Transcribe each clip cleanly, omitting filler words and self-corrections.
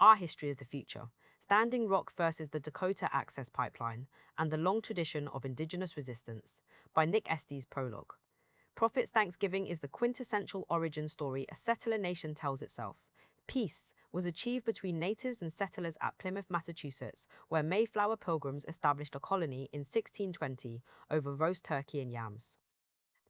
Our History is the Future, Standing Rock versus the Dakota Access Pipeline and the Long Tradition of Indigenous Resistance, by Nick Estes prologue. Prophet's Thanksgiving is the quintessential origin story a settler nation tells itself. Peace was achieved between natives and settlers at Plymouth, Massachusetts, where Mayflower pilgrims established a colony in 1620 over roast turkey and yams.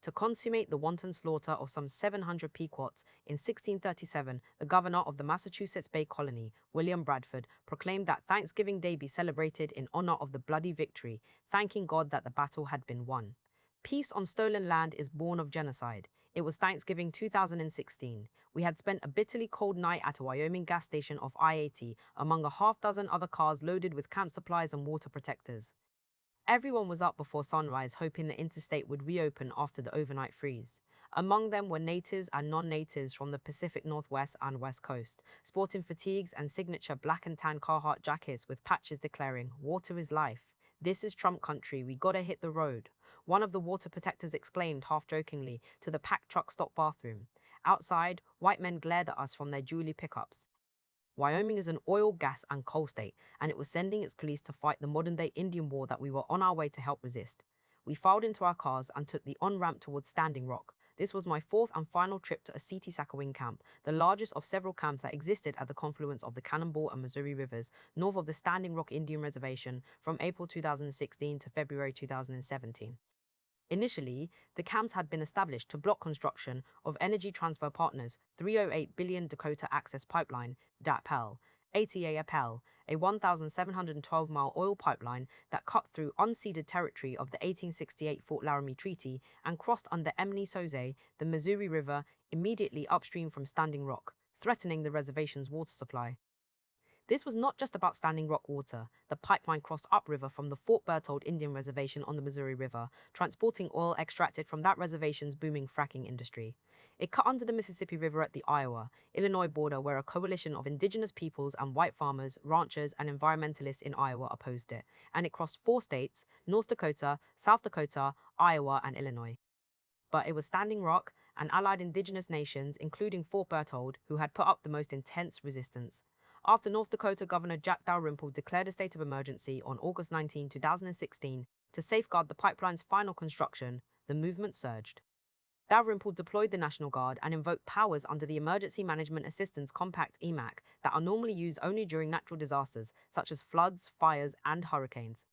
To consummate the wanton slaughter of some 700 Pequots in 1637, the governor of the Massachusetts Bay Colony, William Bradford, proclaimed that Thanksgiving Day be celebrated in honor of the bloody victory, thanking God that the battle had been won. Peace on stolen land is born of genocide. It was Thanksgiving 2016. We had spent a bitterly cold night at a Wyoming gas station off I-80 among a half-dozen other cars loaded with camp supplies and water protectors. Everyone was up before sunrise, hoping the interstate would reopen after the overnight freeze. Among them were natives and non-natives from the Pacific Northwest and West Coast, sporting fatigues and signature black and tan Carhartt jackets with patches declaring, "Water is life. This is Trump country, we gotta hit the road." One of the water protectors exclaimed half-jokingly to the packed truck stop bathroom. Outside, white men glared at us from their Julie pickups. Wyoming is an oil, gas, and coal state, and it was sending its police to fight the modern-day Indian war that we were on our way to help resist. We filed into our cars and took the on-ramp towards Standing Rock. This was my fourth and final trip to a Saskatchewan camp, the largest of several camps that existed at the confluence of the Cannonball and Missouri rivers, north of the Standing Rock Indian Reservation, from April 2016 to February 2017. Initially, the camps had been established to block construction of Energy Transfer Partners' $308 billion Dakota Access Pipeline, DAPL, ATAPL, a 1,712-mile oil pipeline that cut through unceded territory of the 1868 Fort Laramie Treaty and crossed under Emne-Soze, the Missouri River, immediately upstream from Standing Rock, threatening the reservation's water supply. This was not just about Standing Rock water. The pipeline crossed upriver from the Fort Berthold Indian Reservation on the Missouri River, transporting oil extracted from that reservation's booming fracking industry. It cut under the Mississippi River at the Iowa-Illinois border, where a coalition of indigenous peoples and white farmers, ranchers, and environmentalists in Iowa opposed it, and it crossed 4 states, North Dakota, South Dakota, Iowa, and Illinois. But it was Standing Rock and allied indigenous nations, including Fort Berthold, who had put up the most intense resistance. After North Dakota Governor Jack Dalrymple declared a state of emergency on August 19, 2016, to safeguard the pipeline's final construction, the movement surged. Dalrymple deployed the National Guard and invoked powers under the Emergency Management Assistance Compact (EMAC) that are normally used only during natural disasters, such as floods, fires, and hurricanes.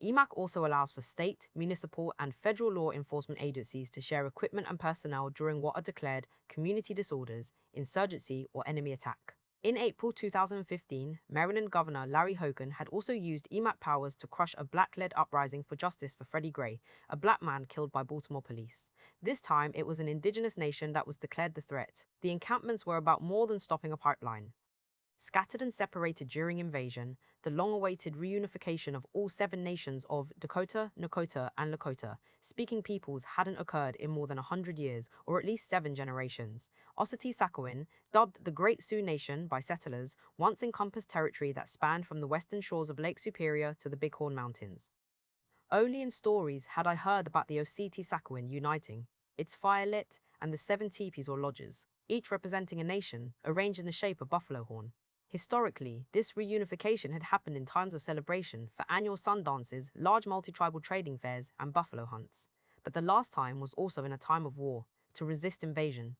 EMAC also allows for state, municipal, and federal law enforcement agencies to share equipment and personnel during what are declared community disorders, insurgency, or enemy attack. In April 2015, Maryland Governor Larry Hogan had also used EMAC powers to crush a black-led uprising for justice for Freddie Gray, a black man killed by Baltimore police. This time, it was an indigenous nation that was declared the threat. The encampments were about more than stopping a pipeline. Scattered and separated during invasion, the long-awaited reunification of all 7 nations of Dakota, Nakota, and Lakota speaking peoples hadn't occurred in more than 100 years, or at least 7 generations. Saskatchewan, dubbed the Great Sioux Nation by settlers, once encompassed territory that spanned from the western shores of Lake Superior to the Bighorn Mountains. Only in stories had I heard about the Saskatchewan uniting, its firelit, and the 7 teepees or lodges, each representing a nation, arranged in the shape of buffalo horn. Historically, this reunification had happened in times of celebration for annual sun dances, large multi-tribal trading fairs, and buffalo hunts. But the last time was also in a time of war, to resist invasion.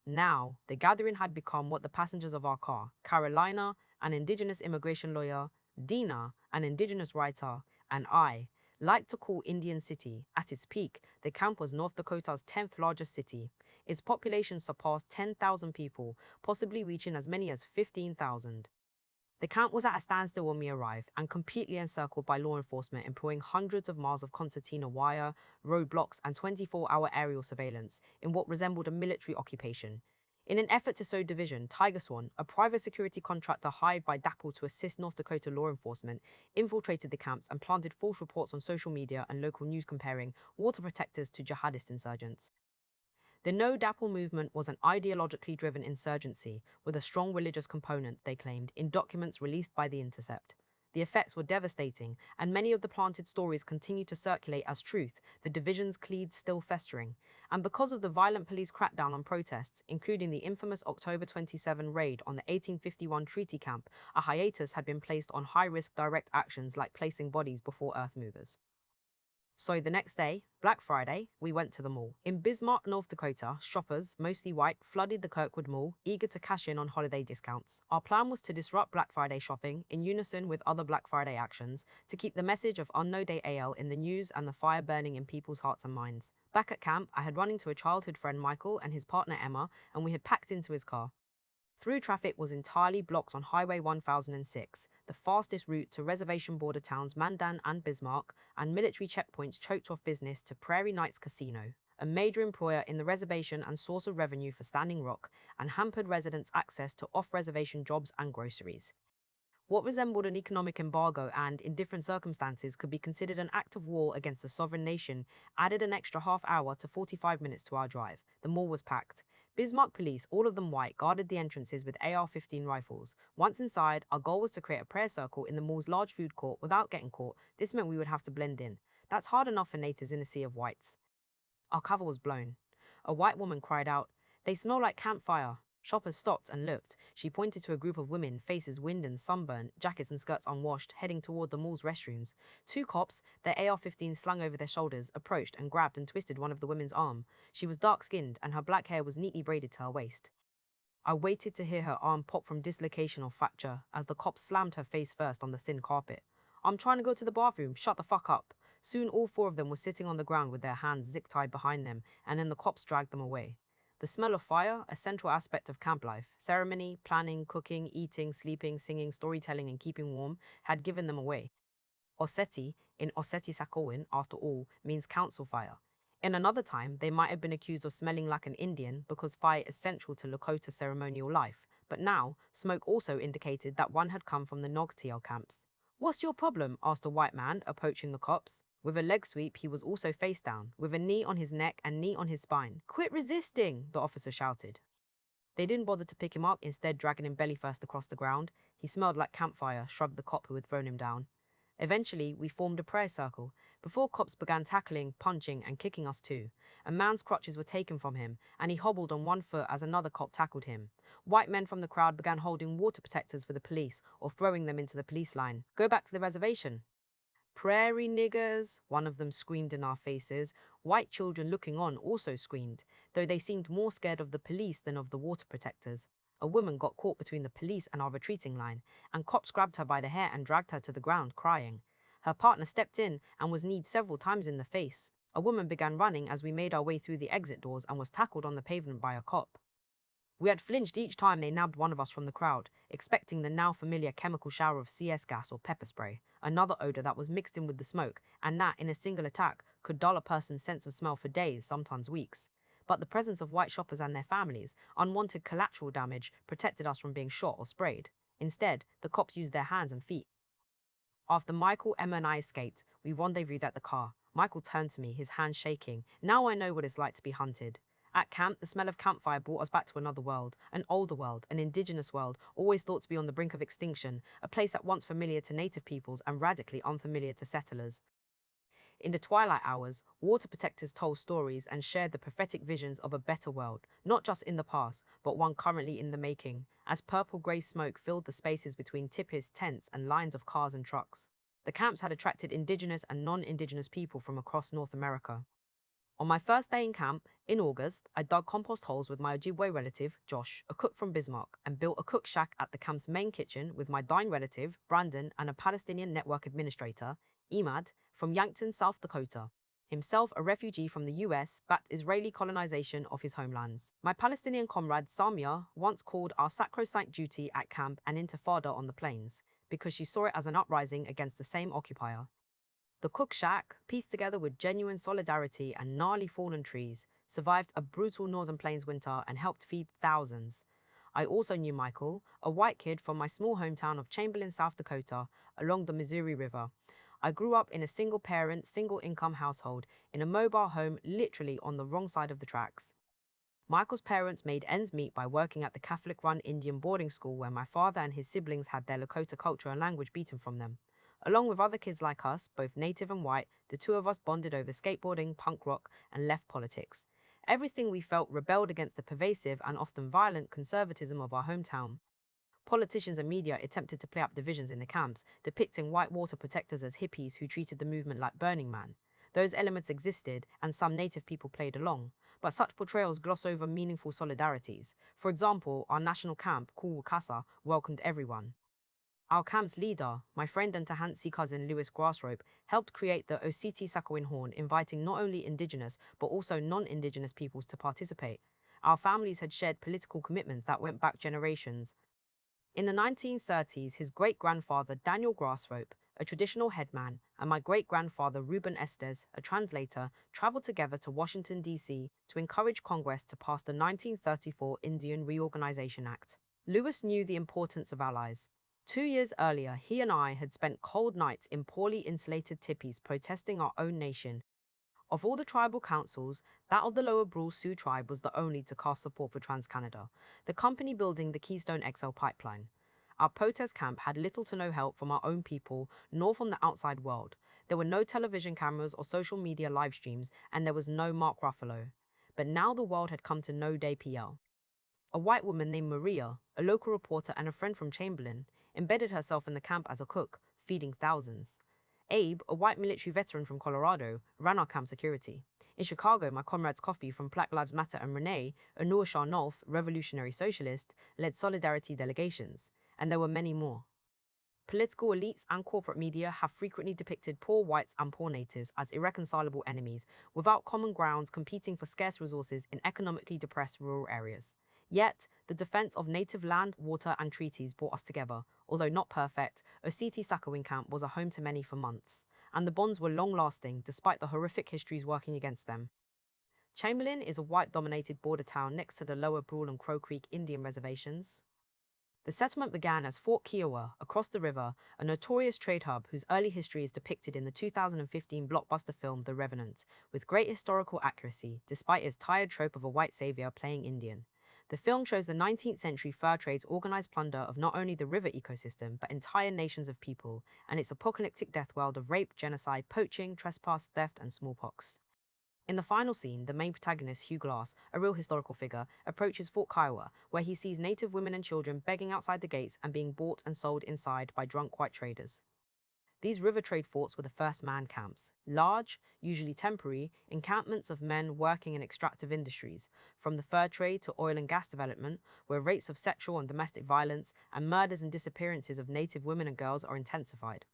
Now, the gathering had become what the passengers of our car, Carolina, an indigenous immigration lawyer, Dina, an indigenous writer, and I, like to call Indian City. At its peak, the camp was North Dakota's 10th largest city. Its population surpassed 10,000 people, possibly reaching as many as 15,000. The camp was at a standstill when we arrived and completely encircled by law enforcement employing hundreds of miles of concertina wire, roadblocks, and 24-hour aerial surveillance in what resembled a military occupation. In an effort to sow division, Tiger Swan, a private security contractor hired by DAPL to assist North Dakota law enforcement, infiltrated the camps and planted false reports on social media and local news comparing water protectors to jihadist insurgents. The No DAPL movement was an ideologically driven insurgency with a strong religious component, they claimed, in documents released by The Intercept. The effects were devastating, and many of the planted stories continue to circulate as truth, the division's cleeds still festering. And because of the violent police crackdown on protests, including the infamous October 27 raid on the 1851 treaty camp, a hiatus had been placed on high-risk direct actions like placing bodies before earth movers. So the next day, Black Friday, we went to the mall. In Bismarck, North Dakota, shoppers, mostly white, flooded the Kirkwood Mall, eager to cash in on holiday discounts. Our plan was to disrupt Black Friday shopping, in unison with other Black Friday actions, to keep the message of Unknown Day AL in the news and the fire burning in people's hearts and minds. Back at camp, I had run into a childhood friend Michael and his partner Emma, and we had packed into his car. Through traffic was entirely blocked on Highway 1006, the fastest route to reservation border towns Mandan and Bismarck, and military checkpoints choked off business to Prairie Knights Casino, a major employer in the reservation and source of revenue for Standing Rock, and hampered residents' access to off-reservation jobs and groceries. What resembled an economic embargo and, in different circumstances, could be considered an act of war against a sovereign nation, added an extra half hour to 45 minutes to our drive. The mall was packed. Bismarck police, all of them white, guarded the entrances with AR-15 rifles. Once inside, our goal was to create a prayer circle in the mall's large food court without getting caught. This meant we would have to blend in. That's hard enough for natives in a sea of whites. Our cover was blown. A white woman cried out, "They smell like campfire." Shoppers stopped and looked. She pointed to a group of women, faces wind and sunburned, jackets and skirts unwashed, heading toward the mall's restrooms. Two cops, their AR-15s slung over their shoulders, approached and grabbed and twisted one of the women's arm. She was dark-skinned, and her black hair was neatly braided to her waist. I waited to hear her arm pop from dislocation or fracture as the cops slammed her face first on the thin carpet. "I'm trying to go to the bathroom, shut the fuck up." Soon all four of them were sitting on the ground with their hands zig-tied behind them, and then the cops dragged them away. The smell of fire, a central aspect of camp life, ceremony, planning, cooking, eating, sleeping, singing, storytelling, and keeping warm, had given them away. Osseti, in Osseti Sakowin, after all, means council fire. In another time, they might have been accused of smelling like an Indian because fire is central to Lakota ceremonial life, but now, smoke also indicated that one had come from the Nogtiel camps. "What's your problem?" asked a white man, approaching the cops. With a leg sweep, he was also face down, with a knee on his neck and knee on his spine. "Quit resisting!" the officer shouted. They didn't bother to pick him up, instead dragging him belly first across the ground. He smelled like campfire, shrugged the cop who had thrown him down. Eventually, we formed a prayer circle, before cops began tackling, punching, and kicking us too. A man's crutches were taken from him, and he hobbled on one foot as another cop tackled him. White men from the crowd began holding water protectors for the police, or throwing them into the police line. "Go back to the reservation." "Prairie niggers," one of them screamed in our faces. White children looking on also screamed, though they seemed more scared of the police than of the water protectors. A woman got caught between the police and our retreating line, and cops grabbed her by the hair and dragged her to the ground, crying. Her partner stepped in and was kneed several times in the face. A woman began running as we made our way through the exit doors and was tackled on the pavement by a cop. We had flinched each time they nabbed one of us from the crowd, expecting the now familiar chemical shower of CS gas or pepper spray, another odor that was mixed in with the smoke, and that, in a single attack, could dull a person's sense of smell for days, sometimes weeks. But the presence of white shoppers and their families, unwanted collateral damage, protected us from being shot or sprayed. Instead, the cops used their hands and feet. After Michael, Emma, and I escaped, we rendezvoused at the car. Michael turned to me, his hands shaking. "Now I know what it's like to be hunted." At camp, the smell of campfire brought us back to another world, an older world, an indigenous world, always thought to be on the brink of extinction, a place at once familiar to native peoples and radically unfamiliar to settlers. In the twilight hours, water protectors told stories and shared the prophetic visions of a better world, not just in the past, but one currently in the making, as purple-grey smoke filled the spaces between tipis, tents, and lines of cars and trucks. The camps had attracted indigenous and non-indigenous people from across North America. On my first day in camp, in August, I dug compost holes with my Ojibwe relative, Josh, a cook from Bismarck, and built a cook shack at the camp's main kitchen with my Dine relative, Brandon, and a Palestinian network administrator, Imad, from Yankton, South Dakota, himself a refugee from the US backed Israeli colonization of his homelands. My Palestinian comrade, Samia, once called our sacrosanct duty at camp an intifada on the plains, because she saw it as an uprising against the same occupier. The cook shack, pieced together with genuine solidarity and gnarly fallen trees, survived a brutal Northern Plains winter and helped feed thousands. I also knew Michael, a white kid from my small hometown of Chamberlain, South Dakota, along the Missouri River. I grew up in a single-parent, single-income household, in a mobile home literally on the wrong side of the tracks. Michael's parents made ends meet by working at the Catholic-run Indian boarding school where my father and his siblings had their Lakota culture and language beaten from them. Along with other kids like us, both native and white, the two of us bonded over skateboarding, punk rock, and left politics. Everything we felt rebelled against the pervasive and often violent conservatism of our hometown. Politicians and media attempted to play up divisions in the camps, depicting white water protectors as hippies who treated the movement like Burning Man. Those elements existed, and some native people played along, but such portrayals gloss over meaningful solidarities. For example, our national camp, Kuwakasa, welcomed everyone. Our camp's leader, my friend and Tahansi cousin Lewis Grassrope, helped create the Ositi Sakowin Horn, inviting not only indigenous but also non-indigenous peoples to participate. Our families had shared political commitments that went back generations. In the 1930s, his great-grandfather Daniel Grassrope, a traditional headman, and my great-grandfather Reuben Estes, a translator, traveled together to Washington, D.C. to encourage Congress to pass the 1934 Indian Reorganization Act. Lewis knew the importance of allies. 2 years earlier, he and I had spent cold nights in poorly insulated tipis protesting our own nation. Of all the tribal councils, that of the Lower Brule Sioux tribe was the only to cast support for TransCanada, the company building the Keystone XL pipeline. Our protest camp had little to no help from our own people, nor from the outside world. There were no television cameras or social media live streams, and there was no Mark Ruffalo. But now the world had come to know Day PL. A white woman named Maria, a local reporter and a friend from Chamberlain, embedded herself in the camp as a cook, feeding thousands. Abe, a white military veteran from Colorado, ran our camp security. In Chicago, my comrades Coffee from Black Lives Matter and Renee, a Noor Shah Nolf, revolutionary socialist, led solidarity delegations, and there were many more. Political elites and corporate media have frequently depicted poor whites and poor natives as irreconcilable enemies, without common grounds competing for scarce resources in economically depressed rural areas. Yet, the defense of native land, water, and treaties brought us together. Although not perfect, Ositi Sakowin camp was a home to many for months, and the bonds were long-lasting despite the horrific histories working against them. Chamberlain is a white-dominated border town next to the Lower Brule and Crow Creek Indian reservations. The settlement began as Fort Kiowa, across the river, a notorious trade hub whose early history is depicted in the 2015 blockbuster film The Revenant, with great historical accuracy, despite its tired trope of a white savior playing Indian. The film shows the 19th century fur trade's organized plunder of not only the river ecosystem, but entire nations of people, and its apocalyptic death world of rape, genocide, poaching, trespass, theft, and smallpox. In the final scene, the main protagonist, Hugh Glass, a real historical figure, approaches Fort Kiowa, where he sees native women and children begging outside the gates and being bought and sold inside by drunk white traders. These river trade forts were the first man camps, large, usually temporary, encampments of men working in extractive industries, from the fur trade to oil and gas development, where rates of sexual and domestic violence and murders and disappearances of native women and girls are intensified.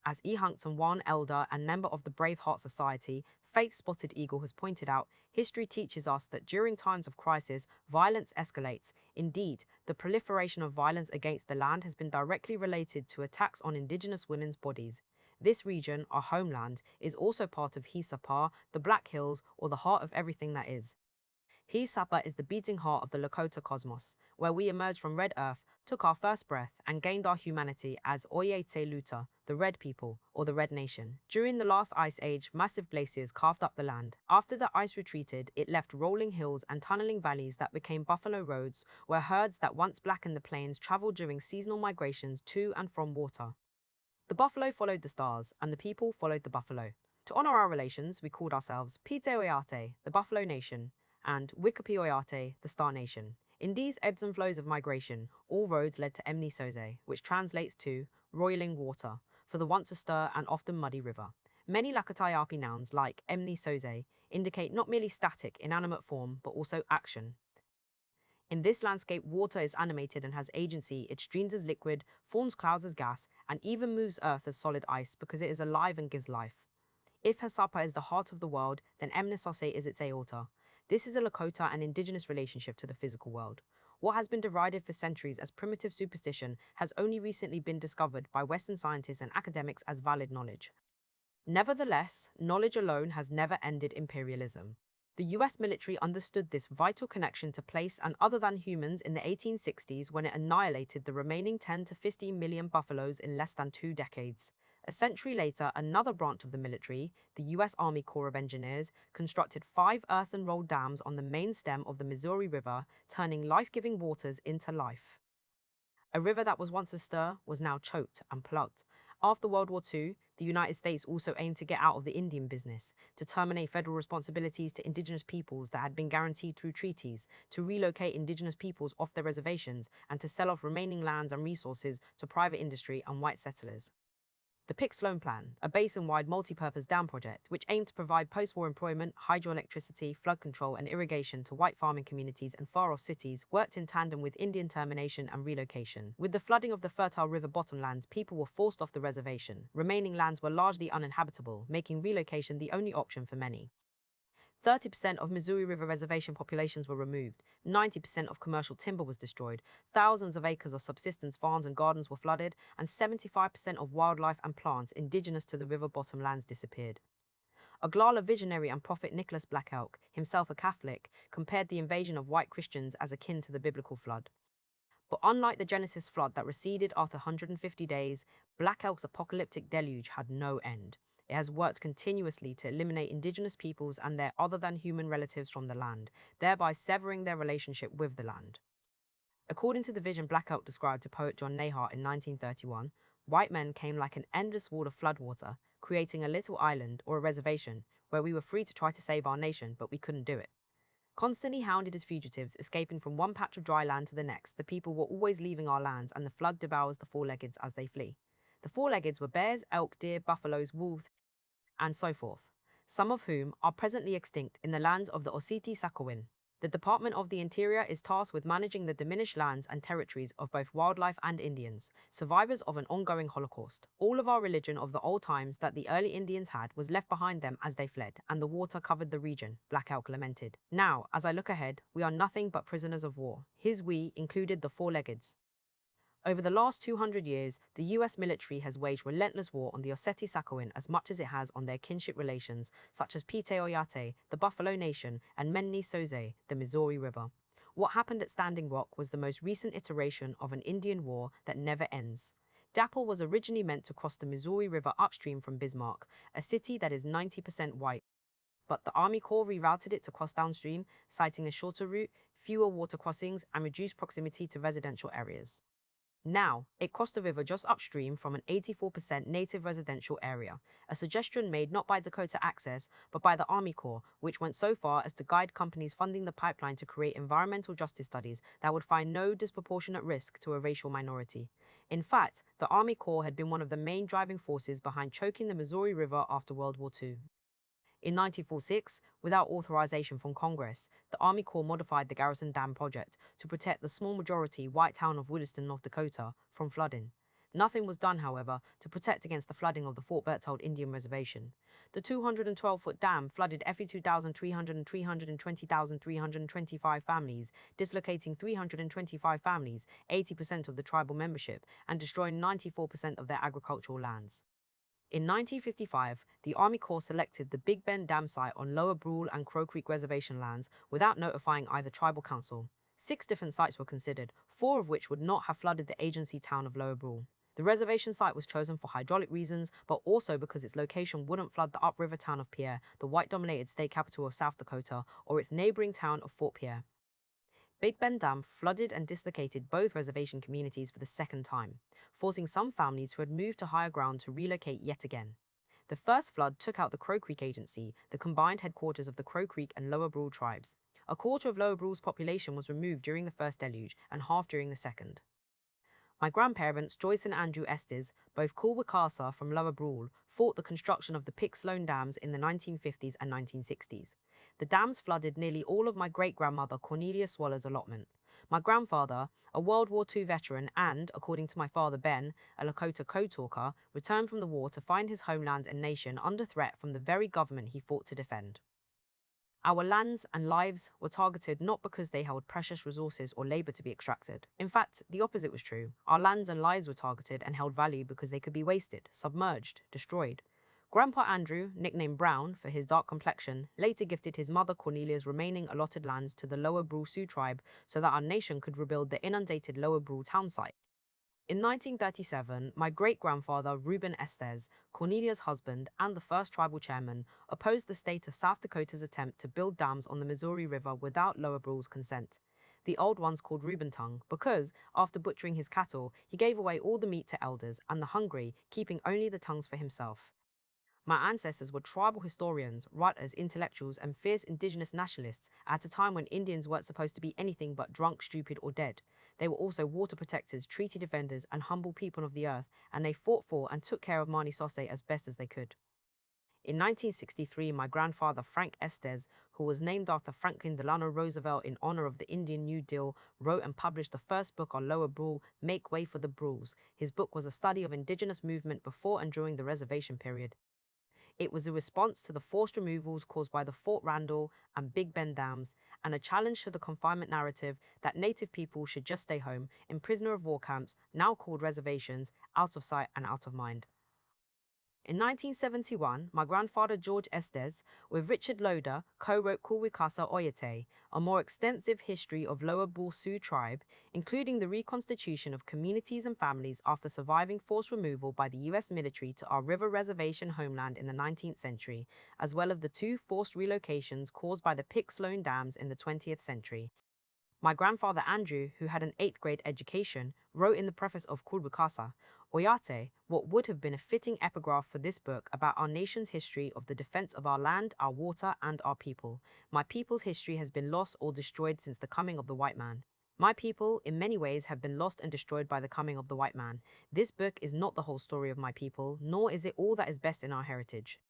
As E. Hunkton, one elder and member of the Braveheart Society, Faith-Spotted Eagle, has pointed out, history teaches us that during times of crisis, violence escalates. Indeed, the proliferation of violence against the land has been directly related to attacks on indigenous women's bodies. This region, our homeland, is also part of Hisapa, the Black Hills, or the heart of everything that is. Hisapa is the beating heart of the Lakota cosmos, where we emerged from Red Earth, took our first breath, and gained our humanity as Oyete Luta, the Red People, or the Red Nation. During the last ice age, massive glaciers carved up the land. After the ice retreated, it left rolling hills and tunneling valleys that became buffalo roads, where herds that once blackened the plains traveled during seasonal migrations to and from water. The buffalo followed the stars, and the people followed the buffalo. To honor our relations, we called ourselves Pite Oyate, the Buffalo Nation, and Wikapi Oyate, the Star Nation. In these ebbs and flows of migration, all roads led to Emni Soze, which translates to roiling water, for the once astir and often muddy river. Many Lakota Yapi nouns, like Emni Soze, indicate not merely static, inanimate form, but also action. In this landscape, water is animated and has agency. It streams as liquid, forms clouds as gas, and even moves earth as solid ice because it is alive and gives life. If Hasapa is the heart of the world, then Emnisose is its aorta. This is a Lakota and indigenous relationship to the physical world. What has been derided for centuries as primitive superstition has only recently been discovered by Western scientists and academics as valid knowledge. Nevertheless, knowledge alone has never ended imperialism. The US military understood this vital connection to place and other than humans in the 1860s when it annihilated the remaining 10 to 15 million buffaloes in less than 2 decades. A century later, another branch of the military, the U.S. Army Corps of Engineers, constructed 5 earthen-rolled dams on the main stem of the Missouri River, turning life-giving waters into life. A river that was once astir was now choked and plugged. After World War II, the United States also aimed to get out of the Indian business, to terminate federal responsibilities to indigenous peoples that had been guaranteed through treaties, to relocate indigenous peoples off their reservations, and to sell off remaining lands and resources to private industry and white settlers. The Pick-Sloan Plan, a basin-wide multi-purpose dam project which aimed to provide post-war employment, hydroelectricity, flood control and irrigation to white farming communities and far-off cities, worked in tandem with Indian termination and relocation. With the flooding of the fertile river bottomlands, people were forced off the reservation. Remaining lands were largely uninhabitable, making relocation the only option for many. 30% of Missouri River Reservation populations were removed, 90% of commercial timber was destroyed, thousands of acres of subsistence farms and gardens were flooded, and 75% of wildlife and plants indigenous to the river bottom lands disappeared. Oglala visionary and prophet Nicholas Black Elk, himself a Catholic, compared the invasion of white Christians as akin to the biblical flood. But unlike the Genesis flood that receded after 150 days, Black Elk's apocalyptic deluge had no end. It has worked continuously to eliminate indigenous peoples and their other-than-human relatives from the land, thereby severing their relationship with the land. According to the vision Black Elk described to poet John Nahart in 1931, white men came like an endless wall of floodwater, creating a little island or a reservation where we were free to try to save our nation, but we couldn't do it. Constantly hounded as fugitives, escaping from one patch of dry land to the next, the people were always leaving our lands, and the flood devours the four-leggeds as they flee. The four-leggeds were bears, elk, deer, buffaloes, wolves, and so forth, some of whom are presently extinct in the lands of the Osseti-Sakowin. The Department of the Interior is tasked with managing the diminished lands and territories of both wildlife and Indians, survivors of an ongoing Holocaust. All of our religion of the old times that the early Indians had was left behind them as they fled, and the water covered the region, Black Elk lamented. Now, as I look ahead, we are nothing but prisoners of war. His we included the four-leggeds. Over the last 200 years, the US military has waged relentless war on the Osseti-Sakowin as much as it has on their kinship relations, such as Pite Oyate, the Buffalo Nation, and Menni Soze, the Missouri River. What happened at Standing Rock was the most recent iteration of an Indian war that never ends. DAPL was originally meant to cross the Missouri River upstream from Bismarck, a city that is 90% white. But the Army Corps rerouted it to cross downstream, citing a shorter route, fewer water crossings, and reduced proximity to residential areas. Now, it crossed the river just upstream from an 84% native residential area, a suggestion made not by Dakota Access, but by the Army Corps, which went so far as to guide companies funding the pipeline to create environmental justice studies that would find no disproportionate risk to a racial minority. In fact, the Army Corps had been one of the main driving forces behind choking the Missouri River after World War II. In 1946, without authorization from Congress, the Army Corps modified the Garrison Dam project to protect the small majority white town of Williston, North Dakota, from flooding. Nothing was done, however, to protect against the flooding of the Fort Berthold Indian Reservation. The 212-foot dam flooded every 2,300 and 320,325 families, dislocating 325 families, 80% of the tribal membership, and destroying 94% of their agricultural lands. In 1955, the Army Corps selected the Big Bend Dam site on Lower Brule and Crow Creek Reservation lands without notifying either tribal council. 6 different sites were considered, 4 of which would not have flooded the agency town of Lower Brule. The reservation site was chosen for hydraulic reasons, but also because its location wouldn't flood the upriver town of Pierre, the white-dominated state capital of South Dakota, or its neighboring town of Fort Pierre. Big Bend Dam flooded and dislocated both reservation communities for the second time, forcing some families who had moved to higher ground to relocate yet again. The first flood took out the Crow Creek Agency, the combined headquarters of the Crow Creek and Lower Brule tribes. A quarter of Lower Brule's population was removed during the first deluge and half during the second. My grandparents, Joyce and Andrew Estes, both Kulwikasa from Lower Brule, fought the construction of the Pick-Sloan dams in the 1950s and 1960s. The dams flooded nearly all of my great-grandmother Cornelia Swaller's allotment. My grandfather, a World War II veteran and, according to my father Ben, a Lakota code talker, returned from the war to find his homeland and nation under threat from the very government he fought to defend. Our lands and lives were targeted not because they held precious resources or labor to be extracted. In fact, the opposite was true. Our lands and lives were targeted and held value because they could be wasted, submerged, destroyed. Grandpa Andrew, nicknamed Brown for his dark complexion, later gifted his mother Cornelia's remaining allotted lands to the Lower Brule Sioux tribe so that our nation could rebuild the inundated Lower Brule town site. In 1937, my great-grandfather Reuben Estes, Cornelia's husband and the first tribal chairman, opposed the state of South Dakota's attempt to build dams on the Missouri River without Lower Brule's consent. The old ones called Reuben tongue because, after butchering his cattle, he gave away all the meat to elders and the hungry, keeping only the tongues for himself. My ancestors were tribal historians, writers, intellectuals, and fierce indigenous nationalists at a time when Indians weren't supposed to be anything but drunk, stupid, or dead. They were also water protectors, treaty defenders, and humble people of the earth, and they fought for and took care of Mani Sauce as best as they could. In 1963, my grandfather Frank Estes, who was named after Franklin Delano Roosevelt in honor of the Indian New Deal, wrote and published the first book on Lower Brule, Make Way for the Brules. His book was a study of indigenous movement before and during the reservation period. It was a response to the forced removals caused by the Fort Randall and Big Bend dams, and a challenge to the confinement narrative that Native people should just stay home in prisoner of war camps, now called reservations, out of sight and out of mind. In 1971, my grandfather George Estes, with Richard Loder, co-wrote Kulwikasa Oyate, a more extensive history of Lower Bull Sioux tribe, including the reconstitution of communities and families after surviving forced removal by the U.S. military to our river reservation homeland in the 19th century, as well as the two forced relocations caused by the Pick Sloan dams in the 20th century. My grandfather Andrew, who had an 8th grade education, wrote in the preface of Kulwikasa Oyate what would have been a fitting epigraph for this book about our nation's history of the defense of our land, our water, and our people. My people's history has been lost or destroyed since the coming of the white man. My people, in many ways, have been lost and destroyed by the coming of the white man. This book is not the whole story of my people, nor is it all that is best in our heritage.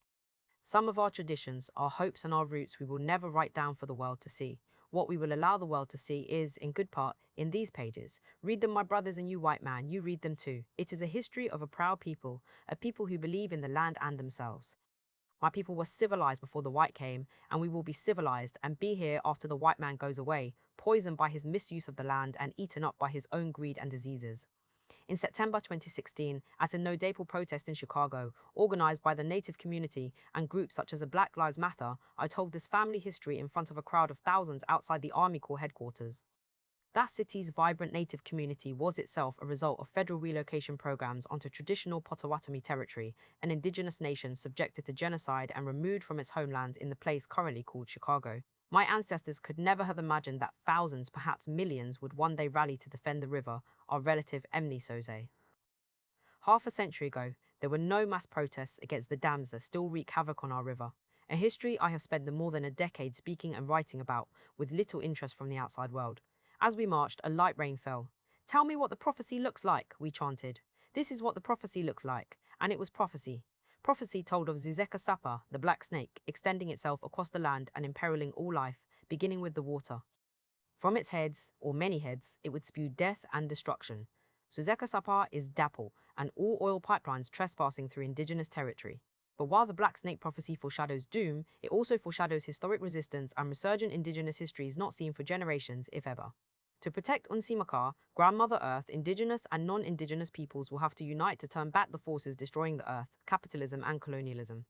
Some of our traditions, our hopes, and our roots we will never write down for the world to see. What we will allow the world to see is, in good part, in these pages. Read them, my brothers, and you white man, you read them too. It is a history of a proud people, a people who believe in the land and themselves. My people were civilized before the white came, and we will be civilized and be here after the white man goes away, poisoned by his misuse of the land and eaten up by his own greed and diseases. In September 2016, at a No Dapple protest in Chicago, organized by the Native community and groups such as Black Lives Matter, I told this family history in front of a crowd of thousands outside the Army Corps headquarters. That city's vibrant Native community was itself a result of federal relocation programs onto traditional Potawatomi territory, an indigenous nation subjected to genocide and removed from its homeland in the place currently called Chicago. My ancestors could never have imagined that thousands, perhaps millions, would one day rally to defend the river, our relative Mni Soze. Half a century ago, there were no mass protests against the dams that still wreak havoc on our river, a history I have spent more than a decade speaking and writing about, with little interest from the outside world. As we marched, a light rain fell. "Tell me what the prophecy looks like," we chanted. "This is what the prophecy looks like," and it was prophecy. Prophecy told of Zuzeka Sapa, the black snake, extending itself across the land and imperiling all life, beginning with the water. From its heads, or many heads, it would spew death and destruction. Zuzeka Sapa is dapple, and all oil pipelines trespassing through indigenous territory. But while the black snake prophecy foreshadows doom, it also foreshadows historic resistance and resurgent indigenous histories not seen for generations, if ever. To protect Unsimaka, Grandmother Earth, indigenous and non-indigenous peoples will have to unite to turn back the forces destroying the earth, capitalism and colonialism.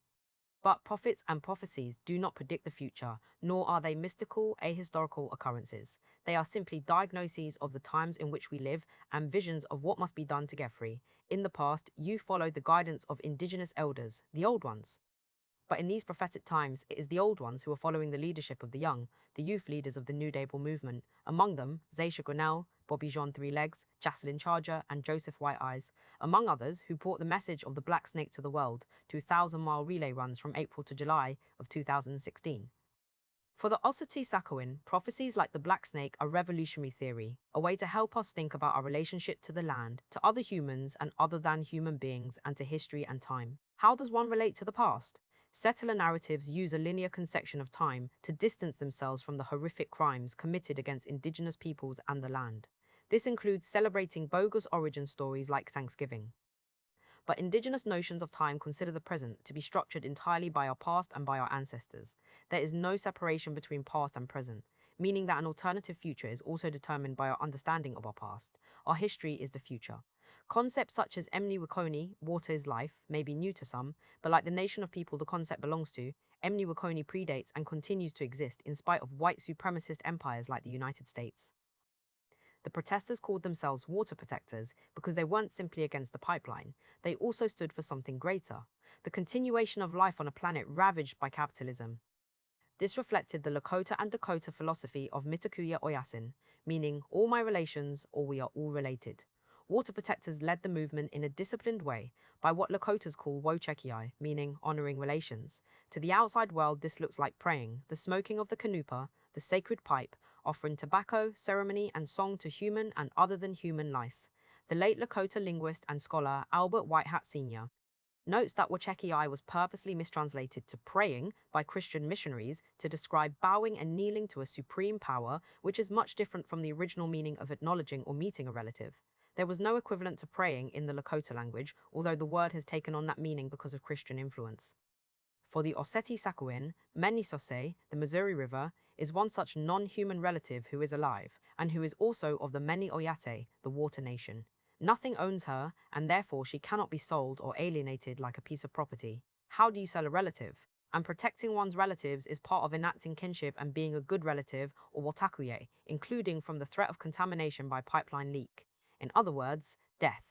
But prophets and prophecies do not predict the future, nor are they mystical, ahistorical occurrences. They are simply diagnoses of the times in which we live and visions of what must be done to get free. In the past, you followed the guidance of indigenous elders, the old ones. But in these prophetic times, it is the old ones who are following the leadership of the young, the youth leaders of the New Dapple movement. Among them, Zaisha Grinnell, Bobby Jean Three Legs, Jocelyn Charger, and Joseph White Eyes, among others, who brought the message of the black snake to the world, 2,000-mile relay runs from April to July of 2016. For the Osity Sakowin, prophecies like the black snake are revolutionary theory, a way to help us think about our relationship to the land, to other humans and other than human beings, and to history and time. How does one relate to the past? Settler narratives use a linear conception of time to distance themselves from the horrific crimes committed against indigenous peoples and the land. This includes celebrating bogus origin stories like Thanksgiving. But indigenous notions of time consider the present to be structured entirely by our past and by our ancestors. There is no separation between past and present, meaning that an alternative future is also determined by our understanding of our past. Our history is the future. Concepts such as Emni Wikoni, water is life, may be new to some, but like the nation of people the concept belongs to, Emni Wikoni predates and continues to exist in spite of white supremacist empires like the United States. The protesters called themselves water protectors because they weren't simply against the pipeline, they also stood for something greater, the continuation of life on a planet ravaged by capitalism. This reflected the Lakota and Dakota philosophy of Mitakuye Oyasin, meaning all my relations or we are all related. Water protectors led the movement in a disciplined way by what Lakotas call wochekiai, meaning honoring relations. To the outside world, this looks like praying, the smoking of the kanupa, the sacred pipe, offering tobacco, ceremony, and song to human and other than human life. The late Lakota linguist and scholar Albert Whitehat Sr. notes that wachekiai was purposely mistranslated to praying by Christian missionaries to describe bowing and kneeling to a supreme power, which is much different from the original meaning of acknowledging or meeting a relative. There was no equivalent to praying in the Lakota language, although the word has taken on that meaning because of Christian influence. For the Oseti Sakuin, Menisose, the Missouri River, is one such non-human relative who is alive, and who is also of the Meni Oyate, the water nation. Nothing owns her, and therefore she cannot be sold or alienated like a piece of property. How do you sell a relative? And protecting one's relatives is part of enacting kinship and being a good relative, or watakuye, including from the threat of contamination by pipeline leak. In other words, death.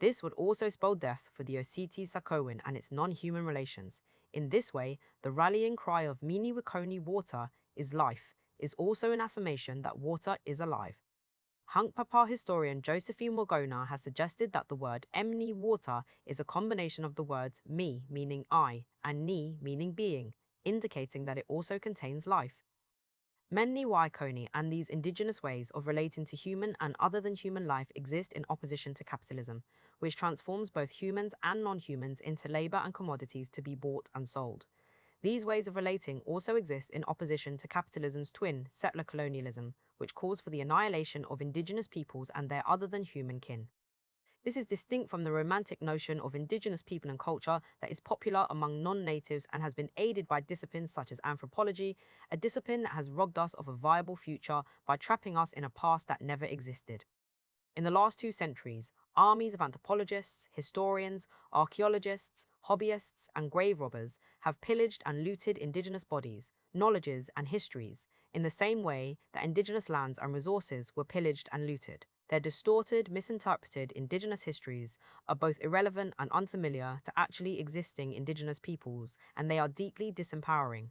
This would also spell death for the Oseti Sakowin and its non-human relations. In this way, the rallying cry of Mini Wikoni water is life is also an affirmation that water is alive. Hunkpapa historian Josephine Morgona has suggested that the word Emni water is a combination of the words me, meaning I, and ni, meaning being, indicating that it also contains life. Many Waikoni and these indigenous ways of relating to human and other than human life exist in opposition to capitalism, which transforms both humans and non-humans into labor and commodities to be bought and sold. These ways of relating also exist in opposition to capitalism's twin, settler colonialism, which calls for the annihilation of indigenous peoples and their other than human kin. This is distinct from the romantic notion of indigenous people and culture that is popular among non-natives and has been aided by disciplines such as anthropology, a discipline that has robbed us of a viable future by trapping us in a past that never existed. In the last 2 centuries, armies of anthropologists, historians, archaeologists, hobbyists, and grave robbers have pillaged and looted indigenous bodies, knowledges, and histories, in the same way that indigenous lands and resources were pillaged and looted. Their distorted, misinterpreted indigenous histories are both irrelevant and unfamiliar to actually existing indigenous peoples, and they are deeply disempowering.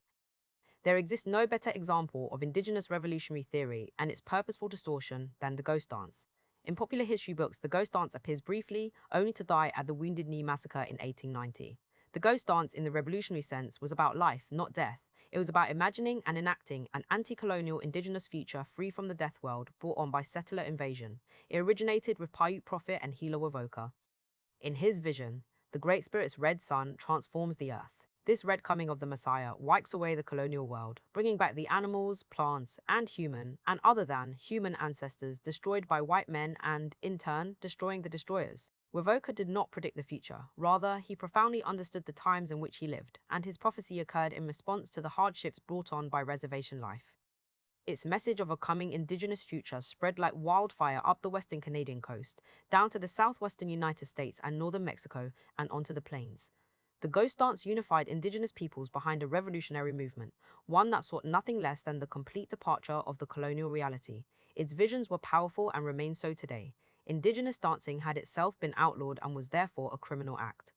There exists no better example of indigenous revolutionary theory and its purposeful distortion than the ghost dance. In popular history books, the ghost dance appears briefly, only to die at the Wounded Knee massacre in 1890. The ghost dance, in the revolutionary sense, was about life, not death. It was about imagining and enacting an anti-colonial indigenous future free from the death world brought on by settler invasion. It originated with Paiute prophet and healer Wovoka. In his vision, the Great Spirit's red sun transforms the earth. This red coming of the Messiah wipes away the colonial world, bringing back the animals, plants, and human, and other than human ancestors destroyed by white men and, in turn, destroying the destroyers. Wovoka did not predict the future. Rather, he profoundly understood the times in which he lived, and his prophecy occurred in response to the hardships brought on by reservation life. Its message of a coming indigenous future spread like wildfire up the western Canadian coast, down to the southwestern United States and northern Mexico, and onto the plains. The ghost dance unified indigenous peoples behind a revolutionary movement, one that sought nothing less than the complete departure of the colonial reality. Its visions were powerful and remain so today. Indigenous dancing had itself been outlawed and was therefore a criminal act.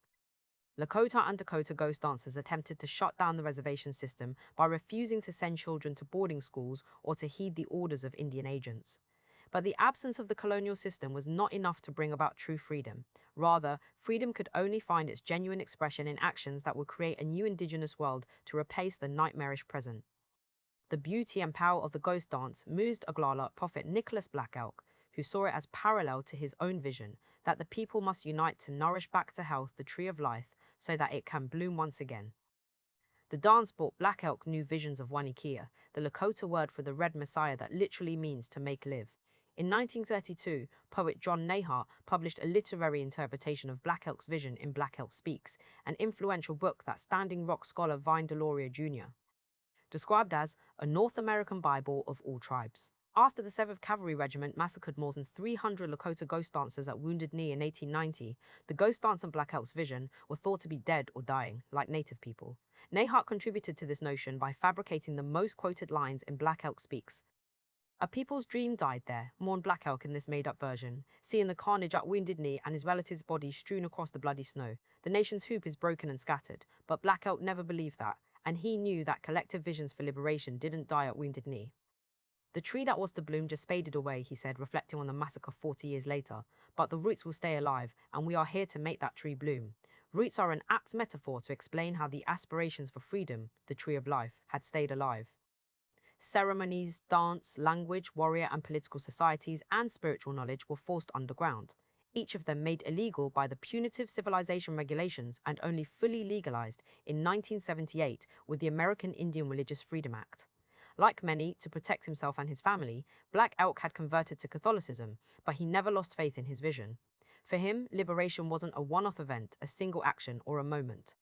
Lakota and Dakota ghost dancers attempted to shut down the reservation system by refusing to send children to boarding schools or to heed the orders of Indian agents. But the absence of the colonial system was not enough to bring about true freedom. Rather, freedom could only find its genuine expression in actions that would create a new indigenous world to replace the nightmarish present. The beauty and power of the ghost dance moved Oglala prophet Nicholas Black Elk, who saw it as parallel to his own vision, that the people must unite to nourish back to health the tree of life so that it can bloom once again. The dance brought Black Elk new visions of Wanikia, the Lakota word for the red messiah that literally means to make live. In 1932, poet John Nahart published a literary interpretation of Black Elk's vision in Black Elk Speaks, an influential book that Standing Rock scholar Vine Deloria Jr. described as a North American Bible of all tribes. After the 7th Cavalry Regiment massacred more than 300 Lakota ghost dancers at Wounded Knee in 1890, the ghost dance and Black Elk's vision were thought to be dead or dying, like Native people. Nahart contributed to this notion by fabricating the most quoted lines in Black Elk Speaks. A people's dream died there, mourned Black Elk in this made-up version, seeing the carnage at Wounded Knee and his relative's body strewn across the bloody snow. The nation's hope is broken and scattered, but Black Elk never believed that, and he knew that collective visions for liberation didn't die at Wounded Knee. The tree that was to bloom just faded away, he said, reflecting on the massacre 40 years later, but the roots will stay alive, and we are here to make that tree bloom. Roots are an apt metaphor to explain how the aspirations for freedom, the tree of life, had stayed alive. Ceremonies, dance, language, warrior and political societies, and spiritual knowledge were forced underground, each of them made illegal by the punitive civilization regulations and only fully legalized in 1978 with the American Indian Religious Freedom Act. Like many, to protect himself and his family, Black Elk had converted to Catholicism, but he never lost faith in his vision. For him, liberation wasn't a one-off event, a single action, or a moment.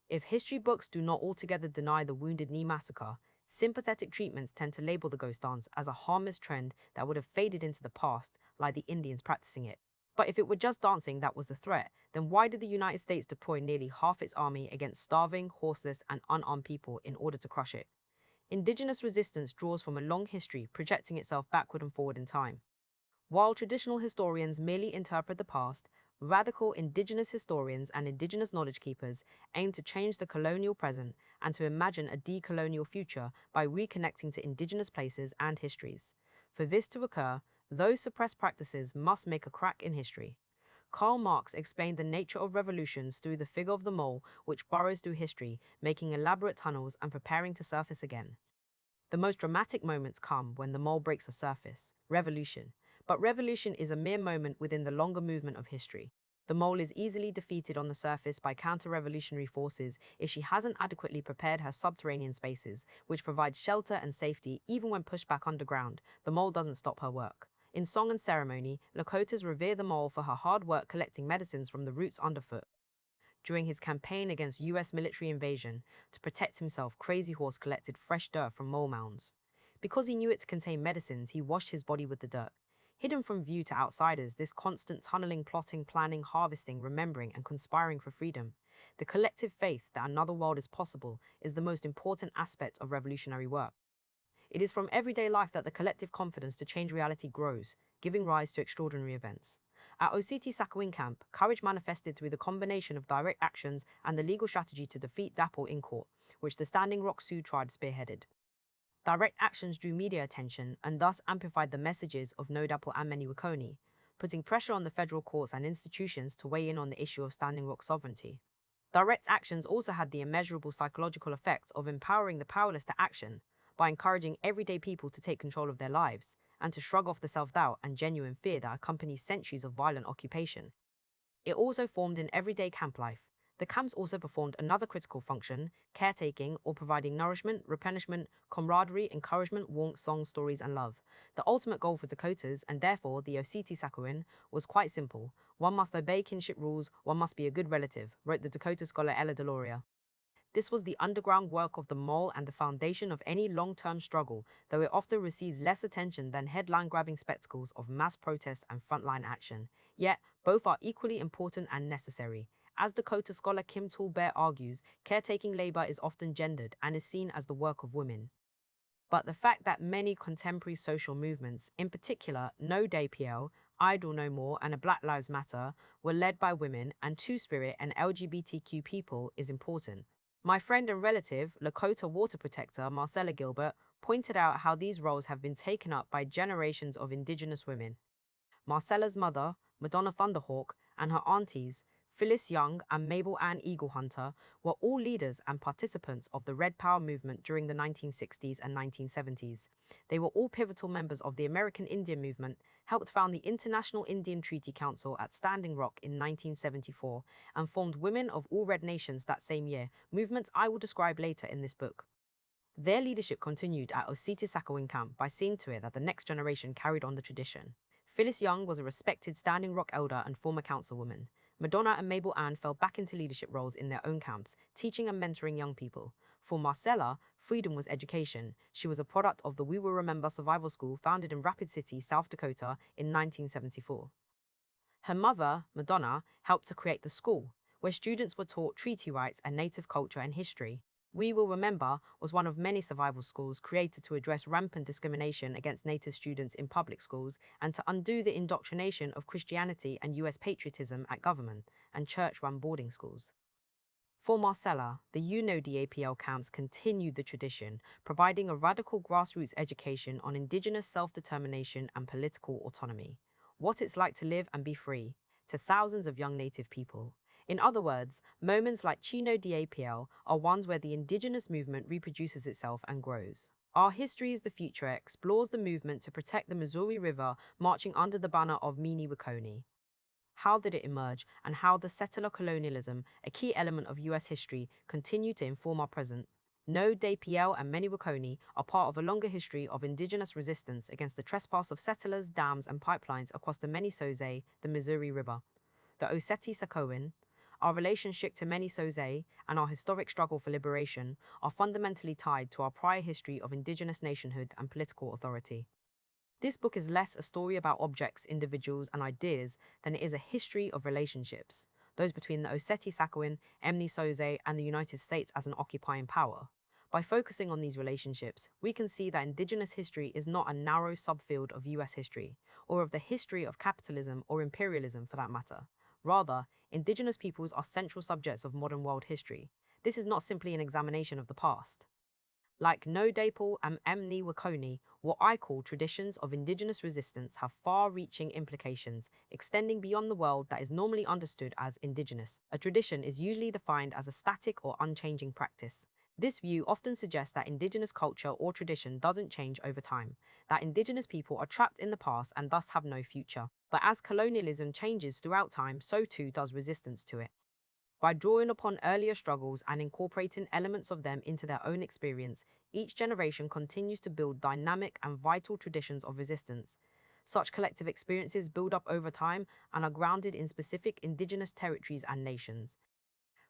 If history books do not altogether deny the Wounded Knee massacre, sympathetic treatments tend to label the ghost dance as a harmless trend that would have faded into the past, like the Indians practicing it. But if it were just dancing that was the threat, then why did the United States deploy nearly half its army against starving, horseless, and unarmed people in order to crush it? Indigenous resistance draws from a long history, projecting itself backward and forward in time. While traditional historians merely interpret the past, radical indigenous historians and indigenous knowledge keepers aim to change the colonial present and to imagine a decolonial future by reconnecting to indigenous places and histories. For this to occur, those suppressed practices must make a crack in history. Karl Marx explained the nature of revolutions through the figure of the mole, which burrows through history, making elaborate tunnels and preparing to surface again. The most dramatic moments come when the mole breaks the surface, revolution. But revolution is a mere moment within the longer movement of history. The mole is easily defeated on the surface by counter-revolutionary forces if she hasn't adequately prepared her subterranean spaces, which provide shelter and safety even when pushed back underground. The mole doesn't stop her work. In song and ceremony, Lakotas revere the mole for her hard work collecting medicines from the roots underfoot. During his campaign against US military invasion, to protect himself, Crazy Horse collected fresh dirt from mole mounds. Because he knew it to contain medicines, he washed his body with the dirt. Hidden from view to outsiders, this constant tunneling, plotting, planning, harvesting, remembering, and conspiring for freedom, the collective faith that another world is possible, is the most important aspect of revolutionary work. It is from everyday life that the collective confidence to change reality grows, giving rise to extraordinary events. At Ositi Sakowin Camp, courage manifested through the combination of direct actions and the legal strategy to defeat Dapple in court, which the Standing Rock Sioux tribe spearheaded. Direct actions drew media attention and thus amplified the messages of No Dapple and Many-Wekoni, putting pressure on the federal courts and institutions to weigh in on the issue of Standing Rock sovereignty. Direct actions also had the immeasurable psychological effects of empowering the powerless to action by encouraging everyday people to take control of their lives and to shrug off the self-doubt and genuine fear that accompanies centuries of violent occupation. It also formed in everyday camp life. The camps also performed another critical function, caretaking or providing nourishment, replenishment, camaraderie, encouragement, warmth, songs, stories, and love. The ultimate goal for Dakotas, and therefore the Ositi Sakowin, was quite simple. One must obey kinship rules, one must be a good relative, wrote the Dakota scholar Ella Deloria. This was the underground work of the mole and the foundation of any long-term struggle, though it often receives less attention than headline-grabbing spectacles of mass protest and frontline action. Yet, both are equally important and necessary. As Dakota scholar Kim Tool-Bear argues, caretaking labor is often gendered and is seen as the work of women. But the fact that many contemporary social movements, in particular No Day PL, Idle No More, and a Black Lives Matter, were led by women and Two-Spirit and LGBTQ people is important. My friend and relative, Lakota water protector Marcella Gilbert, pointed out how these roles have been taken up by generations of Indigenous women. Marcella's mother, Madonna Thunderhawk, and her aunties, Phyllis Young and Mabel Ann Eagle Hunter, were all leaders and participants of the Red Power movement during the 1960s and 1970s. They were all pivotal members of the American Indian movement, helped found the International Indian Treaty Council at Standing Rock in 1974, and formed Women of All Red Nations that same year, movements I will describe later in this book. Their leadership continued at Ositi Sakowin Camp by seeing to it that the next generation carried on the tradition. Phyllis Young was a respected Standing Rock elder and former councilwoman. Madonna and Mabel Ann fell back into leadership roles in their own camps, teaching and mentoring young people. For Marcella, freedom was education. She was a product of the We Will Remember Survival School founded in Rapid City, South Dakota in 1974. Her mother, Madonna, helped to create the school, where students were taught treaty rights and native culture and history. We Will Remember was one of many survival schools created to address rampant discrimination against Native students in public schools and to undo the indoctrination of Christianity and US patriotism at government and church-run boarding schools. For Marcella, the DAPL camps continued the tradition, providing a radical grassroots education on indigenous self-determination and political autonomy, what it's like to live and be free, to thousands of young Native people. In other words, moments like Chino DAPL are ones where the indigenous movement reproduces itself and grows. Our History is the Future explores the movement to protect the Missouri River, marching under the banner of Mini Wiconi. How did it emerge, and how the settler colonialism, a key element of US history, continue to inform our present? No DAPL and Many Wiconi are part of a longer history of indigenous resistance against the trespass of settlers, dams, and pipelines across the Many-Soze, the Missouri River. The Oceti-Sakowin, our relationship to Many-Soze, and our historic struggle for liberation are fundamentally tied to our prior history of indigenous nationhood and political authority. This book is less a story about objects, individuals, and ideas than it is a history of relationships, those between the Oceti-Sakowin, Mni-Soze, and the United States as an occupying power. By focusing on these relationships, we can see that indigenous history is not a narrow subfield of US history, or of the history of capitalism or imperialism for that matter. Rather, indigenous peoples are central subjects of modern world history. This is not simply an examination of the past. Like No Dapel and Mni Wiconi, what I call traditions of indigenous resistance have far-reaching implications, extending beyond the world that is normally understood as indigenous. A tradition is usually defined as a static or unchanging practice. This view often suggests that indigenous culture or tradition doesn't change over time, that indigenous people are trapped in the past and thus have no future. But as colonialism changes throughout time, so too does resistance to it. By drawing upon earlier struggles and incorporating elements of them into their own experience, each generation continues to build dynamic and vital traditions of resistance. Such collective experiences build up over time and are grounded in specific indigenous territories and nations.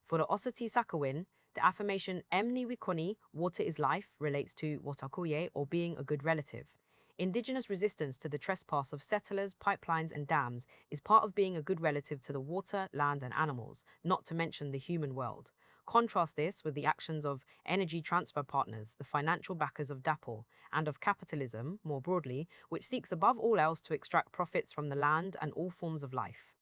For the Oceti-Sakowin, the affirmation Mni Wiconi, water is life, relates to Watakuye, or being a good relative. Indigenous resistance to the trespass of settlers, pipelines, and dams is part of being a good relative to the water, land, and animals, not to mention the human world. Contrast this with the actions of energy transfer partners, the financial backers of DAPL, and of capitalism, more broadly, which seeks above all else to extract profits from the land and all forms of life.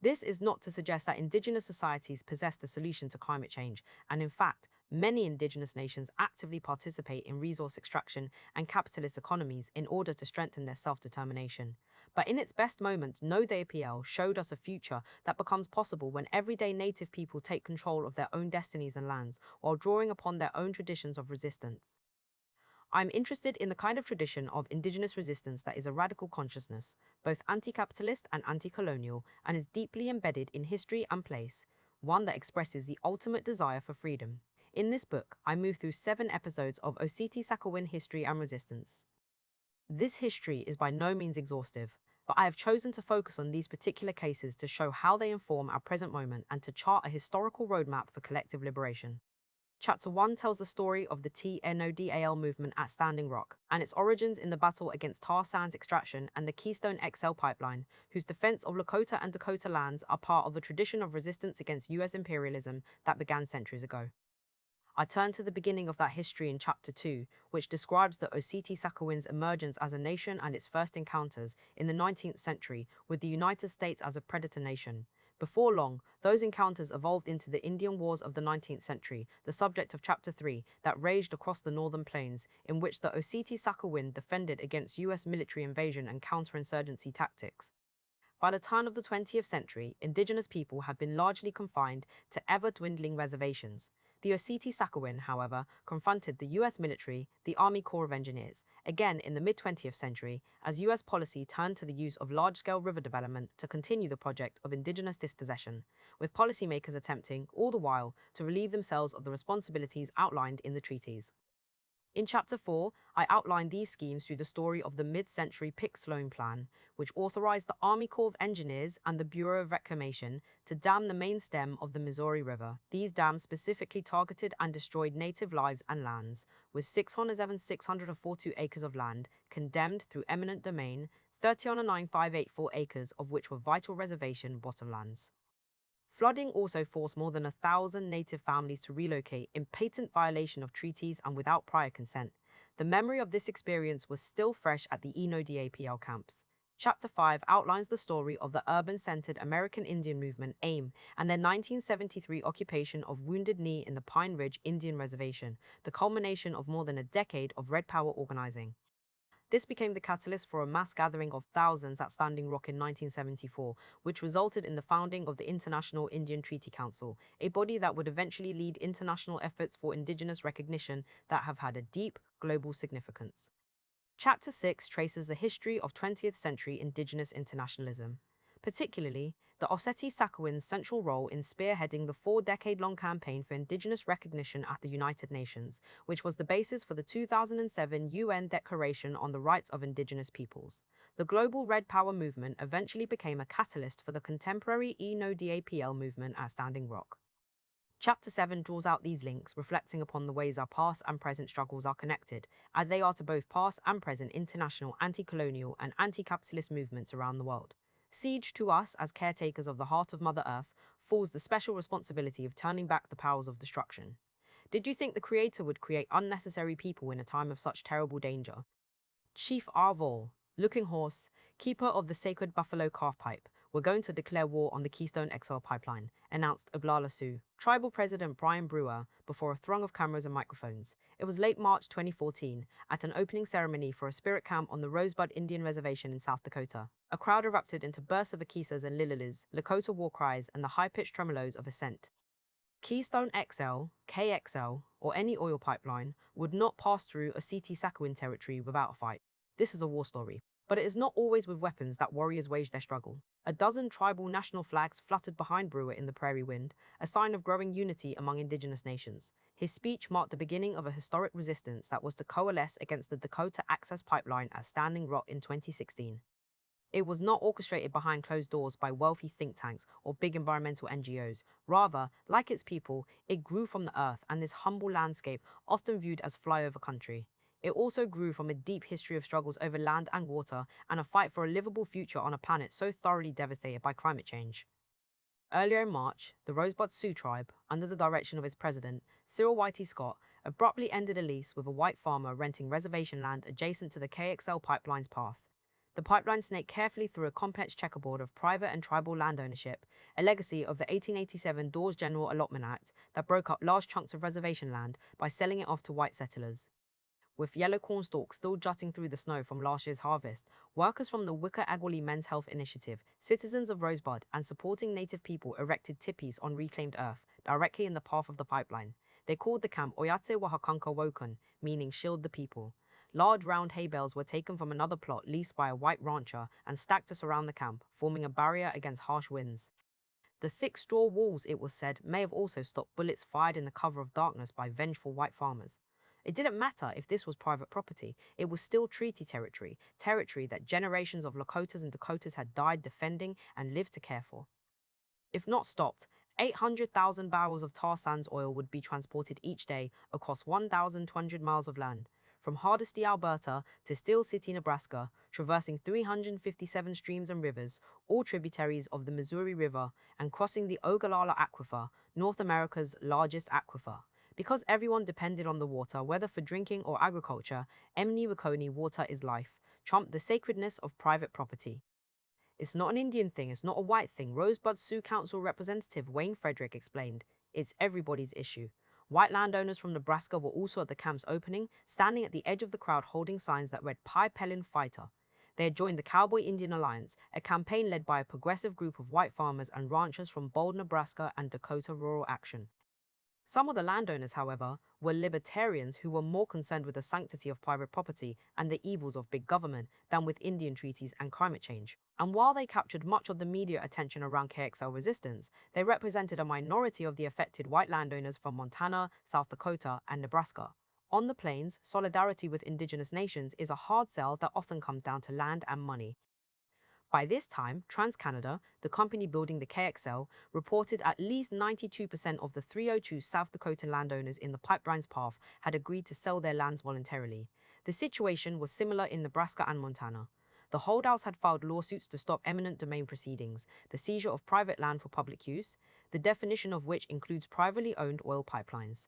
This is not to suggest that indigenous societies possess the solution to climate change, and in fact, many indigenous nations actively participate in resource extraction and capitalist economies in order to strengthen their self-determination. But in its best moments, No DAPL showed us a future that becomes possible when everyday Native people take control of their own destinies and lands, while drawing upon their own traditions of resistance. I'm interested in the kind of tradition of indigenous resistance that is a radical consciousness, both anti-capitalist and anti-colonial, and is deeply embedded in history and place, one that expresses the ultimate desire for freedom. In this book, I move through 7 episodes of Oceti-Sakowin history and resistance. This history is by no means exhaustive, but I have chosen to focus on these particular cases to show how they inform our present moment and to chart a historical roadmap for collective liberation. Chapter 1 tells the story of the TNODAL movement at Standing Rock and its origins in the battle against tar sands extraction and the Keystone XL pipeline, whose defense of Lakota and Dakota lands are part of a tradition of resistance against US imperialism that began centuries ago. I turn to the beginning of that history in Chapter 2, which describes the Oceti-Sakowin's emergence as a nation and its first encounters in the 19th century with the United States as a predator nation. Before long, those encounters evolved into the Indian Wars of the 19th century, the subject of Chapter 3, that raged across the northern plains, in which the Oceti-Sakowin defended against US military invasion and counterinsurgency tactics. By the turn of the 20th century, indigenous people had been largely confined to ever-dwindling reservations. The Oceti-Sakowin, however, confronted the US military, the Army Corps of Engineers, again in the mid-20th century, as US policy turned to the use of large-scale river development to continue the project of indigenous dispossession, with policymakers attempting, all the while, to relieve themselves of the responsibilities outlined in the treaties. In Chapter 4, I outline these schemes through the story of the mid-century Pick-Sloan Plan, which authorized the Army Corps of Engineers and the Bureau of Reclamation to dam the main stem of the Missouri River. These dams specifically targeted and destroyed native lives and lands, with 642 acres of land condemned through eminent domain, 30,9584 acres of which were vital reservation bottomlands. Flooding also forced more than 1,000 native families to relocate in patent violation of treaties and without prior consent. The memory of this experience was still fresh at the ENODAPL camps. Chapter 5 outlines the story of the urban-centered American Indian movement, AIM, and their 1973 occupation of Wounded Knee in the Pine Ridge Indian Reservation, the culmination of more than a decade of Red Power organizing. This became the catalyst for a mass gathering of thousands at Standing Rock in 1974, which resulted in the founding of the International Indian Treaty Council, a body that would eventually lead international efforts for indigenous recognition that have had a deep global significance. Chapter 6 traces the history of 20th century indigenous internationalism, particularly the Osseti Sakowin's central role in spearheading the 4-decade-long campaign for indigenous recognition at the United Nations, which was the basis for the 2007 UN Declaration on the Rights of Indigenous Peoples. The global Red Power movement eventually became a catalyst for the contemporary ENODAPL movement at Standing Rock. Chapter 7 draws out these links, reflecting upon the ways our past and present struggles are connected, as they are to both past and present international anti-colonial and anti-capitalist movements around the world. Siege, to us as caretakers of the heart of Mother Earth, falls the special responsibility of turning back the powers of destruction. Did you think the Creator would create unnecessary people in a time of such terrible danger? Chief Arvol, Looking Horse, keeper of the sacred buffalo calf pipe, we're going to declare war on the Keystone XL pipeline, announced Oglala Sioux, tribal president Brian Brewer, before a throng of cameras and microphones. It was late March 2014, at an opening ceremony for a spirit camp on the Rosebud Indian Reservation in South Dakota. A crowd erupted into bursts of akisas and lililis, Lakota war cries, and the high-pitched tremolos of assent. Keystone XL, KXL, or any oil pipeline would not pass through Osseti Sakowin territory without a fight. This is a war story. But it is not always with weapons that warriors wage their struggle. A dozen tribal national flags fluttered behind Brewer in the prairie wind, a sign of growing unity among indigenous nations. His speech marked the beginning of a historic resistance that was to coalesce against the Dakota Access Pipeline at Standing Rock in 2016. It was not orchestrated behind closed doors by wealthy think tanks or big environmental NGOs. Rather, like its people, it grew from the earth and this humble landscape, often viewed as flyover country. It also grew from a deep history of struggles over land and water and a fight for a livable future on a planet so thoroughly devastated by climate change. Earlier in March, the Rosebud Sioux tribe, under the direction of its president, Cyril Whitey Scott, abruptly ended a lease with a white farmer renting reservation land adjacent to the KXL pipeline's path. The pipeline snaked carefully through a complex checkerboard of private and tribal land ownership, a legacy of the 1887 Dawes General Allotment Act that broke up large chunks of reservation land by selling it off to white settlers. With yellow cornstalks still jutting through the snow from last year's harvest, workers from the Wicker Agwali Men's Health Initiative, citizens of Rosebud, and supporting native people erected tipis on reclaimed earth, directly in the path of the pipeline. They called the camp Oyate Wahakanka Wokan, meaning shield the people. Large round hay bales were taken from another plot leased by a white rancher and stacked to surround the camp, forming a barrier against harsh winds. The thick straw walls, it was said, may have also stopped bullets fired in the cover of darkness by vengeful white farmers. It didn't matter if this was private property, it was still treaty territory, territory that generations of Lakotas and Dakotas had died defending and lived to care for. If not stopped, 800,000 barrels of tar sands oil would be transported each day across 1,200 miles of land, from Hardisty, Alberta to Steel City, Nebraska, traversing 357 streams and rivers, all tributaries of the Missouri River, and crossing the Ogallala Aquifer, North America's largest aquifer. Because everyone depended on the water, whether for drinking or agriculture, Emni Wiconi, water is life, trumped the sacredness of private property. It's not an Indian thing, it's not a white thing, Rosebud Sioux Council representative Wayne Frederick explained. It's everybody's issue. White landowners from Nebraska were also at the camp's opening, standing at the edge of the crowd holding signs that read Pi Pelin Fighter. They had joined the Cowboy Indian Alliance, a campaign led by a progressive group of white farmers and ranchers from Bold, Nebraska and Dakota Rural Action. Some of the landowners, however, were libertarians who were more concerned with the sanctity of private property and the evils of big government than with Indian treaties and climate change. And while they captured much of the media attention around KXL resistance, they represented a minority of the affected white landowners from Montana, South Dakota, and Nebraska. On the plains, solidarity with indigenous nations is a hard sell that often comes down to land and money. By this time, TransCanada, the company building the KXL, reported at least 92% of the 302 South Dakota landowners in the pipeline's path had agreed to sell their lands voluntarily. The situation was similar in Nebraska and Montana. The holdouts had filed lawsuits to stop eminent domain proceedings, the seizure of private land for public use, the definition of which includes privately owned oil pipelines.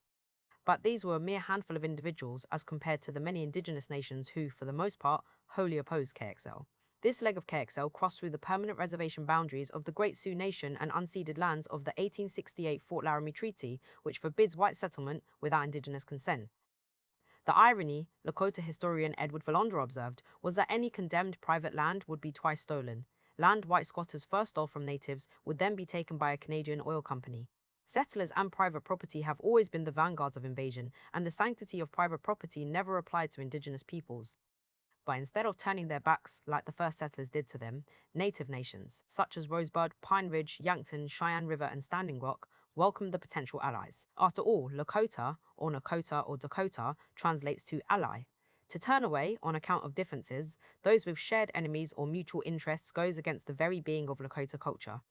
But these were a mere handful of individuals as compared to the many indigenous nations who, for the most part, wholly opposed KXL. This leg of KXL crossed through the permanent reservation boundaries of the Great Sioux Nation and unceded lands of the 1868 Fort Laramie Treaty, which forbids white settlement without indigenous consent. The irony, Lakota historian Edward Valondra observed, was that any condemned private land would be twice stolen. Land white squatters first stole from natives would then be taken by a Canadian oil company. Settlers and private property have always been the vanguards of invasion, and the sanctity of private property never applied to indigenous peoples. But instead of turning their backs like the first settlers did to them, native nations, such as Rosebud, Pine Ridge, Yankton, Cheyenne River, and Standing Rock, welcomed the potential allies. After all, Lakota, or Nakota or Dakota, translates to ally. To turn away, on account of differences, those with shared enemies or mutual interests goes against the very being of Lakota culture.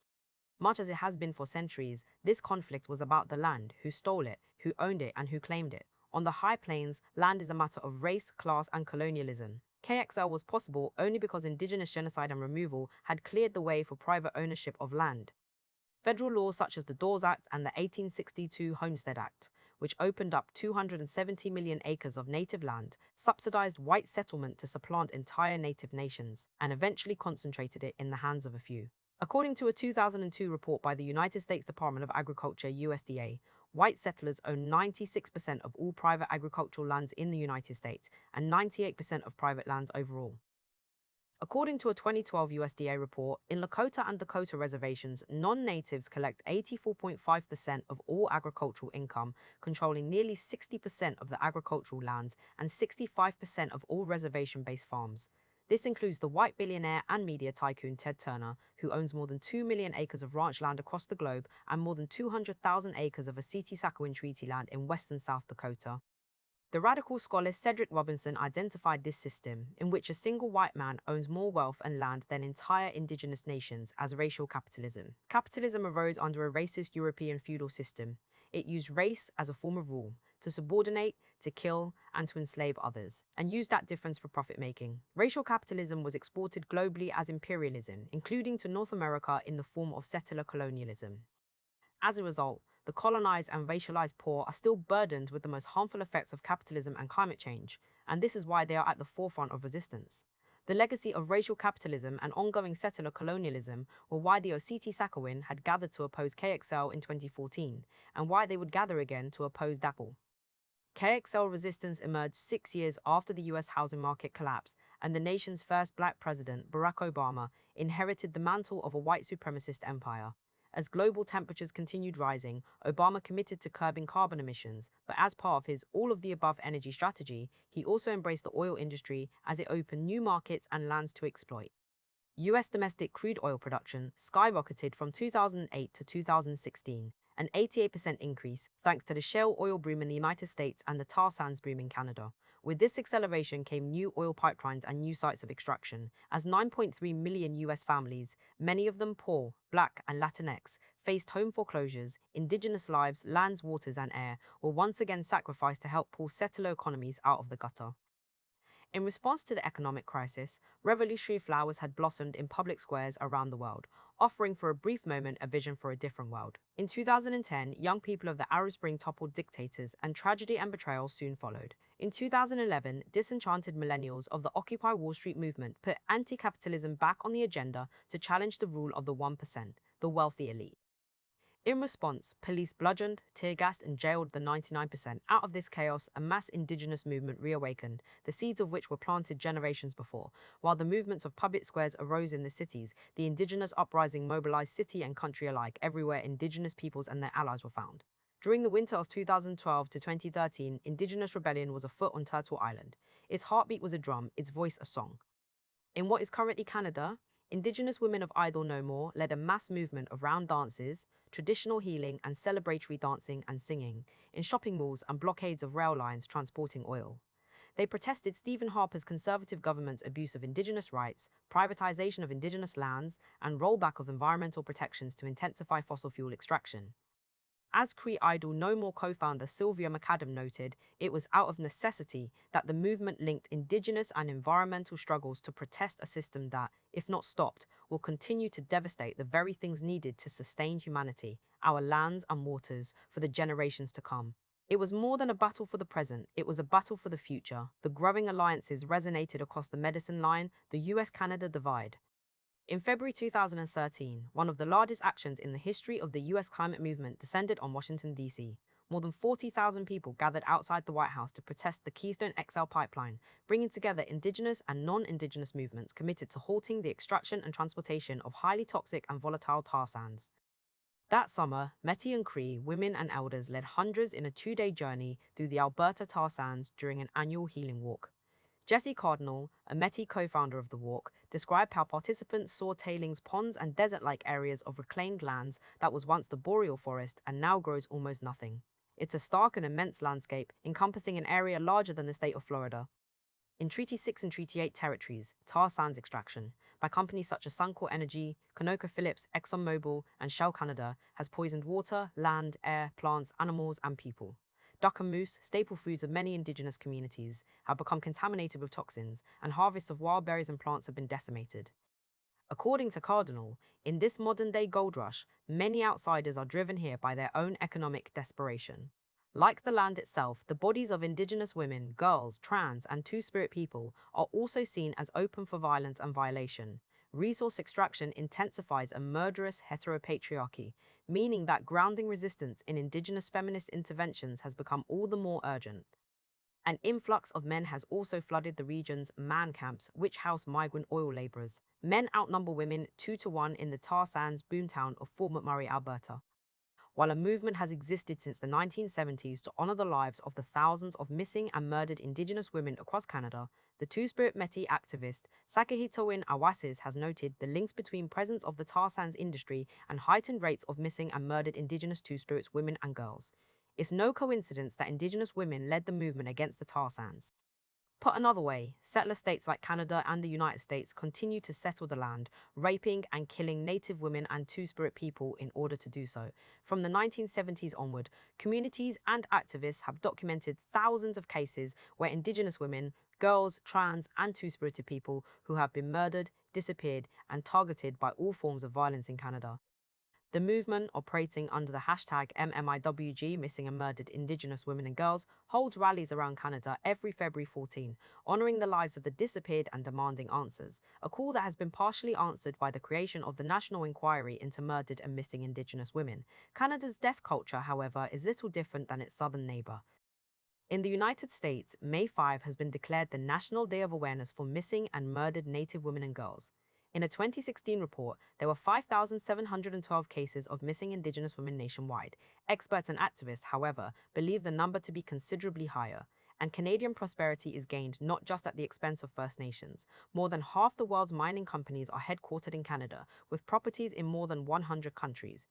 Much as it has been for centuries, this conflict was about the land, who stole it, who owned it, and who claimed it. On the High Plains, land is a matter of race, class, and colonialism. KXL was possible only because indigenous genocide and removal had cleared the way for private ownership of land. Federal laws such as the Dawes Act and the 1862 Homestead Act, which opened up 270 million acres of native land, subsidized white settlement to supplant entire native nations, and eventually concentrated it in the hands of a few. According to a 2002 report by the United States Department of Agriculture (USDA), white settlers own 96% of all private agricultural lands in the United States and 98% of private lands overall. According to a 2012 USDA report, in Lakota and Dakota reservations, non-natives collect 84.5% of all agricultural income, controlling nearly 60% of the agricultural lands and 65% of all reservation-based farms. This includes the white billionaire and media tycoon Ted Turner, who owns more than 2 million acres of ranch land across the globe and more than 200,000 acres of Asiti-Sakowin Treaty land in western South Dakota. The radical scholar Cedric Robinson identified this system, in which a single white man owns more wealth and land than entire indigenous nations, as racial capitalism. Capitalism arose under a racist European feudal system. It used race as a form of rule, to subordinate, to kill, and to enslave others, and used that difference for profit-making. Racial capitalism was exported globally as imperialism, including to North America in the form of settler colonialism. As a result, the colonized and racialized poor are still burdened with the most harmful effects of capitalism and climate change, and this is why they are at the forefront of resistance. The legacy of racial capitalism and ongoing settler colonialism were why the Asiti-Sakowin had gathered to oppose KXL in 2014, and why they would gather again to oppose DAPL. KXL resistance emerged 6 years after the US housing market collapsed, and the nation's first black president, Barack Obama, inherited the mantle of a white supremacist empire. As global temperatures continued rising, Obama committed to curbing carbon emissions, but as part of his all-of-the-above energy strategy, he also embraced the oil industry as it opened new markets and lands to exploit. US domestic crude oil production skyrocketed from 2008 to 2016, an 88% increase thanks to the shale oil boom in the United States and the tar sands boom in Canada. With this acceleration came new oil pipelines and new sites of extraction, as 9.3 million US families, many of them poor, black, and Latinx, faced home foreclosures. Indigenous lives, lands, waters, and air were once again sacrificed to help pull settler economies out of the gutter. In response to the economic crisis, revolutionary flowers had blossomed in public squares around the world, offering for a brief moment a vision for a different world. In 2010, young people of the Arab Spring toppled dictators, and tragedy and betrayal soon followed. In 2011, disenchanted millennials of the Occupy Wall Street movement put anti-capitalism back on the agenda to challenge the rule of the 1%, the wealthy elite. In response, police bludgeoned, tear-gassed, and jailed the 99%. Out of this chaos, a mass indigenous movement reawakened, the seeds of which were planted generations before. While the movements of public squares arose in the cities, the indigenous uprising mobilized city and country alike. Everywhere indigenous peoples and their allies were found. During the winter of 2012 to 2013, indigenous rebellion was afoot on Turtle Island. Its heartbeat was a drum, its voice a song. In what is currently Canada, Indigenous women of Idle No More led a mass movement of round dances, traditional healing and celebratory dancing and singing, in shopping malls and blockades of rail lines transporting oil. They protested Stephen Harper's Conservative government's abuse of Indigenous rights, privatization of Indigenous lands, and rollback of environmental protections to intensify fossil fuel extraction. As Cree Idol No More co-founder Sylvia McAdam noted, it was out of necessity that the movement linked indigenous and environmental struggles to protest a system that, if not stopped, will continue to devastate the very things needed to sustain humanity, our lands and waters, for the generations to come. It was more than a battle for the present, it was a battle for the future. The growing alliances resonated across the medicine line, the US-Canada divide. In February 2013, one of the largest actions in the history of the US climate movement descended on Washington, D.C. More than 40,000 people gathered outside the White House to protest the Keystone XL pipeline, bringing together indigenous and non-indigenous movements committed to halting the extraction and transportation of highly toxic and volatile tar sands. That summer, Metis and Cree, women and elders, led hundreds in a 2-day journey through the Alberta tar sands during an annual healing walk. Jesse Cardinal, a Metis co-founder of the walk, described how participants saw tailings ponds and desert-like areas of reclaimed lands that was once the boreal forest and now grows almost nothing. It's a stark and immense landscape, encompassing an area larger than the state of Florida. In Treaty 6 and Treaty 8 territories, tar sands extraction, by companies such as Suncor Energy, ConocoPhillips, ExxonMobil, and Shell Canada, has poisoned water, land, air, plants, animals, and people. Duck and moose, staple foods of many indigenous communities, have become contaminated with toxins, and harvests of wild berries and plants have been decimated. According to Cardinal, in this modern-day gold rush, many outsiders are driven here by their own economic desperation. Like the land itself, the bodies of indigenous women, girls, trans, and two-spirit people are also seen as open for violence and violation. Resource extraction intensifies a murderous heteropatriarchy, meaning that grounding resistance in indigenous feminist interventions has become all the more urgent. An influx of men has also flooded the region's man camps, which house migrant oil laborers. Men outnumber women 2-to-1 in the tar sands boomtown of Fort McMurray, Alberta. While a movement has existed since the 1970s to honor the lives of the thousands of missing and murdered Indigenous women across Canada, the Two-Spirit Métis activist Sakahitowin Awasis has noted the links between presence of the tar sands industry and heightened rates of missing and murdered Indigenous Two-Spirits women and girls. It's no coincidence that Indigenous women led the movement against the tar sands. Put another way, settler states like Canada and the United States continue to settle the land, raping and killing Native women and Two-Spirit people in order to do so. From the 1970s onward, communities and activists have documented thousands of cases where Indigenous women, girls, trans, and Two-Spirited people who have been murdered, disappeared, and targeted by all forms of violence in Canada. The movement, operating under the hashtag MMIWG, Missing and Murdered Indigenous Women and Girls, holds rallies around Canada every February 14, honouring the lives of the disappeared and demanding answers, a call that has been partially answered by the creation of the National Inquiry into Murdered and Missing Indigenous Women. Canada's death culture, however, is little different than its southern neighbour. In the United States, May 5 has been declared the National Day of Awareness for Missing and Murdered Native Women and Girls. In a 2016 report, there were 5,712 cases of missing Indigenous women nationwide. Experts and activists, however, believe the number to be considerably higher, and Canadian prosperity is gained not just at the expense of First Nations. More than half the world's mining companies are headquartered in Canada, with properties in more than 100 countries.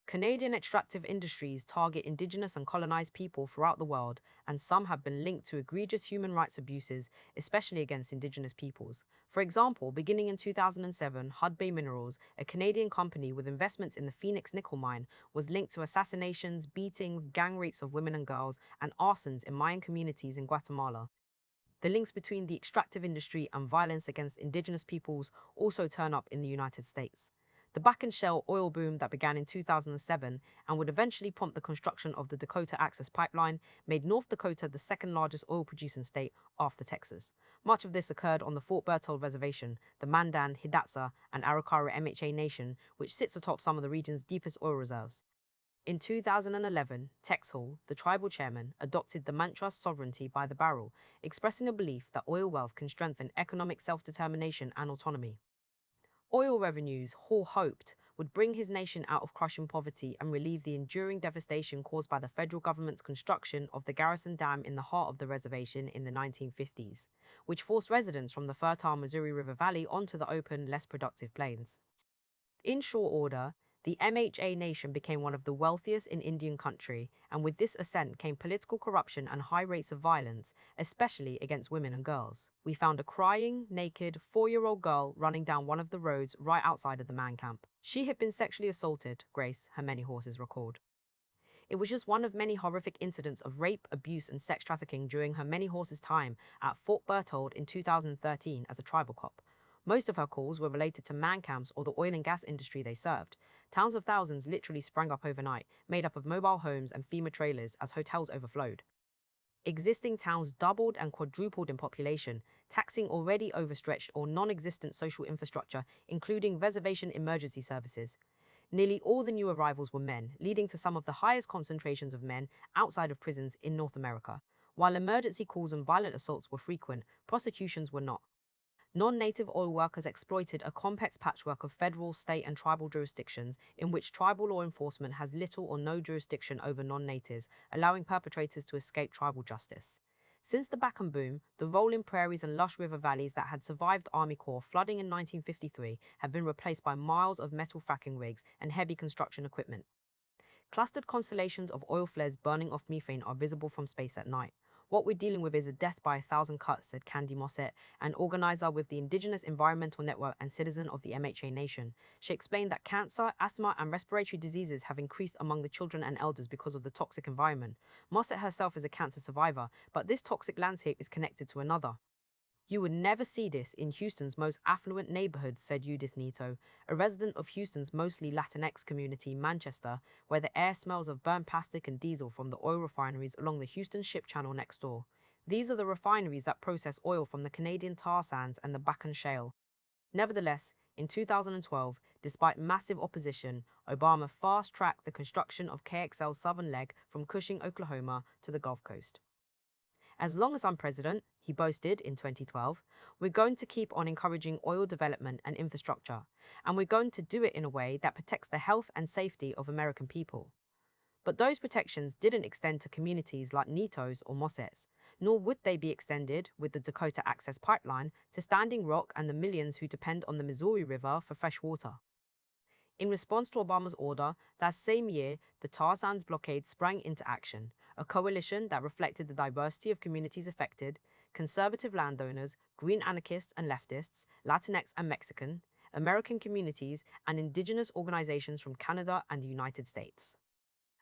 Canadian extractive industries target Indigenous and colonized people throughout the world, and some have been linked to egregious human rights abuses, especially against Indigenous peoples. For example, beginning in 2007, Hudbay Minerals, a Canadian company with investments in the Phoenix nickel mine, was linked to assassinations, beatings, gang rapes of women and girls, and arsons in Mayan communities in Guatemala. The links between the extractive industry and violence against Indigenous peoples also turn up in the United States. The back-and-shell oil boom that began in 2007 and would eventually prompt the construction of the Dakota Access Pipeline made North Dakota the second-largest oil-producing state after Texas. Much of this occurred on the Fort Berthold Reservation, the Mandan, Hidatsa, and Arikara MHA Nation, which sits atop some of the region's deepest oil reserves. In 2011, Tex Hall, the tribal chairman, adopted the mantra sovereignty by the barrel, expressing a belief that oil wealth can strengthen economic self-determination and autonomy. Oil revenues, Hall hoped, would bring his nation out of crushing poverty and relieve the enduring devastation caused by the federal government's construction of the Garrison Dam in the heart of the reservation in the 1950s, which forced residents from the fertile Missouri River Valley onto the open, less productive plains. In short order, the MHA Nation became one of the wealthiest in Indian country, and with this ascent came political corruption and high rates of violence, especially against women and girls. We found a crying, naked, 4-year-old girl running down one of the roads right outside of the man camp. She had been sexually assaulted, Grace, her many horses recalled. It was just one of many horrific incidents of rape, abuse, and sex trafficking during her many horses time at Fort Berthold in 2013 as a tribal cop. Most of her calls were related to man camps or the oil and gas industry they served. Towns of thousands literally sprang up overnight, made up of mobile homes and FEMA trailers as hotels overflowed. Existing towns doubled and quadrupled in population, taxing already overstretched or non-existent social infrastructure, including reservation emergency services. Nearly all the new arrivals were men, leading to some of the highest concentrations of men outside of prisons in North America. While emergency calls and violent assaults were frequent, prosecutions were not. Non-native oil workers exploited a complex patchwork of federal, state, and tribal jurisdictions in which tribal law enforcement has little or no jurisdiction over non-natives, allowing perpetrators to escape tribal justice. Since the Bakken boom, the rolling prairies and lush river valleys that had survived Army Corps flooding in 1953 have been replaced by miles of metal fracking rigs and heavy construction equipment. Clustered constellations of oil flares burning off methane are visible from space at night. What we're dealing with is a death by 1,000 cuts, said Candy Mossett, an organizer with the Indigenous Environmental Network and citizen of the MHA Nation. She explained that cancer, asthma, and respiratory diseases have increased among the children and elders because of the toxic environment. Mossett herself is a cancer survivor, but this toxic landscape is connected to another. You would never see this in Houston's most affluent neighborhoods, said Judith Neto, a resident of Houston's mostly Latinx community, Manchester, where the air smells of burnt plastic and diesel from the oil refineries along the Houston Ship Channel next door. These are the refineries that process oil from the Canadian tar sands and the Bakken Shale. Nevertheless, in 2012, despite massive opposition, Obama fast-tracked the construction of KXL's southern leg from Cushing, Oklahoma, to the Gulf Coast. As long as I'm president, he boasted in 2012, we're going to keep on encouraging oil development and infrastructure, and we're going to do it in a way that protects the health and safety of American people. But those protections didn't extend to communities like Neto's or Mosset's, nor would they be extended with the Dakota Access Pipeline to Standing Rock and the millions who depend on the Missouri River for fresh water. In response to Obama's order, that same year, the tar sands blockade sprang into action, a coalition that reflected the diversity of communities affected: conservative landowners, green anarchists and leftists, Latinx and Mexican, American communities, and indigenous organizations from Canada and the United States.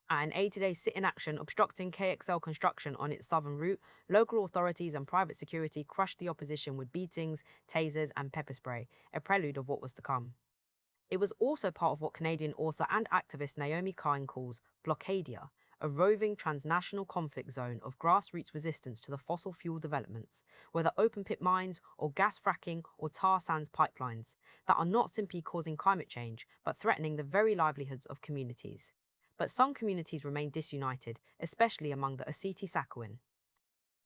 At an 8-day sit-in action obstructing KXL construction on its southern route, local authorities and private security crushed the opposition with beatings, tasers, and pepper spray, a prelude of what was to come. It was also part of what Canadian author and activist Naomi Klein calls Blockadia, a roving transnational conflict zone of grassroots resistance to the fossil fuel developments, whether open-pit mines or gas fracking or tar sands pipelines, that are not simply causing climate change, but threatening the very livelihoods of communities. But some communities remain disunited, especially among the Osseti-Sakowin.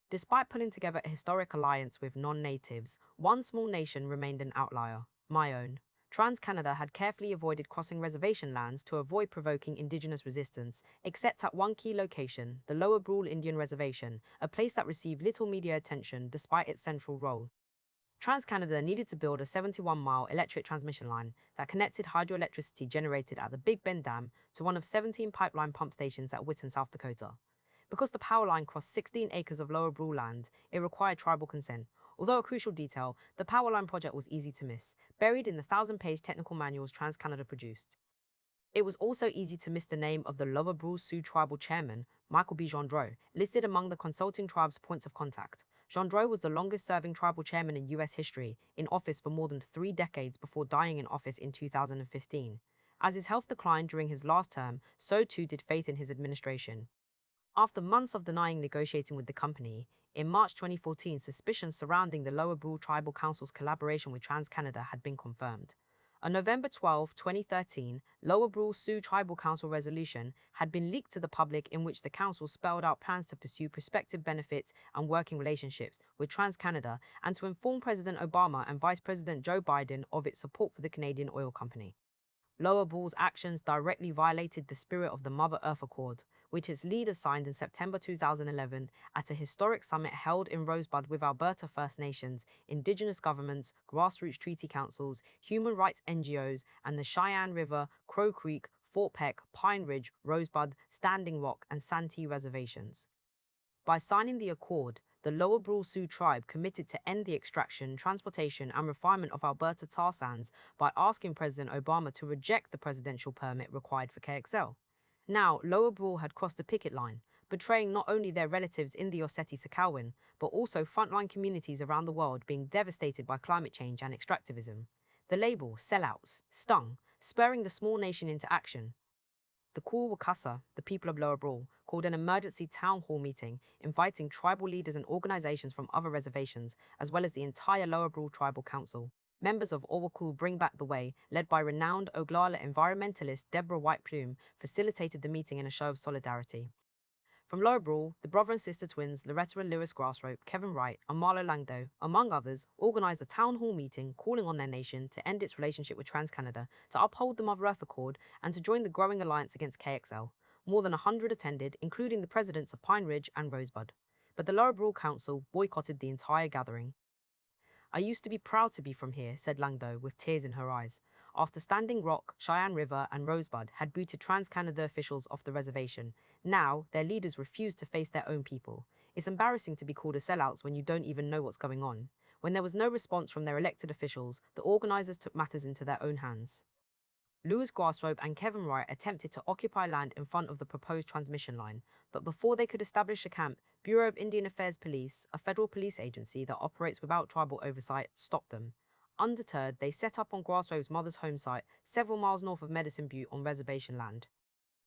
Despite pulling together a historic alliance with non-natives, one small nation remained an outlier, my own. TransCanada had carefully avoided crossing reservation lands to avoid provoking indigenous resistance, except at one key location, the Lower Brule Indian Reservation, a place that received little media attention despite its central role. TransCanada needed to build a 71-mile electric transmission line that connected hydroelectricity generated at the Big Bend Dam to one of 17 pipeline pump stations at Whitten, South Dakota. Because the power line crossed 16 acres of Lower Brule land, it required tribal consent. Although a crucial detail, the power line project was easy to miss, buried in the 1,000-page technical manuals TransCanada produced. It was also easy to miss the name of the Lower Brule Sioux tribal chairman, Michael B. Gendreau, listed among the consulting tribe's points of contact. Gendreau was the longest-serving tribal chairman in U.S. history, in office for more than 3 decades before dying in office in 2015. As his health declined during his last term, so too did faith in his administration. After months of denying negotiating with the company, in March 2014, suspicions surrounding the Lower Brule Tribal Council's collaboration with TransCanada had been confirmed. A November 12, 2013, Lower Brule Sioux Tribal Council resolution had been leaked to the public, in which the council spelled out plans to pursue prospective benefits and working relationships with TransCanada and to inform President Obama and Vice President Joe Biden of its support for the Canadian oil company. Lower Brule's actions directly violated the spirit of the Mother Earth Accord, which its leaders signed in September 2011 at a historic summit held in Rosebud with Alberta First Nations, Indigenous governments, grassroots treaty councils, human rights NGOs, and the Cheyenne River, Crow Creek, Fort Peck, Pine Ridge, Rosebud, Standing Rock, and Santee reservations. By signing the accord, the Lower Brule Sioux tribe committed to end the extraction, transportation, and refinement of Alberta tar sands by asking President Obama to reject the presidential permit required for KXL. Now, Lower Brule had crossed the picket line, betraying not only their relatives in the Osseti-Sakhalin, but also frontline communities around the world being devastated by climate change and extractivism. The label, sellouts, stung, spurring the small nation into action. The Wakasa, the people of Lower Brule, called an emergency town hall meeting, inviting tribal leaders and organizations from other reservations, as well as the entire Lower Brule Tribal Council. Members of Owakul Bring Back the Way, led by renowned Oglala environmentalist Deborah White Plume, facilitated the meeting in a show of solidarity. From Lower Brule, the brother and sister twins Loretta and Lewis Grassrope, Kevin Wright, and Marlo Langdo, among others, organised a town hall meeting calling on their nation to end its relationship with TransCanada, to uphold the Mother Earth Accord, and to join the growing alliance against KXL. More than 100 attended, including the presidents of Pine Ridge and Rosebud. But the Lower Brule Council boycotted the entire gathering. "I used to be proud to be from here," said Langdo, with tears in her eyes, after Standing Rock, Cheyenne River, and Rosebud had booted TransCanada officials off the reservation. Now, their leaders refuse to face their own people. It's embarrassing to be called a sellouts when you don't even know what's going on. When there was no response from their elected officials, the organizers took matters into their own hands. Lewis Grassrope and Kevin Wright attempted to occupy land in front of the proposed transmission line, but before they could establish a camp, Bureau of Indian Affairs Police, a federal police agency that operates without tribal oversight, stopped them. Undeterred, they set up on Grassrope's mother's home site, several miles north of Medicine Butte on reservation land.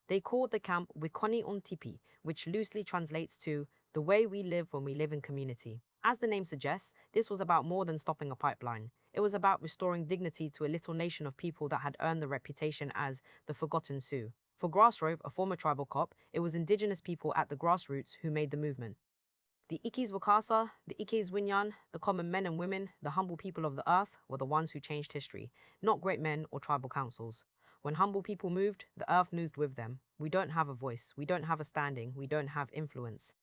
They called the camp Wikoni on Tipi, which loosely translates to the way we live when we live in community. As the name suggests, this was about more than stopping a pipeline. It was about restoring dignity to a little nation of people that had earned the reputation as the Forgotten Sioux. For Grassrope, a former tribal cop, it was indigenous people at the grassroots who made the movement. The Ikis Wakasa, the Ikis Winyan, the common men and women, the humble people of the earth, were the ones who changed history, not great men or tribal councils. When humble people moved, the earth moved with them. We don't have a voice, we don't have a standing, we don't have influence.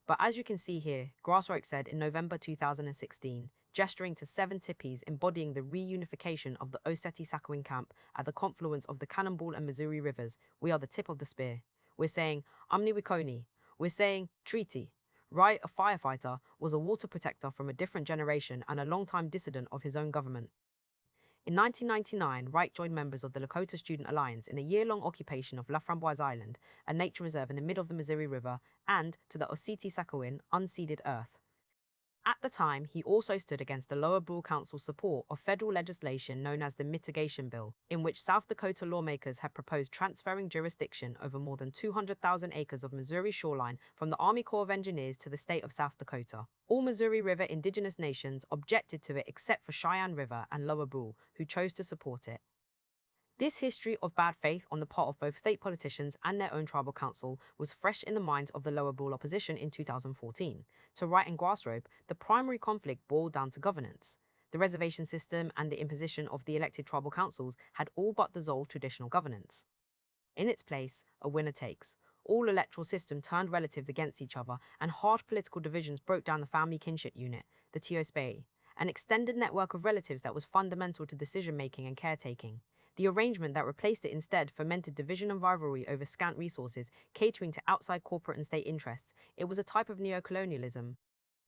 But as you can see here, Grassrope said in November 2016, gesturing to 7 tipis embodying the reunification of the Osseti-Sakhalin camp at the confluence of the Cannonball and Missouri rivers, we are the tip of the spear. We're saying, Amni Wikoni. We're saying, treaty. Wright, a firefighter, was a water protector from a different generation and a long-time dissident of his own government. In 1999, Wright joined members of the Lakota Student Alliance in a year-long occupation of La Framboise Island, a nature reserve in the middle of the Missouri River, and to the Osseti-Sakhalin unceded earth. At the time, he also stood against the Lower Brule Council's support of federal legislation known as the Mitigation Bill, in which South Dakota lawmakers had proposed transferring jurisdiction over more than 200,000 acres of Missouri shoreline from the Army Corps of Engineers to the state of South Dakota. All Missouri River indigenous nations objected to it except for Cheyenne River and Lower Brule, who chose to support it. This history of bad faith on the part of both state politicians and their own tribal council was fresh in the minds of the Lower Brule opposition in 2014. To Wright and Grassrope, the primary conflict boiled down to governance. The reservation system and the imposition of the elected tribal councils had all but dissolved traditional governance. In its place, a winner takes. All electoral system turned relatives against each other, and hard political divisions broke down the family kinship unit, the Tiospe, an extended network of relatives that was fundamental to decision-making and caretaking. The arrangement that replaced it instead fomented division and rivalry over scant resources, catering to outside corporate and state interests. It was a type of neocolonialism.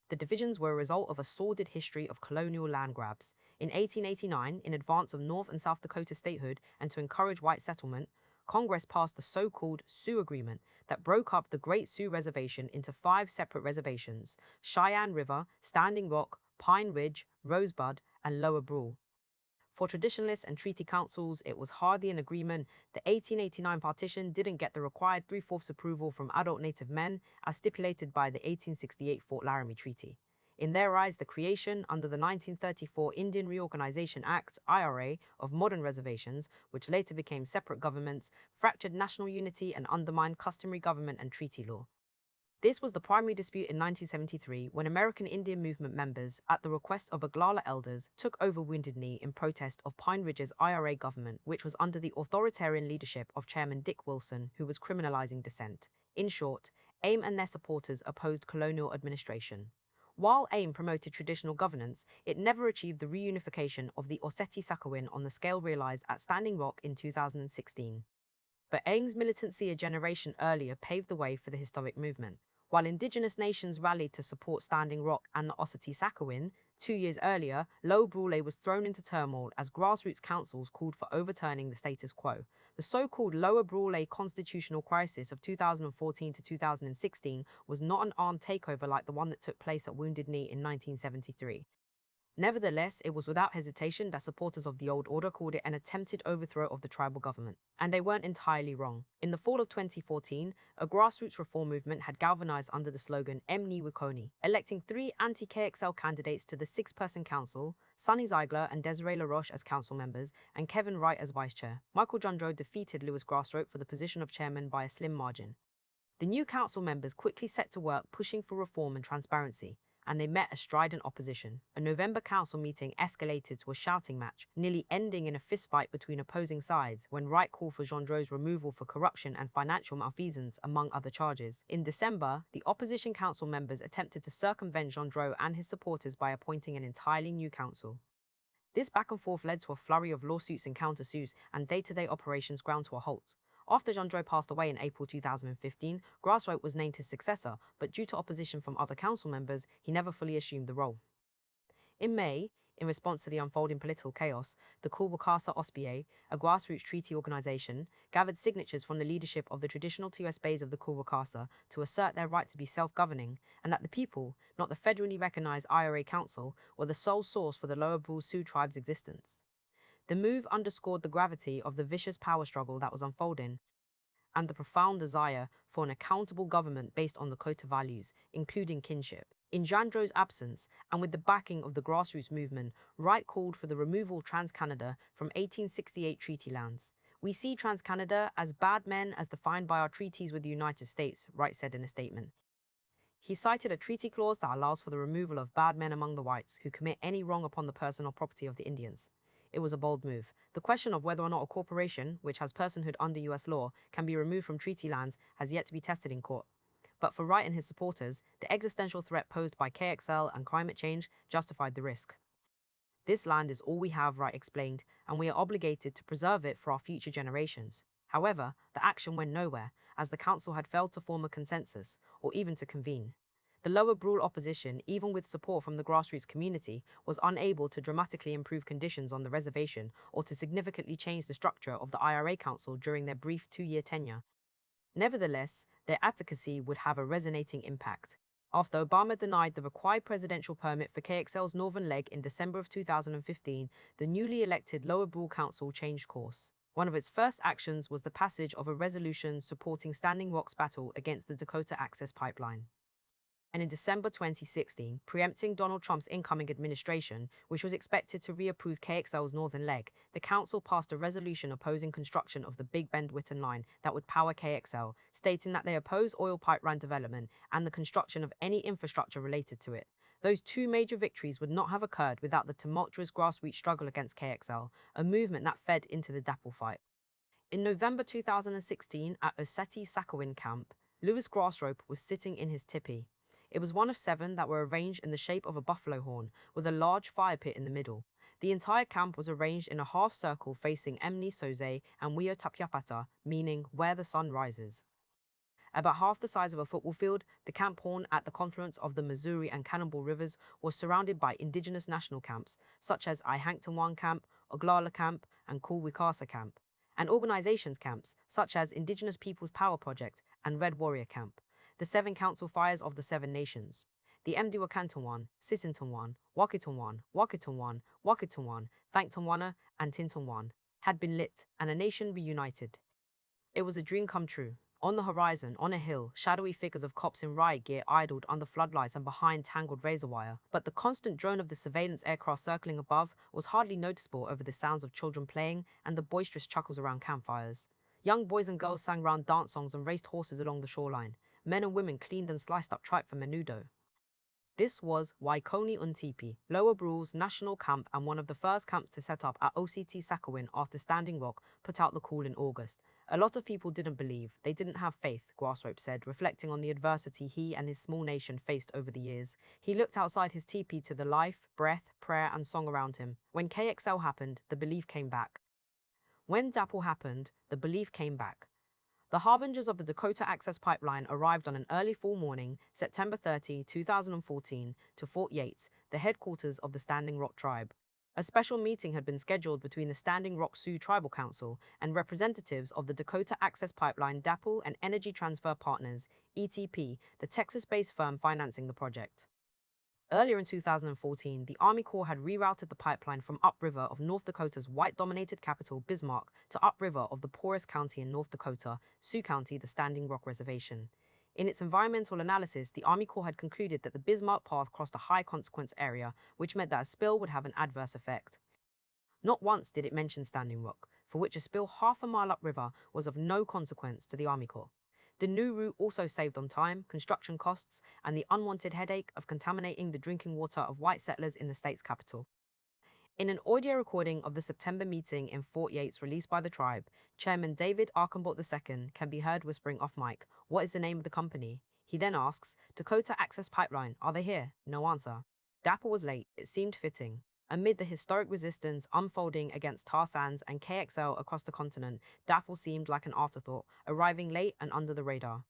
The divisions were a result of a sordid history of colonial land grabs. In 1889, in advance of North and South Dakota statehood and to encourage white settlement, Congress passed the so-called Sioux Agreement that broke up the Great Sioux Reservation into 5 separate reservations: Cheyenne River, Standing Rock, Pine Ridge, Rosebud, and Lower Brule. For traditionalists and treaty councils, it was hardly an agreement. The 1889 partition didn't get the required 3/4 approval from adult Native men, as stipulated by the 1868 Fort Laramie Treaty. In their eyes, the creation, under the 1934 Indian Reorganization Act, IRA, of modern reservations, which later became separate governments, fractured national unity and undermined customary government and treaty law. This was the primary dispute in 1973 when American Indian Movement members, at the request of Oglala elders, took over Wounded Knee in protest of Pine Ridge's IRA government, which was under the authoritarian leadership of Chairman Dick Wilson, who was criminalizing dissent. In short, AIM and their supporters opposed colonial administration. While AIM promoted traditional governance, it never achieved the reunification of the Osseti-Sakhalin on the scale realized at Standing Rock in 2016. But AIM's militancy a generation earlier paved the way for the historic movement. While indigenous nations rallied to support Standing Rock and the Osseti-Sakhalin, 2 years earlier, Lower Brule was thrown into turmoil as grassroots councils called for overturning the status quo. The so-called Lower Brule constitutional crisis of 2014 to 2016 was not an armed takeover like the one that took place at Wounded Knee in 1973. Nevertheless, it was without hesitation that supporters of the old order called it an attempted overthrow of the tribal government. And they weren't entirely wrong. In the fall of 2014, a grassroots reform movement had galvanized under the slogan Emni Wikoni, electing 3 anti-KXL candidates to the 6-person council, Sonny Ziegler and Desiree LaRoche as council members, and Kevin Wright as vice chair. Michael Jundro defeated Louis Grassrope for the position of chairman by a slim margin. The new council members quickly set to work pushing for reform and transparency, and they met a strident opposition. A November council meeting escalated to a shouting match, nearly ending in a fistfight between opposing sides when Wright called for Jondreau's removal for corruption and financial malfeasance, among other charges. In December, the opposition council members attempted to circumvent Jondreau and his supporters by appointing an entirely new council. This back and forth led to a flurry of lawsuits and countersuits, and day-to-day operations ground to a halt. After Jondreau passed away in April 2015, Grassrope was named his successor, but due to opposition from other council members, he never fully assumed the role. In May, in response to the unfolding political chaos, the Kulwakasa Ospie, a grassroots treaty organization, gathered signatures from the leadership of the traditional TOS Bays of the Kulwakasa to assert their right to be self-governing, and that the people, not the federally recognized IRA Council, were the sole source for the Lower Brule Sioux tribe's existence. The move underscored the gravity of the vicious power struggle that was unfolding, and the profound desire for an accountable government based on Lakota values, including kinship. In Jandro's absence, and with the backing of the grassroots movement, Wright called for the removal of Trans-Canada from 1868 treaty lands. "We see Trans-Canada as bad men as defined by our treaties with the United States," Wright said in a statement. He cited a treaty clause that allows for the removal of bad men among the whites who commit any wrong upon the person or property of the Indians. It was a bold move. The question of whether or not a corporation, which has personhood under US law, can be removed from treaty lands has yet to be tested in court. But for Wright and his supporters, the existential threat posed by KXL and climate change justified the risk. "This land is all we have," Wright explained, "and we are obligated to preserve it for our future generations." However, the action went nowhere, as the council had failed to form a consensus, or even to convene. The Lower Brule opposition, even with support from the grassroots community, was unable to dramatically improve conditions on the reservation or to significantly change the structure of the IRA Council during their brief 2-year tenure. Nevertheless, their advocacy would have a resonating impact. After Obama denied the required presidential permit for KXL's northern leg in December of 2015, the newly elected Lower Brule Council changed course. One of its first actions was the passage of a resolution supporting Standing Rock's battle against the Dakota Access Pipeline. And in December 2016, preempting Donald Trump's incoming administration, which was expected to reapprove KXL's northern leg, the council passed a resolution opposing construction of the Big Bend-Whitten line that would power KXL, stating that they oppose oil pipeline development and the construction of any infrastructure related to it. Those 2 major victories would not have occurred without the tumultuous grassroots struggle against KXL, a movement that fed into the DAPL fight. In November 2016, at Oseti-Sakowin camp, Louis Grassrope was sitting in his tipi. It was one of 7 that were arranged in the shape of a buffalo horn, with a large fire pit in the middle. The entire camp was arranged in a half circle facing Emni Soze and Wio Tapyapata, meaning where the sun rises. About half the size of a football field, the camp horn at the confluence of the Missouri and Cannonball rivers was surrounded by indigenous national camps, such as Ihanktonwan Camp, Oglala Camp, and Kulwikasa Camp, and organizations camps, such as Indigenous Peoples Power Project and Red Warrior Camp. The 7 council fires of the 7 nations, the Mdiwakantonwan, Sisintonwan, Wakitonwan, Wakitonwan, Wakitonwan, Thanktonwana, and Tintonwan, had been lit, and a nation reunited. It was a dream come true. On the horizon, on a hill, shadowy figures of cops in riot gear idled under floodlights and behind tangled razor wire, but the constant drone of the surveillance aircraft circling above was hardly noticeable over the sounds of children playing and the boisterous chuckles around campfires. Young boys and girls sang round dance songs and raced horses along the shoreline. Men and women cleaned and sliced up tripe for menudo. This was Waikoni Untipi, Lower Brule's national camp and one of the first camps to set up at Oseti-Sakowin after Standing Rock put out the call in August. A lot of people didn't believe, they didn't have faith, Grassrope said, reflecting on the adversity he and his small nation faced over the years. He looked outside his teepee to the life, breath, prayer and song around him. When KXL happened, the belief came back. When DAPL happened, the belief came back. The harbingers of the Dakota Access Pipeline arrived on an early fall morning, September 30, 2014, to Fort Yates, the headquarters of the Standing Rock Tribe. A special meeting had been scheduled between the Standing Rock Sioux Tribal Council and representatives of the Dakota Access Pipeline DAPL and Energy Transfer Partners, ETP, the Texas-based firm financing the project. Earlier in 2014, the Army Corps had rerouted the pipeline from upriver of North Dakota's white-dominated capital, Bismarck, to upriver of the poorest county in North Dakota, Sioux County, the Standing Rock Reservation. In its environmental analysis, the Army Corps had concluded that the Bismarck path crossed a high-consequence area, which meant that a spill would have an adverse effect. Not once did it mention Standing Rock, for which a spill half a mile upriver was of no consequence to the Army Corps. The new route also saved on time, construction costs, and the unwanted headache of contaminating the drinking water of white settlers in the state's capital. In an audio recording of the September meeting in Fort Yates released by the tribe, Chairman David Archambault II can be heard whispering off mic, "What is the name of the company?" He then asks, "Dakota Access Pipeline, are they here?" No answer. DAPL was late, it seemed fitting. Amid the historic resistance unfolding against tar sands and KXL across the continent, DAPL seemed like an afterthought, arriving late and under the radar.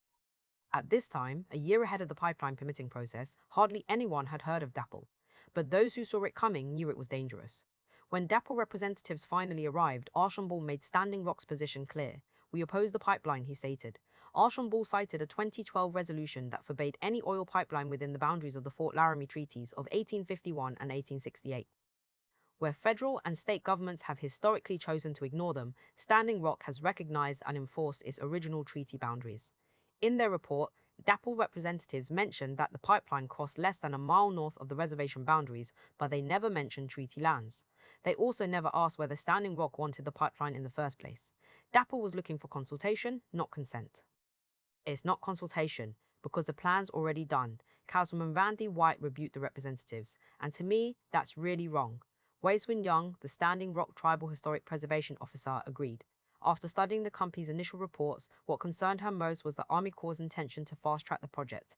At this time, a year ahead of the pipeline permitting process, hardly anyone had heard of DAPL, but those who saw it coming knew it was dangerous. When DAPL representatives finally arrived, Archambault made Standing Rock's position clear. "We oppose the pipeline," he stated. Archambault cited a 2012 resolution that forbade any oil pipeline within the boundaries of the Fort Laramie Treaties of 1851 and 1868. Where federal and state governments have historically chosen to ignore them, Standing Rock has recognized and enforced its original treaty boundaries. In their report, DAPL representatives mentioned that the pipeline crossed less than a mile north of the reservation boundaries, but they never mentioned treaty lands. They also never asked whether Standing Rock wanted the pipeline in the first place. DAPL was looking for consultation, not consent. It's not consultation, because the plan's already done. Councilman Randy White rebuked the representatives, and to me, that's really wrong. Waiswin Young, the Standing Rock Tribal Historic Preservation Officer, agreed. After studying the company's initial reports, what concerned her most was the Army Corps' intention to fast-track the project.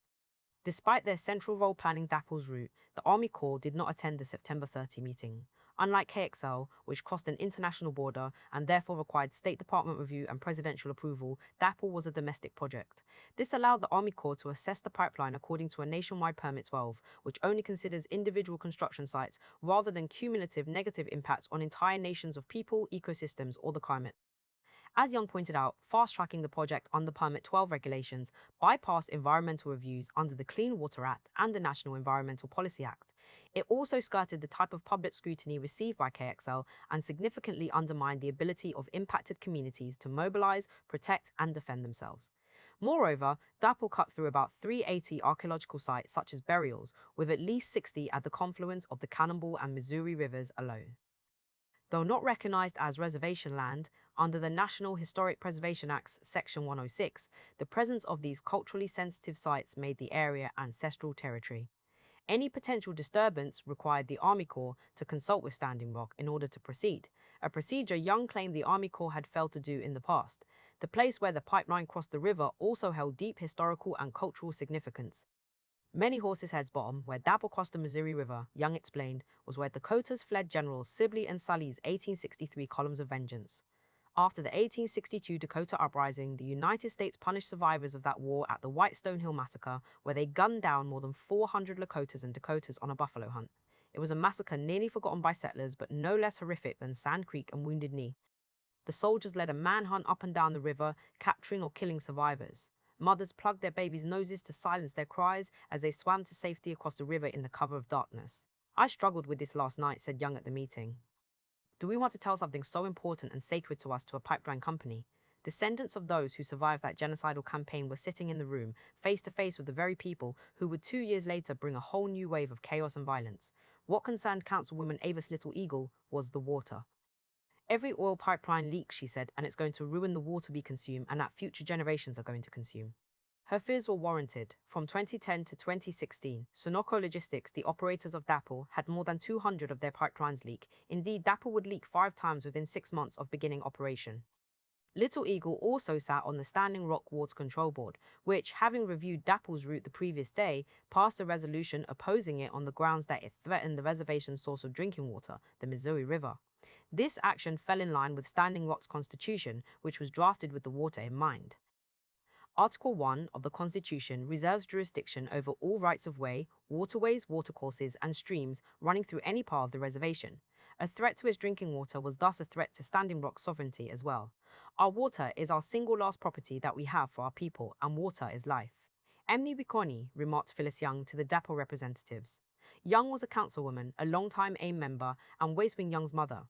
Despite their central role planning DAPL's route, the Army Corps did not attend the September 30 meeting. Unlike KXL, which crossed an international border and therefore required State Department review and presidential approval, DAPL was a domestic project. This allowed the Army Corps to assess the pipeline according to a nationwide Permit 12, which only considers individual construction sites rather than cumulative negative impacts on entire nations of people, ecosystems, or the climate. As Young pointed out, fast-tracking the project under Permit 12 regulations bypassed environmental reviews under the Clean Water Act and the National Environmental Policy Act. It also skirted the type of public scrutiny received by KXL and significantly undermined the ability of impacted communities to mobilize, protect, and defend themselves. Moreover, DAPL cut through about 380 archaeological sites such as burials, with at least 60 at the confluence of the Cannonball and Missouri rivers alone. Though not recognized as reservation land, under the National Historic Preservation Act's Section 106, the presence of these culturally sensitive sites made the area ancestral territory. Any potential disturbance required the Army Corps to consult with Standing Rock in order to proceed, a procedure Young claimed the Army Corps had failed to do in the past. The place where the pipeline crossed the river also held deep historical and cultural significance. Many Horses Heads Bottom, where DAPL crossed the Missouri River, Young explained, was where Dakota's fled generals Sibley and Sully's 1863 columns of vengeance. After the 1862 Dakota Uprising, the United States punished survivors of that war at the White Stone Hill Massacre, where they gunned down more than 400 Lakotas and Dakotas on a buffalo hunt. It was a massacre nearly forgotten by settlers, but no less horrific than Sand Creek and Wounded Knee. The soldiers led a manhunt up and down the river, capturing or killing survivors. Mothers plugged their babies' noses to silence their cries as they swam to safety across the river in the cover of darkness. "I struggled with this last night," said Young at the meeting. Do we want to tell something so important and sacred to us to a pipeline company? Descendants of those who survived that genocidal campaign were sitting in the room, face to face with the very people who would 2 years later bring a whole new wave of chaos and violence. What concerned Councilwoman Avis Little Eagle was the water. "Every oil pipeline leaks," she said, "and it's going to ruin the water we consume and that future generations are going to consume." Her fears were warranted. From 2010 to 2016, Sunoco Logistics, the operators of DAPL, had more than 200 of their pipelines leak. Indeed, DAPL would leak 5 times within 6 months of beginning operation. Little Eagle also sat on the Standing Rock Water Control Board, which, having reviewed DAPL's route the previous day, passed a resolution opposing it on the grounds that it threatened the reservation's source of drinking water, the Missouri River. This action fell in line with Standing Rock's constitution, which was drafted with the water in mind. Article 1 of the Constitution reserves jurisdiction over all rights of way, waterways, watercourses, and streams running through any part of the reservation. A threat to its drinking water was thus a threat to Standing Rock's sovereignty as well. Our water is our single last property that we have for our people, and water is life. Emni Bikoni, remarked Phyllis Young to the DAPO representatives. Young was a councilwoman, a long-time AIM member, and Wei-Swing Young's mother.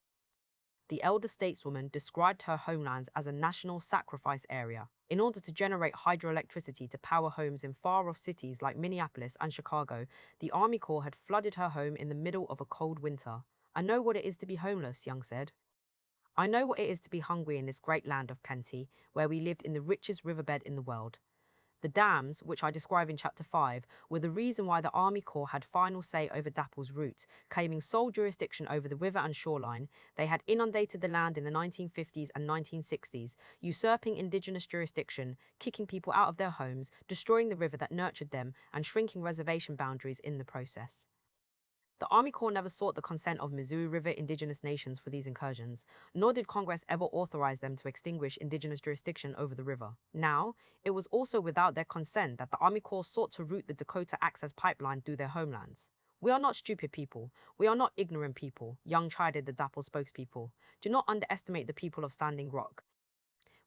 The elder stateswoman described her homelands as a national sacrifice area in order to generate hydroelectricity to power homes in far-off cities like Minneapolis and Chicago. The Army Corps had flooded her home in the middle of a cold winter. I know what it is to be homeless, Young said. I know what it is to be hungry in this great land of plenty, where we lived in the richest riverbed in the world. The dams, which I describe in Chapter 5, were the reason why the Army Corps had final say over DAPL's route, claiming sole jurisdiction over the river and shoreline. They had inundated the land in the 1950s and 1960s, usurping indigenous jurisdiction, kicking people out of their homes, destroying the river that nurtured them, and shrinking reservation boundaries in the process. The Army Corps never sought the consent of Missouri River indigenous nations for these incursions, nor did Congress ever authorize them to extinguish indigenous jurisdiction over the river. Now, it was also without their consent that the Army Corps sought to route the Dakota Access Pipeline through their homelands. We are not stupid people. We are not ignorant people, Young chided the DAPL spokespeople. Do not underestimate the people of Standing Rock.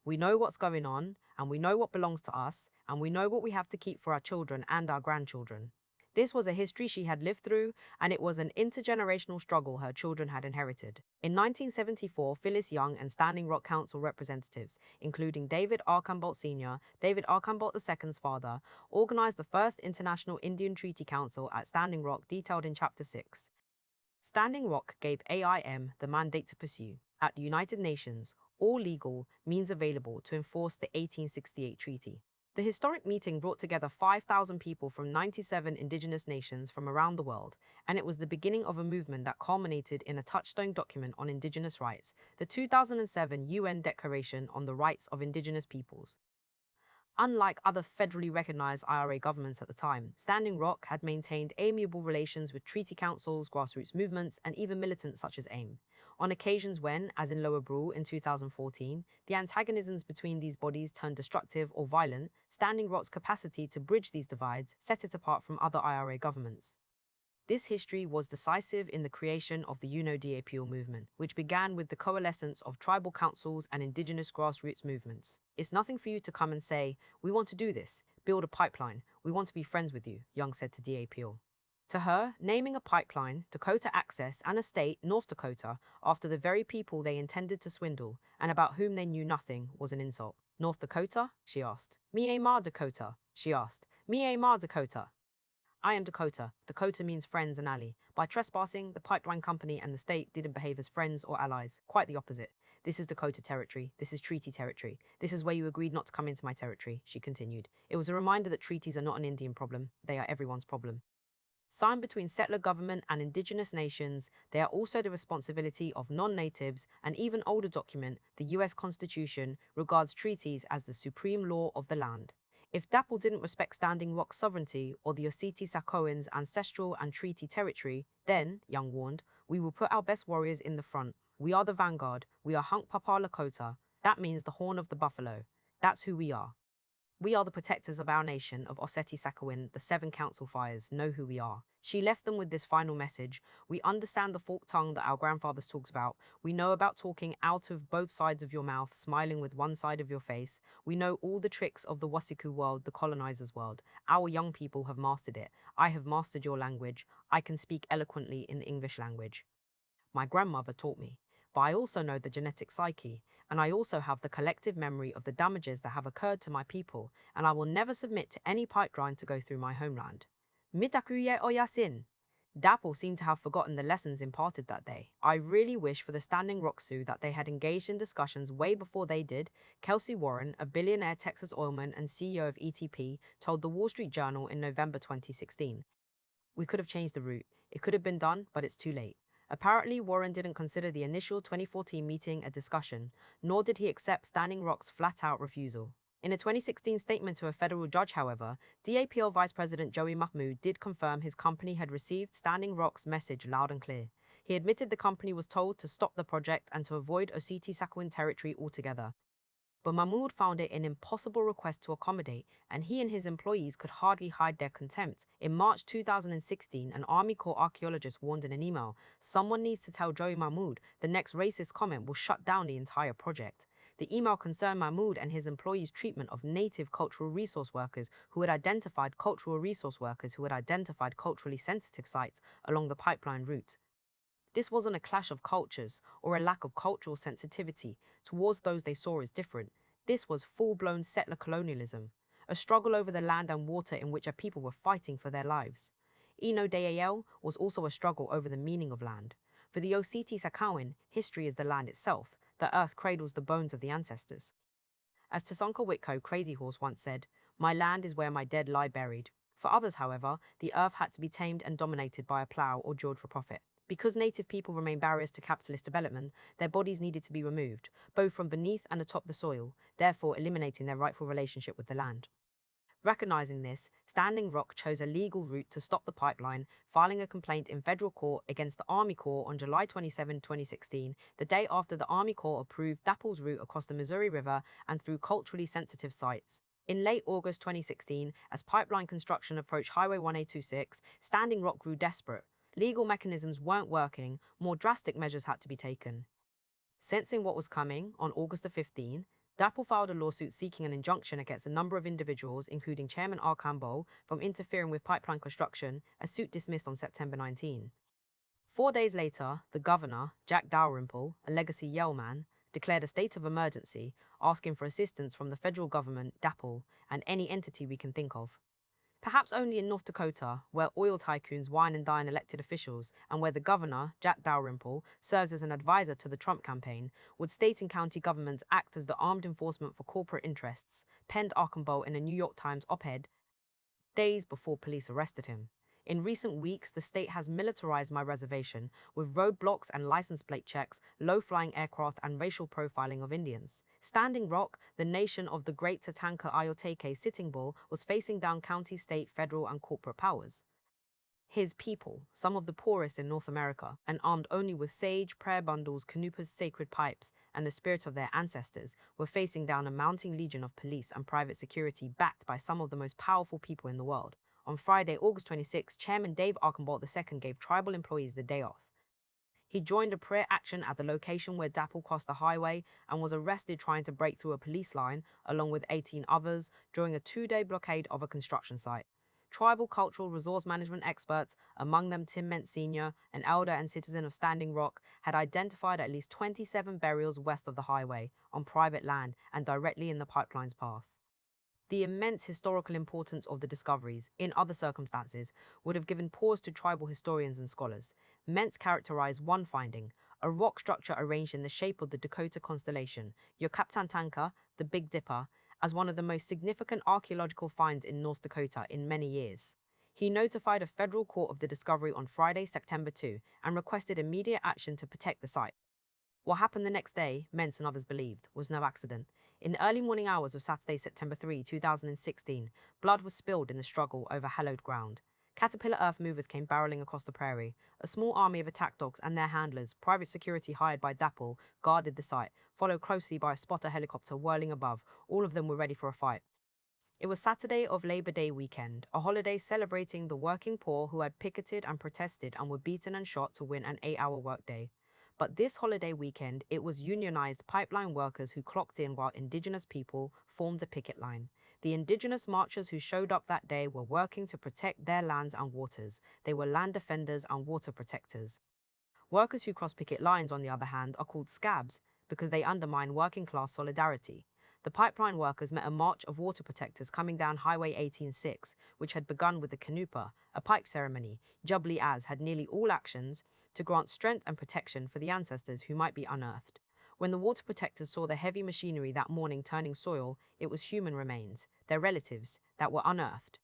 We know what's going on, and we know what belongs to us, and we know what we have to keep for our children and our grandchildren. This was a history she had lived through, and it was an intergenerational struggle her children had inherited. In 1974, Phyllis Young and Standing Rock Council representatives, including David Archambault Sr., David Archambault II's father, organized the first International Indian Treaty Council at Standing Rock, detailed in Chapter 6. Standing Rock gave AIM the mandate to pursue, at the United Nations, all legal means available to enforce the 1868 treaty. The historic meeting brought together 5,000 people from 97 indigenous nations from around the world, and it was the beginning of a movement that culminated in a touchstone document on indigenous rights, the 2007 UN Declaration on the Rights of Indigenous Peoples. Unlike other federally recognized IRA governments at the time, Standing Rock had maintained amiable relations with treaty councils, grassroots movements, and even militants such as AIM. On occasions when, as in Lower Brule in 2014, the antagonisms between these bodies turned destructive or violent, Standing Rock's capacity to bridge these divides set it apart from other IRA governments. This history was decisive in the creation of the UNO-DAPL movement, which began with the coalescence of tribal councils and indigenous grassroots movements. It's nothing for you to come and say, we want to do this, build a pipeline, we want to be friends with you, Young said to DAPL. To her, naming a pipeline, Dakota Access, and a state, North Dakota, after the very people they intended to swindle, and about whom they knew nothing, was an insult. North Dakota? She asked. Me ma Dakota? She asked. Me ma Dakota? I am Dakota. Dakota means friends and ally. By trespassing, the pipeline company and the state didn't behave as friends or allies. Quite the opposite. This is Dakota territory. This is treaty territory. This is where you agreed not to come into my territory, she continued. It was a reminder that treaties are not an Indian problem. They are everyone's problem. Signed between settler government and indigenous nations, they are also the responsibility of non-natives. An even older document, the US Constitution, regards treaties as the supreme law of the land. If DAPL didn't respect Standing Rock's sovereignty or the Oceti-Sakoans' ancestral and treaty territory, then, Young warned, we will put our best warriors in the front. We are the vanguard. We are Hunk Papa Lakota. That means the horn of the buffalo. That's who we are. We are the protectors of our nation, of Oceti-Sakowin. The 7 council fires know who we are. She left them with this final message. We understand the forked tongue that our grandfathers talked about. We know about talking out of both sides of your mouth, smiling with one side of your face. We know all the tricks of the Wasiku world, the colonizers' world. Our young people have mastered it. I have mastered your language. I can speak eloquently in the English language. My grandmother taught me. But I also know the genetic psyche, and I also have the collective memory of the damages that have occurred to my people, and I will never submit to any pipeline to go through my homeland. Mitakuye oyasin. DAPL seemed to have forgotten the lessons imparted that day. I really wish for the Standing Rock Sioux that they had engaged in discussions way before they did, Kelsey Warren, a billionaire Texas oilman and CEO of ETP, told the Wall Street Journal in November 2016. We could have changed the route. It could have been done, but it's too late. Apparently, Warren didn't consider the initial 2014 meeting a discussion, nor did he accept Standing Rock's flat-out refusal. In a 2016 statement to a federal judge, however, DAPL Vice President Joey Mahmood did confirm his company had received Standing Rock's message loud and clear. He admitted the company was told to stop the project and to avoid Oceti-Sakowin territory altogether. But Mahmoud found it an impossible request to accommodate, and he and his employees could hardly hide their contempt. In March 2016, an Army Corps archaeologist warned in an email, "Someone needs to tell Joey Mahmoud the next racist comment will shut down the entire project." The email concerned Mahmoud and his employees' treatment of native cultural resource workers who had identified culturally sensitive sites along the pipeline route. This wasn't a clash of cultures or a lack of cultural sensitivity towards those they saw as different. This was full-blown settler colonialism, a struggle over the land and water in which a people were fighting for their lives. Eno Dal was also a struggle over the meaning of land. For the Oseti Sakowin, history is the land itself. The earth cradles the bones of the ancestors. As Tasanka Witko, Crazy Horse, once said, "My land is where my dead lie buried." For others, however, the earth had to be tamed and dominated by a plough or drilled for profit. Because native people remain barriers to capitalist development, their bodies needed to be removed, both from beneath and atop the soil, therefore eliminating their rightful relationship with the land. Recognizing this, Standing Rock chose a legal route to stop the pipeline, filing a complaint in federal court against the Army Corps on July 27, 2016, the day after the Army Corps approved DAPL's route across the Missouri River and through culturally sensitive sites. In late August 2016, as pipeline construction approached Highway 1826, Standing Rock grew desperate. Legal mechanisms weren't working, more drastic measures had to be taken. Sensing what was coming, on August 15, DAPL filed a lawsuit seeking an injunction against a number of individuals, including Chairman Archambault, from interfering with pipeline construction, a suit dismissed on September 19. 4 days later, the governor, Jack Dalrymple, a legacy Yale man, declared a state of emergency, asking for assistance from the federal government, DAPL, and any entity we can think of. Perhaps only in North Dakota, where oil tycoons wine and dine elected officials, and where the governor, Jack Dalrymple, serves as an advisor to the Trump campaign, would state and county governments act as the armed enforcement for corporate interests, penned Archambault in a New York Times op-ed days before police arrested him. In recent weeks, the state has militarized my reservation with roadblocks and license plate checks, low-flying aircraft, and racial profiling of Indians. Standing Rock, the nation of the Great Tatanka Ayoteke Sitting Bull, was facing down county, state, federal, and corporate powers. His people, some of the poorest in North America, and armed only with sage, prayer bundles, canupas, sacred pipes, and the spirit of their ancestors, were facing down a mounting legion of police and private security backed by some of the most powerful people in the world. On Friday, August 26, Chairman Dave Archambault II gave tribal employees the day off. He joined a prayer action at the location where DAPL crossed the highway and was arrested trying to break through a police line, along with 18 others, during a 2-day blockade of a construction site. Tribal cultural resource management experts, among them Tim Ment Sr., an elder and citizen of Standing Rock, had identified at least 27 burials west of the highway, on private land and directly in the pipeline's path. The immense historical importance of the discoveries, in other circumstances, would have given pause to tribal historians and scholars. Mentz characterized one finding, a rock structure arranged in the shape of the Dakota constellation, Yucatan, the Big Dipper, as one of the most significant archaeological finds in North Dakota in many years. He notified a federal court of the discovery on Friday, September 2, and requested immediate action to protect the site. What happened the next day, Mentz and others believed, was no accident. In the early morning hours of Saturday, September 3, 2016, blood was spilled in the struggle over hallowed ground. Caterpillar earth movers came barreling across the prairie. A small army of attack dogs and their handlers, private security hired by DAPL, guarded the site, followed closely by a spotter helicopter whirling above. All of them were ready for a fight. It was Saturday of Labor Day weekend, a holiday celebrating the working poor who had picketed and protested and were beaten and shot to win an 8-hour workday. But this holiday weekend, it was unionized pipeline workers who clocked in while indigenous people formed a picket line. The indigenous marchers who showed up that day were working to protect their lands and waters. They were land defenders and water protectors. Workers who cross picket lines, on the other hand, are called scabs because they undermine working class solidarity. The pipeline workers met a march of water protectors coming down Highway 18-6, which had begun with the Canupa, a pike ceremony, Jubilee as had nearly all actions to grant strength and protection for the ancestors who might be unearthed. When the water protectors saw the heavy machinery that morning turning soil, it was human remains, their relatives, that were unearthed.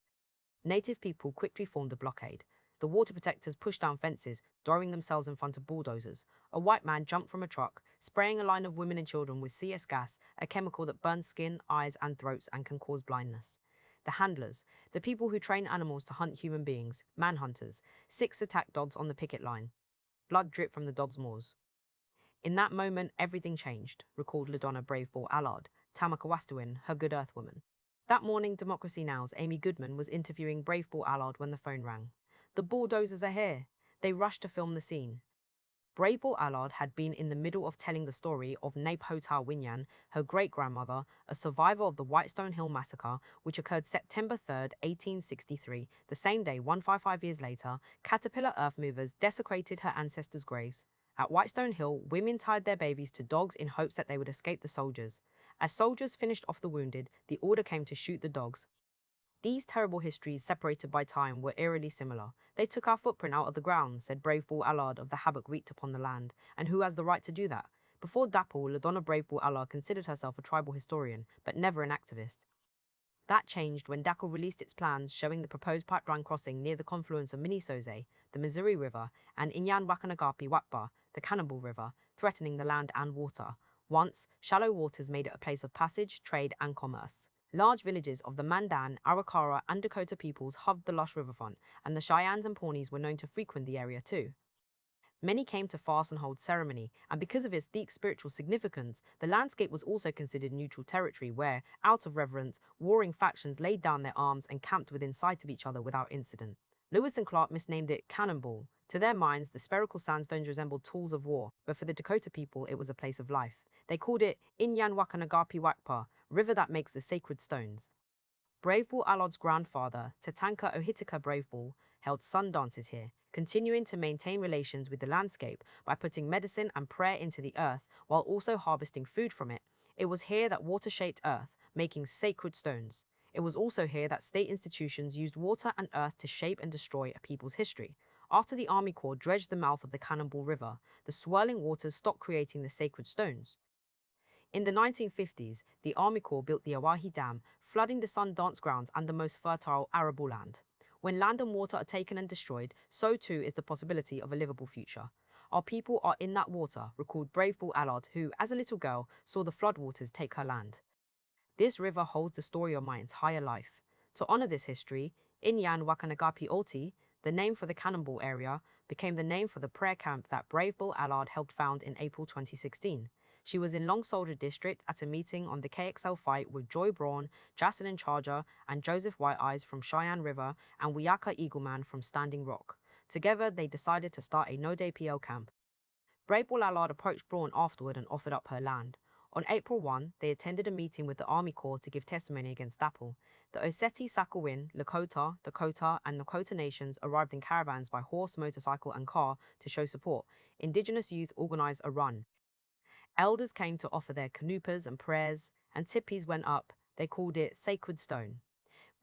Native people quickly formed a blockade. The water protectors pushed down fences, throwing themselves in front of bulldozers. A white man jumped from a truck, spraying a line of women and children with CS gas, a chemical that burns skin, eyes, and throats and can cause blindness. The handlers, the people who train animals to hunt human beings, manhunters, 6 attacked dogs on the picket line. Blood dripped from the dogs' maws. In that moment, everything changed, recalled LaDonna Braveball Allard, Tamakawastawin, her good earth woman. That morning, Democracy Now's Amy Goodman was interviewing Brave Bull Allard when the phone rang. The bulldozers are here. They rushed to film the scene. Brave Bull Allard had been in the middle of telling the story of Napota Winyan, her great-grandmother, a survivor of the Whitestone Hill massacre, which occurred September 3, 1863. The same day, 155 years later, caterpillar earth movers desecrated her ancestors' graves. At Whitestone Hill, women tied their babies to dogs in hopes that they would escape the soldiers. As soldiers finished off the wounded, the order came to shoot the dogs. These terrible histories, separated by time, were eerily similar. They took our footprint out of the ground, said Brave Bull Allard of the havoc wreaked upon the land. And who has the right to do that? Before Dapple, LaDonna Brave Bull Allard considered herself a tribal historian, but never an activist. That changed when DACL released its plans showing the proposed pipeline crossing near the confluence of Minnesota, the Missouri River, and Inyan Wakanagapi Wakpa, the Cannibal River, threatening the land and water. Once, shallow waters made it a place of passage, trade, and commerce. Large villages of the Mandan, Arikara, and Dakota peoples hugged the lush riverfront, and the Cheyennes and Pawnees were known to frequent the area too. Many came to fast and hold ceremony, and because of its deep spiritual significance, the landscape was also considered neutral territory where, out of reverence, warring factions laid down their arms and camped within sight of each other without incident. Lewis and Clark misnamed it Cannonball. To their minds, the spherical sandstones resembled tools of war, but for the Dakota people, it was a place of life. They called it Inyan Wakanagapi Wakpa, river that makes the sacred stones. Brave Bull Allard's grandfather, Tatanka Ohitika Brave Bull, held sun dances here, continuing to maintain relations with the landscape by putting medicine and prayer into the earth while also harvesting food from it. It was here that water shaped earth, making sacred stones. It was also here that state institutions used water and earth to shape and destroy a people's history. After the Army Corps dredged the mouth of the Cannonball River, the swirling waters stopped creating the sacred stones. In the 1950s, the Army Corps built the Awahi Dam, flooding the Sun Dance grounds and the most fertile arable land. When land and water are taken and destroyed, so too is the possibility of a livable future. Our people are in that water, recalled Brave Bull Allard, who, as a little girl, saw the floodwaters take her land. This river holds the story of my entire life. To honor this history, Inyan Wakanagapi Olti, the name for the Cannonball area, became the name for the prayer camp that Brave Bull Allard helped found in April 2016. She was in Long Soldier District at a meeting on the KXL fight with Joy Braun, Jocelyn Charger, and Joseph White Eyes from Cheyenne River and Wiyaka Eagleman from Standing Rock. Together, they decided to start a no-day PL camp. Brave Bull Allard approached Braun afterward and offered up her land. On April 1, they attended a meeting with the Army Corps to give testimony against Dapple. The Oseti, Sakowin, Lakota, Dakota, and Nakota nations arrived in caravans by horse, motorcycle, and car to show support. Indigenous youth organized a run. Elders came to offer their canupas and prayers, and tipis went up. They called it Sacred Stone.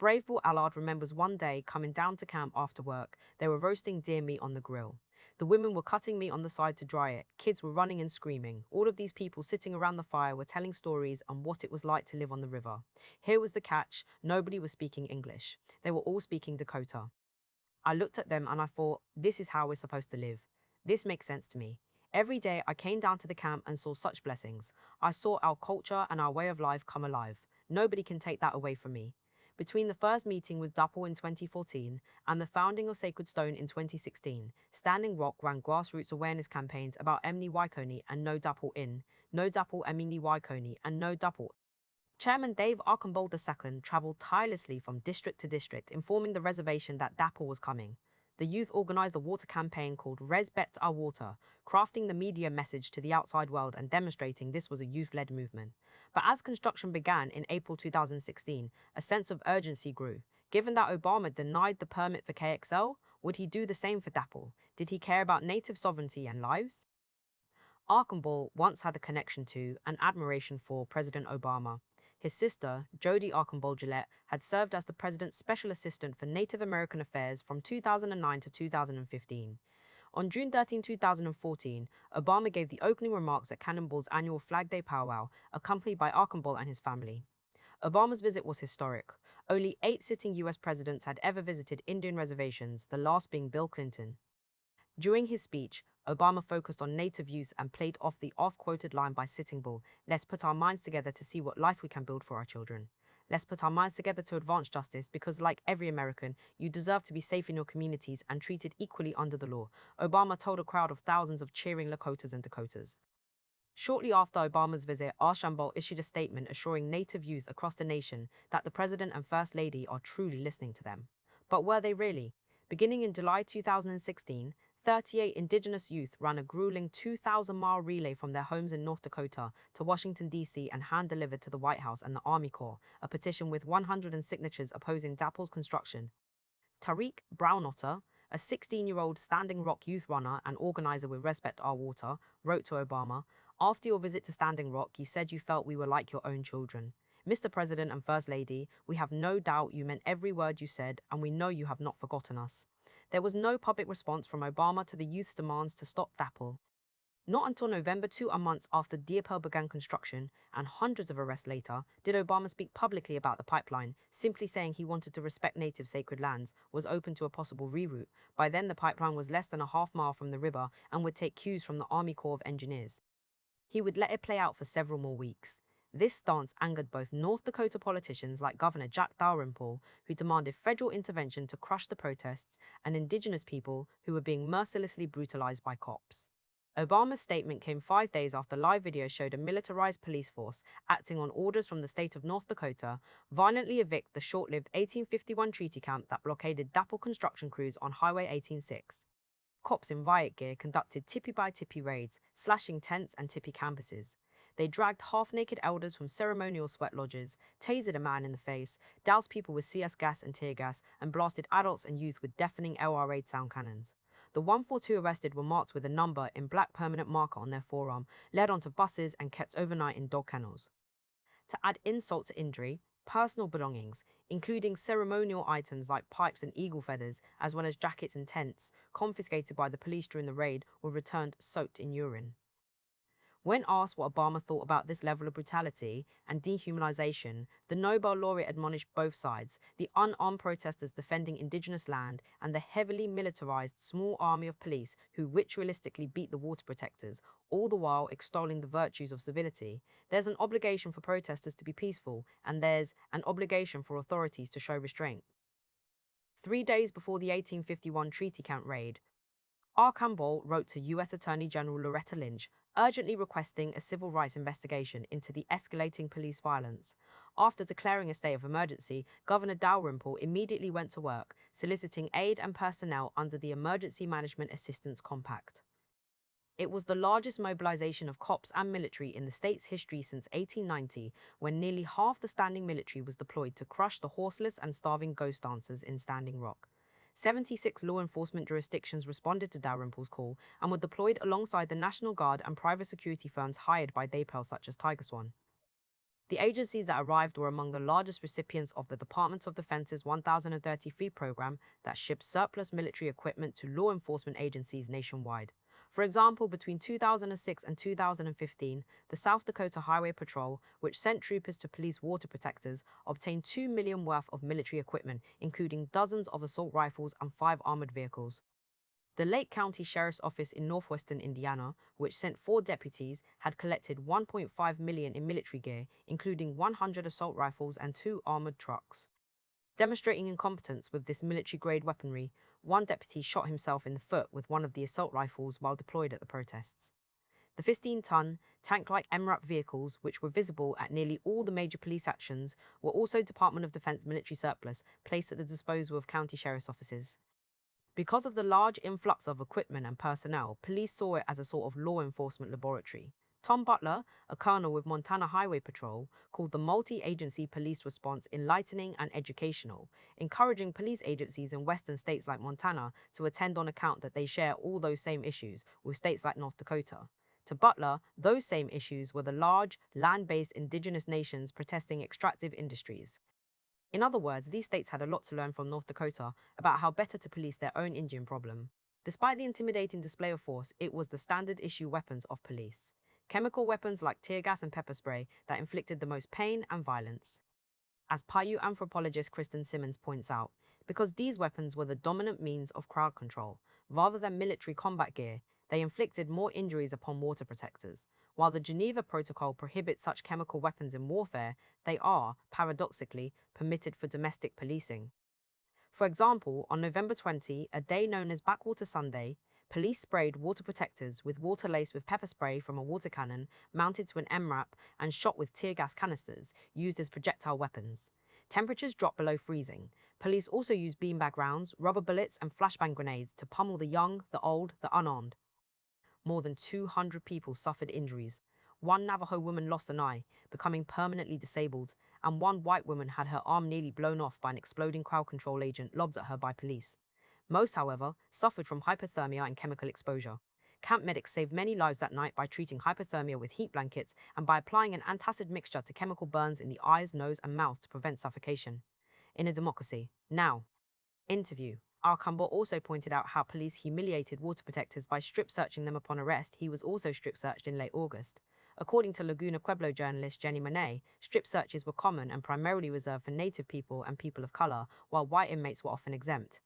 Brave Bull Allard remembers one day coming down to camp after work. They were roasting deer meat on the grill. The women were cutting meat on the side to dry it. Kids were running and screaming. All of these people sitting around the fire were telling stories on what it was like to live on the river. Here was the catch: nobody was speaking English. They were all speaking Dakota. I looked at them and I thought, this is how we're supposed to live. This makes sense to me. Every day I came down to the camp and saw such blessings. I saw our culture and our way of life come alive. Nobody can take that away from me. Between the first meeting with Dapple in 2014 and the founding of Sacred Stone in 2016, Standing Rock ran grassroots awareness campaigns about Emni Waikoni and No Dapple In, No Dapple Emini Waikoni, and No Dapple. Chairman Dave Archambault II travelled tirelessly from district to district, informing the reservation that Dapple was coming. The youth organised a water campaign called Res Bet Our Water, crafting the media message to the outside world and demonstrating this was a youth-led movement. But as construction began in April 2016, a sense of urgency grew. Given that Obama denied the permit for KXL, would he do the same for Dapple? Did he care about native sovereignty and lives? Archambault once had a connection to and admiration for President Obama. His sister, Jody Archambault Gillette, had served as the president's special assistant for Native American Affairs from 2009 to 2015. On June 13, 2014, Obama gave the opening remarks at Cannonball's annual Flag Day powwow, accompanied by Archambault and his family. Obama's visit was historic. Only 8 sitting U.S. presidents had ever visited Indian reservations, the last being Bill Clinton. During his speech, Obama focused on Native youth and played off the oft-quoted line by Sitting Bull, "Let's put our minds together to see what life we can build for our children. Let's put our minds together to advance justice because, like every American, you deserve to be safe in your communities and treated equally under the law," Obama told a crowd of thousands of cheering Lakotas and Dakotas. Shortly after Obama's visit, Archambault issued a statement assuring Native youth across the nation that the President and First Lady are truly listening to them. But were they really? Beginning in July 2016, 38 Indigenous youth ran a grueling 2,000-mile relay from their homes in North Dakota to Washington, D.C. and hand-delivered to the White House and the Army Corps a petition with 100 signatures opposing DAPL's construction. Tariq Brownotter, a 16-year-old Standing Rock youth runner and organizer with Respect Our Water, wrote to Obama, "After your visit to Standing Rock, you said you felt we were like your own children. Mr. President and First Lady, we have no doubt you meant every word you said, and we know you have not forgotten us." There was no public response from Obama to the youth's demands to stop DAPL. Not until November, 2 months after DAPL began construction and hundreds of arrests later, did Obama speak publicly about the pipeline, simply saying he wanted to respect native sacred lands, was open to a possible reroute. By then, the pipeline was less than a half-mile from the river and would take cues from the Army Corps of Engineers. He would let it play out for several more weeks. This stance angered both North Dakota politicians like Governor Jack Dalrymple, who demanded federal intervention to crush the protests, and indigenous people who were being mercilessly brutalized by cops. Obama's statement came 5 days after live video showed a militarized police force, acting on orders from the state of North Dakota, violently evict the short-lived 1851 treaty camp that blockaded DAPL construction crews on Highway 186. Cops in riot gear conducted tippy-by-tippy raids, slashing tents and tippy campuses. They dragged half-naked elders from ceremonial sweat lodges, tasered a man in the face, doused people with CS gas and tear gas, and blasted adults and youth with deafening LR8 sound cannons. The 142 arrested were marked with a number in black permanent marker on their forearm, led onto buses and kept overnight in dog kennels. To add insult to injury, personal belongings, including ceremonial items like pipes and eagle feathers, as well as jackets and tents, confiscated by the police during the raid, were returned soaked in urine. When asked what Obama thought about this level of brutality and dehumanization, the Nobel laureate admonished both sides, the unarmed protesters defending indigenous land and the heavily militarized small army of police who ritualistically beat the water protectors, all the while extolling the virtues of civility. There's an obligation for protesters to be peaceful, and there's an obligation for authorities to show restraint. 3 days before the 1851 treaty camp raid, Archambault wrote to U.S. Attorney General Loretta Lynch, urgently requesting a civil rights investigation into the escalating police violence. After declaring a state of emergency, Governor Dalrymple immediately went to work, soliciting aid and personnel under the Emergency Management Assistance Compact. It was the largest mobilization of cops and military in the state's history since 1890, when nearly half the standing military was deployed to crush the horseless and starving ghost dancers in Standing Rock. 76 law enforcement jurisdictions responded to Dalrymple's call and were deployed alongside the National Guard and private security firms hired by DAPL such as Tiger Swan. The agencies that arrived were among the largest recipients of the Department of Defense's 1033 program that ships surplus military equipment to law enforcement agencies nationwide. For example, between 2006 and 2015, the South Dakota Highway Patrol, which sent troopers to police water protectors, obtained $2 million worth of military equipment, including dozens of assault rifles and 5 armored vehicles. The Lake County Sheriff's Office in northwestern Indiana, which sent 4 deputies, had collected $1.5 million in military gear, including 100 assault rifles and 2 armored trucks. Demonstrating incompetence with this military-grade weaponry, one deputy shot himself in the foot with one of the assault rifles while deployed at the protests. The 15-ton, tank-like MRAP vehicles, which were visible at nearly all the major police actions, were also Department of Defense military surplus placed at the disposal of county sheriff's offices. Because of the large influx of equipment and personnel, police saw it as a sort of law enforcement laboratory. Tom Butler, a colonel with Montana Highway Patrol, called the multi-agency police response enlightening and educational, encouraging police agencies in western states like Montana to attend on account that they share all those same issues with states like North Dakota. To Butler, those same issues were the large, land-based indigenous nations protesting extractive industries. In other words, these states had a lot to learn from North Dakota about how better to police their own Indian problem. Despite the intimidating display of force, it was the standard issue weapons of police. Chemical weapons like tear gas and pepper spray that inflicted the most pain and violence. As Paiute anthropologist Kristen Simmons points out, because these weapons were the dominant means of crowd control, rather than military combat gear, they inflicted more injuries upon water protectors. While the Geneva Protocol prohibits such chemical weapons in warfare, they are, paradoxically, permitted for domestic policing. For example, on November 20, a day known as Backwater Sunday, Police sprayed water protectors with water laced with pepper spray from a water cannon mounted to an MRAP and shot with tear gas canisters used as projectile weapons. Temperatures dropped below freezing. Police also used beanbag rounds, rubber bullets, and flashbang grenades to pummel the young, the old, the unarmed. More than 200 people suffered injuries. One Navajo woman lost an eye, becoming permanently disabled, and one white woman had her arm nearly blown off by an exploding crowd control agent lobbed at her by police. Most, however, suffered from hypothermia and chemical exposure. Camp medics saved many lives that night by treating hypothermia with heat blankets and by applying an antacid mixture to chemical burns in the eyes, nose, and mouth to prevent suffocation. In a democracy. Now. Interview. Archambault also pointed out how police humiliated water protectors by strip searching them upon arrest. He was also strip searched in late August. According to Laguna Pueblo journalist Jenny Monet, strip searches were common and primarily reserved for Native people and people of color, while white inmates were often exempt.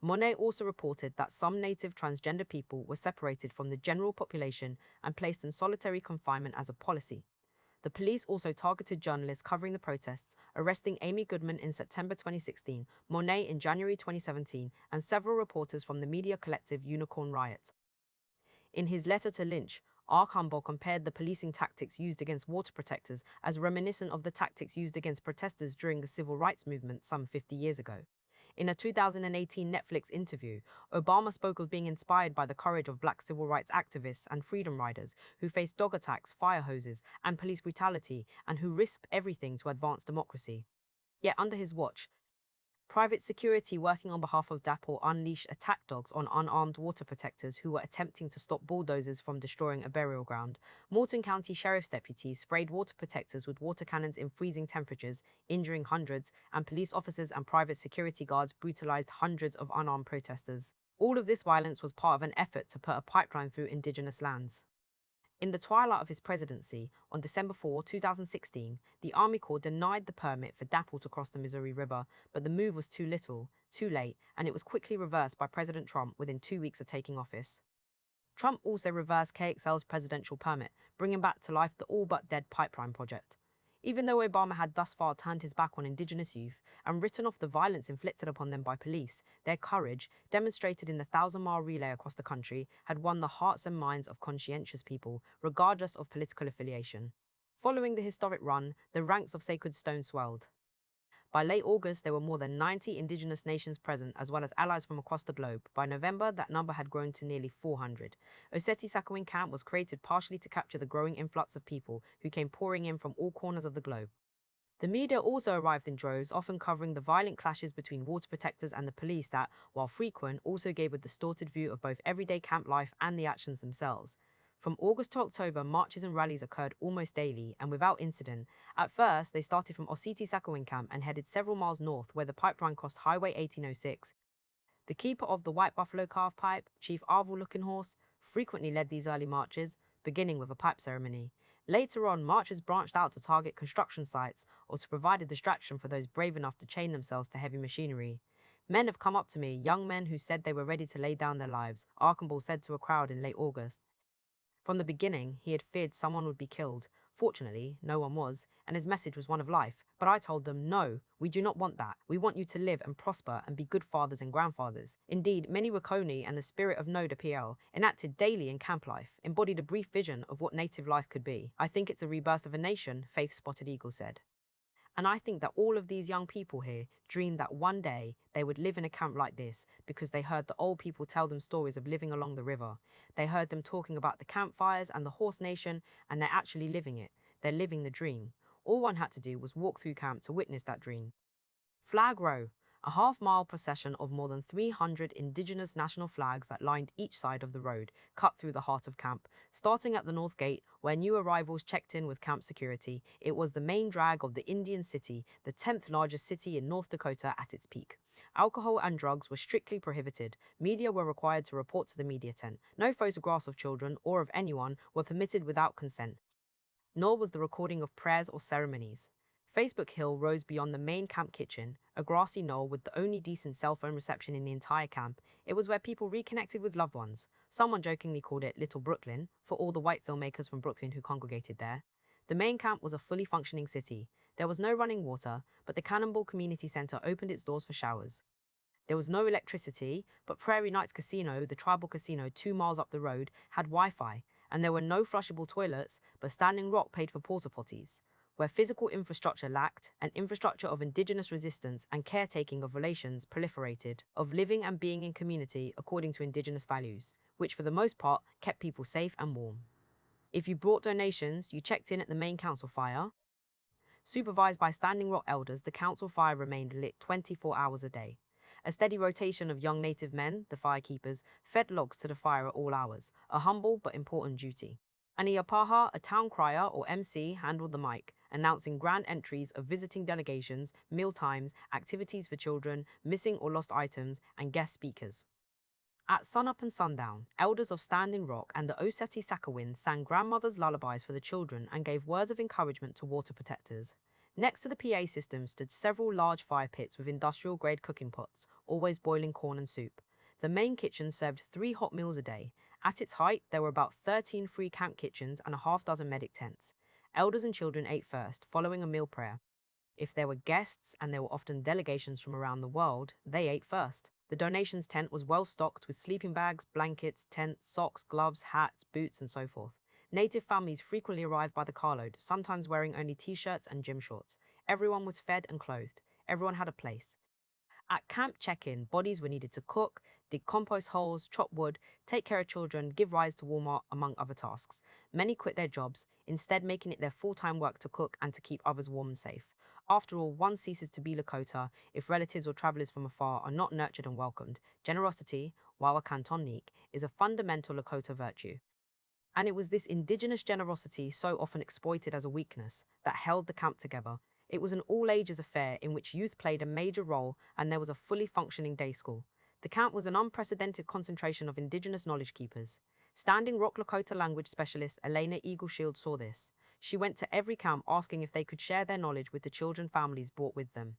Monet also reported that some Native transgender people were separated from the general population and placed in solitary confinement as a policy. The police also targeted journalists covering the protests, arresting Amy Goodman in September 2016, Monet in January 2017, and several reporters from the media collective Unicorn Riot. In his letter to Lynch, Archambault compared the policing tactics used against water protectors as reminiscent of the tactics used against protesters during the civil rights movement some 50 years ago. In a 2018 Netflix interview, Obama spoke of being inspired by the courage of black civil rights activists and freedom riders who faced dog attacks, fire hoses, and police brutality, and who risked everything to advance democracy. Yet under his watch, private security working on behalf of DAPL unleashed attack dogs on unarmed water protectors who were attempting to stop bulldozers from destroying a burial ground. Morton County Sheriff's deputies sprayed water protectors with water cannons in freezing temperatures, injuring hundreds, and police officers and private security guards brutalized hundreds of unarmed protesters. All of this violence was part of an effort to put a pipeline through indigenous lands. In the twilight of his presidency, on December 4, 2016, the Army Corps denied the permit for DAPL to cross the Missouri River, but the move was too little, too late, and it was quickly reversed by President Trump within 2 weeks of taking office. Trump also reversed KXL's presidential permit, bringing back to life the all-but-dead pipeline project. Even though Obama had thus far turned his back on indigenous youth and written off the violence inflicted upon them by police, their courage, demonstrated in the 1,000-mile relay across the country, had won the hearts and minds of conscientious people, regardless of political affiliation. Following the historic run, the ranks of Sacred Stone swelled. By late August, there were more than 90 indigenous nations present, as well as allies from across the globe. By November, that number had grown to nearly 400. Oceti-Sakowin Camp was created partially to capture the growing influx of people who came pouring in from all corners of the globe. The media also arrived in droves, often covering the violent clashes between water protectors and the police that, while frequent, also gave a distorted view of both everyday camp life and the actions themselves. From August to October, marches and rallies occurred almost daily and without incident. At first, they started from Oceti-Sakowin Camp and headed several miles north where the pipeline crossed Highway 1806. The keeper of the White Buffalo Calf Pipe, Chief Arvil Looking Horse, frequently led these early marches, beginning with a pipe ceremony. Later on, marches branched out to target construction sites or to provide a distraction for those brave enough to chain themselves to heavy machinery. Men have come up to me, young men who said they were ready to lay down their lives, Archambault said to a crowd in late August. From the beginning, he had feared someone would be killed. Fortunately, no one was, and his message was one of life. But I told them, no, we do not want that. We want you to live and prosper and be good fathers and grandfathers. Indeed, many Wakoni and the spirit of Noda PL, enacted daily in camp life, embodied a brief vision of what native life could be. I think it's a rebirth of a nation, Faith Spotted Eagle said. And I think that all of these young people here dreamed that one day they would live in a camp like this because they heard the old people tell them stories of living along the river. They heard them talking about the campfires and the horse nation, and they're actually living it. They're living the dream. All one had to do was walk through camp to witness that dream. Flag Row, a half-mile procession of more than 300 indigenous national flags that lined each side of the road, cut through the heart of camp. Starting at the north gate, where new arrivals checked in with camp security, it was the main drag of the Indian City, the 10th largest city in North Dakota at its peak. Alcohol and drugs were strictly prohibited. Media were required to report to the media tent. No photographs of children or of anyone were permitted without consent, nor was the recording of prayers or ceremonies. Facebook Hill rose beyond the main camp kitchen, a grassy knoll with the only decent cell phone reception in the entire camp. It was where people reconnected with loved ones. Someone jokingly called it Little Brooklyn, for all the white filmmakers from Brooklyn who congregated there. The main camp was a fully functioning city. There was no running water, but the Cannonball Community Center opened its doors for showers. There was no electricity, but Prairie Knights Casino, the tribal casino 2 miles up the road, had Wi-Fi, and there were no flushable toilets, but Standing Rock paid for porta potties. Where physical infrastructure lacked, an infrastructure of indigenous resistance and caretaking of relations proliferated, of living and being in community according to indigenous values, which for the most part kept people safe and warm. If you brought donations, you checked in at the main council fire. Supervised by Standing Rock elders, the council fire remained lit 24 hours a day. A steady rotation of young native men, the firekeepers, fed logs to the fire at all hours, a humble but important duty. An Iapaha, a town crier or MC, handled the mic, announcing grand entries of visiting delegations, meal times, activities for children, missing or lost items, and guest speakers. At sunup and sundown, elders of Standing Rock and the Oseti Sakowin sang grandmothers' lullabies for the children and gave words of encouragement to water protectors. Next to the PA system stood several large fire pits with industrial-grade cooking pots, always boiling corn and soup. The main kitchen served 3 hot meals a day. At its height, there were about 13 free camp kitchens and a half-dozen medic tents. Elders and children ate first, following a meal prayer. If there were guests, and there were often delegations from around the world, they ate first. The donations tent was well stocked with sleeping bags, blankets, tents, socks, gloves, hats, boots, and so forth. Native families frequently arrived by the carload, sometimes wearing only t-shirts and gym shorts. Everyone was fed and clothed. Everyone had a place. At camp check-in, bodies were needed to cook, dig compost holes, chop wood, take care of children, give rise to Walmart, among other tasks. Many quit their jobs, instead making it their full-time work to cook and to keep others warm and safe. After all, one ceases to be Lakota if relatives or travelers from afar are not nurtured and welcomed. Generosity, while a Cantonique, is a fundamental Lakota virtue. And it was this indigenous generosity, so often exploited as a weakness, that held the camp together. It was an all-ages affair in which youth played a major role, and there was a fully functioning day school. The camp was an unprecedented concentration of indigenous knowledge keepers. Standing Rock Lakota language specialist Elena Eagleshield saw this. She went to every camp asking if they could share their knowledge with the children families brought with them.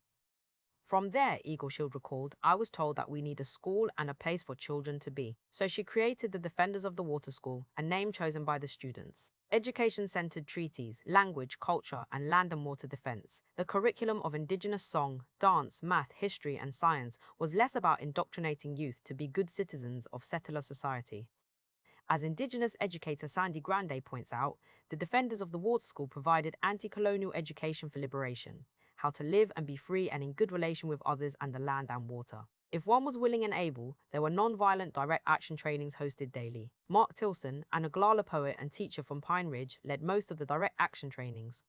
From there, Eagleshield recalled, I was told that we need a school and a place for children to be. So she created the Defenders of the Water School, a name chosen by the students. Education-centered treaties, language, culture, and land and water defense. The curriculum of indigenous song, dance, math, history, and science was less about indoctrinating youth to be good citizens of settler society. As Indigenous educator Sandy Grande points out, the Defenders of the Water School provided anti-colonial education for liberation, how to live and be free and in good relation with others and the land and water. If one was willing and able, there were non-violent direct action trainings hosted daily. Mark Tilson, an Oglala poet and teacher from Pine Ridge, led most of the direct action trainings.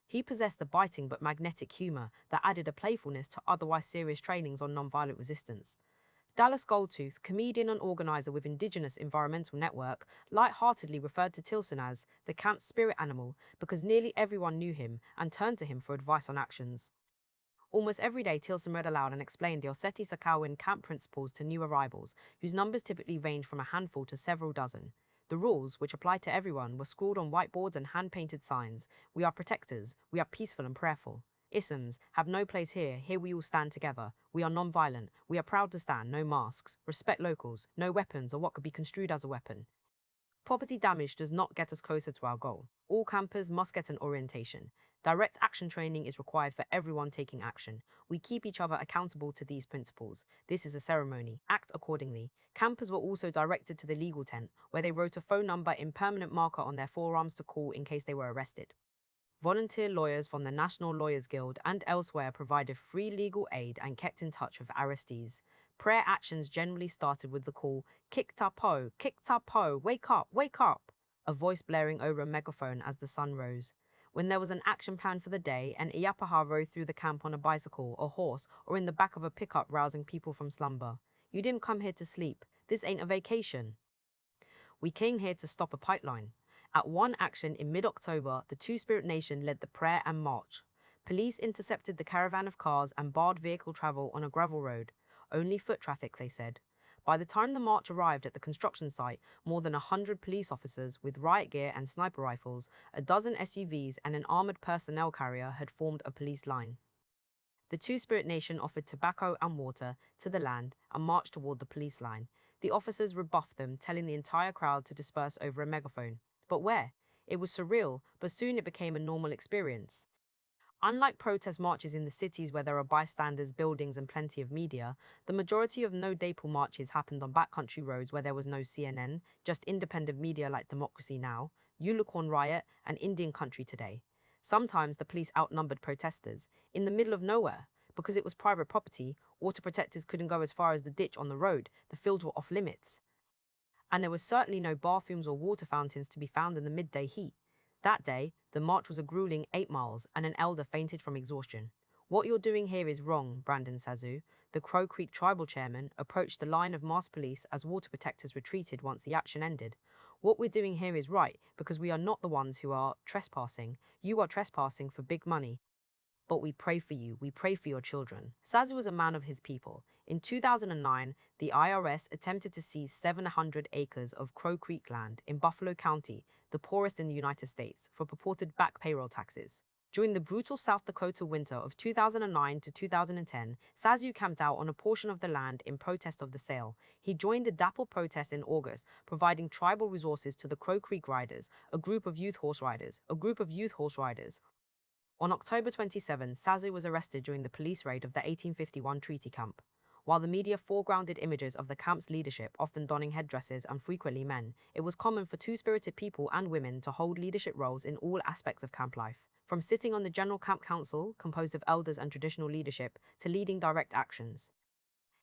He possessed a biting but magnetic humor that added a playfulness to otherwise serious trainings on non-violent resistance. Dallas Goldtooth, comedian and organizer with Indigenous Environmental Network, light-heartedly referred to Tilson as the camp's spirit animal because nearly everyone knew him and turned to him for advice on actions. Almost every day, Tilson read aloud and explained the Oseti Sakowin camp principles to new arrivals, whose numbers typically ranged from a handful to several dozen. The rules, which applied to everyone, were scrawled on whiteboards and hand-painted signs. We are protectors. We are peaceful and prayerful. Isms have no place here. Here we all stand together. We are non-violent. We are proud to stand. No masks. Respect locals. No weapons or what could be construed as a weapon. Property damage does not get us closer to our goal. All campers must get an orientation. Direct action training is required for everyone taking action. We keep each other accountable to these principles. This is a ceremony. Act accordingly. Campers were also directed to the legal tent, where they wrote a phone number in permanent marker on their forearms to call in case they were arrested. Volunteer lawyers from the National Lawyers Guild and elsewhere provided free legal aid and kept in touch with arrestees. Prayer actions generally started with the call, "Kick tapo, wake up," a voice blaring over a megaphone as the sun rose. When there was an action plan for the day, an Iapaha rode through the camp on a bicycle, a horse, or in the back of a pickup rousing people from slumber. You didn't come here to sleep. This ain't a vacation. We came here to stop a pipeline. At one action in mid-October, the Two-Spirit Nation led the prayer and march. Police intercepted the caravan of cars and barred vehicle travel on a gravel road. Only foot traffic, they said. By the time the march arrived at the construction site, more than 100 police officers with riot gear and sniper rifles, a dozen SUVs and an armored personnel carrier had formed a police line. The Two-Spirit Nation offered tobacco and water to the land and marched toward the police line. The officers rebuffed them, telling the entire crowd to disperse over a megaphone. But where? It was surreal, but soon it became a normal experience. Unlike protest marches in the cities where there are bystanders, buildings, and plenty of media, the majority of no-Daypal marches happened on backcountry roads where there was no CNN, just independent media like Democracy Now!, Unicorn Riot, and Indian Country Today. Sometimes the police outnumbered protesters in the middle of nowhere. Because it was private property, auto protectors couldn't go as far as the ditch on the road, the fields were off limits. And there was certainly no bathrooms or water fountains to be found in the midday heat. That day, the march was a grueling 8 miles, and an elder fainted from exhaustion. "What you're doing here is wrong," Brandon Sazu, the Crow Creek tribal chairman, approached the line of masked police as water protectors retreated once the action ended. "What we're doing here is right, because we are not the ones who are trespassing. You are trespassing for big money. But we pray for you, we pray for your children." Sazu was a man of his people. In 2009, the IRS attempted to seize 700 acres of Crow Creek land in Buffalo County, the poorest in the United States, for purported back payroll taxes. During the brutal South Dakota winter of 2009 to 2010, Sazu camped out on a portion of the land in protest of the sale. He joined the DAPL protest in August, providing tribal resources to the Crow Creek Riders, a group of youth horse riders. On October 27, Sazu was arrested during the police raid of the 1851 treaty camp. While the media foregrounded images of the camp's leadership, often donning headdresses and frequently men, it was common for two-spirited people and women to hold leadership roles in all aspects of camp life. From sitting on the General Camp Council, composed of elders and traditional leadership, to leading direct actions.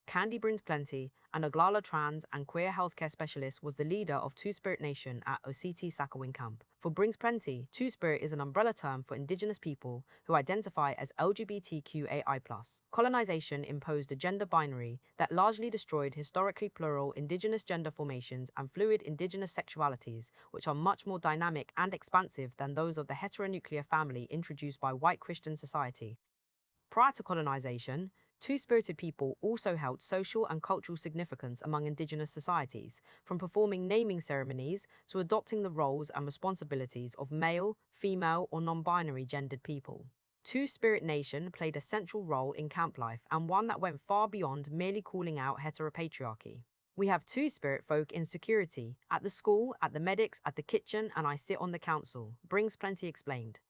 Candy Brings Plenty, an Oglala trans and queer healthcare specialist, was the leader of Two-Spirit Nation at Ositi Sakowin Camp. For Brings Plenty, Two-Spirit is an umbrella term for Indigenous people who identify as LGBTQAI+. Colonization imposed a gender binary that largely destroyed historically plural Indigenous gender formations and fluid Indigenous sexualities, which are much more dynamic and expansive than those of the heteronuclear family introduced by white Christian society. Prior to colonization, two-spirited people also held social and cultural significance among Indigenous societies, from performing naming ceremonies to adopting the roles and responsibilities of male, female, or non-binary gendered people. Two-Spirit Nation played a central role in camp life, and one that went far beyond merely calling out heteropatriarchy. "We have two-spirit folk in security, at the school, at the medics, at the kitchen, and I sit on the council," Brings Plenty explained.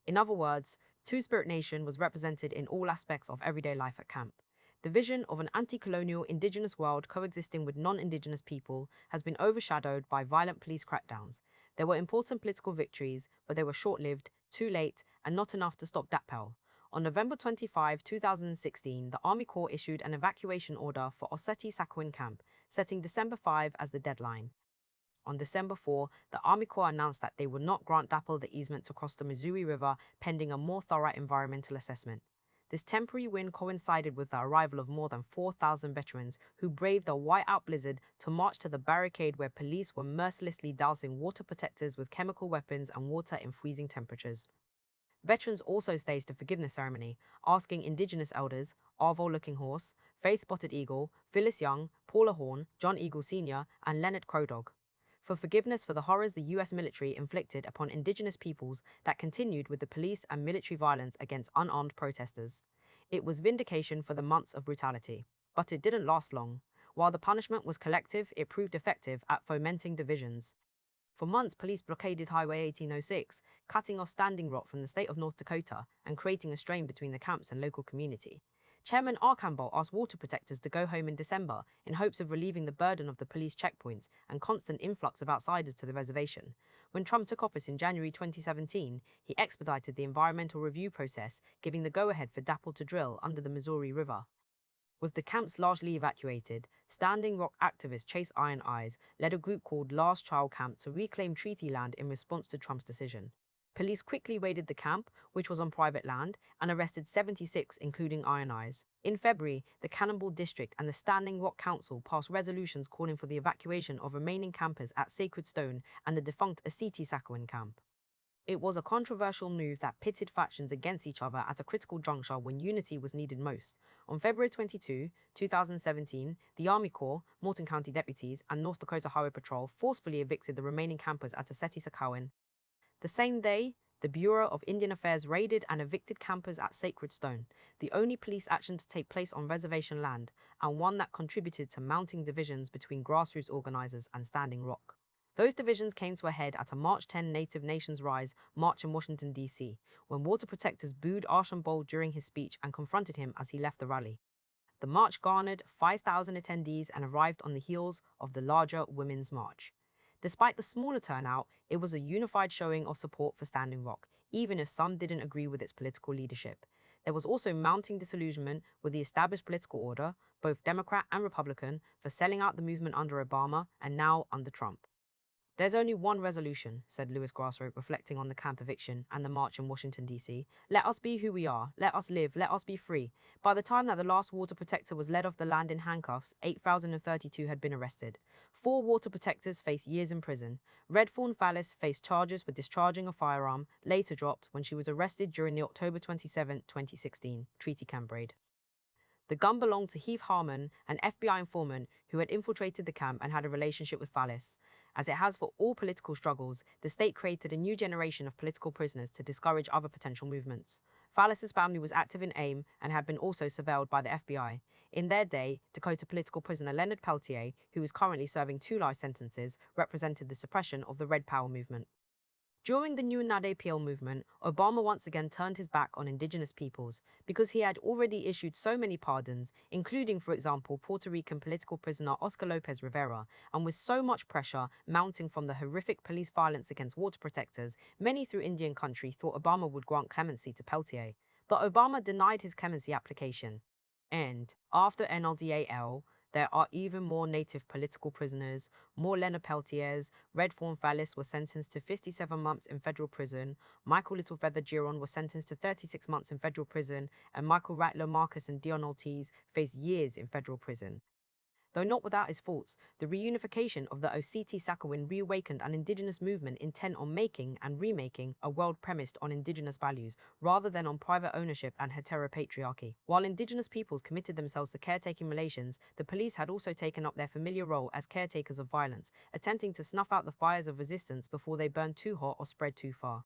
In other words, Two-Spirit Nation was represented in all aspects of everyday life at camp. The vision of an anti-colonial Indigenous world coexisting with non-Indigenous people has been overshadowed by violent police crackdowns. There were important political victories, but they were short-lived, too late, and not enough to stop DAPL. On November 25, 2016, the Army Corps issued an evacuation order for Oseti Sakowin Camp, setting December 5 as the deadline. On December 4, the Army Corps announced that they would not grant DAPL the easement to cross the Missouri River pending a more thorough environmental assessment. This temporary win coincided with the arrival of more than 4,000 veterans who braved a whiteout blizzard to march to the barricade where police were mercilessly dousing water protectors with chemical weapons and water in freezing temperatures. Veterans also staged a forgiveness ceremony, asking Indigenous elders, Arvo Looking Horse, Faith Spotted Eagle, Phyllis Young, Paula Horn, John Eagle Sr., and Leonard Crowdog, for forgiveness for the horrors the US military inflicted upon Indigenous peoples that continued with the police and military violence against unarmed protesters. It was vindication for the months of brutality. But it didn't last long. While the punishment was collective, it proved effective at fomenting divisions. For months, police blockaded Highway 1806, cutting off Standing Rock from the state of North Dakota and creating a strain between the camps and local community. Chairman Archambault asked water protectors to go home in December in hopes of relieving the burden of the police checkpoints and constant influx of outsiders to the reservation. When Trump took office in January 2017, he expedited the environmental review process, giving the go-ahead for DAPL to drill under the Missouri River. With the camps largely evacuated, Standing Rock activist Chase Iron Eyes led a group called Last Child Camp to reclaim treaty land in response to Trump's decision. Police quickly raided the camp, which was on private land, and arrested 76, including Iron Eyes. In February, the Cannonball District and the Standing Rock Council passed resolutions calling for the evacuation of remaining campers at Sacred Stone and the defunct Ositi Sakowin camp. It was a controversial move that pitted factions against each other at a critical juncture when unity was needed most. On February 22, 2017, the Army Corps, Morton County deputies, and North Dakota Highway Patrol forcefully evicted the remaining campers at Oseti Sakowin. The same day, the Bureau of Indian Affairs raided and evicted campers at Sacred Stone, the only police action to take place on reservation land, and one that contributed to mounting divisions between grassroots organizers and Standing Rock. Those divisions came to a head at a March 10 Native Nations Rise march in Washington, D.C., when water protectors booed Archambault during his speech and confronted him as he left the rally. The march garnered 5,000 attendees and arrived on the heels of the larger Women's March. Despite the smaller turnout, it was a unified showing of support for Standing Rock, even if some didn't agree with its political leadership. There was also mounting disillusionment with the established political order, both Democrat and Republican, for selling out the movement under Obama and now under Trump. "There's only one resolution," said Lewis Grassroot, reflecting on the camp eviction and the march in Washington, D.C. "Let us be who we are. Let us live. Let us be free." By the time that the last water protector was led off the land in handcuffs, 8,032 had been arrested. 4 water protectors faced years in prison. Redthorn Fallis faced charges for discharging a firearm, later dropped when she was arrested during the October 27, 2016, Treaty Camp raid. The gun belonged to Heath Harmon, an FBI informant who had infiltrated the camp and had a relationship with Fallis. As it has for all political struggles, the state created a new generation of political prisoners to discourage other potential movements. Fallis's family was active in AIM and had been also surveilled by the FBI. In their day, Dakota political prisoner Leonard Peltier, who is currently serving 2 life sentences, represented the suppression of the Red Power movement. During the new Nade PL movement, Obama once again turned his back on indigenous peoples because he had already issued so many pardons, including, for example, Puerto Rican political prisoner Oscar Lopez Rivera, and with so much pressure mounting from the horrific police violence against water protectors, many through Indian country thought Obama would grant clemency to Peltier. But Obama denied his clemency application. And after NLDAL, there are even more native political prisoners, more Leonard Peltiers. Redthorn Fallis was sentenced to 57 months in federal prison, Michael Littlefeather Giron was sentenced to 36 months in federal prison, and Michael Rattler Marcus and Dion Ortiz faced years in federal prison. Though not without its faults, the reunification of the Oceti-Sakowin reawakened an indigenous movement intent on making and remaking a world premised on indigenous values rather than on private ownership and heteropatriarchy. While indigenous peoples committed themselves to caretaking relations, the police had also taken up their familiar role as caretakers of violence, attempting to snuff out the fires of resistance before they burned too hot or spread too far.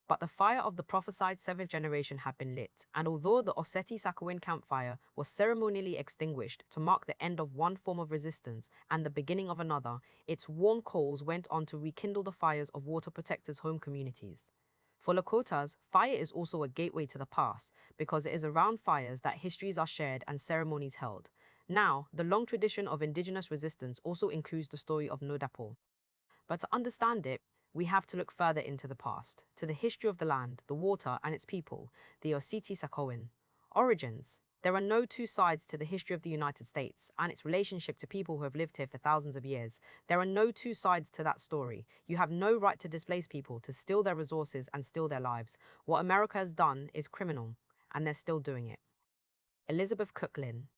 But the fire of the prophesied 7th generation had been lit, and although the Oceti-Sakowin campfire was ceremonially extinguished to mark the end of one form of resistance and the beginning of another, its warm coals went on to rekindle the fires of water protectors' home communities. For Lakotas, fire is also a gateway to the past, because it is around fires that histories are shared and ceremonies held. Now, the long tradition of indigenous resistance also includes the story of Nodapol. But to understand it, we have to look further into the past, to the history of the land, the water, and its people, the Oceti-Sakowin. Origins. There are no 2 sides to the history of the United States and its relationship to people who have lived here for thousands of years. There are no 2 sides to that story. You have no right to displace people, to steal their resources and steal their lives. What America has done is criminal, and they're still doing it. Elizabeth Cooklin.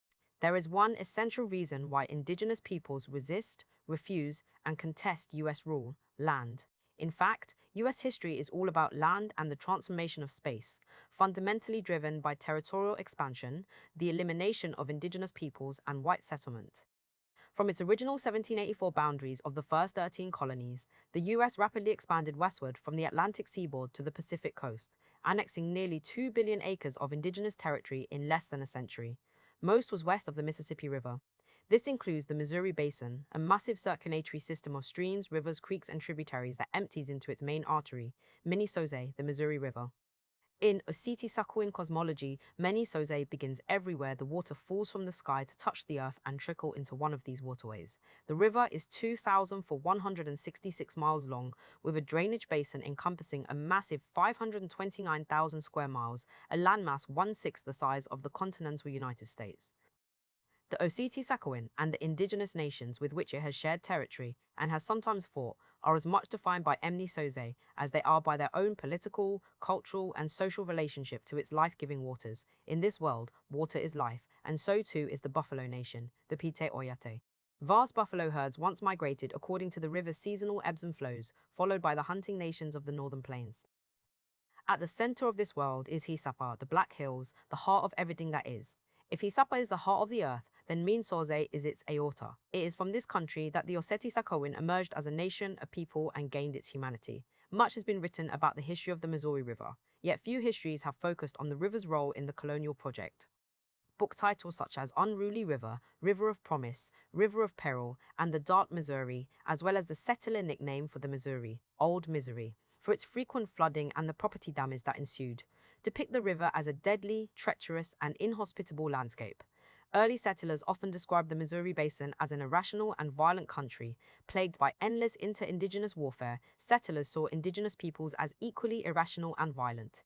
There is one essential reason why indigenous peoples resist, refuse, and contest U.S. rule: land. In fact, U.S. history is all about land and the transformation of space, fundamentally driven by territorial expansion, the elimination of indigenous peoples, and white settlement. From its original 1784 boundaries of the first 13 colonies, the U.S. rapidly expanded westward from the Atlantic seaboard to the Pacific coast, annexing nearly 2 billion acres of indigenous territory in less than a century. Most was west of the Mississippi River. This includes the Missouri Basin, a massive circulatory system of streams, rivers, creeks, and tributaries that empties into its main artery, Minnesota, the Missouri River. In Oceti-Sakowin cosmology, Minnesota begins everywhere the water falls from the sky to touch the earth and trickle into one of these waterways. The river is 2,166 miles long, with a drainage basin encompassing a massive 529,000 square miles, a landmass 1/6 the size of the continental United States. The Oceti-Sakowin and the indigenous nations with which it has shared territory and has sometimes fought are as much defined by Minnesota as they are by their own political, cultural, and social relationship to its life-giving waters. In this world, water is life, and so too is the Buffalo Nation, the Pite Oyate. Vast buffalo herds once migrated according to the river's seasonal ebbs and flows, followed by the hunting nations of the northern plains. At the center of this world is Hisapa, the Black Hills, the heart of everything that is. If Hisapa is the heart of the earth, then Minsoze is its aorta. It is from this country that the Oceti-Sakowin emerged as a nation, a people, and gained its humanity. Much has been written about the history of the Missouri River, yet few histories have focused on the river's role in the colonial project. Book titles such as Unruly River, River of Promise, River of Peril, and the Dark Missouri, as well as the settler nickname for the Missouri, Old Misery, for its frequent flooding and the property damage that ensued, depict the river as a deadly, treacherous, and inhospitable landscape. Early settlers often described the Missouri Basin as an irrational and violent country, plagued by endless inter-indigenous warfare. Settlers saw indigenous peoples as equally irrational and violent.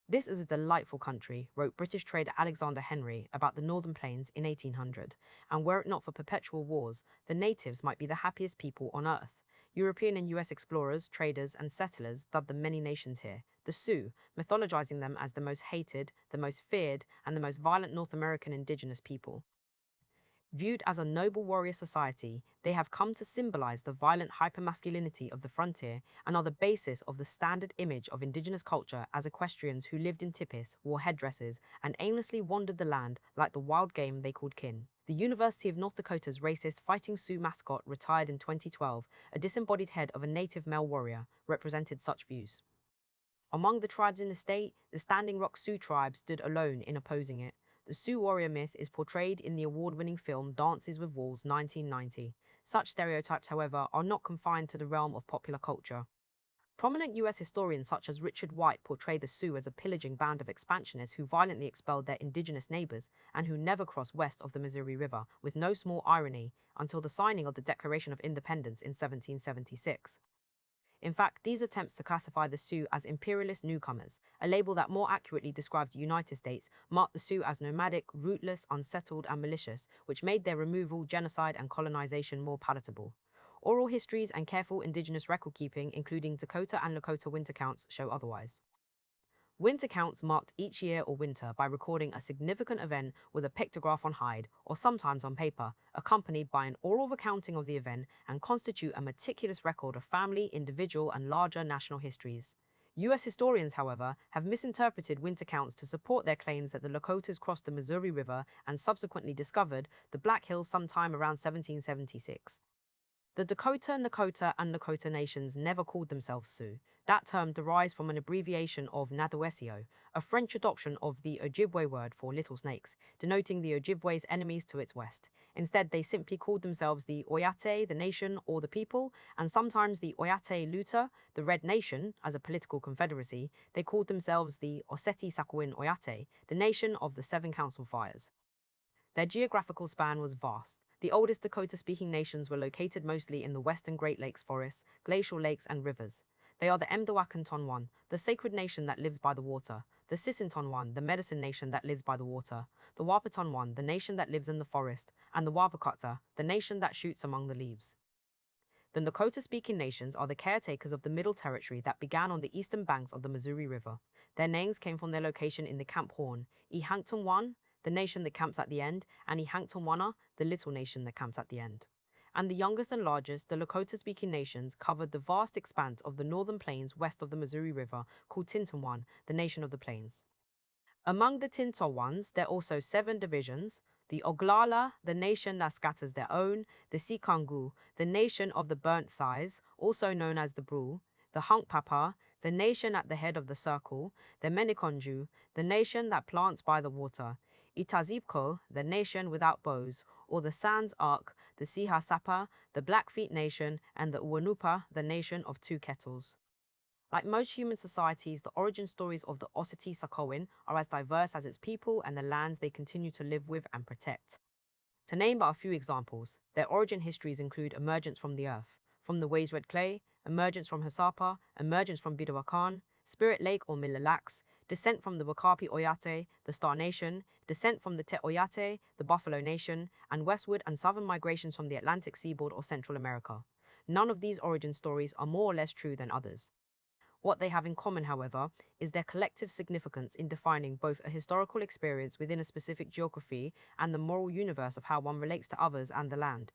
This is a delightful country, wrote British trader Alexander Henry about the Northern Plains in 1800, and were it not for perpetual wars, the natives might be the happiest people on earth. European and US explorers, traders, and settlers dubbed the many nations here, the Sioux, mythologizing them as the most hated, the most feared, and the most violent North American indigenous people. Viewed as a noble warrior society, they have come to symbolize the violent hypermasculinity of the frontier and are the basis of the standard image of indigenous culture as equestrians who lived in tipis, wore headdresses, and aimlessly wandered the land like the wild game they called kin. The University of North Dakota's racist Fighting Sioux mascot, retired in 2012, a disembodied head of a native male warrior, represented such views. Among the tribes in the state, the Standing Rock Sioux tribe stood alone in opposing it. The Sioux warrior myth is portrayed in the award-winning film Dances with Wolves 1990. Such stereotypes, however, are not confined to the realm of popular culture. Prominent US historians such as Richard White portray the Sioux as a pillaging band of expansionists who violently expelled their indigenous neighbors and who never crossed west of the Missouri River, with no small irony, until the signing of the Declaration of Independence in 1776. In fact, these attempts to classify the Sioux as imperialist newcomers, a label that more accurately describes the United States, marked the Sioux as nomadic, rootless, unsettled, and malicious, which made their removal, genocide, and colonization more palatable. Oral histories and careful indigenous record-keeping, including Dakota and Lakota winter counts, show otherwise. Winter counts marked each year or winter by recording a significant event with a pictograph on hide, or sometimes on paper, accompanied by an oral recounting of the event, and constitute a meticulous record of family, individual, and larger national histories. US historians, however, have misinterpreted winter counts to support their claims that the Lakotas crossed the Missouri River and subsequently discovered the Black Hills sometime around 1776. The Dakota, Nakota, and Lakota nations never called themselves Sioux. That term derives from an abbreviation of Nadawesio, a French adoption of the Ojibwe word for little snakes, denoting the Ojibwe's enemies to its west. Instead, they simply called themselves the Oyate, the nation, or the people, and sometimes the Oyate Luta, the Red Nation, as a political confederacy. They called themselves the Oseti Sakowin Oyate, the nation of the Seven Council Fires. Their geographical span was vast. The oldest Dakota-speaking nations were located mostly in the western Great Lakes forests, glacial lakes, and rivers. They are the Mdewakan Tonwan, the sacred nation that lives by the water; the Sisintonwan, the medicine nation that lives by the water; the Wapatonwan, the nation that lives in the forest; and the Wapakata, the nation that shoots among the leaves. The Nakota-speaking nations are the caretakers of the Middle Territory that began on the eastern banks of the Missouri River. Their names came from their location in the Camp Horn, Ihanktonwan, the nation that camps at the end, and Ihanktonwana, the little nation that camps at the end. And the youngest and largest, the Lakota-speaking nations, covered the vast expanse of the northern plains west of the Missouri River, called Tintonwan, the nation of the plains. Among the Tintowans, there are also 7 divisions: the Oglala, the nation that scatters their own; the Sikangu, the nation of the burnt thighs, also known as the Brule; the Hunkpapa, the nation at the head of the circle; the Menikonju, the nation that plants by the water; Itazipko, the nation without bows, or the Sans Arc, the Sihasapa, the Blackfeet nation, and the Uwanupa, the nation of 2 kettles. Like most human societies, the origin stories of the Oseti Sakowin are as diverse as its people and the lands they continue to live with and protect. To name but a few examples, their origin histories include emergence from the earth, from the Ways Red Clay, emergence from Hasapa, emergence from Bidawakan, Spirit Lake or Mille-Lacs, descent from the Wakapi Oyate, the Star Nation, descent from the Te Oyate, the Buffalo Nation, and westward and southern migrations from the Atlantic seaboard or Central America. None of these origin stories are more or less true than others. What they have in common, however, is their collective significance in defining both a historical experience within a specific geography and the moral universe of how one relates to others and the land.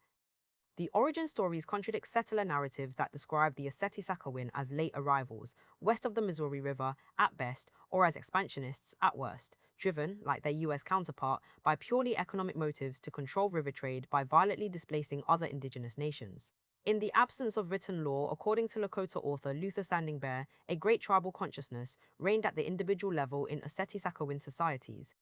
The origin stories contradict settler narratives that describe the Oseti Sakowin as late arrivals, west of the Missouri River at best, or as expansionists at worst, driven, like their US counterpart, by purely economic motives to control river trade by violently displacing other indigenous nations. In the absence of written law, according to Lakota author Luther Standing Bear, a great tribal consciousness reigned at the individual level in Oseti Sakowin societies.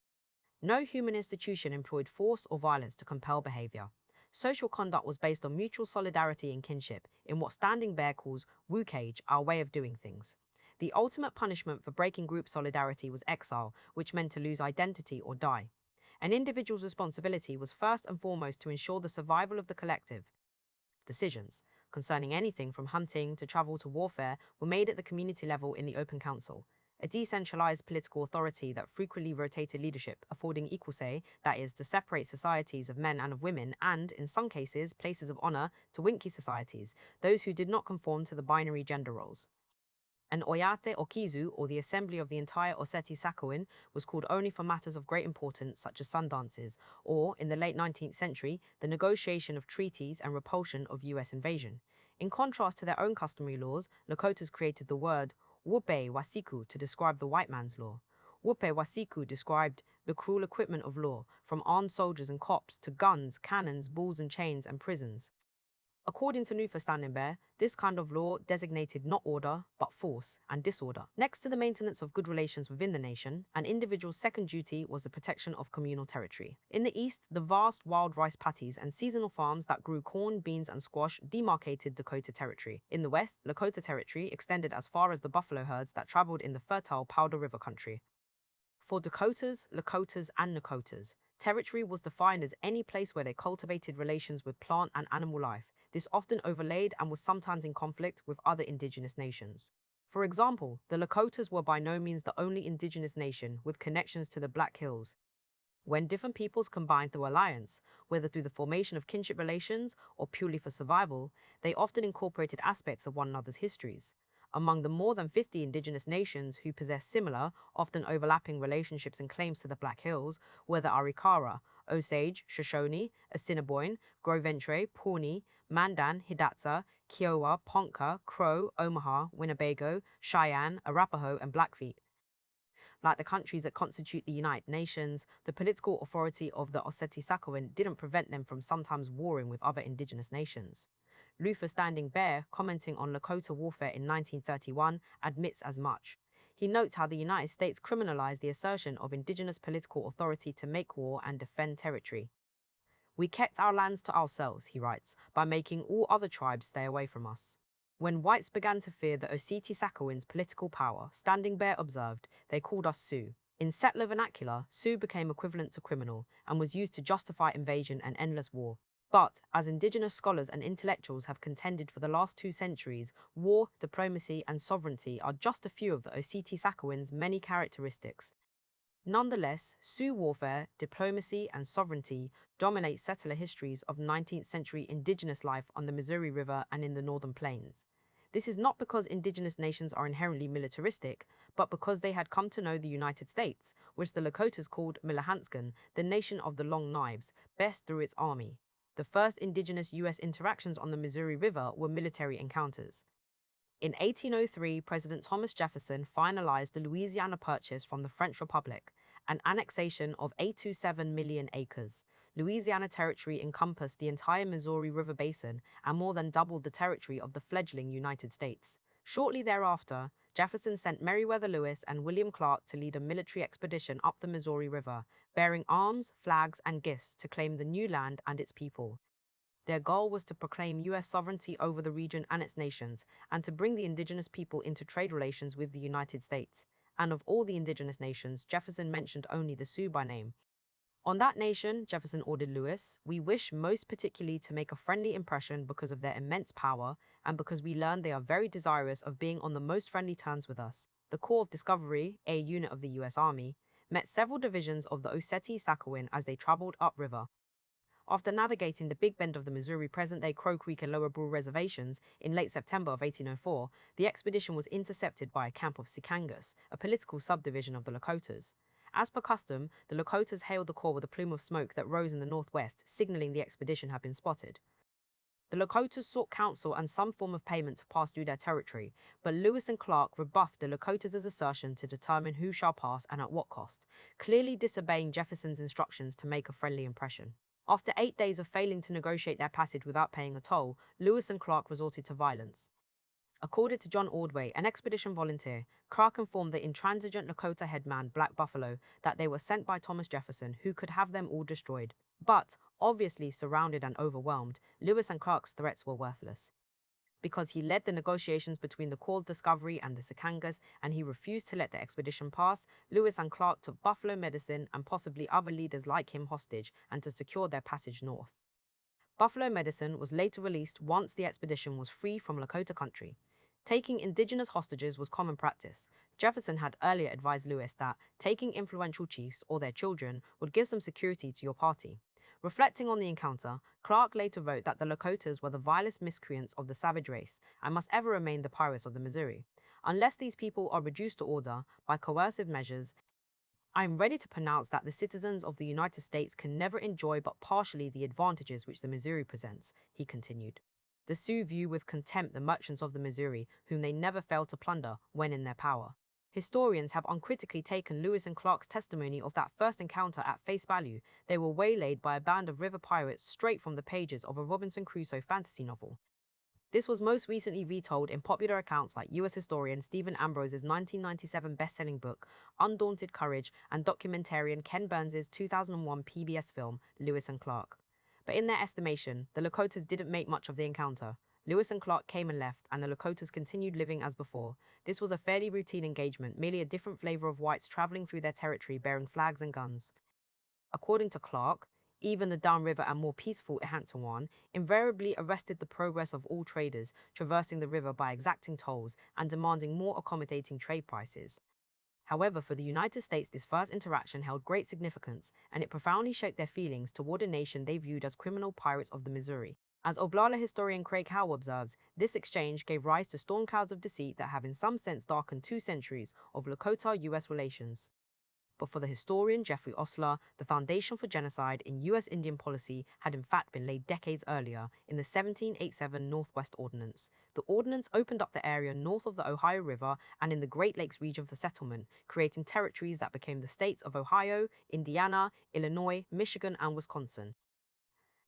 No human institution employed force or violence to compel behavior. Social conduct was based on mutual solidarity and kinship, in what Standing Bear calls wukage, our way of doing things. The ultimate punishment for breaking group solidarity was exile, which meant to lose identity or die. An individual's responsibility was first and foremost to ensure the survival of the collective. Decisions concerning anything from hunting to travel to warfare were made at the community level in the open council, a decentralized political authority that frequently rotated leadership, affording equal say, that is, to separate societies of men and of women, and, in some cases, places of honor to winky societies, those who did not conform to the binary gender roles. An Oyate Okizu, or the assembly of the entire Osseti Sakowin, was called only for matters of great importance such as sun dances, or, in the late 19th century, the negotiation of treaties and repulsion of US invasion. In contrast to their own customary laws, Lakotas created the word Wupe Wasiku to describe the white man's law. Wupe Wasiku described the cruel equipment of law, from armed soldiers and cops to guns, cannons, balls and chains, and prisons. According to Nufa Standing Bear, this kind of law designated not order, but force and disorder. Next to the maintenance of good relations within the nation, an individual's second duty was the protection of communal territory. In the east, the vast wild rice paddies and seasonal farms that grew corn, beans, and squash demarcated Dakota territory. In the west, Lakota territory extended as far as the buffalo herds that traveled in the fertile Powder River country. For Dakotas, Lakotas, and Nakotas, territory was defined as any place where they cultivated relations with plant and animal life. This often overlaid and was sometimes in conflict with other indigenous nations. For example, the Lakotas were by no means the only indigenous nation with connections to the Black Hills. When different peoples combined through alliance, whether through the formation of kinship relations or purely for survival, they often incorporated aspects of one another's histories. Among the more than 50 indigenous nations who possess similar, often overlapping relationships and claims to the Black Hills were the Arikara, Osage, Shoshone, Assiniboine, Gros Ventre, Pawnee, Mandan, Hidatsa, Kiowa, Ponca, Crow, Omaha, Winnebago, Cheyenne, Arapaho, and Blackfeet. Like the countries that constitute the United Nations, the political authority of the Osseti Sakowin didn't prevent them from sometimes warring with other indigenous nations. Luther Standing Bear, commenting on Lakota warfare in 1931, admits as much. He notes how the United States criminalized the assertion of indigenous political authority to make war and defend territory. We kept our lands to ourselves, he writes, by making all other tribes stay away from us. When whites began to fear the Osseti Sakowin's political power, Standing Bear observed, they called us Sioux. In settler vernacular, Sioux became equivalent to criminal and was used to justify invasion and endless war. But, as indigenous scholars and intellectuals have contended for the last 2 centuries, war, diplomacy, and sovereignty are just a few of the Osseti Sakowin's many characteristics. Nonetheless, Sioux warfare, diplomacy, and sovereignty dominate settler histories of 19th century indigenous life on the Missouri River and in the northern plains. This is not because indigenous nations are inherently militaristic, but because they had come to know the United States, which the Lakotas called Milahanskan, the nation of the long knives, best through its army. The first indigenous U.S. interactions on the Missouri River were military encounters. In 1803, President Thomas Jefferson finalized the Louisiana Purchase from the French Republic, an annexation of 827 million acres. Louisiana territory encompassed the entire Missouri River basin and more than doubled the territory of the fledgling United States. Shortly thereafter, Jefferson sent Meriwether Lewis and William Clark to lead a military expedition up the Missouri River, bearing arms, flags, and gifts to claim the new land and its people. Their goal was to proclaim U.S. sovereignty over the region and its nations, and to bring the indigenous people into trade relations with the United States. And of all the indigenous nations, Jefferson mentioned only the Sioux by name. On that nation, Jefferson ordered Lewis, we wish most particularly to make a friendly impression because of their immense power, and because we learn they are very desirous of being on the most friendly terms with us. The Corps of Discovery, a unit of the U.S. Army, met several divisions of the Osseti Sakowin as they traveled upriver. After navigating the Big Bend of the Missouri present-day Crow Creek and Lower Brule reservations in late September of 1804, the expedition was intercepted by a camp of Sikangas, a political subdivision of the Lakotas. As per custom, the Lakotas hailed the Corps with a plume of smoke that rose in the northwest, signaling the expedition had been spotted. The Lakotas sought counsel and some form of payment to pass through their territory, but Lewis and Clark rebuffed the Lakotas' assertion to determine who shall pass and at what cost, clearly disobeying Jefferson's instructions to make a friendly impression. After 8 days of failing to negotiate their passage without paying a toll, Lewis and Clark resorted to violence. According to John Ordway, an expedition volunteer, Clark informed the intransigent Lakota headman Black Buffalo that they were sent by Thomas Jefferson, who could have them all destroyed. But, obviously surrounded and overwhelmed, Lewis and Clark's threats were worthless. Because he led the negotiations between the called Discovery and the Sikangas, and he refused to let the expedition pass, Lewis and Clark took Buffalo Medicine and possibly other leaders like him hostage and to secure their passage north. Buffalo Medicine was later released once the expedition was free from Lakota country. Taking indigenous hostages was common practice. Jefferson had earlier advised Lewis that taking influential chiefs or their children would give some security to your party. Reflecting on the encounter, Clark later wrote that the Lakotas were the vilest miscreants of the savage race and must ever remain the pirates of the Missouri. Unless these people are reduced to order by coercive measures, I am ready to pronounce that the citizens of the United States can never enjoy but partially the advantages which the Missouri presents, he continued. The Sioux view with contempt the merchants of the Missouri, whom they never fail to plunder when in their power. Historians have uncritically taken Lewis and Clark's testimony of that first encounter at face value. They were waylaid by a band of river pirates straight from the pages of a Robinson Crusoe fantasy novel. This was most recently retold in popular accounts like US historian Stephen Ambrose's 1997 best-selling book, Undaunted Courage, and documentarian Ken Burns' 2001 PBS film, Lewis and Clark. But in their estimation, the Lakotas didn't make much of the encounter. Lewis and Clark came and left, and the Lakotas continued living as before. This was a fairly routine engagement, merely a different flavor of whites traveling through their territory bearing flags and guns. According to Clark, even the downriver and more peaceful Ihantawan invariably arrested the progress of all traders traversing the river by exacting tolls and demanding more accommodating trade prices. However, for the United States, this first interaction held great significance, and it profoundly shaped their feelings toward a nation they viewed as criminal pirates of the Missouri. As Oglala historian Craig Howe observes, this exchange gave rise to storm clouds of deceit that have in some sense darkened 2 centuries of Lakota-US relations. But for the historian Jeffrey Osler, the foundation for genocide in U.S. Indian policy had in fact been laid decades earlier in the 1787 Northwest Ordinance. The ordinance opened up the area north of the Ohio River and in the Great Lakes region for settlement, creating territories that became the states of Ohio, Indiana, Illinois, Michigan, and Wisconsin.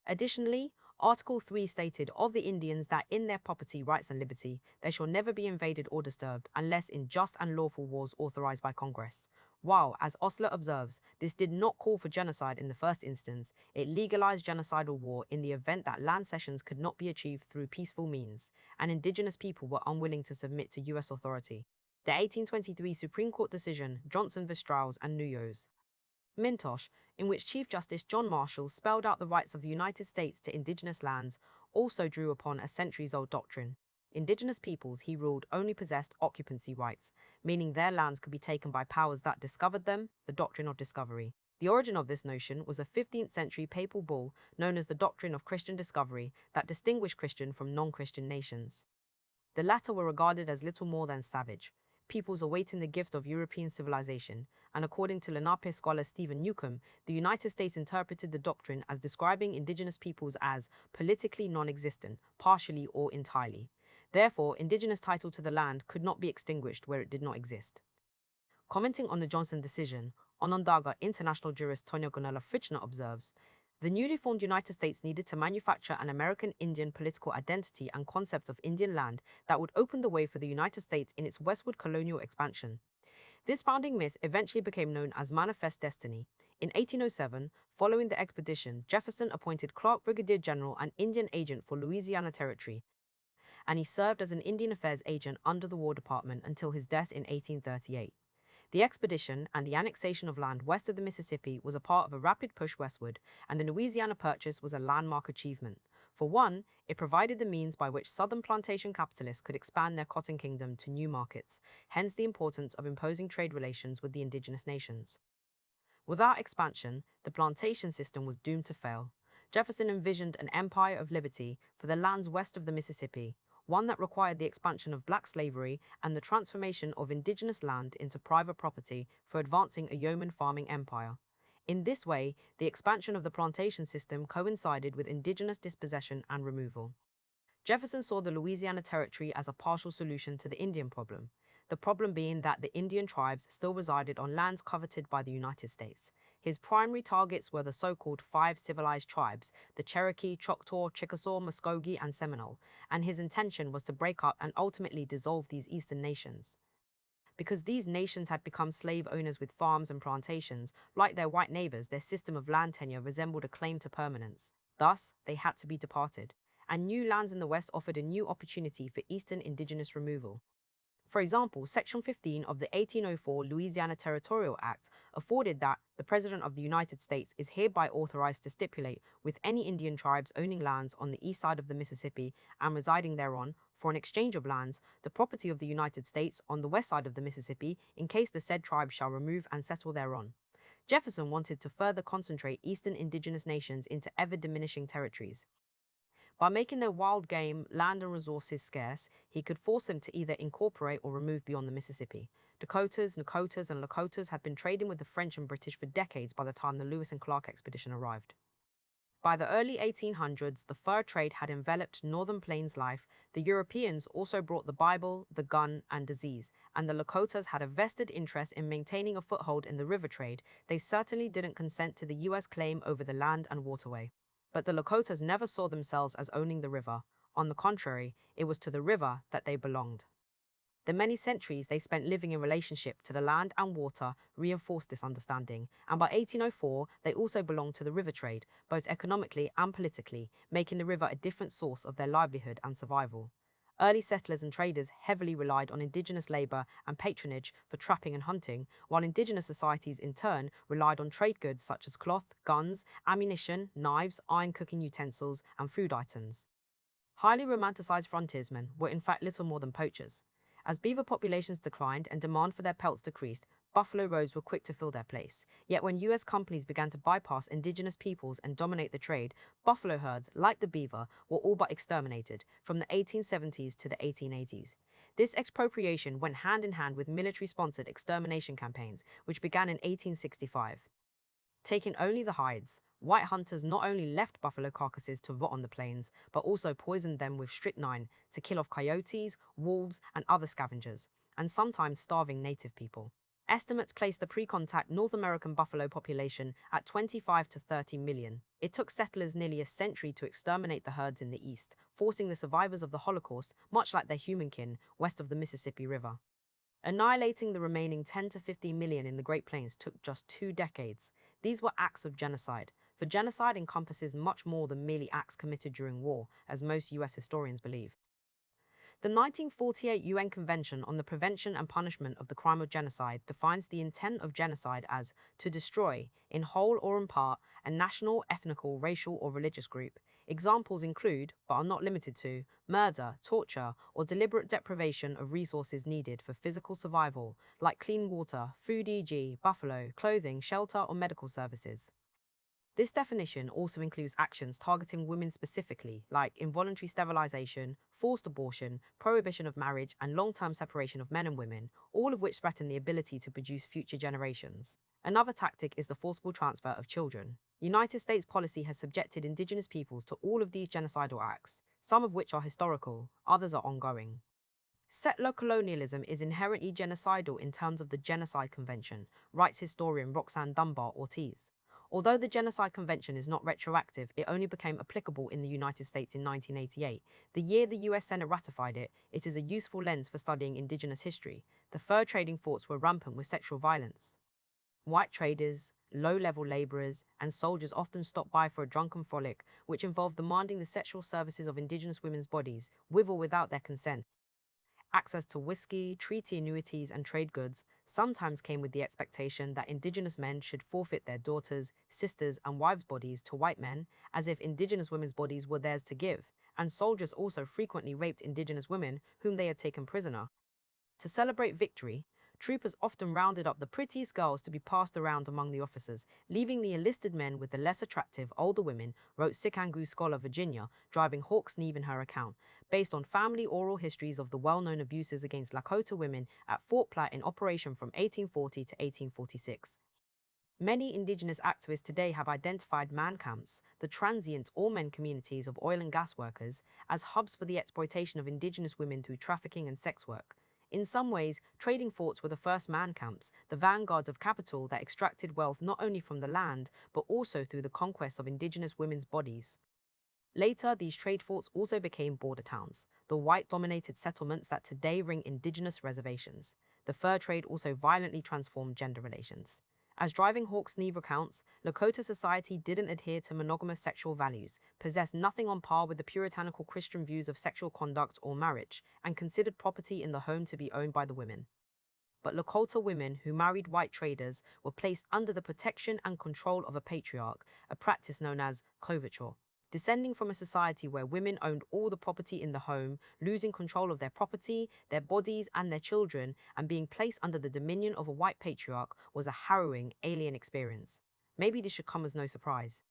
Additionally, Article 3 stated of the Indians that in their property, rights, and liberty, they shall never be invaded or disturbed unless in just and lawful wars authorized by Congress. While, as Osler observes, this did not call for genocide in the first instance, it legalized genocidal war in the event that land cessions could not be achieved through peaceful means, and indigenous people were unwilling to submit to U.S. authority. The 1823 Supreme Court decision, Johnson v. Strauss and Nuyos, Mintosh, in which Chief Justice John Marshall spelled out the rights of the United States to indigenous lands, also drew upon a centuries-old doctrine. Indigenous peoples, he ruled, only possessed occupancy rights, meaning their lands could be taken by powers that discovered them, the doctrine of discovery. The origin of this notion was a 15th century papal bull known as the doctrine of Christian discovery that distinguished Christian from non-Christian nations. The latter were regarded as little more than savage, peoples awaiting the gift of European civilization, and according to Lenape scholar Stephen Newcomb, the United States interpreted the doctrine as describing indigenous peoples as politically non-existent, partially or entirely. Therefore, indigenous title to the land could not be extinguished where it did not exist. Commenting on the Johnson decision, Onondaga international jurist Tonya Gonella Fitchner observes, the newly formed United States needed to manufacture an American Indian political identity and concept of Indian land that would open the way for the United States in its westward colonial expansion. This founding myth eventually became known as Manifest Destiny. In 1807, following the expedition, Jefferson appointed Clark Brigadier General and Indian agent for Louisiana Territory, and he served as an Indian Affairs agent under the War Department until his death in 1838. The expedition and the annexation of land west of the Mississippi was a part of a rapid push westward, and the Louisiana Purchase was a landmark achievement. For one, it provided the means by which southern plantation capitalists could expand their cotton kingdom to new markets, hence the importance of imposing trade relations with the indigenous nations. Without expansion, the plantation system was doomed to fail. Jefferson envisioned an empire of liberty for the lands west of the Mississippi, one that required the expansion of black slavery and the transformation of indigenous land into private property for advancing a yeoman farming empire. In this way, the expansion of the plantation system coincided with indigenous dispossession and removal. Jefferson saw the Louisiana Territory as a partial solution to the Indian problem, the problem being that the Indian tribes still resided on lands coveted by the United States. His primary targets were the so-called five civilized tribes, the Cherokee, Choctaw, Chickasaw, Muskogee, and Seminole, and his intention was to break up and ultimately dissolve these eastern nations. Because these nations had become slave owners with farms and plantations, like their white neighbors, their system of land tenure resembled a claim to permanence. Thus, they had to be departed, and new lands in the West offered a new opportunity for eastern indigenous removal. For example, Section 15 of the 1804 Louisiana Territorial Act afforded that the President of the United States is hereby authorized to stipulate with any Indian tribes owning lands on the east side of the Mississippi and residing thereon, for an exchange of lands, the property of the United States on the west side of the Mississippi, in case the said tribe shall remove and settle thereon. Jefferson wanted to further concentrate eastern indigenous nations into ever-diminishing territories. By making their wild game, land and resources scarce, he could force them to either incorporate or remove beyond the Mississippi. Dakotas, Nakotas, and Lakotas had been trading with the French and British for decades by the time the Lewis and Clark expedition arrived. By the early 1800s, the fur trade had enveloped northern plains life. The Europeans also brought the Bible, the gun, and disease, and the Lakotas had a vested interest in maintaining a foothold in the river trade. They certainly didn't consent to the U.S. claim over the land and waterway. But the Lakotas never saw themselves as owning the river. On the contrary, it was to the river that they belonged. The many centuries they spent living in relationship to the land and water reinforced this understanding, and by 1804 they also belonged to the river trade, both economically and politically, making the river a different source of their livelihood and survival. Early settlers and traders heavily relied on indigenous labor and patronage for trapping and hunting, while indigenous societies in turn relied on trade goods such as cloth, guns, ammunition, knives, iron cooking utensils, and food items. Highly romanticized frontiersmen were in fact little more than poachers. As beaver populations declined and demand for their pelts decreased, buffalo robes were quick to fill their place. Yet when U.S. companies began to bypass indigenous peoples and dominate the trade, buffalo herds, like the beaver, were all but exterminated from the 1870s to the 1880s. This expropriation went hand in hand with military-sponsored extermination campaigns, which began in 1865. Taking only the hides, white hunters not only left buffalo carcasses to rot on the plains, but also poisoned them with strychnine to kill off coyotes, wolves, and other scavengers, and sometimes starving native people. Estimates place the pre-contact North American buffalo population at 25 to 30 million. It took settlers nearly a century to exterminate the herds in the East, forcing the survivors of the Holocaust, much like their human kin, west of the Mississippi River. Annihilating the remaining 10 to 15 million in the Great Plains took just 2 decades. These were acts of genocide, for genocide encompasses much more than merely acts committed during war, as most US historians believe. The 1948 UN Convention on the Prevention and Punishment of the Crime of Genocide defines the intent of genocide as to destroy, in whole or in part, a national, ethnical, racial, or religious group. Examples include, but are not limited to, murder, torture, or deliberate deprivation of resources needed for physical survival, like clean water, food e.g., buffalo, clothing, shelter, or medical services. This definition also includes actions targeting women specifically, like involuntary sterilization, forced abortion, prohibition of marriage, and long-term separation of men and women, all of which threaten the ability to produce future generations. Another tactic is the forcible transfer of children. United States policy has subjected indigenous peoples to all of these genocidal acts, some of which are historical, others are ongoing. Settler colonialism is inherently genocidal in terms of the Genocide Convention, writes historian Roxanne Dunbar Ortiz. Although the Genocide Convention is not retroactive, it only became applicable in the United States in 1988. The year the US Senate ratified it, it is a useful lens for studying indigenous history. The fur trading forts were rampant with sexual violence. White traders, low-level laborers, and soldiers often stopped by for a drunken frolic, which involved demanding the sexual services of indigenous women's bodies, with or without their consent. Access to whiskey, treaty annuities, and trade goods sometimes came with the expectation that indigenous men should forfeit their daughters, sisters, and wives' bodies to white men, as if indigenous women's bodies were theirs to give, and soldiers also frequently raped indigenous women whom they had taken prisoner. To celebrate victory, troopers often rounded up the prettiest girls to be passed around among the officers, leaving the enlisted men with the less attractive older women, wrote Sikangu scholar Virginia, driving Hawks Neve in her account, based on family oral histories of the well-known abuses against Lakota women at Fort Platte in operation from 1840 to 1846. Many indigenous activists today have identified man camps, the transient all-men communities of oil and gas workers, as hubs for the exploitation of indigenous women through trafficking and sex work. In some ways, trading forts were the first man camps, the vanguards of capital that extracted wealth not only from the land, but also through the conquest of indigenous women's bodies. Later, these trade forts also became border towns, the white-dominated settlements that today ring indigenous reservations. The fur trade also violently transformed gender relations. As Driving Hawk's Neve recounts, Lakota society didn't adhere to monogamous sexual values, possessed nothing on par with the puritanical Christian views of sexual conduct or marriage, and considered property in the home to be owned by the women. But Lakota women who married white traders were placed under the protection and control of a patriarch, a practice known as coverture. Descending from a society where women owned all the property in the home, losing control of their property, their bodies, and their children, and being placed under the dominion of a white patriarch was a harrowing, alien experience. Maybe this should come as no surprise.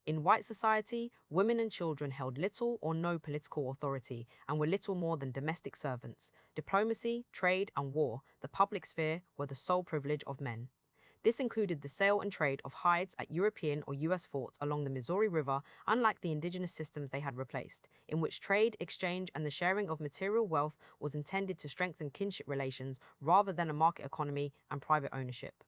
In white society, women and children held little or no political authority and were little more than domestic servants. Diplomacy, trade, and war, the public sphere, were the sole privilege of men. This included the sale and trade of hides at European or US forts along the Missouri River, unlike the indigenous systems they had replaced, in which trade, exchange, and the sharing of material wealth was intended to strengthen kinship relations rather than a market economy and private ownership.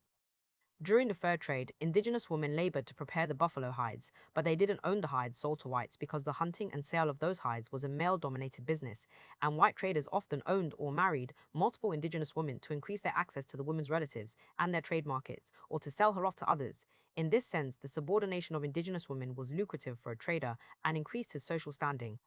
During the fur trade, indigenous women labored to prepare the buffalo hides, but they didn't own the hides sold to whites because the hunting and sale of those hides was a male-dominated business, and white traders often owned or married multiple indigenous women to increase their access to the woman's relatives and their trade markets, or to sell her off to others. In this sense, the subordination of indigenous women was lucrative for a trader and increased his social standing.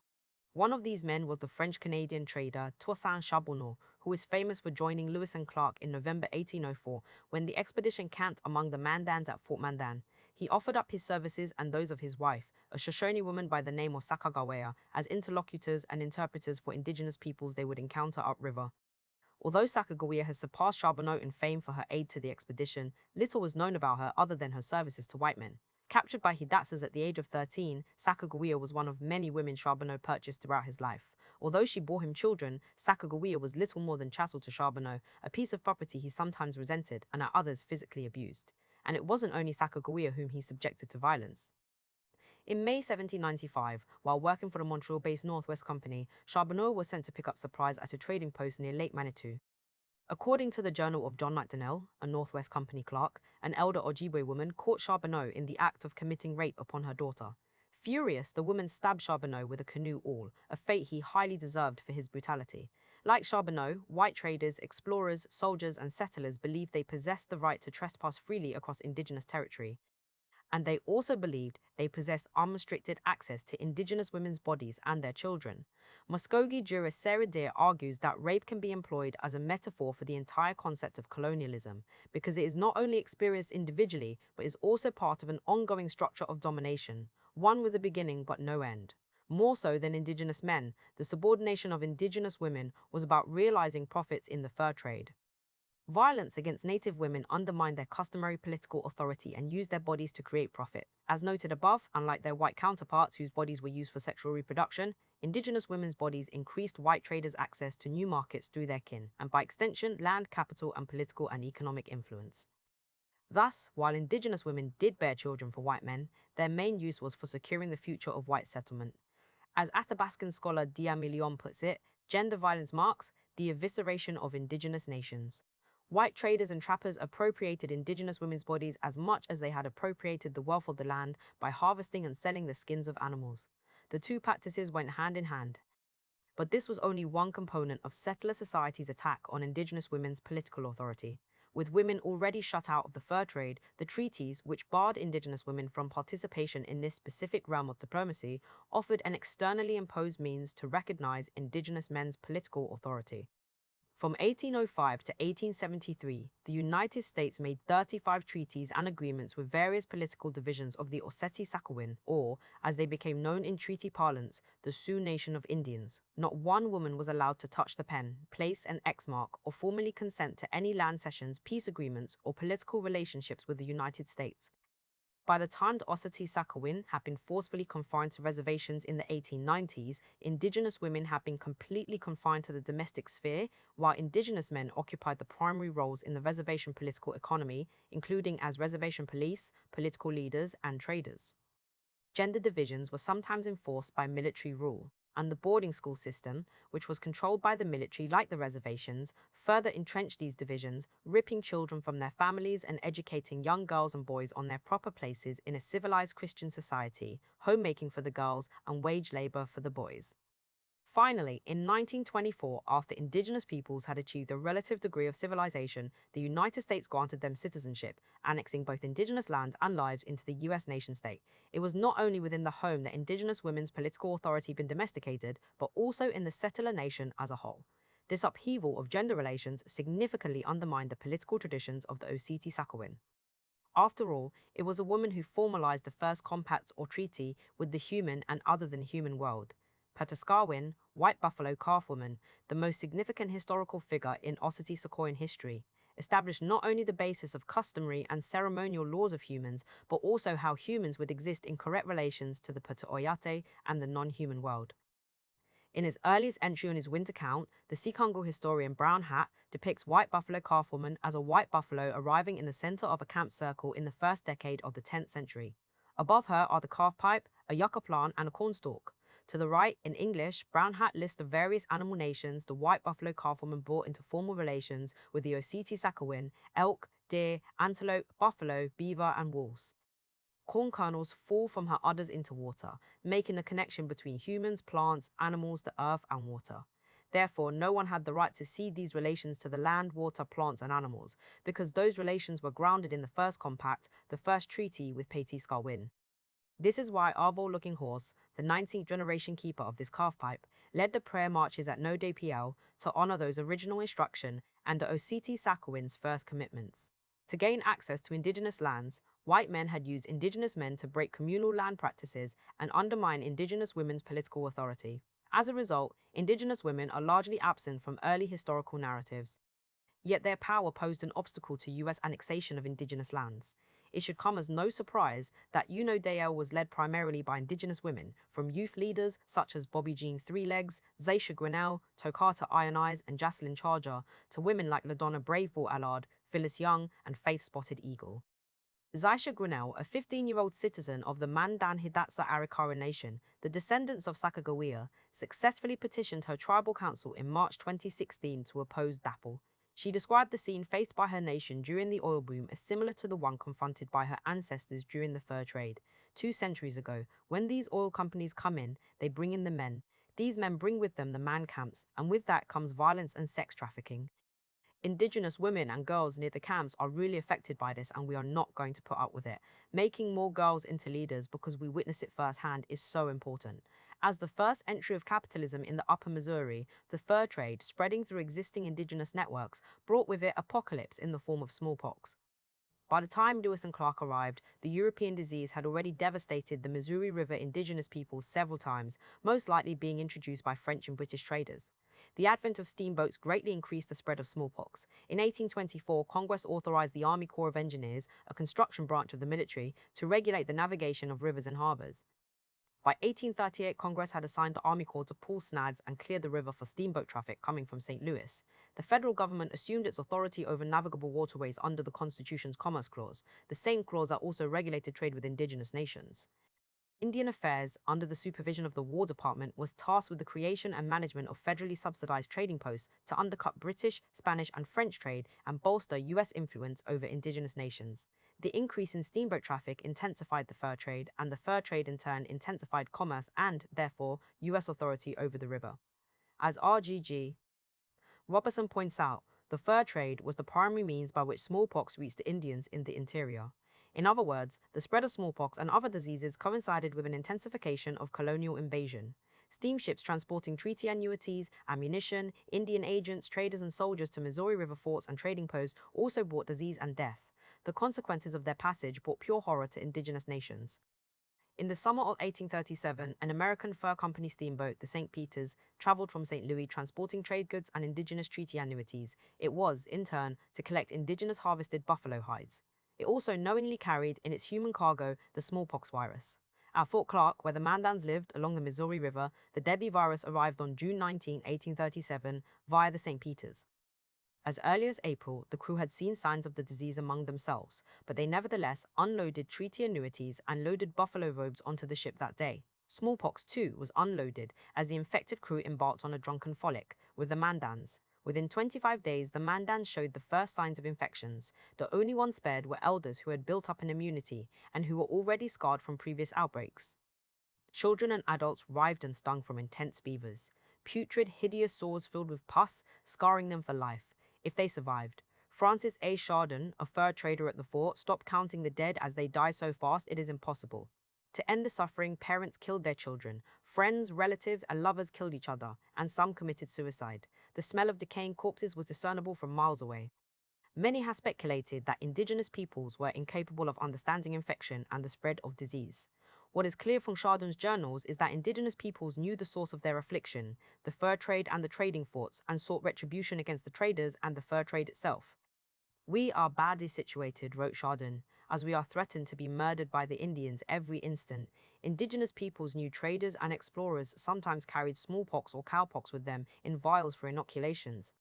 One of these men was the French-Canadian trader Toussaint Charbonneau, who is famous for joining Lewis and Clark in November 1804 when the expedition camped among the Mandans at Fort Mandan. He offered up his services and those of his wife, a Shoshone woman by the name of Sacagawea, as interlocutors and interpreters for indigenous peoples they would encounter upriver. Although Sacagawea has surpassed Charbonneau in fame for her aid to the expedition, little was known about her other than her services to white men. Captured by Hidatsas at the age of 13, Sacagawea was one of many women Charbonneau purchased throughout his life. Although she bore him children, Sacagawea was little more than chattel to Charbonneau, a piece of property he sometimes resented and at others physically abused. And it wasn't only Sacagawea whom he subjected to violence. In May 1795, while working for the Montreal-based Northwest Company, Charbonneau was sent to pick up supplies at a trading post near Lake Manitou. According to the Journal of John McDonnell, a Northwest Company clerk, an elder Ojibwe woman caught Charbonneau in the act of committing rape upon her daughter. Furious, the woman stabbed Charbonneau with a canoe awl, a fate he highly deserved for his brutality. Like Charbonneau, white traders, explorers, soldiers, and settlers believed they possessed the right to trespass freely across indigenous territory. And they also believed they possessed unrestricted access to indigenous women's bodies and their children. Muskogee jurist Sarah Deer argues that rape can be employed as a metaphor for the entire concept of colonialism, because it is not only experienced individually, but is also part of an ongoing structure of domination, one with a beginning but no end. More so than indigenous men, the subordination of indigenous women was about realizing profits in the fur trade. Violence against Native women undermined their customary political authority and used their bodies to create profit. As noted above, unlike their white counterparts whose bodies were used for sexual reproduction, indigenous women's bodies increased white traders' access to new markets through their kin, and by extension, land, capital, and political and economic influence. Thus, while indigenous women did bear children for white men, their main use was for securing the future of white settlement. As Athabascan scholar Dia Milion puts it, gender violence marks the evisceration of indigenous nations. White traders and trappers appropriated indigenous women's bodies as much as they had appropriated the wealth of the land by harvesting and selling the skins of animals. The two practices went hand in hand. But this was only one component of settler society's attack on indigenous women's political authority. With women already shut out of the fur trade, the treaties, which barred indigenous women from participation in this specific realm of diplomacy, offered an externally imposed means to recognize indigenous men's political authority. From 1805 to 1873, the United States made 35 treaties and agreements with various political divisions of the Oceti-Sakowin, or, as they became known in treaty parlance, the Sioux Nation of Indians. Not one woman was allowed to touch the pen, place an X mark, or formally consent to any land cessions, peace agreements, or political relationships with the United States. By the time the Oceti-Sakowin had been forcefully confined to reservations in the 1890s, indigenous women had been completely confined to the domestic sphere, while indigenous men occupied the primary roles in the reservation political economy, including as reservation police, political leaders, and traders. Gender divisions were sometimes enforced by military rule. and the boarding school system, which was controlled by the military like the reservations, further entrenched these divisions, ripping children from their families and educating young girls and boys on their proper places in a civilized Christian society, homemaking for the girls and wage labor for the boys. Finally, in 1924, after indigenous peoples had achieved a relative degree of civilization, the United States granted them citizenship, annexing both indigenous lands and lives into the U.S. nation-state. It was not only within the home that indigenous women's political authority had been domesticated, but also in the settler nation as a whole. This upheaval of gender relations significantly undermined the political traditions of the Oceti-Sakowin. After all, it was a woman who formalized the first compact or treaty with the human and other than human world. Petaskawin, White Buffalo Calf Woman, the most significant historical figure in Oceti-Sakowin history, established not only the basis of customary and ceremonial laws of humans, but also how humans would exist in correct relations to the Pata-Oyate and the non-human world. In his earliest entry on his winter count, the Sikangal historian Brown Hat depicts White Buffalo Calf Woman as a white buffalo arriving in the center of a camp circle in the first decade of the 10th century. Above her are the calf pipe, a yucca plant, and a cornstalk. To the right, in English, Brown Hat lists the various animal nations the White Buffalo Calf Woman brought into formal relations with the Oceti-Sakowin: elk, deer, antelope, buffalo, beaver, and wolves. Corn kernels fall from her udders into water, making the connection between humans, plants, animals, the earth, and water. Therefore, no one had the right to cede these relations to the land, water, plants, and animals, because those relations were grounded in the first compact, the first treaty with Peti-Skawin. This is why Arvo Looking Horse, the 19th generation keeper of this calf pipe, led the prayer marches at No Day PL to honor those original instruction and the Oceti-Sakowin's first commitments. To gain access to indigenous lands, white men had used indigenous men to break communal land practices and undermine indigenous women's political authority. As a result, indigenous women are largely absent from early historical narratives. Yet their power posed an obstacle to U.S. annexation of indigenous lands. It should come as no surprise that UNO-DAL was led primarily by indigenous women, from youth leaders such as Bobby Jean Three Legs, Zaisha Grinnell, Tokata Iron Eyes, and Jocelyn Charger, to women like LaDonna Braveville Allard, Phyllis Young, and Faith Spotted Eagle. Zaisha Grinnell, a 15-year-old citizen of the Mandan Hidatsa Arikara Nation, the descendants of Sacagawea, successfully petitioned her tribal council in March 2016 to oppose DAPL. She described the scene faced by her nation during the oil boom as similar to the one confronted by her ancestors during the fur trade. 2 centuries ago, when these oil companies come in, they bring in the men. These men bring with them the man camps, and with that comes violence and sex trafficking. Indigenous women and girls near the camps are really affected by this, and we are not going to put up with it. Making more girls into leaders because we witness it firsthand is so important. As the first entry of capitalism in the Upper Missouri, the fur trade, spreading through existing indigenous networks, brought with it apocalypse in the form of smallpox. By the time Lewis and Clark arrived, the European disease had already devastated the Missouri River indigenous peoples several times, most likely being introduced by French and British traders. The advent of steamboats greatly increased the spread of smallpox. In 1824, Congress authorized the Army Corps of Engineers, a construction branch of the military, to regulate the navigation of rivers and harbors. By 1838, Congress had assigned the Army Corps to pull snags and clear the river for steamboat traffic coming from St. Louis. The federal government assumed its authority over navigable waterways under the Constitution's Commerce Clause, the same clause that also regulated trade with indigenous nations. Indian Affairs, under the supervision of the War Department, was tasked with the creation and management of federally subsidized trading posts to undercut British, Spanish, and French trade and bolster U.S. influence over indigenous nations. The increase in steamboat traffic intensified the fur trade, and the fur trade in turn intensified commerce and, therefore, U.S. authority over the river. As R.G.G. Robertson points out, the fur trade was the primary means by which smallpox reached the Indians in the interior. In other words, the spread of smallpox and other diseases coincided with an intensification of colonial invasion. Steamships transporting treaty annuities, ammunition, Indian agents, traders, and soldiers to Missouri River forts and trading posts also brought disease and death. The consequences of their passage brought pure horror to indigenous nations. In the summer of 1837, an American fur company steamboat, the St. Peter's, traveled from St. Louis transporting trade goods and indigenous treaty annuities. It was, in turn, to collect indigenous harvested buffalo hides. It also knowingly carried in its human cargo the smallpox virus. At Fort Clark, where the Mandans lived along the Missouri River, the deadly virus arrived on June 19, 1837, via the St. Peter's. As early as April, the crew had seen signs of the disease among themselves, but they nevertheless unloaded treaty annuities and loaded buffalo robes onto the ship that day. Smallpox, too, was unloaded as the infected crew embarked on a drunken frolic with the Mandans. Within 25 days, the Mandans showed the first signs of infections. The only ones spared were elders who had built up an immunity and who were already scarred from previous outbreaks. Children and adults writhed and stung from intense fevers. Putrid, hideous sores filled with pus, scarring them for life, if they survived. Francis A. Chardon, a fur trader at the fort, stopped counting the dead as they die so fast it is impossible. To end the suffering, parents killed their children. Friends, relatives, and lovers killed each other, and some committed suicide. The smell of decaying corpses was discernible from miles away. Many have speculated that indigenous peoples were incapable of understanding infection and the spread of disease. What is clear from Chardon's journals is that indigenous peoples knew the source of their affliction, the fur trade and the trading forts, and sought retribution against the traders and the fur trade itself. "We are badly situated," wrote Chardon, "as we are threatened to be murdered by the Indians every instant. Indigenous peoples knew traders and explorers sometimes carried smallpox or cowpox with them in vials for inoculations."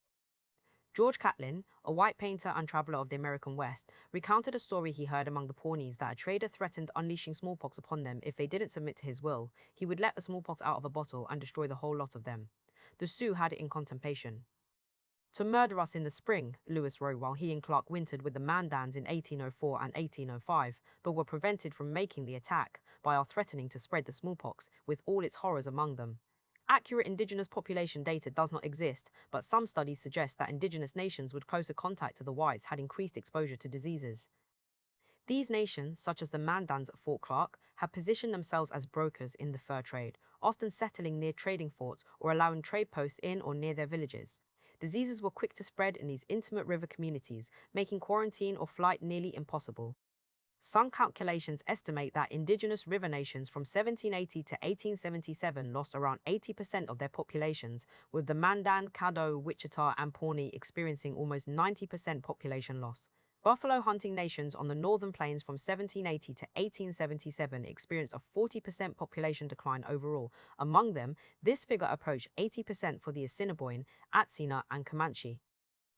George Catlin, a white painter and traveler of the American West, recounted a story he heard among the Pawnees that a trader threatened unleashing smallpox upon them if they didn't submit to his will. He would let the smallpox out of a bottle and destroy the whole lot of them. The Sioux had it in contemplation. "To murder us in the spring," Lewis wrote while he and Clark wintered with the Mandans in 1804 and 1805, but were prevented from making the attack by our threatening to spread the smallpox, with all its horrors among them. Accurate indigenous population data does not exist, but some studies suggest that indigenous nations with closer contact to the whites had increased exposure to diseases. These nations, such as the Mandans at Fort Clark, had positioned themselves as brokers in the fur trade, often settling near trading forts or allowing trade posts in or near their villages. Diseases were quick to spread in these intimate river communities, making quarantine or flight nearly impossible. Some calculations estimate that indigenous river nations from 1780 to 1877 lost around 80% of their populations, with the Mandan, Caddo, Wichita, and Pawnee experiencing almost 90% population loss. Buffalo hunting nations on the northern plains from 1780 to 1877 experienced a 40% population decline overall. Among them, this figure approached 80% for the Assiniboine, Atsina, and Comanche.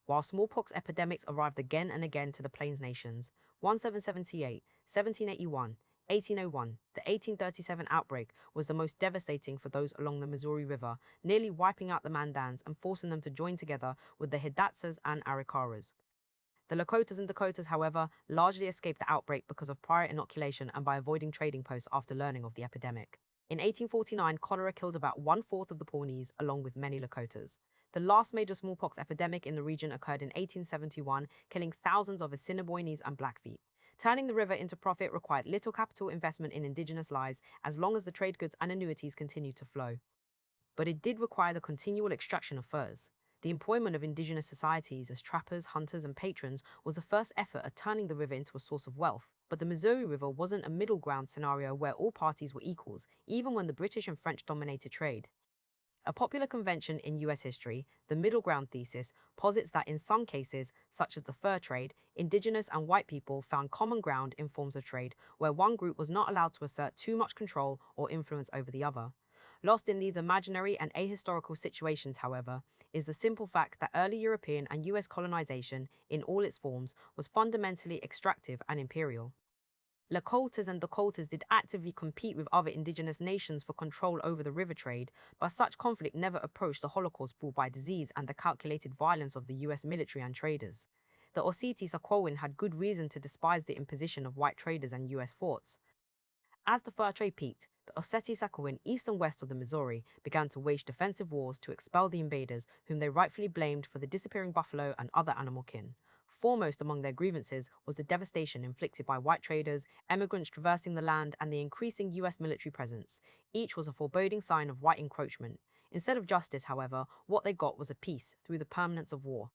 While smallpox epidemics arrived again and again to the Plains nations, 1778, 1781, 1801, the 1837 outbreak was the most devastating for those along the Missouri River, nearly wiping out the Mandans and forcing them to join together with the Hidatsas and Arikaras. The Lakotas and Dakotas, however, largely escaped the outbreak because of prior inoculation and by avoiding trading posts after learning of the epidemic. In 1849, cholera killed about one-fourth of the Pawnees, along with many Lakotas. The last major smallpox epidemic in the region occurred in 1871, killing thousands of Assiniboines and Blackfeet. Turning the river into profit required little capital investment in indigenous lives, as long as the trade goods and annuities continued to flow. But it did require the continual extraction of furs. The employment of indigenous societies as trappers, hunters, and patrons was the first effort at turning the river into a source of wealth. But the Missouri River wasn't a middle ground scenario where all parties were equals, even when the British and French dominated trade. A popular convention in US history, the middle ground thesis, posits that in some cases, such as the fur trade, indigenous and white people found common ground in forms of trade where one group was not allowed to assert too much control or influence over the other. Lost in these imaginary and ahistorical situations, however, is the simple fact that early European and US colonization, in all its forms, was fundamentally extractive and imperial. Lakotas and Dakotas did actively compete with other indigenous nations for control over the river trade, but such conflict never approached the Holocaust brought by disease and the calculated violence of the US military and traders. The Osseti-Saquowan had good reason to despise the imposition of white traders and US forts. As the fur trade peaked, the Osseti-Saquowan east and west of the Missouri began to wage defensive wars to expel the invaders, whom they rightfully blamed for the disappearing buffalo and other animal kin. Foremost among their grievances was the devastation inflicted by white traders, emigrants traversing the land, and the increasing US military presence. Each was a foreboding sign of white encroachment. Instead of justice, however, what they got was a peace through the permanence of war.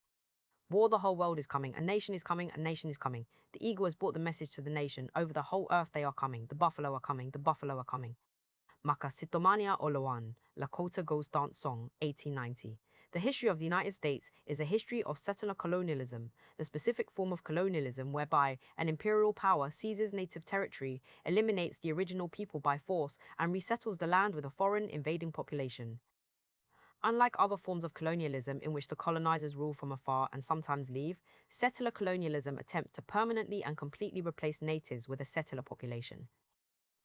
War, the whole world is coming, a nation is coming, a nation is coming. The eagle has brought the message to the nation, over the whole earth they are coming, the buffalo are coming, the buffalo are coming. Makasitomania Oloan, Lakota Ghost Dance Song, 1890. The history of the United States is a history of settler colonialism, the specific form of colonialism whereby an imperial power seizes native territory, eliminates the original people by force, and resettles the land with a foreign invading population. Unlike other forms of colonialism in which the colonizers rule from afar and sometimes leave, settler colonialism attempts to permanently and completely replace natives with a settler population.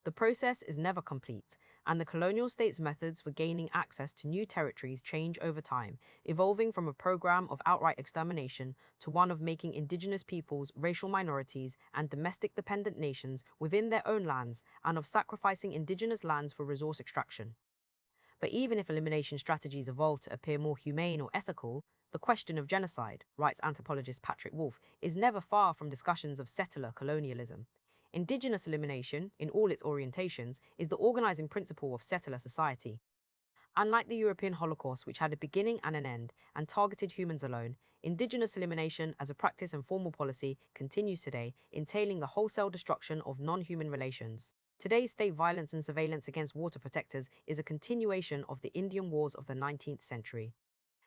The process is never complete, and the colonial state's methods for gaining access to new territories change over time, evolving from a program of outright extermination to one of making indigenous peoples, racial minorities, and domestic dependent nations within their own lands, and of sacrificing indigenous lands for resource extraction. But even if elimination strategies evolve to appear more humane or ethical, the question of genocide, writes anthropologist Patrick Wolfe, is never far from discussions of settler colonialism. Indigenous elimination, in all its orientations, is the organizing principle of settler society. Unlike the European Holocaust, which had a beginning and an end and targeted humans alone, indigenous elimination as a practice and formal policy continues today, entailing the wholesale destruction of non-human relations. Today's state violence and surveillance against water protectors is a continuation of the Indian Wars of the 19th century.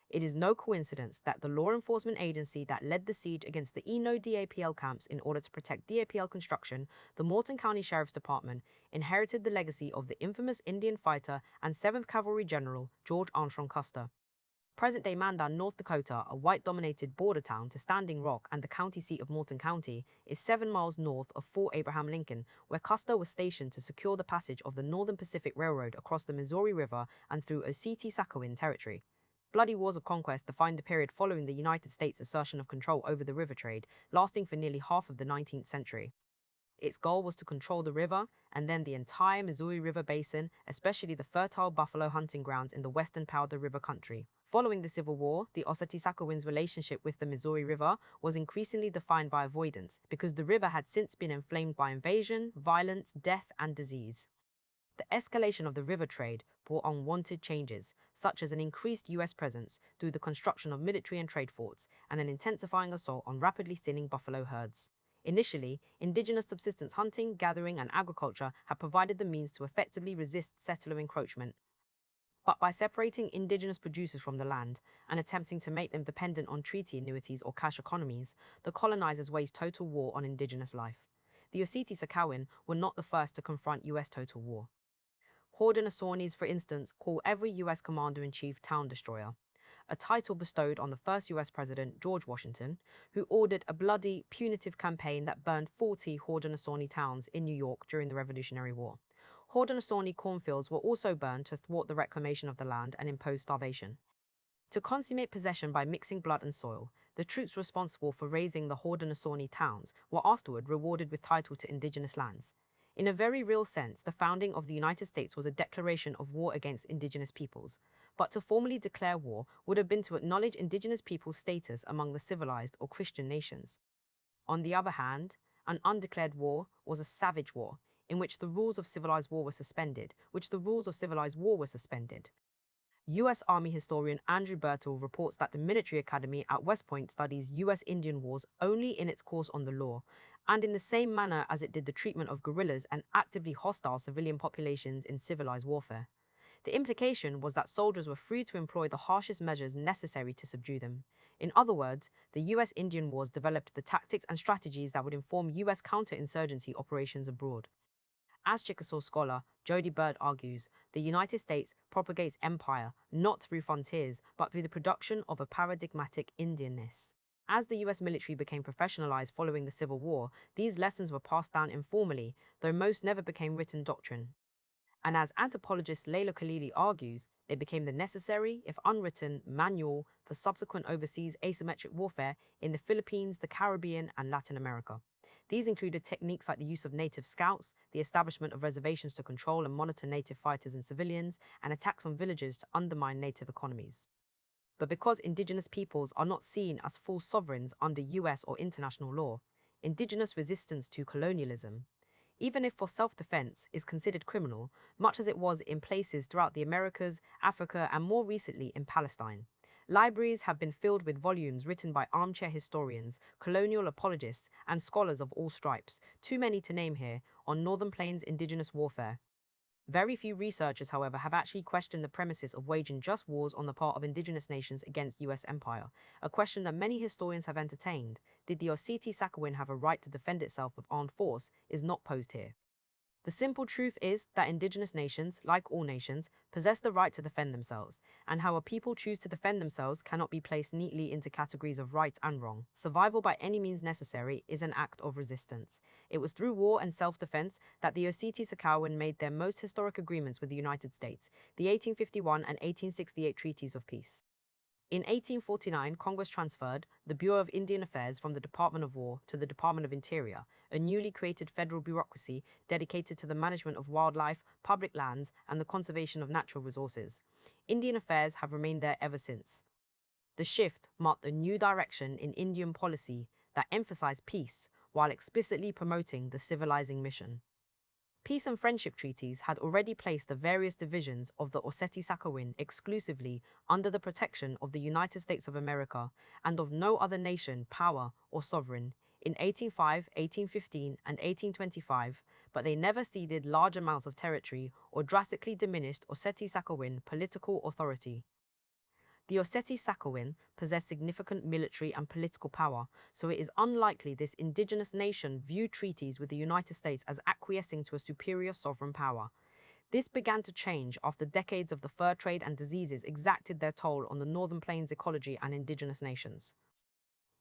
It is no coincidence that the law enforcement agency that led the siege against the Eno DAPL camps in order to protect DAPL construction, the Morton County Sheriff's Department, inherited the legacy of the infamous Indian fighter and 7th Cavalry General George Armstrong Custer. Present-day Mandan, North Dakota, a white-dominated border town to Standing Rock and the county seat of Morton County, is 7 miles north of Fort Abraham Lincoln, where Custer was stationed to secure the passage of the Northern Pacific Railroad across the Missouri River and through Oceti-Sakowin territory. Bloody wars of conquest defined the period following the United States' assertion of control over the river trade, lasting for nearly half of the 19th century. Its goal was to control the river and then the entire Missouri River basin, especially the fertile buffalo hunting grounds in the western Powder River country. Following the Civil War, the Oceti-Sakowin's relationship with the Missouri River was increasingly defined by avoidance, because the river had since been inflamed by invasion, violence, death, and disease. The escalation of the river trade brought unwanted changes, such as an increased U.S. presence through the construction of military and trade forts, and an intensifying assault on rapidly thinning buffalo herds. Initially, indigenous subsistence hunting, gathering, and agriculture had provided the means to effectively resist settler encroachment. But by separating indigenous producers from the land and attempting to make them dependent on treaty annuities or cash economies, the colonizers waged total war on indigenous life. The Oceti-Sakowin were not the first to confront U.S. total war. Haudenosaunees, for instance, call every U.S. commander-in-chief town destroyer, a title bestowed on the first U.S. President, George Washington, who ordered a bloody, punitive campaign that burned 40 Haudenosaunee towns in New York during the Revolutionary War. Haudenosaunee cornfields were also burned to thwart the reclamation of the land and impose starvation. To consummate possession by mixing blood and soil, the troops responsible for raising the Haudenosaunee towns were afterward rewarded with title to indigenous lands. In a very real sense, the founding of the United States was a declaration of war against indigenous peoples, but to formally declare war would have been to acknowledge indigenous peoples' status among the civilized or Christian nations. On the other hand, an undeclared war was a savage war, in which the rules of civilized war were suspended, U.S. Army historian Andrew Bertle reports that the military academy at West Point studies U.S. Indian wars only in its course on the law, and in the same manner as it did the treatment of guerrillas and actively hostile civilian populations in civilized warfare. The implication was that soldiers were free to employ the harshest measures necessary to subdue them. In other words, the U.S. Indian Wars developed the tactics and strategies that would inform U.S. counterinsurgency operations abroad. As Chickasaw scholar Jody Bird argues, the United States propagates empire not through frontiers, but through the production of a paradigmatic Indianness. As the U.S. military became professionalized following the Civil War, these lessons were passed down informally, though most never became written doctrine. And as anthropologist Leila Khalili argues, they became the necessary, if unwritten, manual for subsequent overseas asymmetric warfare in the Philippines, the Caribbean, and Latin America. These included techniques like the use of native scouts, the establishment of reservations to control and monitor native fighters and civilians, and attacks on villages to undermine native economies. But because indigenous peoples are not seen as full sovereigns under US or international law, indigenous resistance to colonialism, even if for self-defense, is considered criminal, much as it was in places throughout the Americas, Africa, and more recently in Palestine. Libraries have been filled with volumes written by armchair historians, colonial apologists, and scholars of all stripes, too many to name here, on Northern Plains indigenous warfare. Very few researchers, however, have actually questioned the premises of waging just wars on the part of indigenous nations against US empire, a question that many historians have entertained. Did the Oceti-Sakowin have a right to defend itself with armed force is not posed here. The simple truth is that indigenous nations, like all nations, possess the right to defend themselves, and how a people choose to defend themselves cannot be placed neatly into categories of right and wrong. Survival by any means necessary is an act of resistance. It was through war and self-defense that the Oseti-Sakowin made their most historic agreements with the United States, the 1851 and 1868 treaties of peace. In 1849, Congress transferred the Bureau of Indian Affairs from the Department of War to the Department of Interior, a newly created federal bureaucracy dedicated to the management of wildlife, public lands, and the conservation of natural resources. Indian affairs have remained there ever since. The shift marked a new direction in Indian policy that emphasized peace while explicitly promoting the civilizing mission. Peace and friendship treaties had already placed the various divisions of the Oseti-Sakowin exclusively under the protection of the United States of America and of no other nation, power, or sovereign in 1805, 1815, and 1825, but they never ceded large amounts of territory or drastically diminished Oseti-Sakowin political authority. The Oseti-Sakowin possess significant military and political power, so it is unlikely this indigenous nation viewed treaties with the United States as acquiescing to a superior sovereign power. This began to change after decades of the fur trade and diseases exacted their toll on the Northern Plains ecology and indigenous nations.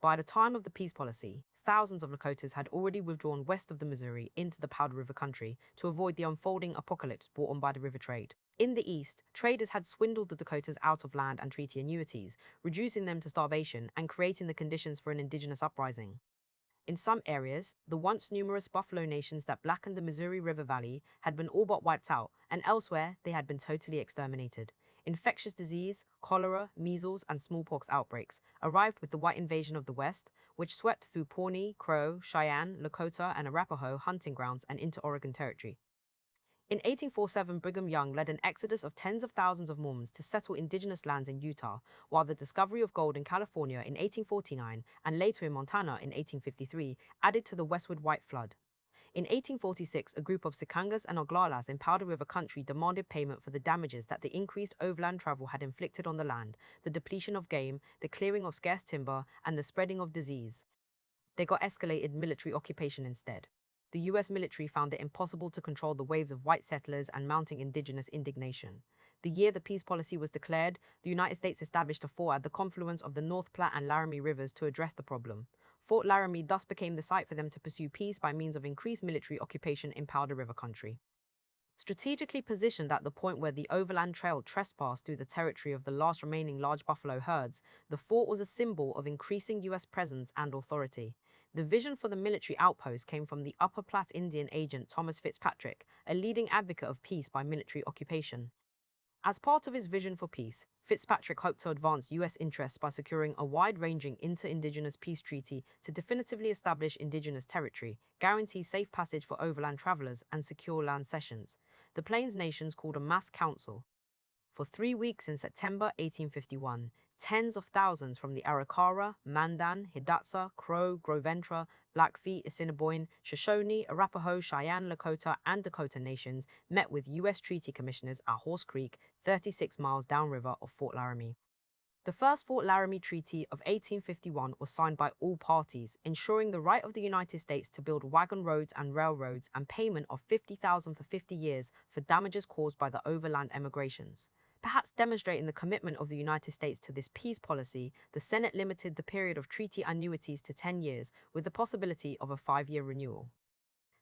By the time of the peace policy, thousands of Lakotas had already withdrawn west of the Missouri into the Powder River country to avoid the unfolding apocalypse brought on by the river trade. In the east, traders had swindled the Dakotas out of land and treaty annuities, reducing them to starvation and creating the conditions for an indigenous uprising. In some areas, the once numerous buffalo nations that blackened the Missouri River Valley had been all but wiped out, and elsewhere they had been totally exterminated. Infectious disease, cholera, measles, and smallpox outbreaks arrived with the white invasion of the West, which swept through Pawnee, Crow, Cheyenne, Lakota, and Arapaho hunting grounds and into Oregon Territory. In 1847, Brigham Young led an exodus of tens of thousands of Mormons to settle indigenous lands in Utah, while the discovery of gold in California in 1849 and later in Montana in 1853 added to the westward white flood. In 1846, a group of Sikangas and Oglalas in Powder River country demanded payment for the damages that the increased overland travel had inflicted on the land, the depletion of game, the clearing of scarce timber, and the spreading of disease. They got escalated military occupation instead. The US military found it impossible to control the waves of white settlers and mounting indigenous indignation. The year the peace policy was declared, the United States established a fort at the confluence of the North Platte and Laramie rivers to address the problem. Fort Laramie thus became the site for them to pursue peace by means of increased military occupation in Powder River country. Strategically positioned at the point where the overland trail trespassed through the territory of the last remaining large buffalo herds, the fort was a symbol of increasing US presence and authority. The vision for the military outpost came from the Upper Platte Indian agent Thomas Fitzpatrick, a leading advocate of peace by military occupation. As part of his vision for peace, Fitzpatrick hoped to advance US interests by securing a wide-ranging inter-indigenous peace treaty to definitively establish indigenous territory, guarantee safe passage for overland travelers, and secure land cessions. The Plains nations called a mass council. For 3 weeks in September 1851, tens of thousands from the Arikara, Mandan, Hidatsa, Crow, Gros-Ventre, Blackfeet, Assiniboine, Shoshone, Arapaho, Cheyenne, Lakota, and Dakota nations met with U.S. treaty commissioners at Horse Creek, 36 miles downriver of Fort Laramie. The first Fort Laramie Treaty of 1851 was signed by all parties, ensuring the right of the United States to build wagon roads and railroads and payment of $50,000 for 50 years for damages caused by the overland emigrations. Perhaps demonstrating the commitment of the United States to this peace policy, the Senate limited the period of treaty annuities to 10 years, with the possibility of a 5-year renewal.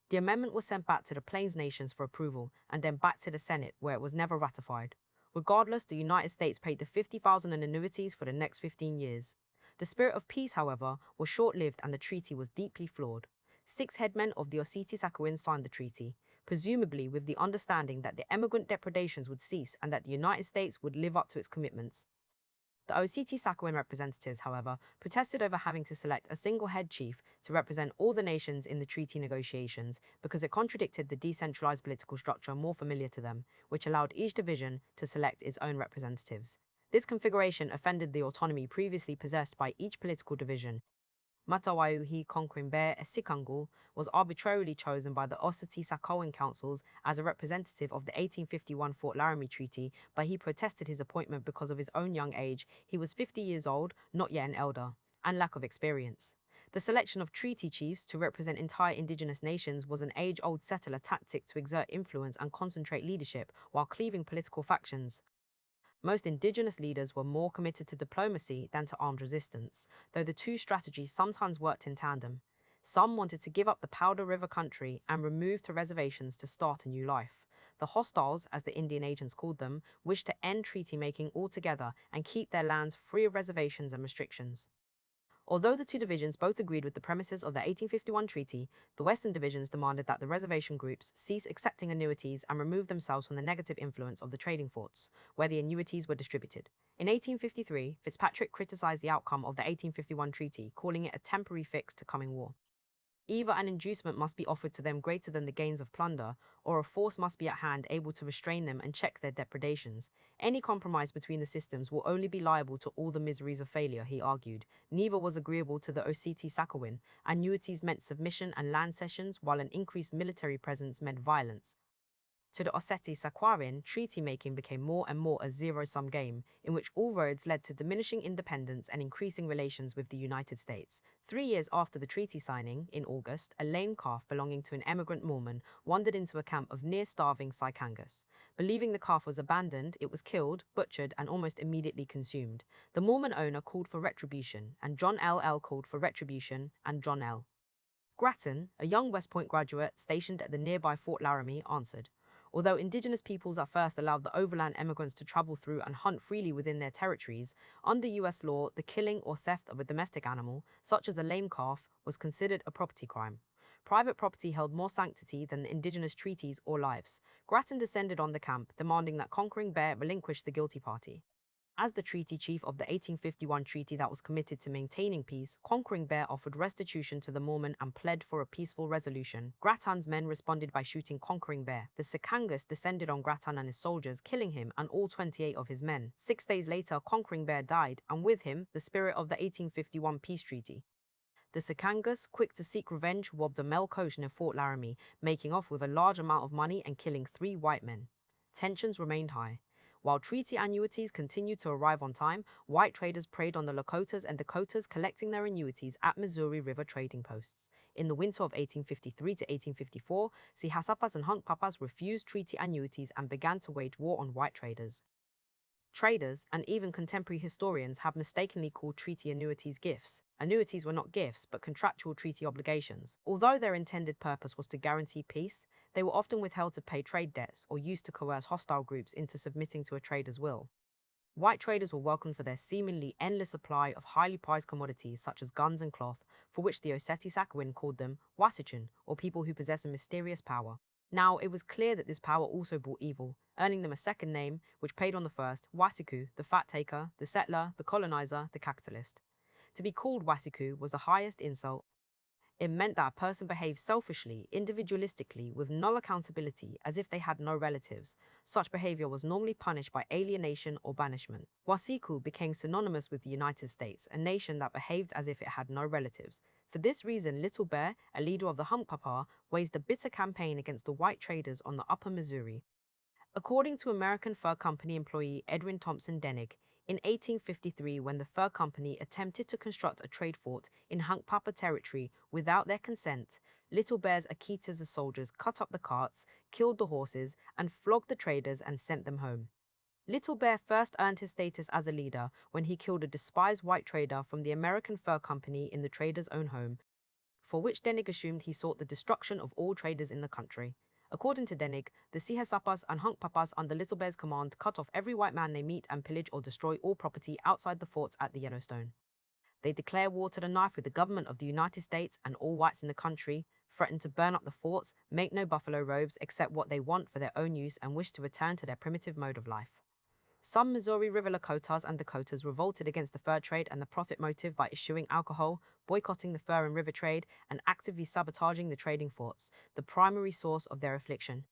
The amendment was sent back to the Plains nations for approval and then back to the Senate, where it was never ratified. Regardless, the United States paid the $50,000 in annuities for the next 15 years. The spirit of peace, however, was short-lived and the treaty was deeply flawed. 6 headmen of the Oseti-Sakowin signed the treaty, presumably with the understanding that the emigrant depredations would cease and that the United States would live up to its commitments. The Oseti-Sakowin representatives, however, protested over having to select a single head chief to represent all the nations in the treaty negotiations because it contradicted the decentralized political structure more familiar to them, which allowed each division to select its own representatives. This configuration offended the autonomy previously possessed by each political division. Matawayuhi Konkwimbe Esikangul was arbitrarily chosen by the Oseti-Sakowin councils as a representative of the 1851 Fort Laramie Treaty, but he protested his appointment because of his own young age. He was 50 years old, not yet an elder, and lack of experience. The selection of treaty chiefs to represent entire indigenous nations was an age-old settler tactic to exert influence and concentrate leadership while cleaving political factions. Most indigenous leaders were more committed to diplomacy than to armed resistance, though the two strategies sometimes worked in tandem. Some wanted to give up the Powder River country and remove to reservations to start a new life. The hostiles, as the Indian agents called them, wished to end treaty making altogether and keep their lands free of reservations and restrictions. Although the two divisions both agreed with the premises of the 1851 treaty, the Western divisions demanded that the reservation groups cease accepting annuities and remove themselves from the negative influence of the trading forts, where the annuities were distributed. In 1853, Fitzpatrick criticized the outcome of the 1851 treaty, calling it a temporary fix to coming war. Either an inducement must be offered to them greater than the gains of plunder, or a force must be at hand able to restrain them and check their depredations. Any compromise between the systems will only be liable to all the miseries of failure, he argued. Neither was agreeable to the Osseti-Sakowin. Annuities meant submission and land cessions, while an increased military presence meant violence. To the Osseti-Sakowin, treaty-making became more and more a zero-sum game, in which all roads led to diminishing independence and increasing relations with the United States. 3 years after the treaty signing, in August, a lame calf belonging to an emigrant Mormon wandered into a camp of near-starving Sykangas. Believing the calf was abandoned, it was killed, butchered, and almost immediately consumed. The Mormon owner called for retribution, and John L. called for retribution, and John L. Grattan, a young West Point graduate stationed at the nearby Fort Laramie, answered. Although indigenous peoples at first allowed the overland emigrants to travel through and hunt freely within their territories, under U.S. law, the killing or theft of a domestic animal, such as a lame calf, was considered a property crime. Private property held more sanctity than the indigenous treaties or lives. Grattan descended on the camp, demanding that Conquering Bear relinquish the guilty party. As the treaty chief of the 1851 treaty that was committed to maintaining peace, Conquering Bear offered restitution to the Mormon and pled for a peaceful resolution. Grattan's men responded by shooting Conquering Bear. The Sykangas descended on Grattan and his soldiers, killing him and all 28 of his men. 6 days later, Conquering Bear died, and with him, the spirit of the 1851 peace treaty. The Sykangas, quick to seek revenge, robbed a mail coach near Fort Laramie, making off with a large amount of money and killing 3 white men. Tensions remained high. While treaty annuities continued to arrive on time, white traders preyed on the Lakotas and Dakotas, collecting their annuities at Missouri River trading posts. In the winter of 1853 to 1854, Sihasapas and Hunkpapas refused treaty annuities and began to wage war on white traders. Traders, and even contemporary historians, have mistakenly called treaty annuities gifts. Annuities were not gifts, but contractual treaty obligations. Although their intended purpose was to guarantee peace, they were often withheld to pay trade debts or used to coerce hostile groups into submitting to a trader's will. White traders were welcomed for their seemingly endless supply of highly prized commodities such as guns and cloth, for which the Osseti-Sakowin called them Wasichun, or people who possess a mysterious power. Now, it was clear that this power also brought evil, earning them a second name, which played on the first, Wasiku, the fat taker, the settler, the colonizer, the capitalist. To be called Wasiku was the highest insult. It meant that a person behaved selfishly, individualistically, with no accountability, as if they had no relatives. Such behavior was normally punished by alienation or banishment. Wasiku became synonymous with the United States, a nation that behaved as if it had no relatives. For this reason, Little Bear, a leader of the Hunkpapa, waged a bitter campaign against the white traders on the upper Missouri. According to American Fur Company employee Edwin Thompson Denig, in 1853, when the fur company attempted to construct a trade fort in Hunkpapa territory without their consent, Little Bear's Akitas soldiers cut up the carts, killed the horses, and flogged the traders and sent them home. Little Bear first earned his status as a leader when he killed a despised white trader from the American Fur Company in the trader's own home, for which Denig assumed he sought the destruction of all traders in the country. According to Denig, the Sihasapas and Hunkpapas under Little Bear's command cut off every white man they meet and pillage or destroy all property outside the forts at the Yellowstone. They declare war to the knife with the government of the United States and all whites in the country, threaten to burn up the forts, make no buffalo robes except what they want for their own use, and wish to return to their primitive mode of life. Some Missouri River Lakotas and Dakotas revolted against the fur trade and the profit motive by issuing alcohol, boycotting the fur and river trade, and actively sabotaging the trading forts, the primary source of their affliction.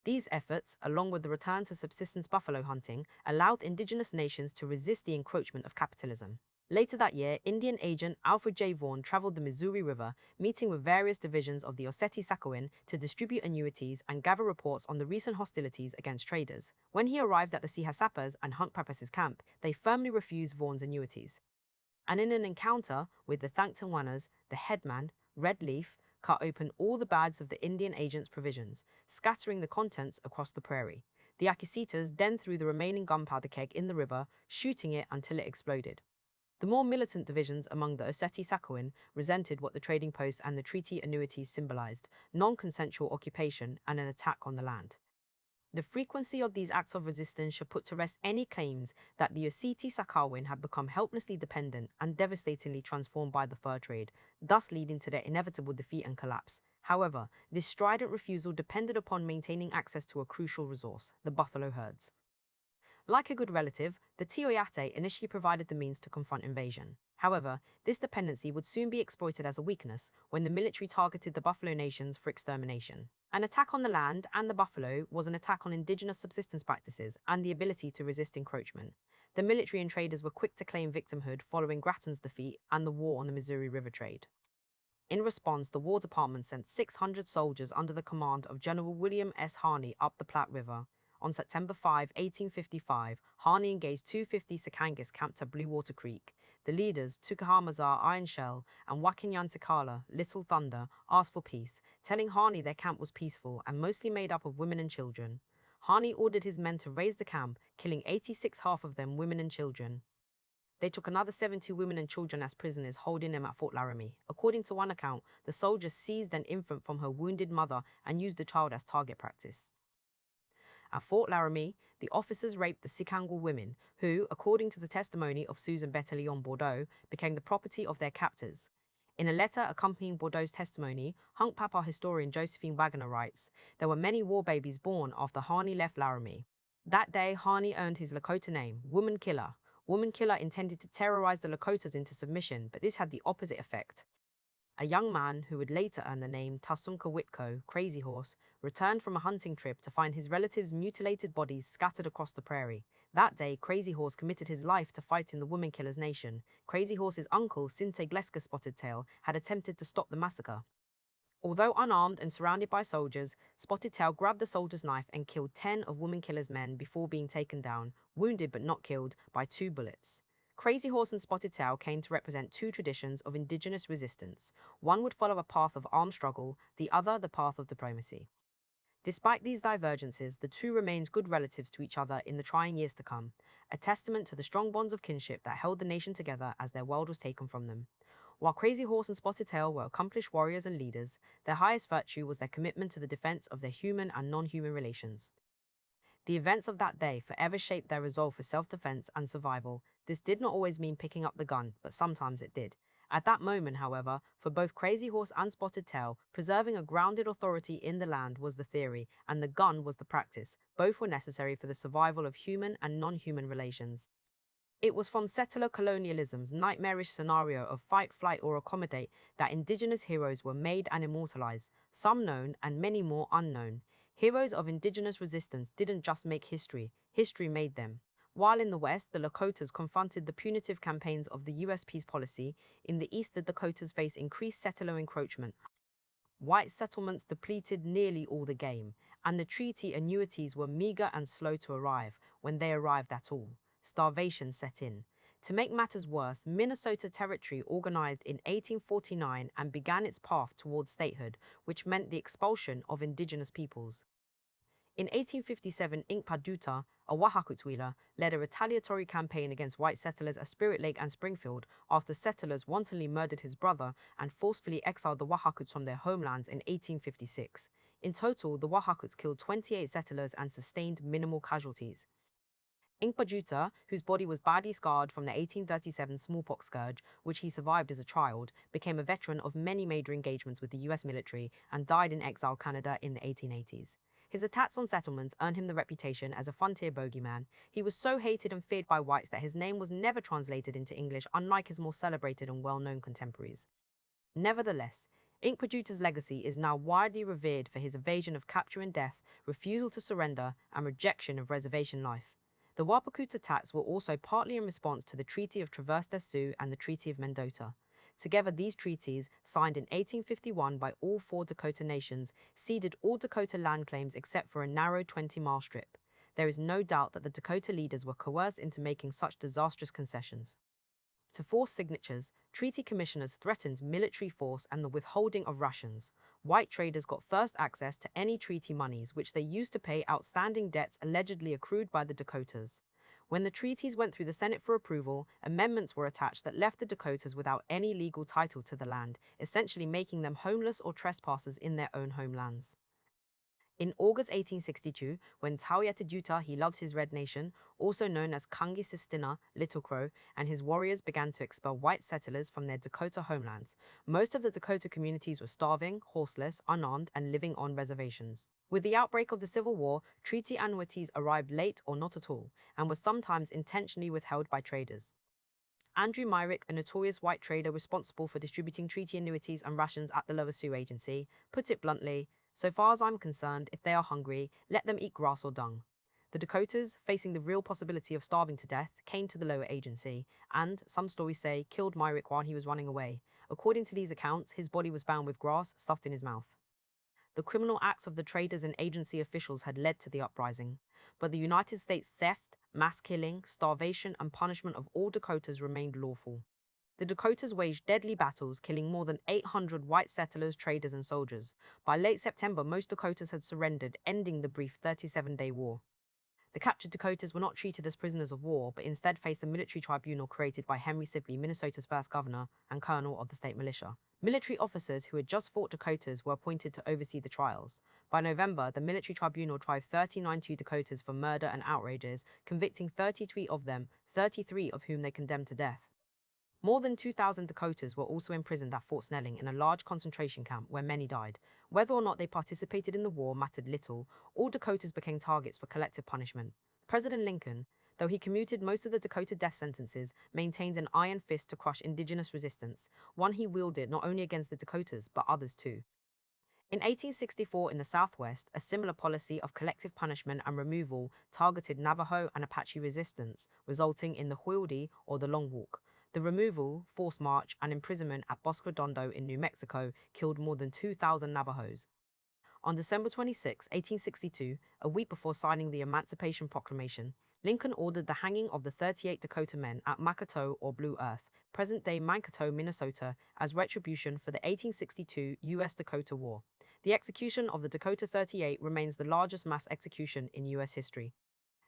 These efforts, along with the return to subsistence buffalo hunting, allowed indigenous nations to resist the encroachment of capitalism. Later that year, Indian agent Alfred J. Vaughan traveled the Missouri River, meeting with various divisions of the Osseti-Sakowin to distribute annuities and gather reports on the recent hostilities against traders. When he arrived at the Sihasapas and Hunkpapas' camp, they firmly refused Vaughan's annuities. And in an encounter with the Thanktonwanas, the headman, Red Leaf, cut open all the bags of the Indian agent's provisions, scattering the contents across the prairie. The Akisitas then threw the remaining gunpowder keg in the river, shooting it until it exploded. The more militant divisions among the Osseti Sakowin resented what the trading post and the treaty annuities symbolized: non-consensual occupation and an attack on the land. The frequency of these acts of resistance should put to rest any claims that the Osseti Sakowin had become helplessly dependent and devastatingly transformed by the fur trade, thus leading to their inevitable defeat and collapse. However, this strident refusal depended upon maintaining access to a crucial resource: the buffalo herds. Like a good relative, the Tioyate initially provided the means to confront invasion. However, this dependency would soon be exploited as a weakness when the military targeted the buffalo nations for extermination. An attack on the land and the buffalo was an attack on indigenous subsistence practices and the ability to resist encroachment. The military and traders were quick to claim victimhood following Grattan's defeat and the war on the Missouri River trade. In response, the War Department sent 600 soldiers under the command of General William S. Harney up the Platte River. On September 5, 1855, Harney engaged 250 Sakangis camped at Blue Water Creek. The leaders, Tukahamazar Iron Shell and Wakinyan Sikala, Little Thunder, asked for peace, telling Harney their camp was peaceful and mostly made up of women and children. Harney ordered his men to raise the camp, killing 86, half of them women and children. They took another 70 women and children as prisoners, holding them at Fort Laramie. According to one account, the soldiers seized an infant from her wounded mother and used the child as target practice. At Fort Laramie, the officers raped the Sikangal women, who, according to the testimony of Susan Bettelyon Bordeaux, became the property of their captors. In a letter accompanying Bordeaux's testimony, Hunkpapa historian Josephine Wagner writes, "There were many war babies born after Harney left Laramie. That day, Harney earned his Lakota name, Woman Killer. Woman Killer intended to terrorize the Lakotas into submission, but this had the opposite effect. A young man, who would later earn the name Tasunka Witko, Crazy Horse, returned from a hunting trip to find his relatives' mutilated bodies scattered across the prairie. That day, Crazy Horse committed his life to fighting the Woman Killer's nation. Crazy Horse's uncle, Sinte Gleska Spotted Tail, had attempted to stop the massacre. Although unarmed and surrounded by soldiers, Spotted Tail grabbed the soldier's knife and killed 10 of Woman Killer's men before being taken down, wounded but not killed, by 2 bullets. Crazy Horse and Spotted Tail came to represent 2 traditions of indigenous resistance. One would follow a path of armed struggle, the other the path of diplomacy. Despite these divergences, the 2 remained good relatives to each other in the trying years to come, a testament to the strong bonds of kinship that held the nation together as their world was taken from them. While Crazy Horse and Spotted Tail were accomplished warriors and leaders, their highest virtue was their commitment to the defense of their human and non-human relations. The events of that day forever shaped their resolve for self-defense and survival. This did not always mean picking up the gun, but sometimes it did. At that moment, however, for both Crazy Horse and Spotted Tail, preserving a grounded authority in the land was the theory, and the gun was the practice. Both were necessary for the survival of human and non-human relations. It was from settler colonialism's nightmarish scenario of fight, flight, or accommodate that indigenous heroes were made and immortalized, some known and many more unknown. Heroes of indigenous resistance didn't just make history, history made them. While in the West, the Lakotas confronted the punitive campaigns of the U.S. peace policy, in the East the Dakotas faced increased settler encroachment. White settlements depleted nearly all the game, and the treaty annuities were meager and slow to arrive, when they arrived at all. Starvation set in. To make matters worse, Minnesota Territory organized in 1849 and began its path toward statehood, which meant the expulsion of indigenous peoples. In 1857, Inkpa Duta, a Wahakutwila, led a retaliatory campaign against white settlers at Spirit Lake and Springfield after settlers wantonly murdered his brother and forcefully exiled the Wahakuts from their homelands in 1856. In total, the Wahakuts killed 28 settlers and sustained minimal casualties. Inkpa Duta, whose body was badly scarred from the 1837 smallpox scourge, which he survived as a child, became a veteran of many major engagements with the US military and died in exile Canada in the 1880s. His attacks on settlements earned him the reputation as a frontier bogeyman. He was so hated and feared by whites that his name was never translated into English, unlike his more celebrated and well-known contemporaries. Nevertheless, Inkpa Duta's legacy is now widely revered for his evasion of capture and death, refusal to surrender, and rejection of reservation life. The Wapakut attacks were also partly in response to the Treaty of Traverse des Sioux and the Treaty of Mendota. Together, these treaties, signed in 1851 by all 4 Dakota nations, ceded all Dakota land claims except for a narrow 20-mile strip. There is no doubt that the Dakota leaders were coerced into making such disastrous concessions. To force signatures, treaty commissioners threatened military force and the withholding of rations. White traders got first access to any treaty monies, which they used to pay outstanding debts allegedly accrued by the Dakotas. When the treaties went through the Senate for approval, amendments were attached that left the Dakotas without any legal title to the land, essentially making them homeless or trespassers in their own homelands. In August 1862, when Taoyatajuta he loved his red nation, also known as Kangisistina, Little Crow, and his warriors began to expel white settlers from their Dakota homelands. Most of the Dakota communities were starving, horseless, unarmed, and living on reservations. With the outbreak of the Civil War, treaty annuities arrived late or not at all, and were sometimes intentionally withheld by traders. Andrew Myrick, a notorious white trader responsible for distributing treaty annuities and rations at the Lower Sioux Agency, put it bluntly, "So far as I'm concerned, if they are hungry, let them eat grass or dung." The Dakotas, facing the real possibility of starving to death, came to the Lower Agency and, some stories say, killed Myrick while he was running away. According to these accounts, his body was bound with grass stuffed in his mouth. The criminal acts of the traders and agency officials had led to the uprising, but the United States' theft, mass killing, starvation, and punishment of all Dakotas remained lawful. The Dakotas waged deadly battles, killing more than 800 white settlers, traders, and soldiers. By late September, most Dakotas had surrendered, ending the brief 37-day war. The captured Dakotas were not treated as prisoners of war, but instead faced a military tribunal created by Henry Sibley, Minnesota's first governor and colonel of the state militia. Military officers who had just fought Dakotas were appointed to oversee the trials. By November, the military tribunal tried 39 Dakotas for murder and outrages, convicting 33 of them, 33 of whom they condemned to death. More than 2,000 Dakotas were also imprisoned at Fort Snelling in a large concentration camp where many died. Whether or not they participated in the war mattered little. All Dakotas became targets for collective punishment. President Lincoln, though he commuted most of the Dakota death sentences, maintained an iron fist to crush indigenous resistance, one he wielded not only against the Dakotas but others too. In 1864, in the Southwest, a similar policy of collective punishment and removal targeted Navajo and Apache resistance, resulting in the Huildi or the Long Walk. The removal, forced march, and imprisonment at Bosque Redondo in New Mexico killed more than 2,000 Navajos. On December 26, 1862, a week before signing the Emancipation Proclamation, Lincoln ordered the hanging of the 38 Dakota men at Mankato or Blue Earth, present-day Mankato, Minnesota, as retribution for the 1862 U.S.-Dakota War. The execution of the Dakota 38 remains the largest mass execution in U.S. history.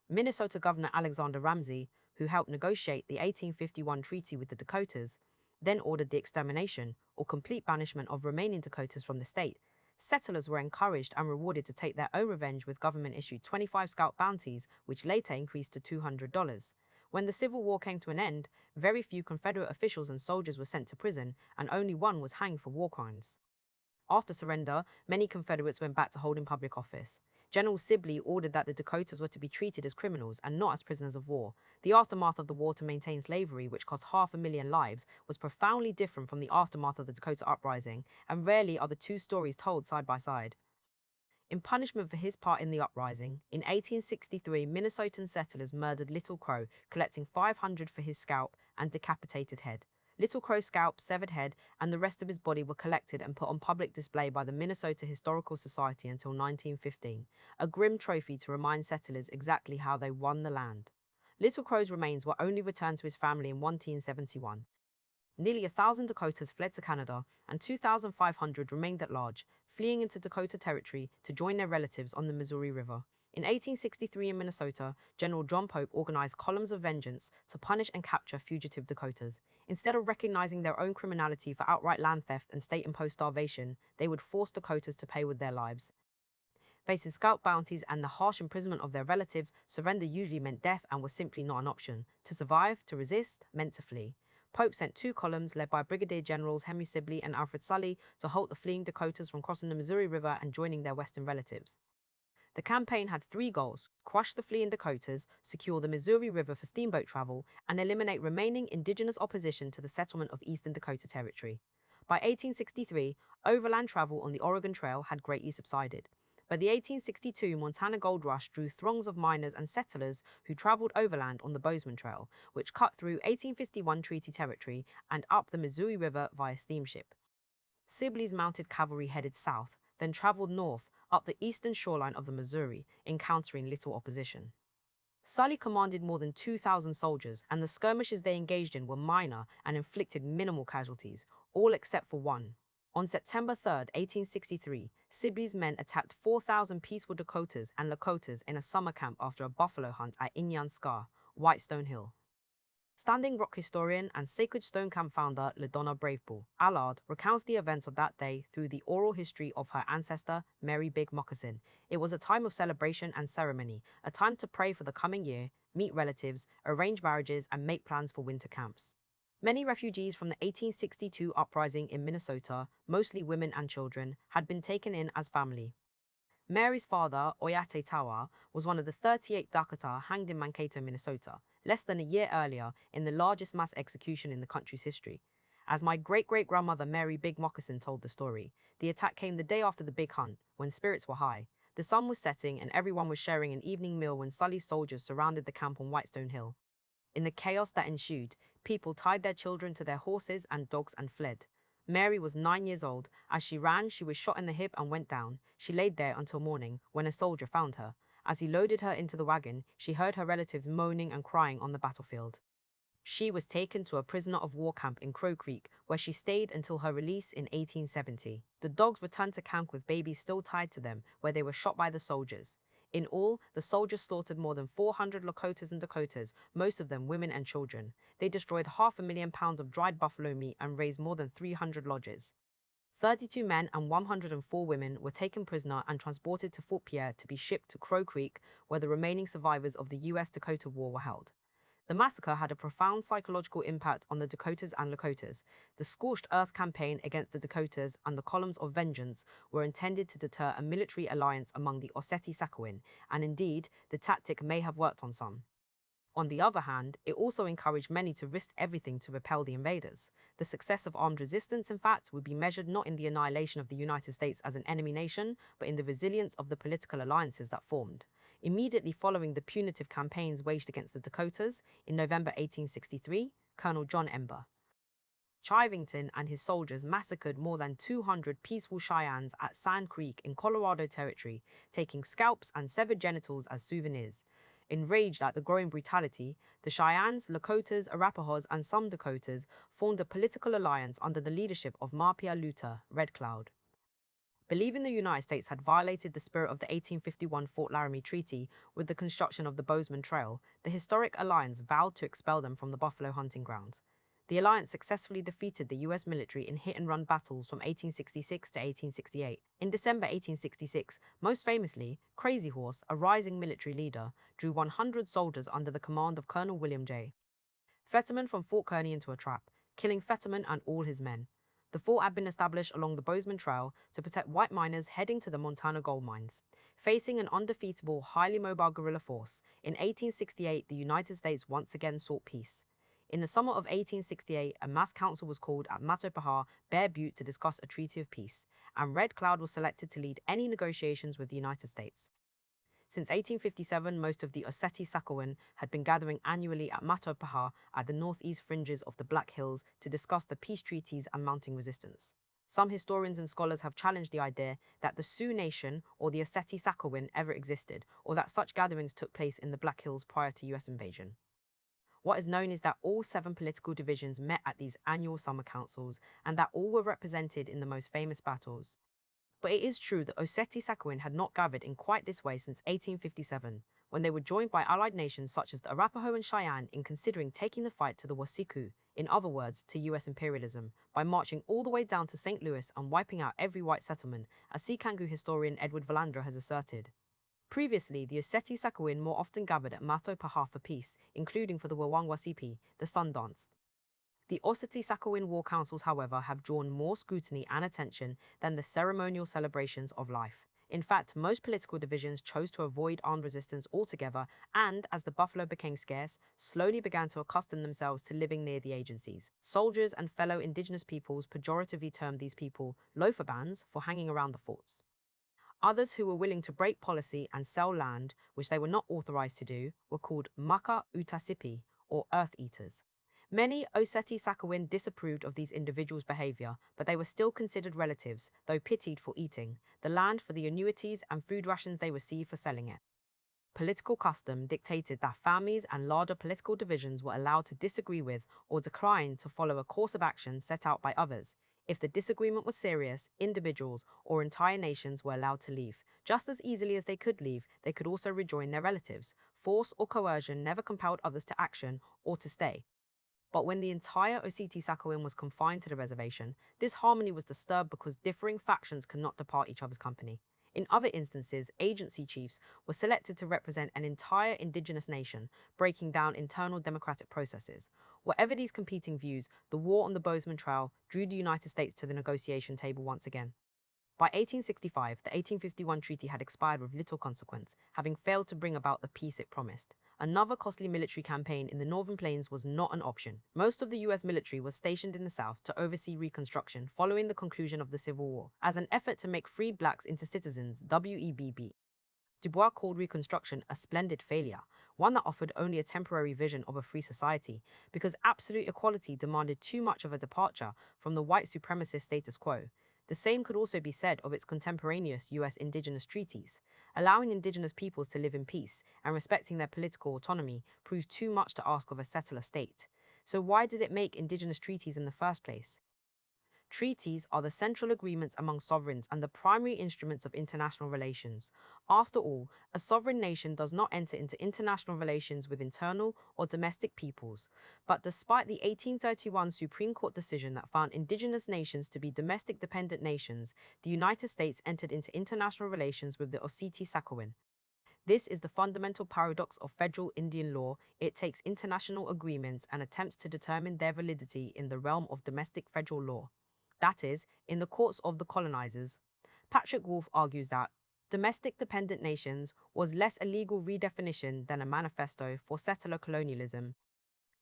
Minnesota Governor Alexander Ramsey, who helped negotiate the 1851 treaty with the Dakotas, then ordered the extermination or complete banishment of remaining Dakotas from the state. Settlers were encouraged and rewarded to take their own revenge with government-issued 25 scout bounties, which later increased to $200. When the Civil War came to an end, very few Confederate officials and soldiers were sent to prison, and only one was hanged for war crimes. After surrender, many Confederates went back to holding public office. General Sibley ordered that the Dakotas were to be treated as criminals and not as prisoners of war. The aftermath of the war to maintain slavery, which cost 500,000 lives, was profoundly different from the aftermath of the Dakota Uprising, and rarely are the two stories told side by side. In punishment for his part in the uprising, in 1863, Minnesotan settlers murdered Little Crow, collecting 500 for his scalp and decapitated head. Little Crow's scalp, severed head, and the rest of his body were collected and put on public display by the Minnesota Historical Society until 1915, a grim trophy to remind settlers exactly how they won the land. Little Crow's remains were only returned to his family in 1871. Nearly 1,000 Dakotas fled to Canada, and 2,500 remained at large, fleeing into Dakota Territory to join their relatives on the Missouri River. In 1863 in Minnesota, General John Pope organized columns of vengeance to punish and capture fugitive Dakotas. Instead of recognizing their own criminality for outright land theft and state-imposed starvation, they would force Dakotas to pay with their lives. Facing scalp bounties and the harsh imprisonment of their relatives, surrender usually meant death and was simply not an option. To survive, to resist, meant to flee. Pope sent two columns, led by Brigadier Generals Henry Sibley and Alfred Sully, to halt the fleeing Dakotas from crossing the Missouri River and joining their western relatives. The campaign had three goals: crush the fleeing Dakotas, secure the Missouri River for steamboat travel, and eliminate remaining indigenous opposition to the settlement of eastern Dakota Territory. By 1863, overland travel on the Oregon Trail had greatly subsided. But the 1862 Montana Gold Rush drew throngs of miners and settlers who traveled overland on the Bozeman Trail, which cut through 1851 treaty territory and up the Missouri River via steamship. Sibley's mounted cavalry headed south, then traveled north up the eastern shoreline of the Missouri, encountering little opposition. Sully commanded more than 2,000 soldiers, and the skirmishes they engaged in were minor and inflicted minimal casualties, all except for one. On September 3, 1863, Sibley's men attacked 4,000 peaceful Dakotas and Lakotas in a summer camp after a buffalo hunt at Inyan Scar, Whitestone Hill. Standing Rock historian and Sacred Stone Camp founder LaDonna Bravebull Allard recounts the events of that day through the oral history of her ancestor, Mary Big Moccasin. It was a time of celebration and ceremony, a time to pray for the coming year, meet relatives, arrange marriages, and make plans for winter camps. Many refugees from the 1862 uprising in Minnesota, mostly women and children, had been taken in as family. Mary's father, Oyate Tawa, was one of the 38 Dakota hanged in Mankato, Minnesota, less than a year earlier in the largest mass execution in the country's history. As my great-great-grandmother Mary Big Moccasin told the story, the attack came the day after the big hunt, when spirits were high. The sun was setting and everyone was sharing an evening meal when Sully's soldiers surrounded the camp on Whitestone Hill. In the chaos that ensued, people tied their children to their horses and dogs and fled. Mary was 9 years old. As she ran, she was shot in the hip and went down. She laid there until morning, when a soldier found her. As he loaded her into the wagon, she heard her relatives moaning and crying on the battlefield. She was taken to a prisoner of war camp in Crow Creek, where she stayed until her release in 1870. The dogs returned to camp with babies still tied to them, where they were shot by the soldiers. In all, the soldiers slaughtered more than 400 Lakotas and Dakotas, most of them women and children. They destroyed 500,000 pounds of dried buffalo meat and razed more than 300 lodges. 32 men and 104 women were taken prisoner and transported to Fort Pierre to be shipped to Crow Creek, where the remaining survivors of the U.S.-Dakota War were held. The massacre had a profound psychological impact on the Dakotas and Lakotas. The Scorched Earth campaign against the Dakotas and the Columns of Vengeance were intended to deter a military alliance among the Osseti-Sakowin, and indeed, the tactic may have worked on some. On the other hand, it also encouraged many to risk everything to repel the invaders. The success of armed resistance, in fact, would be measured not in the annihilation of the United States as an enemy nation, but in the resilience of the political alliances that formed. Immediately following the punitive campaigns waged against the Dakotas, in November 1863, Colonel John Ember Chivington and his soldiers massacred more than 200 peaceful Cheyennes at Sand Creek in Colorado Territory, taking scalps and severed genitals as souvenirs. Enraged at the growing brutality, the Cheyennes, Lakotas, Arapahoes, and some Dakotas formed a political alliance under the leadership of Marpia Luther, Red Cloud. Believing the United States had violated the spirit of the 1851 Fort Laramie Treaty with the construction of the Bozeman Trail, the historic alliance vowed to expel them from the buffalo hunting grounds. The alliance successfully defeated the U.S. military in hit-and-run battles from 1866 to 1868. In December 1866, most famously, Crazy Horse, a rising military leader, drew 100 soldiers under the command of Colonel William J. Fetterman from Fort Kearny into a trap, killing Fetterman and all his men. The fort had been established along the Bozeman Trail to protect white miners heading to the Montana gold mines. Facing an undefeatable, highly mobile guerrilla force, in 1868 the United States once again sought peace. In the summer of 1868, a mass council was called at Matopaha, Bear Butte to discuss a treaty of peace, and Red Cloud was selected to lead any negotiations with the United States. Since 1857, most of the Osseti-Sakowin had been gathering annually at Matopaha at the northeast fringes of the Black Hills to discuss the peace treaties and mounting resistance. Some historians and scholars have challenged the idea that the Sioux Nation or the Osseti-Sakowin ever existed, or that such gatherings took place in the Black Hills prior to US invasion. What is known is that all 7 political divisions met at these annual summer councils, and that all were represented in the most famous battles. But it is true that Osseti-Sakowin had not gathered in quite this way since 1857, when they were joined by allied nations such as the Arapaho and Cheyenne in considering taking the fight to the Wasiku, in other words, to US imperialism, by marching all the way down to St. Louis and wiping out every white settlement, as Sikangu historian Edward Valandra has asserted. Previously, the Osseti-Sakowin more often gathered at Matopaha for peace, including for the Wawangwasipi, the Sun Dance. The Osseti-Sakowin war councils, however, have drawn more scrutiny and attention than the ceremonial celebrations of life. In fact, most political divisions chose to avoid armed resistance altogether and, as the buffalo became scarce, slowly began to accustom themselves to living near the agencies. Soldiers and fellow indigenous peoples pejoratively termed these people loafer bands for hanging around the forts. Others who were willing to break policy and sell land, which they were not authorized to do, were called Maka Utasipi, or Earth Eaters. Many Osseti-Sakowin disapproved of these individuals' behavior, but they were still considered relatives, though pitied for eating the land for the annuities and food rations they received for selling it. Political custom dictated that families and larger political divisions were allowed to disagree with or decline to follow a course of action set out by others. If the disagreement was serious, individuals or entire nations were allowed to leave. Just as easily as they could leave, they could also rejoin their relatives. Force or coercion never compelled others to action or to stay. But when the entire Oseti-Sakowin was confined to the reservation, this harmony was disturbed because differing factions could not depart each other's company. In other instances, agency chiefs were selected to represent an entire indigenous nation, breaking down internal democratic processes. Whatever these competing views, the war on the Bozeman Trail drew the United States to the negotiation table once again. By 1865, the 1851 treaty had expired with little consequence, having failed to bring about the peace it promised. Another costly military campaign in the Northern Plains was not an option. Most of the US military was stationed in the South to oversee Reconstruction following the conclusion of the Civil War. As an effort to make freed blacks into citizens, WEBB, Du Bois called Reconstruction a splendid failure, one that offered only a temporary vision of a free society, because absolute equality demanded too much of a departure from the white supremacist status quo. The same could also be said of its contemporaneous US indigenous treaties. Allowing indigenous peoples to live in peace and respecting their political autonomy proved too much to ask of a settler state. So why did it make indigenous treaties in the first place? Treaties are the central agreements among sovereigns and the primary instruments of international relations. After all, a sovereign nation does not enter into international relations with internal or domestic peoples. But despite the 1831 Supreme Court decision that found indigenous nations to be domestic dependent nations, the United States entered into international relations with the Oseti-Sakowin. This is the fundamental paradox of federal Indian law. It takes international agreements and attempts to determine their validity in the realm of domestic federal law. That is, in the courts of the colonizers. Patrick Wolfe argues that domestic dependent nations was less a legal redefinition than a manifesto for settler colonialism.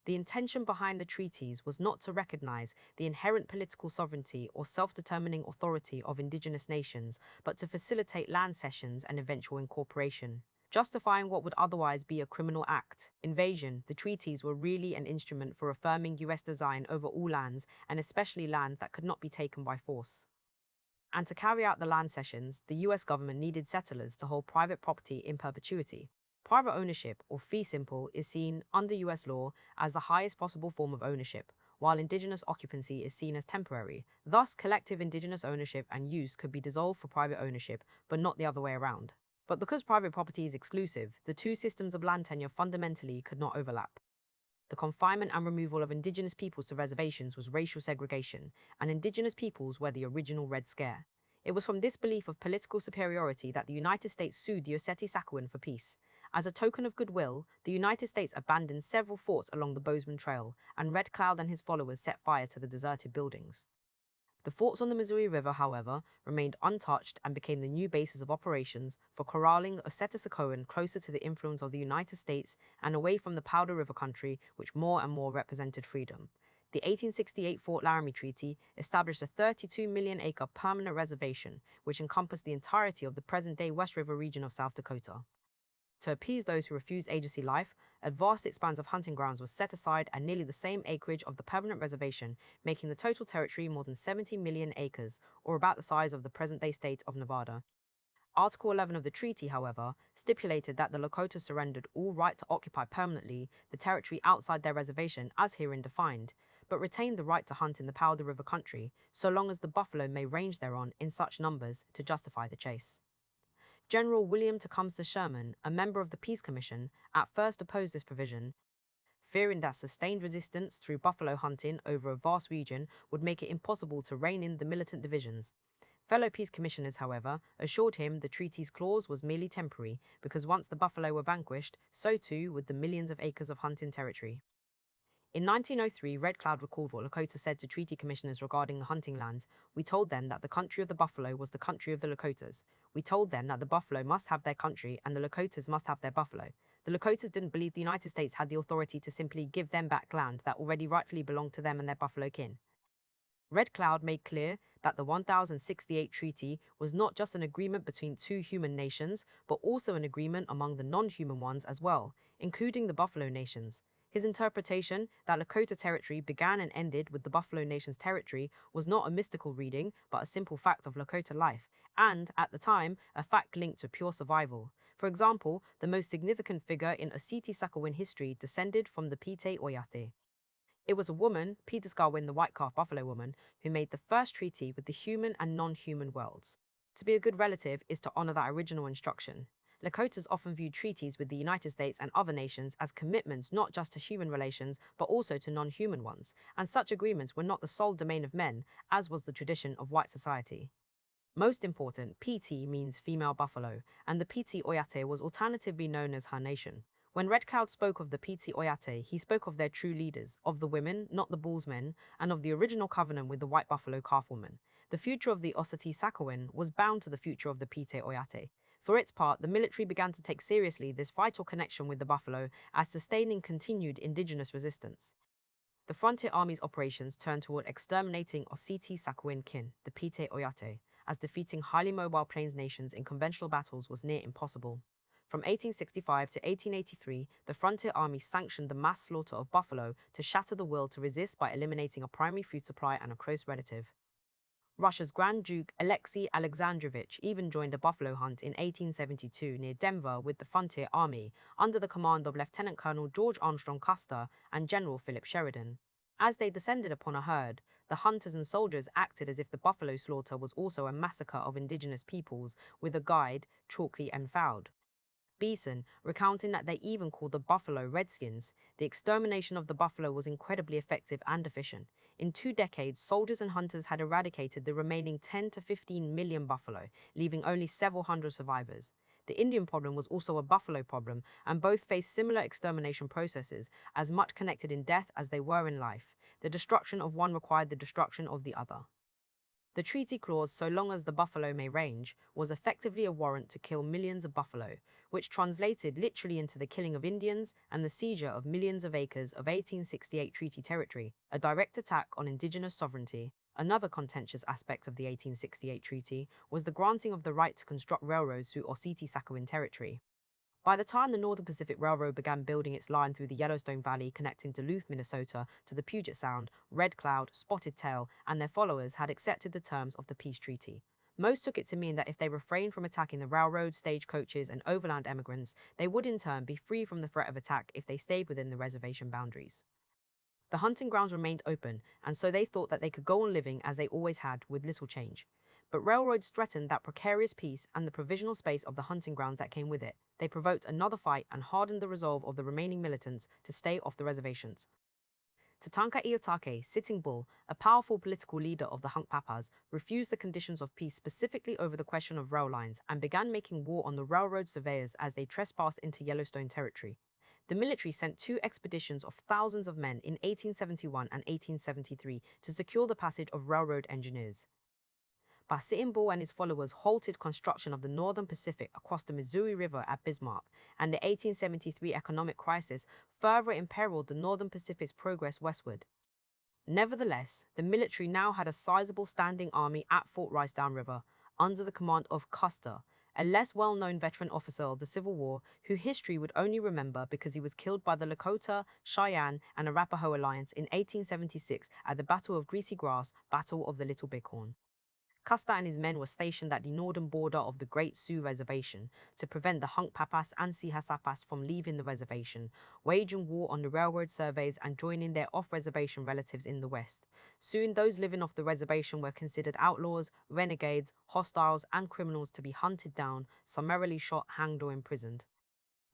The intention behind the treaties was not to recognize the inherent political sovereignty or self-determining authority of indigenous nations, but to facilitate land cessions and eventual incorporation. Justifying what would otherwise be a criminal act, invasion, the treaties were really an instrument for affirming US design over all lands, and especially lands that could not be taken by force. And to carry out the land cessions, the US government needed settlers to hold private property in perpetuity. Private ownership, or fee simple, is seen under US law as the highest possible form of ownership, while indigenous occupancy is seen as temporary. Thus, collective indigenous ownership and use could be dissolved for private ownership, but not the other way around. But because private property is exclusive, the two systems of land tenure fundamentally could not overlap. The confinement and removal of indigenous peoples to reservations was racial segregation, and indigenous peoples were the original Red Scare. It was from this belief of political superiority that the United States sued the Oseti-Sakowin for peace. As a token of goodwill, the United States abandoned several forts along the Bozeman Trail, and Red Cloud and his followers set fire to the deserted buildings. The forts on the Missouri River, however, remained untouched and became the new bases of operations for corralling Oseti-Sakowin closer to the influence of the United States and away from the Powder River country, which more and more represented freedom. The 1868 Fort Laramie Treaty established a 32 million acre permanent reservation, which encompassed the entirety of the present-day West River region of South Dakota. To appease those who refused agency life, a vast expanse of hunting grounds was set aside and nearly the same acreage of the permanent reservation, making the total territory more than 70 million acres, or about the size of the present-day state of Nevada. Article 11 of the treaty, however, stipulated that the Lakota surrendered all right to occupy permanently the territory outside their reservation as herein defined, but retained the right to hunt in the Powder River country so long as the buffalo may range thereon in such numbers to justify the chase. General William Tecumseh Sherman, a member of the Peace Commission, at first opposed this provision, fearing that sustained resistance through buffalo hunting over a vast region would make it impossible to rein in the militant divisions. Fellow peace commissioners, however, assured him the treaty's clause was merely temporary, because once the buffalo were vanquished, so too would the millions of acres of hunting territory. In 1903, Red Cloud recalled what Lakota said to treaty commissioners regarding the hunting lands. "We told them that the country of the buffalo was the country of the Lakotas. We told them that the buffalo must have their country and the Lakotas must have their buffalo. The Lakotas didn't believe the United States had the authority to simply give them back land that already rightfully belonged to them and their buffalo kin." Red Cloud made clear that the 1068 Treaty was not just an agreement between two human nations, but also an agreement among the non-human ones as well, including the Buffalo Nations. His interpretation that Lakota territory began and ended with the Buffalo Nation's territory was not a mystical reading, but a simple fact of Lakota life, and, at the time, a fact linked to pure survival. For example, the most significant figure in Oseti-Sakowin history descended from the Pite Oyate. It was a woman, Pitaskawin the White Calf Buffalo Woman, who made the first treaty with the human and non-human worlds. To be a good relative is to honor that original instruction. Lakotas often viewed treaties with the United States and other nations as commitments not just to human relations, but also to non-human ones, and such agreements were not the sole domain of men, as was the tradition of white society. Most important, PT means female buffalo, and the PT Oyate was alternatively known as her nation. When Red Cloud spoke of the PT Oyate, he spoke of their true leaders, of the women, not the bulls men, and of the original covenant with the white buffalo calf woman. The future of the Oseti-Sakowin was bound to the future of the PT Oyate. For its part, the military began to take seriously this vital connection with the buffalo as sustaining continued indigenous resistance. The frontier army's operations turned toward exterminating Oseti-Sakowin kin, the Pite Oyate, as defeating highly mobile plains nations in conventional battles was near impossible. From 1865 to 1883, the frontier army sanctioned the mass slaughter of buffalo to shatter the will to resist by eliminating a primary food supply and a close relative. Russia's Grand Duke Alexei Alexandrovich even joined a buffalo hunt in 1872 near Denver with the frontier army, under the command of Lieutenant Colonel George Armstrong Custer and General Philip Sheridan. As they descended upon a herd, the hunters and soldiers acted as if the buffalo slaughter was also a massacre of indigenous peoples, with a guide, Chalky and Fowd. Beeson, recounting that they even called the buffalo redskins. The extermination of the buffalo was incredibly effective and efficient. In 2 decades, soldiers and hunters had eradicated the remaining 10 to 15 million buffalo, leaving only several hundred survivors. The Indian problem was also a buffalo problem, and both faced similar extermination processes, as much connected in death as they were in life. The destruction of one required the destruction of the other. The treaty clause, so long as the buffalo may range, was effectively a warrant to kill millions of buffalo, which translated literally into the killing of Indians and the seizure of millions of acres of 1868 treaty territory, a direct attack on indigenous sovereignty. Another contentious aspect of the 1868 treaty was the granting of the right to construct railroads through Oseti-Sakowin territory. By the time the Northern Pacific Railroad began building its line through the Yellowstone Valley connecting Duluth, Minnesota to the Puget Sound, Red Cloud, Spotted Tail, and their followers had accepted the terms of the peace treaty. Most took it to mean that if they refrained from attacking the railroad, stagecoaches, and overland emigrants, they would in turn be free from the threat of attack if they stayed within the reservation boundaries. The hunting grounds remained open, and so they thought that they could go on living as they always had, with little change. But railroads threatened that precarious peace and the provisional space of the hunting grounds that came with it. They provoked another fight and hardened the resolve of the remaining militants to stay off the reservations. Tatanka Iyotake, Sitting Bull, a powerful political leader of the Hunkpapas, refused the conditions of peace specifically over the question of rail lines and began making war on the railroad surveyors as they trespassed into Yellowstone territory. The military sent 2 expeditions of thousands of men in 1871 and 1873 to secure the passage of railroad engineers. But Sitting Bull and his followers halted construction of the Northern Pacific across the Missouri River at Bismarck, and the 1873 economic crisis further imperiled the Northern Pacific's progress westward. Nevertheless, the military now had a sizable standing army at Fort Rice downriver, under the command of Custer, a less well-known veteran officer of the Civil War who history would only remember because he was killed by the Lakota, Cheyenne, and Arapaho Alliance in 1876 at the Battle of Greasy Grass, Battle of the Little Bighorn. Custer and his men were stationed at the northern border of the Great Sioux Reservation to prevent the Hunkpapas and Sihasapas from leaving the reservation, waging war on the railroad surveys and joining their off-reservation relatives in the west. Soon, those living off the reservation were considered outlaws, renegades, hostiles, and criminals to be hunted down, summarily shot, hanged, or imprisoned.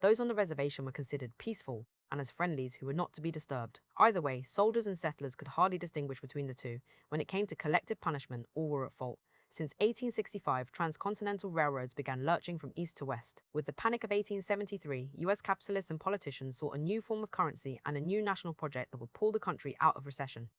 Those on the reservation were considered peaceful and as friendlies who were not to be disturbed. Either way, soldiers and settlers could hardly distinguish between the two. When it came to collective punishment, all were at fault. Since 1865, transcontinental railroads began lurching from east to west. With the Panic of 1873, US capitalists and politicians sought a new form of currency and a new national project that would pull the country out of recession.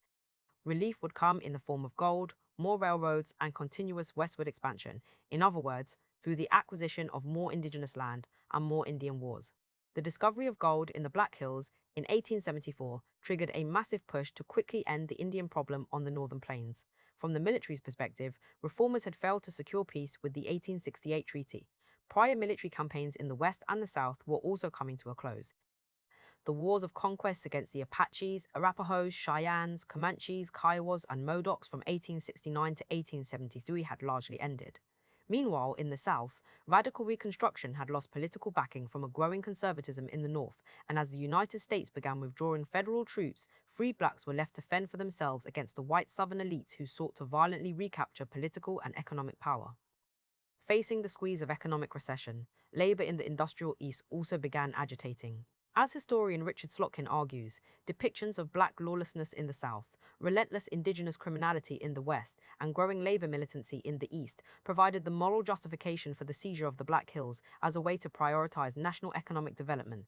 Relief would come in the form of gold, more railroads, and continuous westward expansion. In other words, through the acquisition of more indigenous land and more Indian wars. The discovery of gold in the Black Hills in 1874 triggered a massive push to quickly end the Indian problem on the northern plains. From the military's perspective, reformers had failed to secure peace with the 1868 treaty. Prior military campaigns in the West and the South were also coming to a close. The wars of conquest against the Apaches, Arapahoes, Cheyennes, Comanches, Kiowas, and Modocs from 1869 to 1873 had largely ended. Meanwhile, in the South, radical Reconstruction had lost political backing from a growing conservatism in the North, and as the United States began withdrawing federal troops, free blacks were left to fend for themselves against the white Southern elites who sought to violently recapture political and economic power. Facing the squeeze of economic recession, labor in the industrial East also began agitating. As historian Richard Slotkin argues, depictions of black lawlessness in the South, relentless indigenous criminality in the West, and growing labor militancy in the East provided the moral justification for the seizure of the Black Hills as a way to prioritize national economic development.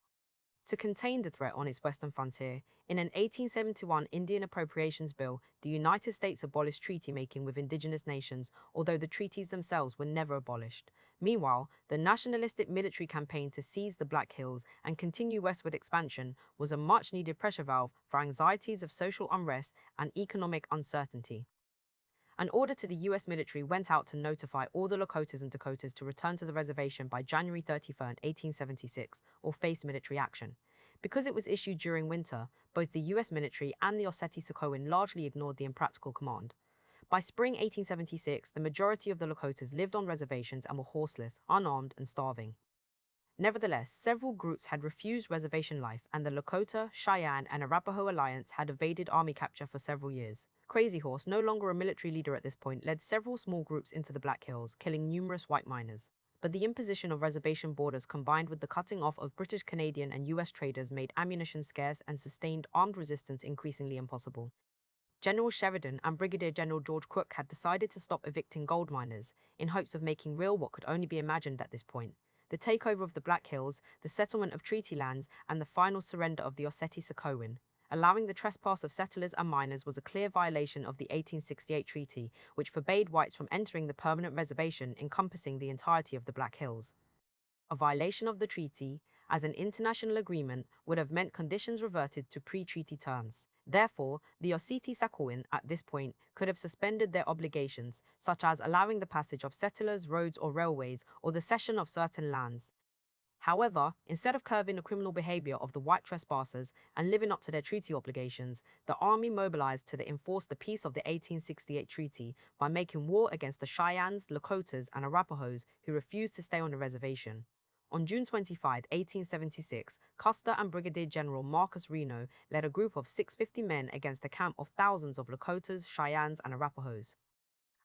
To contain the threat on its western frontier, in an 1871 Indian Appropriations Bill, the United States abolished treaty making with indigenous nations, although the treaties themselves were never abolished. Meanwhile, the nationalistic military campaign to seize the Black Hills and continue westward expansion was a much-needed pressure valve for anxieties of social unrest and economic uncertainty. An order to the U.S. military went out to notify all the Lakotas and Dakotas to return to the reservation by January 31, 1876, or face military action. Because it was issued during winter, both the U.S. military and the Oceti-Sakowin largely ignored the impractical command. By spring 1876, the majority of the Lakotas lived on reservations and were horseless, unarmed, and starving. Nevertheless, several groups had refused reservation life, and the Lakota, Cheyenne, and Arapaho alliance had evaded army capture for several years. Crazy Horse, no longer a military leader at this point, led several small groups into the Black Hills, killing numerous white miners. But the imposition of reservation borders combined with the cutting off of British, Canadian, and U.S. traders made ammunition scarce and sustained armed resistance increasingly impossible. General Sheridan and Brigadier General George Crook had decided to stop evicting gold miners, in hopes of making real what could only be imagined at this point: the takeover of the Black Hills, the settlement of treaty lands, and the final surrender of the Oceti-Sakowin. Allowing the trespass of settlers and miners was a clear violation of the 1868 treaty, which forbade whites from entering the permanent reservation encompassing the entirety of the Black Hills. A violation of the treaty, as an international agreement, would have meant conditions reverted to pre-treaty terms. Therefore, the Oceti-Sakowin at this point could have suspended their obligations, such as allowing the passage of settlers, roads, or railways, or the cession of certain lands. However, instead of curbing the criminal behavior of the white trespassers and living up to their treaty obligations, the army mobilized to enforce the peace of the 1868 treaty by making war against the Cheyennes, Lakotas, and Arapahoes who refused to stay on the reservation. On June 25, 1876, Custer and Brigadier General Marcus Reno led a group of 650 men against a camp of thousands of Lakotas, Cheyennes, and Arapahoes.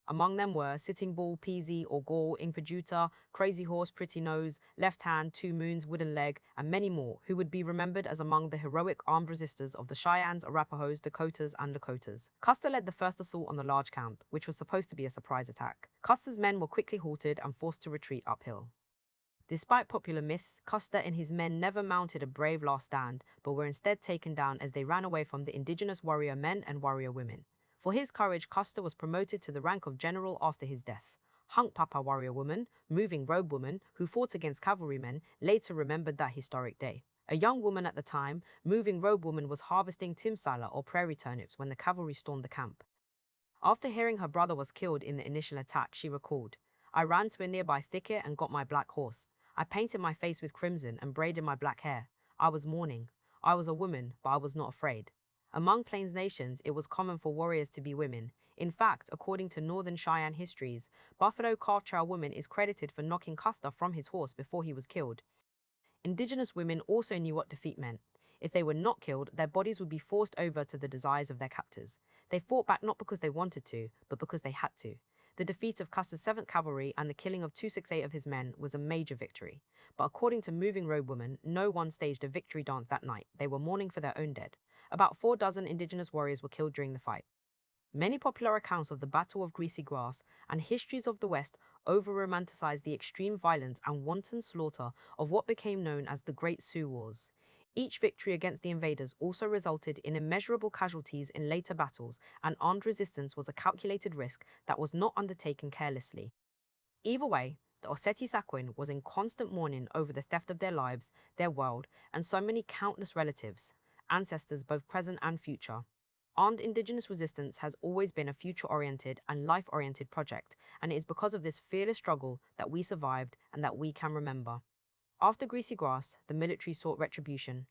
Among them were Sitting Bull, Peasy, or Gaul, Inpajuta, Crazy Horse, Pretty Nose, Left Hand, Two Moons, Wooden Leg, and many more, who would be remembered as among the heroic armed resistors of the Cheyennes, Arapahoes, Dakotas, and Lakotas. Custer led the first assault on the large camp, which was supposed to be a surprise attack. Custer's men were quickly halted and forced to retreat uphill. Despite popular myths, Custer and his men never mounted a brave last stand, but were instead taken down as they ran away from the indigenous warrior men and warrior women. For his courage, Custer was promoted to the rank of general after his death. Hunk Papa warrior woman, moving robe woman, who fought against cavalrymen, later remembered that historic day. A young woman at the time, moving robe woman was harvesting timsala or prairie turnips when the cavalry stormed the camp. After hearing her brother was killed in the initial attack, she recalled, "I ran to a nearby thicket and got my black horse. I painted my face with crimson and braided my black hair. I was mourning. I was a woman, but I was not afraid." Among Plains nations, it was common for warriors to be women. In fact, according to Northern Cheyenne histories, Buffalo Calf Trail woman is credited for knocking Custer from his horse before he was killed. Indigenous women also knew what defeat meant. If they were not killed, their bodies would be forced over to the desires of their captors. They fought back not because they wanted to, but because they had to. The defeat of Custer's 7th Cavalry and the killing of 268 of his men was a major victory. But according to Moving Robe Woman, no one staged a victory dance that night. They were mourning for their own dead. About 4 dozen indigenous warriors were killed during the fight. Many popular accounts of the Battle of Greasy Grass and histories of the West over-romanticize the extreme violence and wanton slaughter of what became known as the Great Sioux Wars. Each victory against the invaders also resulted in immeasurable casualties in later battles, and armed resistance was a calculated risk that was not undertaken carelessly. Either way, the Oceti-Sakowin was in constant mourning over the theft of their lives, their world, and so many countless relatives, ancestors both present and future. Armed indigenous resistance has always been a future-oriented and life-oriented project, and it is because of this fearless struggle that we survived and that we can remember. After Greasy Grass, the military sought retribution.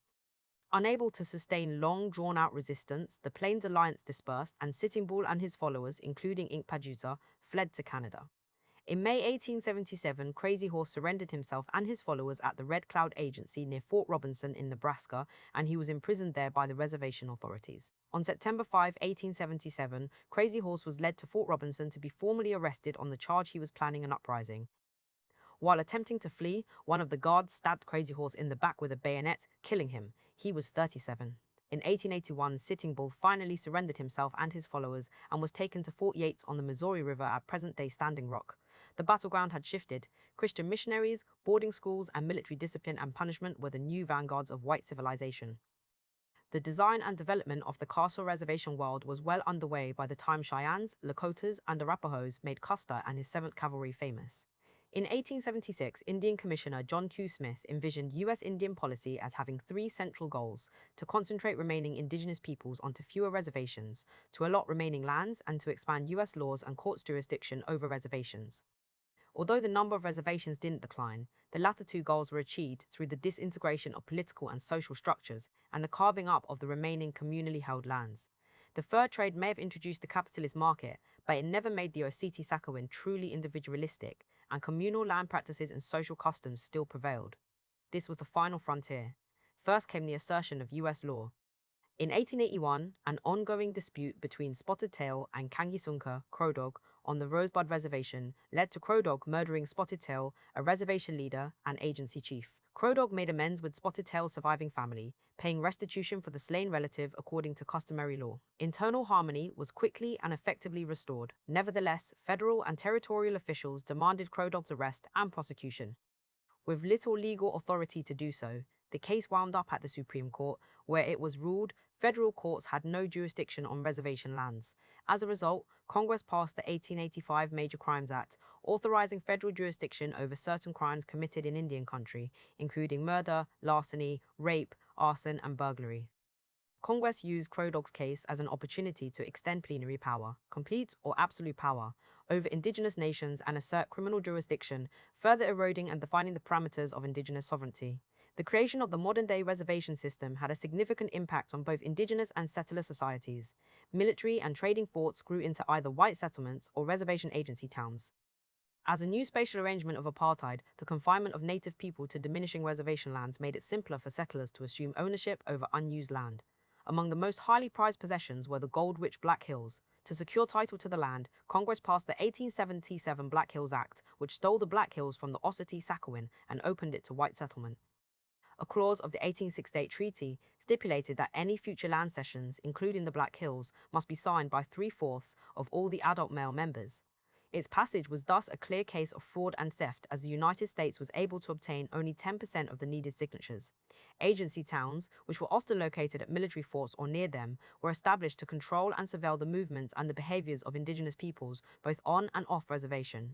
Unable to sustain long, drawn-out resistance, the Plains Alliance dispersed, and Sitting Bull and his followers, including Inkpaduta, fled to Canada. In May 1877, Crazy Horse surrendered himself and his followers at the Red Cloud Agency near Fort Robinson in Nebraska, and he was imprisoned there by the reservation authorities. On September 5, 1877, Crazy Horse was led to Fort Robinson to be formally arrested on the charge he was planning an uprising. While attempting to flee, one of the guards stabbed Crazy Horse in the back with a bayonet, killing him. He was 37. In 1881, Sitting Bull finally surrendered himself and his followers and was taken to Fort Yates on the Missouri River at present-day Standing Rock. The battleground had shifted. Christian missionaries, boarding schools, and military discipline and punishment were the new vanguards of white civilization. The design and development of the Castle Reservation world was well underway by the time Cheyennes, Lakotas, and Arapahoes made Custer and his 7th Cavalry famous. In 1876, Indian Commissioner John Q. Smith envisioned U.S. Indian policy as having 3 central goals: to concentrate remaining indigenous peoples onto fewer reservations, to allot remaining lands, and to expand U.S. laws and courts' jurisdiction over reservations. Although the number of reservations didn't decline, the latter 2 goals were achieved through the disintegration of political and social structures and the carving up of the remaining communally held lands. The fur trade may have introduced the capitalist market, but it never made the Oceti-Sakowin truly individualistic, and communal land practices and social customs still prevailed. This was the final frontier. First came the assertion of U.S. law. In 1881, an ongoing dispute between Spotted Tail and Kangisunka, Crow Dog, on the Rosebud Reservation led to Crow Dog murdering Spotted Tail, a reservation leader and agency chief. Crow Dog made amends with Spotted Tail's surviving family, paying restitution for the slain relative according to customary law. Internal harmony was quickly and effectively restored. Nevertheless, federal and territorial officials demanded Crow Dog's arrest and prosecution. With little legal authority to do so, the case wound up at the Supreme Court, where it was ruled federal courts had no jurisdiction on reservation lands. As a result, Congress passed the 1885 Major Crimes Act, authorizing federal jurisdiction over certain crimes committed in Indian country, including murder, larceny, rape, arson, and burglary. Congress used Crow Dog's case as an opportunity to extend plenary power, complete or absolute power, over indigenous nations and assert criminal jurisdiction, further eroding and defining the parameters of indigenous sovereignty. The creation of the modern-day reservation system had a significant impact on both indigenous and settler societies. Military and trading forts grew into either white settlements or reservation agency towns. As a new spatial arrangement of apartheid, the confinement of native people to diminishing reservation lands made it simpler for settlers to assume ownership over unused land. Among the most highly prized possessions were the gold-rich Black Hills. To secure title to the land, Congress passed the 1877 Black Hills Act, which stole the Black Hills from the Oceti-Sakowin and opened it to white settlement. A clause of the 1868 treaty stipulated that any future land cessions, including the Black Hills, must be signed by 3/4 of all the adult male members. Its passage was thus a clear case of fraud and theft, as the United States was able to obtain only 10% of the needed signatures. Agency towns, which were often located at military forts or near them, were established to control and surveil the movements and the behaviors of indigenous peoples, both on and off reservation.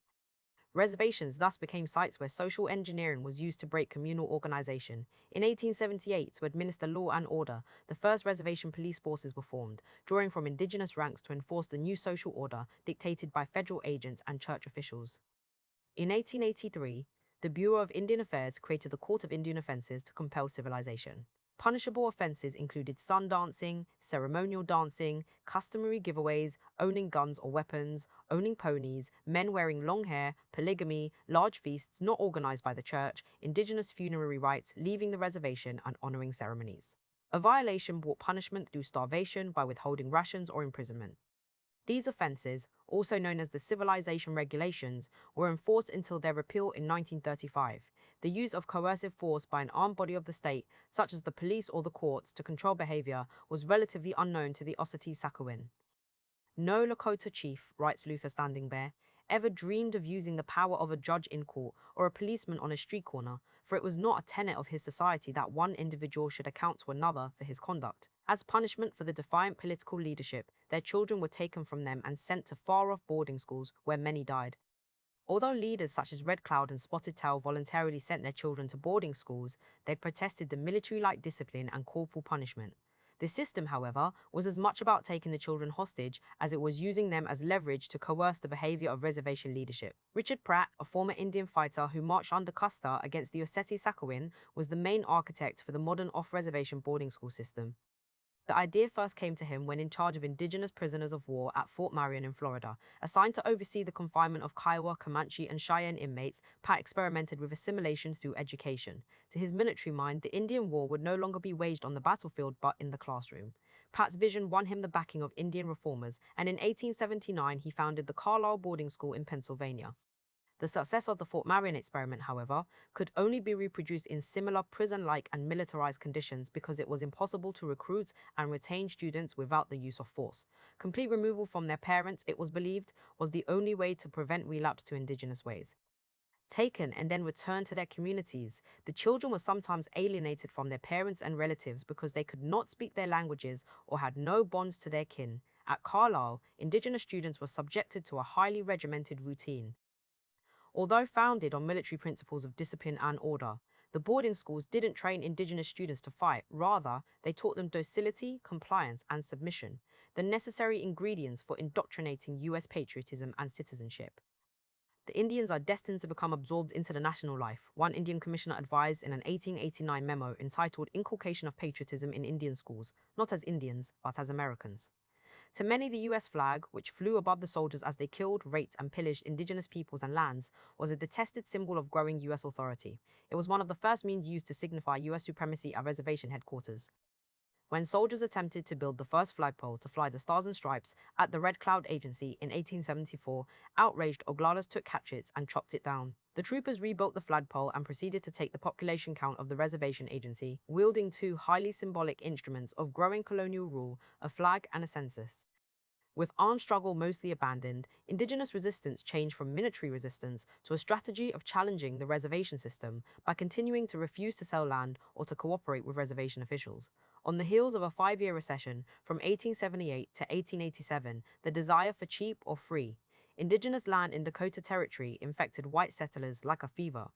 Reservations thus became sites where social engineering was used to break communal organization. In 1878, to administer law and order, the first reservation police forces were formed, drawing from indigenous ranks to enforce the new social order dictated by federal agents and church officials. In 1883, the Bureau of Indian Affairs created the Court of Indian Offenses to compel civilization. Punishable offenses included sun dancing, ceremonial dancing, customary giveaways, owning guns or weapons, owning ponies, men wearing long hair, polygamy, large feasts not organized by the church, indigenous funerary rites, leaving the reservation, and honoring ceremonies. A violation brought punishment through starvation by withholding rations or imprisonment. These offenses, also known as the Civilization Regulations, were enforced until their repeal in 1935. The use of coercive force by an armed body of the state, such as the police or the courts, to control behavior was relatively unknown to the Oceti-Sakowin. No Lakota chief, writes Luther Standing Bear, ever dreamed of using the power of a judge in court or a policeman on a street corner, for it was not a tenet of his society that one individual should account to another for his conduct. As punishment for the defiant political leadership, their children were taken from them and sent to far-off boarding schools where many died. Although leaders such as Red Cloud and Spotted Tail voluntarily sent their children to boarding schools, they protested the military-like discipline and corporal punishment. The system, however, was as much about taking the children hostage as it was using them as leverage to coerce the behavior of reservation leadership. Richard Pratt, a former Indian fighter who marched under Custer against the Oceti-Sakowin, was the main architect for the modern off-reservation boarding school system. The idea first came to him when in charge of indigenous prisoners of war at Fort Marion in Florida. Assigned to oversee the confinement of Kiowa, Comanche, and Cheyenne inmates, Pat experimented with assimilation through education. To his military mind, the Indian War would no longer be waged on the battlefield but in the classroom. Pat's vision won him the backing of Indian reformers, and in 1879 he founded the Carlisle Boarding School in Pennsylvania. The success of the Fort Marion experiment, however, could only be reproduced in similar prison-like and militarized conditions because it was impossible to recruit and retain students without the use of force. Complete removal from their parents, it was believed, was the only way to prevent relapse to indigenous ways. Taken and then returned to their communities, the children were sometimes alienated from their parents and relatives because they could not speak their languages or had no bonds to their kin. At Carlisle, indigenous students were subjected to a highly regimented routine. Although founded on military principles of discipline and order, the boarding schools didn't train indigenous students to fight. Rather, they taught them docility, compliance, and submission, the necessary ingredients for indoctrinating U.S. patriotism and citizenship. The Indians are destined to become absorbed into the national life, one Indian commissioner advised in an 1889 memo entitled Inculcation of Patriotism in Indian Schools, not as Indians, but as Americans. To many, the US flag, which flew above the soldiers as they killed, raped, and pillaged indigenous peoples and lands, was a detested symbol of growing US authority. It was one of the first means used to signify US supremacy at reservation headquarters. When soldiers attempted to build the first flagpole to fly the Stars and Stripes at the Red Cloud Agency in 1874, outraged Oglalas took hatchets and chopped it down. The troopers rebuilt the flagpole and proceeded to take the population count of the reservation agency, wielding two highly symbolic instruments of growing colonial rule, a flag and a census. With armed struggle mostly abandoned, indigenous resistance changed from military resistance to a strategy of challenging the reservation system by continuing to refuse to sell land or to cooperate with reservation officials. On the heels of a 5-year recession from 1878 to 1887, the desire for cheap or free, indigenous land in Dakota Territory infected white settlers like a fever.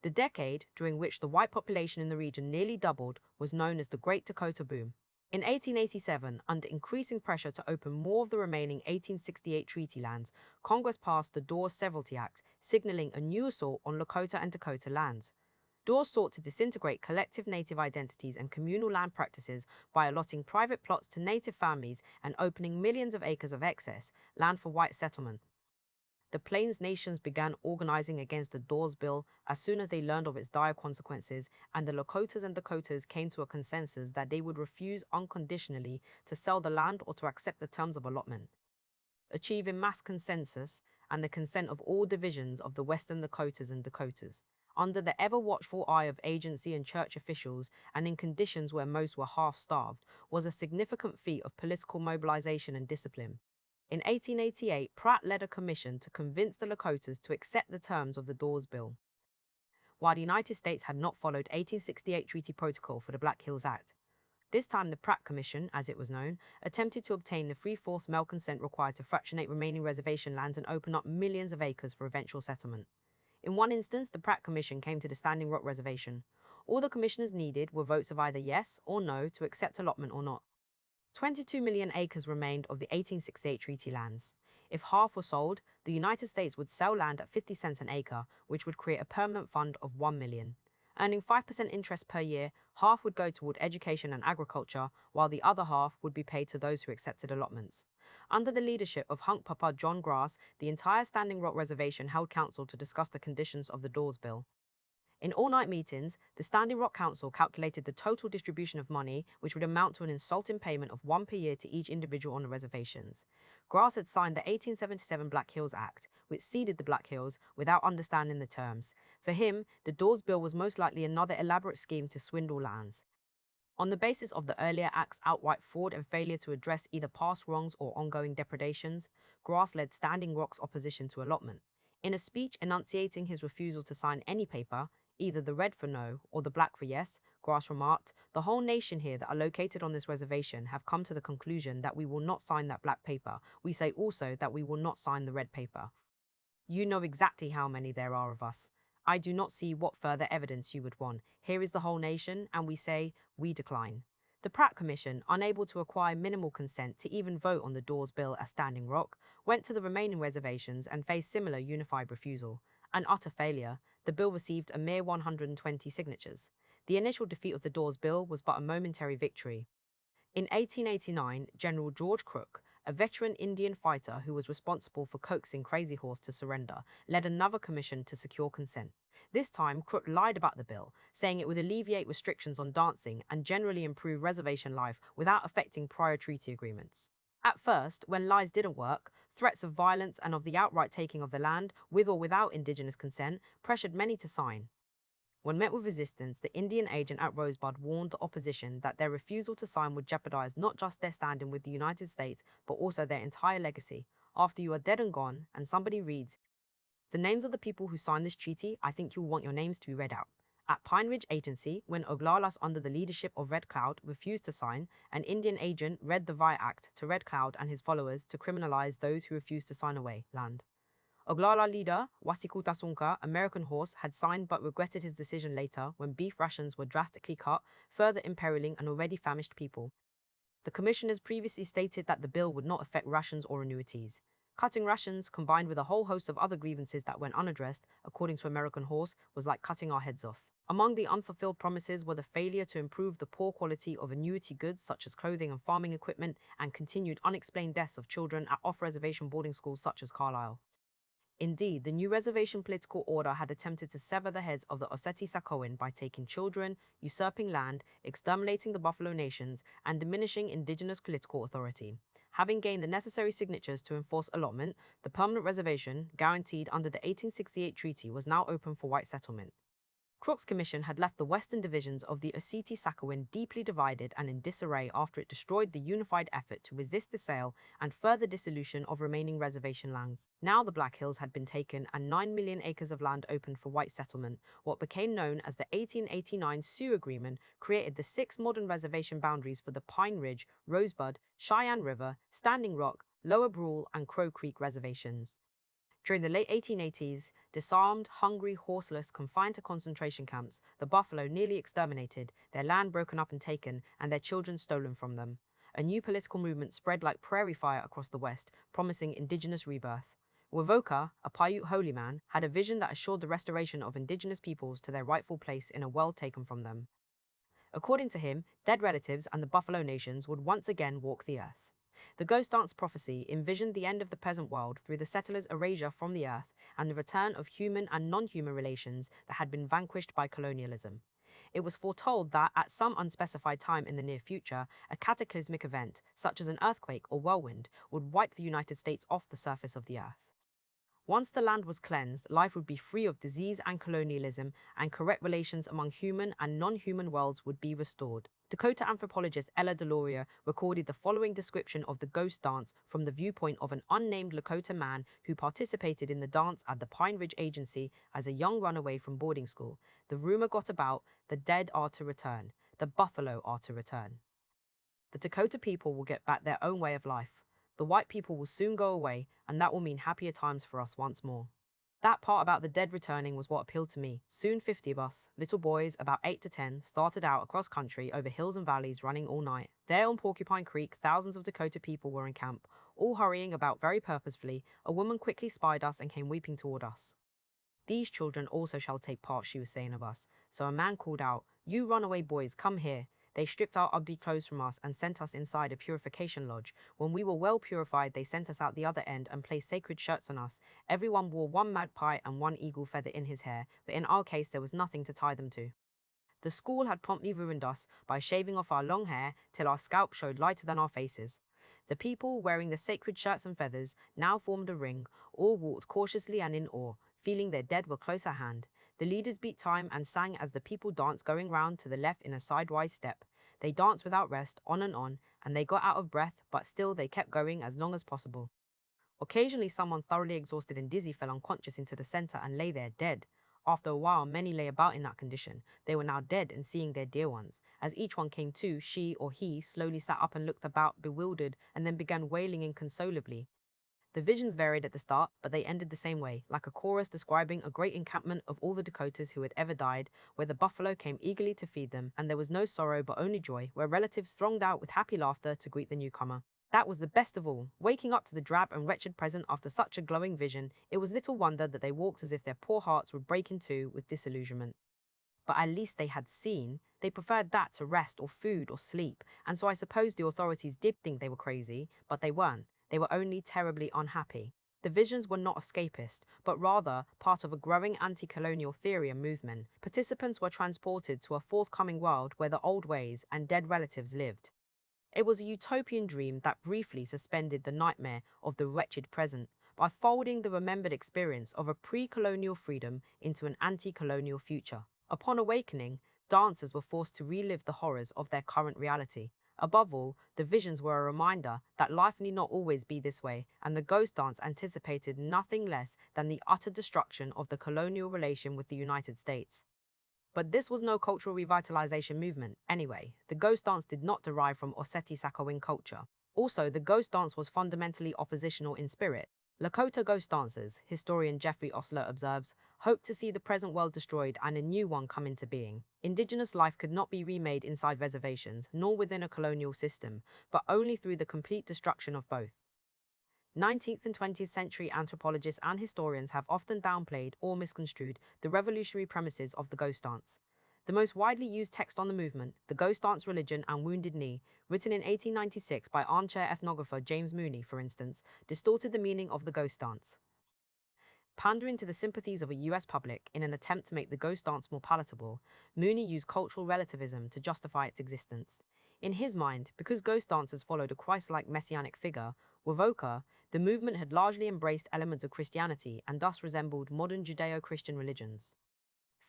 The decade during which the white population in the region nearly doubled was known as the Great Dakota Boom. In 1887, under increasing pressure to open more of the remaining 1868 treaty lands, Congress passed the Dawes Severalty Act, signaling a new assault on Lakota and Dakota lands. Dawes sought to disintegrate collective native identities and communal land practices by allotting private plots to native families and opening millions of acres of excess land for white settlement. The Plains nations began organizing against the Dawes Bill as soon as they learned of its dire consequences, and the Lakotas and Dakotas came to a consensus that they would refuse unconditionally to sell the land or to accept the terms of allotment. Achieving mass consensus and the consent of all divisions of the Western Dakotas and Dakotas, under the ever-watchful eye of agency and church officials and in conditions where most were half-starved, was a significant feat of political mobilization and discipline. In 1888, Pratt led a commission to convince the Lakotas to accept the terms of the Dawes Bill. While the United States had not followed 1868 Treaty Protocol for the Black Hills Act, this time the Pratt Commission, as it was known, attempted to obtain the 3/4 male consent required to fractionate remaining reservation lands and open up millions of acres for eventual settlement. In one instance, the Pratt Commission came to the Standing Rock Reservation. All the commissioners needed were votes of either yes or no to accept allotment or not. 22 million acres remained of the 1868 treaty lands. If half were sold, the United States would sell land at 50 cents an acre, which would create a permanent fund of 1 million. Earning 5% interest per year, half would go toward education and agriculture, while the other half would be paid to those who accepted allotments. Under the leadership of Hunk Papa John Grass, the entire Standing Rock Reservation held council to discuss the conditions of the Dawes Bill. In all-night meetings, the Standing Rock Council calculated the total distribution of money, which would amount to an insulting payment of $1 per year to each individual on the reservations. Grass had signed the 1877 Black Hills Act, which ceded the Black Hills without understanding the terms. For him, the Dawes Bill was most likely another elaborate scheme to swindle lands. On the basis of the earlier act's outright fraud and failure to address either past wrongs or ongoing depredations, Grass led Standing Rock's opposition to allotment. In a speech enunciating his refusal to sign any paper, either the red for no or the black for yes, Grass remarked, "The whole nation here that are located on this reservation have come to the conclusion that we will not sign that black paper. We say also that we will not sign the red paper. You know exactly how many there are of us. I do not see what further evidence you would want. Here is the whole nation, and we say, we decline." The Pratt Commission, unable to acquire minimal consent to even vote on the Dawes Bill as Standing Rock, went to the remaining reservations and faced similar unified refusal. An utter failure, the bill received a mere 120 signatures. The initial defeat of the Dawes Bill was but a momentary victory. In 1889, General George Crook, a veteran Indian fighter who was responsible for coaxing Crazy Horse to surrender, led another commission to secure consent. This time, Crook lied about the bill, saying it would alleviate restrictions on dancing and generally improve reservation life without affecting prior treaty agreements. At first, when lies didn't work, threats of violence and of the outright taking of the land, with or without indigenous consent, pressured many to sign. When met with resistance, the Indian agent at Rosebud warned the opposition that their refusal to sign would jeopardize not just their standing with the United States, but also their entire legacy. After you are dead and gone, and somebody reads, "The names of the people who signed this treaty, I think you'll want your names to be read out." At Pine Ridge Agency, when Oglalas, under the leadership of Red Cloud, refused to sign, an Indian agent read the Riot Act to Red Cloud and his followers to criminalize those who refused to sign away land. Oglala leader Wasiku Tasunka, American Horse, had signed but regretted his decision later when beef rations were drastically cut, further imperiling an already famished people. The commissioners previously stated that the bill would not affect rations or annuities. Cutting rations, combined with a whole host of other grievances that went unaddressed, according to American Horse, was like cutting our heads off. Among the unfulfilled promises were the failure to improve the poor quality of annuity goods such as clothing and farming equipment, and continued unexplained deaths of children at off-reservation boarding schools such as Carlisle. Indeed, the new reservation political order had attempted to sever the heads of the Oseti Sakowin by taking children, usurping land, exterminating the Buffalo Nations, and diminishing indigenous political authority. Having gained the necessary signatures to enforce allotment, the permanent reservation, guaranteed under the 1868 treaty, was now open for white settlement. Crook's commission had left the western divisions of the Oseti-Sakowin deeply divided and in disarray after it destroyed the unified effort to resist the sale and further dissolution of remaining reservation lands. Now the Black Hills had been taken and 9 million acres of land opened for white settlement. What became known as the 1889 Sioux Agreement created the 6 modern reservation boundaries for the Pine Ridge, Rosebud, Cheyenne River, Standing Rock, Lower Brule, and Crow Creek reservations. During the late 1880s, disarmed, hungry, horseless, confined to concentration camps, the buffalo nearly exterminated, their land broken up and taken, and their children stolen from them. A new political movement spread like prairie fire across the West, promising indigenous rebirth. Wovoka, a Paiute holy man, had a vision that assured the restoration of indigenous peoples to their rightful place in a world taken from them. According to him, dead relatives and the Buffalo Nations would once again walk the earth. The Ghost Dance prophecy envisioned the end of the peasant world through the settlers' erasure from the earth and the return of human and non-human relations that had been vanquished by colonialism. It was foretold that, at some unspecified time in the near future, a cataclysmic event, such as an earthquake or whirlwind, would wipe the United States off the surface of the earth. Once the land was cleansed, life would be free of disease and colonialism, and correct relations among human and non-human worlds would be restored. Dakota anthropologist Ella Deloria recorded the following description of the ghost dance from the viewpoint of an unnamed Lakota man who participated in the dance at the Pine Ridge Agency as a young runaway from boarding school. The rumor got about, the dead are to return, the buffalo are to return. The Dakota people will get back their own way of life. The white people will soon go away, and that will mean happier times for us once more. That part about the dead returning was what appealed to me. Soon 50 of us, little boys about 8 to 10, started out across country over hills and valleys running all night. There on Porcupine Creek, thousands of Dakota people were in camp, all hurrying about very purposefully. A woman quickly spied us and came weeping toward us. "These children also shall take part," she was saying of us. So a man called out, "You runaway boys, come here." They stripped our ugly clothes from us and sent us inside a purification lodge. When we were well purified, they sent us out the other end and placed sacred shirts on us. Everyone wore one magpie and one eagle feather in his hair, but in our case there was nothing to tie them to. The school had promptly ruined us by shaving off our long hair till our scalp showed lighter than our faces. The people, wearing the sacred shirts and feathers, now formed a ring. All walked cautiously and in awe, feeling their dead were close at hand. The leaders beat time and sang as the people danced, going round to the left in a sidewise step. They danced without rest, on, and they got out of breath, but still they kept going as long as possible. Occasionally someone thoroughly exhausted and dizzy fell unconscious into the center and lay there dead. After a while, many lay about in that condition. They were now dead and seeing their dear ones. As each one came to, she or he slowly sat up and looked about, bewildered, and then began wailing inconsolably. The visions varied at the start, but they ended the same way, like a chorus describing a great encampment of all the Dakotas who had ever died, where the buffalo came eagerly to feed them, and there was no sorrow but only joy, where relatives thronged out with happy laughter to greet the newcomer. That was the best of all. Waking up to the drab and wretched present after such a glowing vision, it was little wonder that they walked as if their poor hearts would break in two with disillusionment. but at least they had seen. They preferred that to rest or food or sleep, and so I suppose the authorities did think they were crazy, but they weren't. They were only terribly unhappy. The visions were not escapist, but rather part of a growing anti-colonial theory and movement. Participants were transported to a forthcoming world where the old ways and dead relatives lived. It was a utopian dream that briefly suspended the nightmare of the wretched present by folding the remembered experience of a pre-colonial freedom into an anti-colonial future. Upon awakening, dancers were forced to relive the horrors of their current reality. Above all, the visions were a reminder that life need not always be this way, and the ghost dance anticipated nothing less than the utter destruction of the colonial relation with the United States. But this was no cultural revitalization movement. Anyway, the ghost dance did not derive from Osseti-Sakowin culture. Also, the ghost dance was fundamentally oppositional in spirit. Lakota ghost dancers, historian Jeffrey Osler observes, hoped to see the present world destroyed and a new one come into being. Indigenous life could not be remade inside reservations, nor within a colonial system, but only through the complete destruction of both. 19th and 20th century anthropologists and historians have often downplayed or misconstrued the revolutionary premises of the ghost dance. The most widely used text on the movement, The Ghost Dance Religion and Wounded Knee, written in 1896 by armchair ethnographer James Mooney, for instance, distorted the meaning of the ghost dance. Pandering to the sympathies of a US public in an attempt to make the ghost dance more palatable, Mooney used cultural relativism to justify its existence. In his mind, because ghost dancers followed a Christ-like messianic figure, Wovoka, the movement had largely embraced elements of Christianity and thus resembled modern Judeo-Christian religions.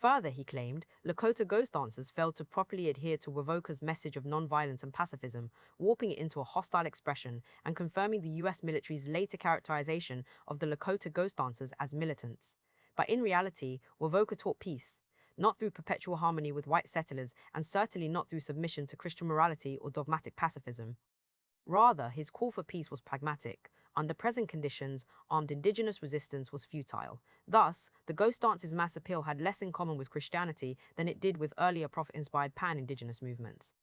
Further, he claimed, Lakota ghost dancers failed to properly adhere to Wovoka's message of nonviolence and pacifism, warping it into a hostile expression and confirming the US military's later characterization of the Lakota ghost dancers as militants. But in reality, Wovoka taught peace, not through perpetual harmony with white settlers and certainly not through submission to Christian morality or dogmatic pacifism. Rather, his call for peace was pragmatic. Under present conditions, armed indigenous resistance was futile. Thus, the ghost dance's mass appeal had less in common with Christianity than it did with earlier prophet-inspired pan-indigenous movements.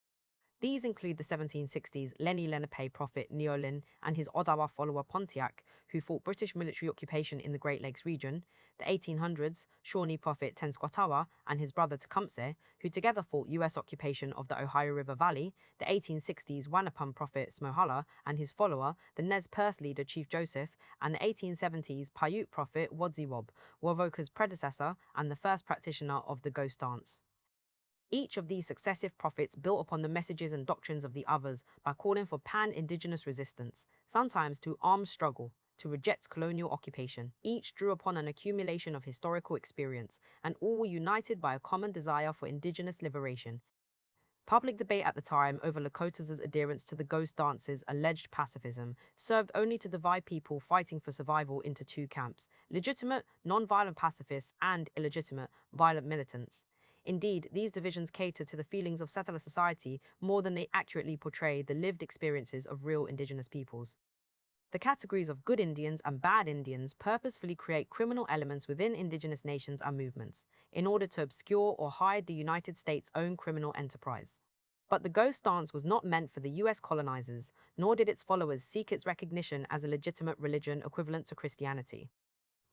These include the 1760s Lenni Lenape prophet Neolin and his Odawa follower Pontiac, who fought British military occupation in the Great Lakes region, the 1800s Shawnee prophet Tenskwatawa and his brother Tecumseh, who together fought US occupation of the Ohio River Valley, the 1860s Wanapum prophet Smohala and his follower, the Nez Perce leader Chief Joseph, and the 1870s Paiute prophet Wodziwob, Wovoka's predecessor and the first practitioner of the ghost dance. Each of these successive prophets built upon the messages and doctrines of the others by calling for pan-indigenous resistance, sometimes to armed struggle, to reject colonial occupation. Each drew upon an accumulation of historical experience, and all were united by a common desire for indigenous liberation. Public debate at the time over Lakota's adherence to the ghost dance's alleged pacifism served only to divide people fighting for survival into two camps: legitimate, non-violent pacifists and illegitimate, violent militants. Indeed, these divisions cater to the feelings of settler society more than they accurately portray the lived experiences of real indigenous peoples. The categories of good Indians and bad Indians purposefully create criminal elements within indigenous nations and movements, in order to obscure or hide the United States' own criminal enterprise. But the ghost dance was not meant for the US colonizers, nor did its followers seek its recognition as a legitimate religion equivalent to Christianity.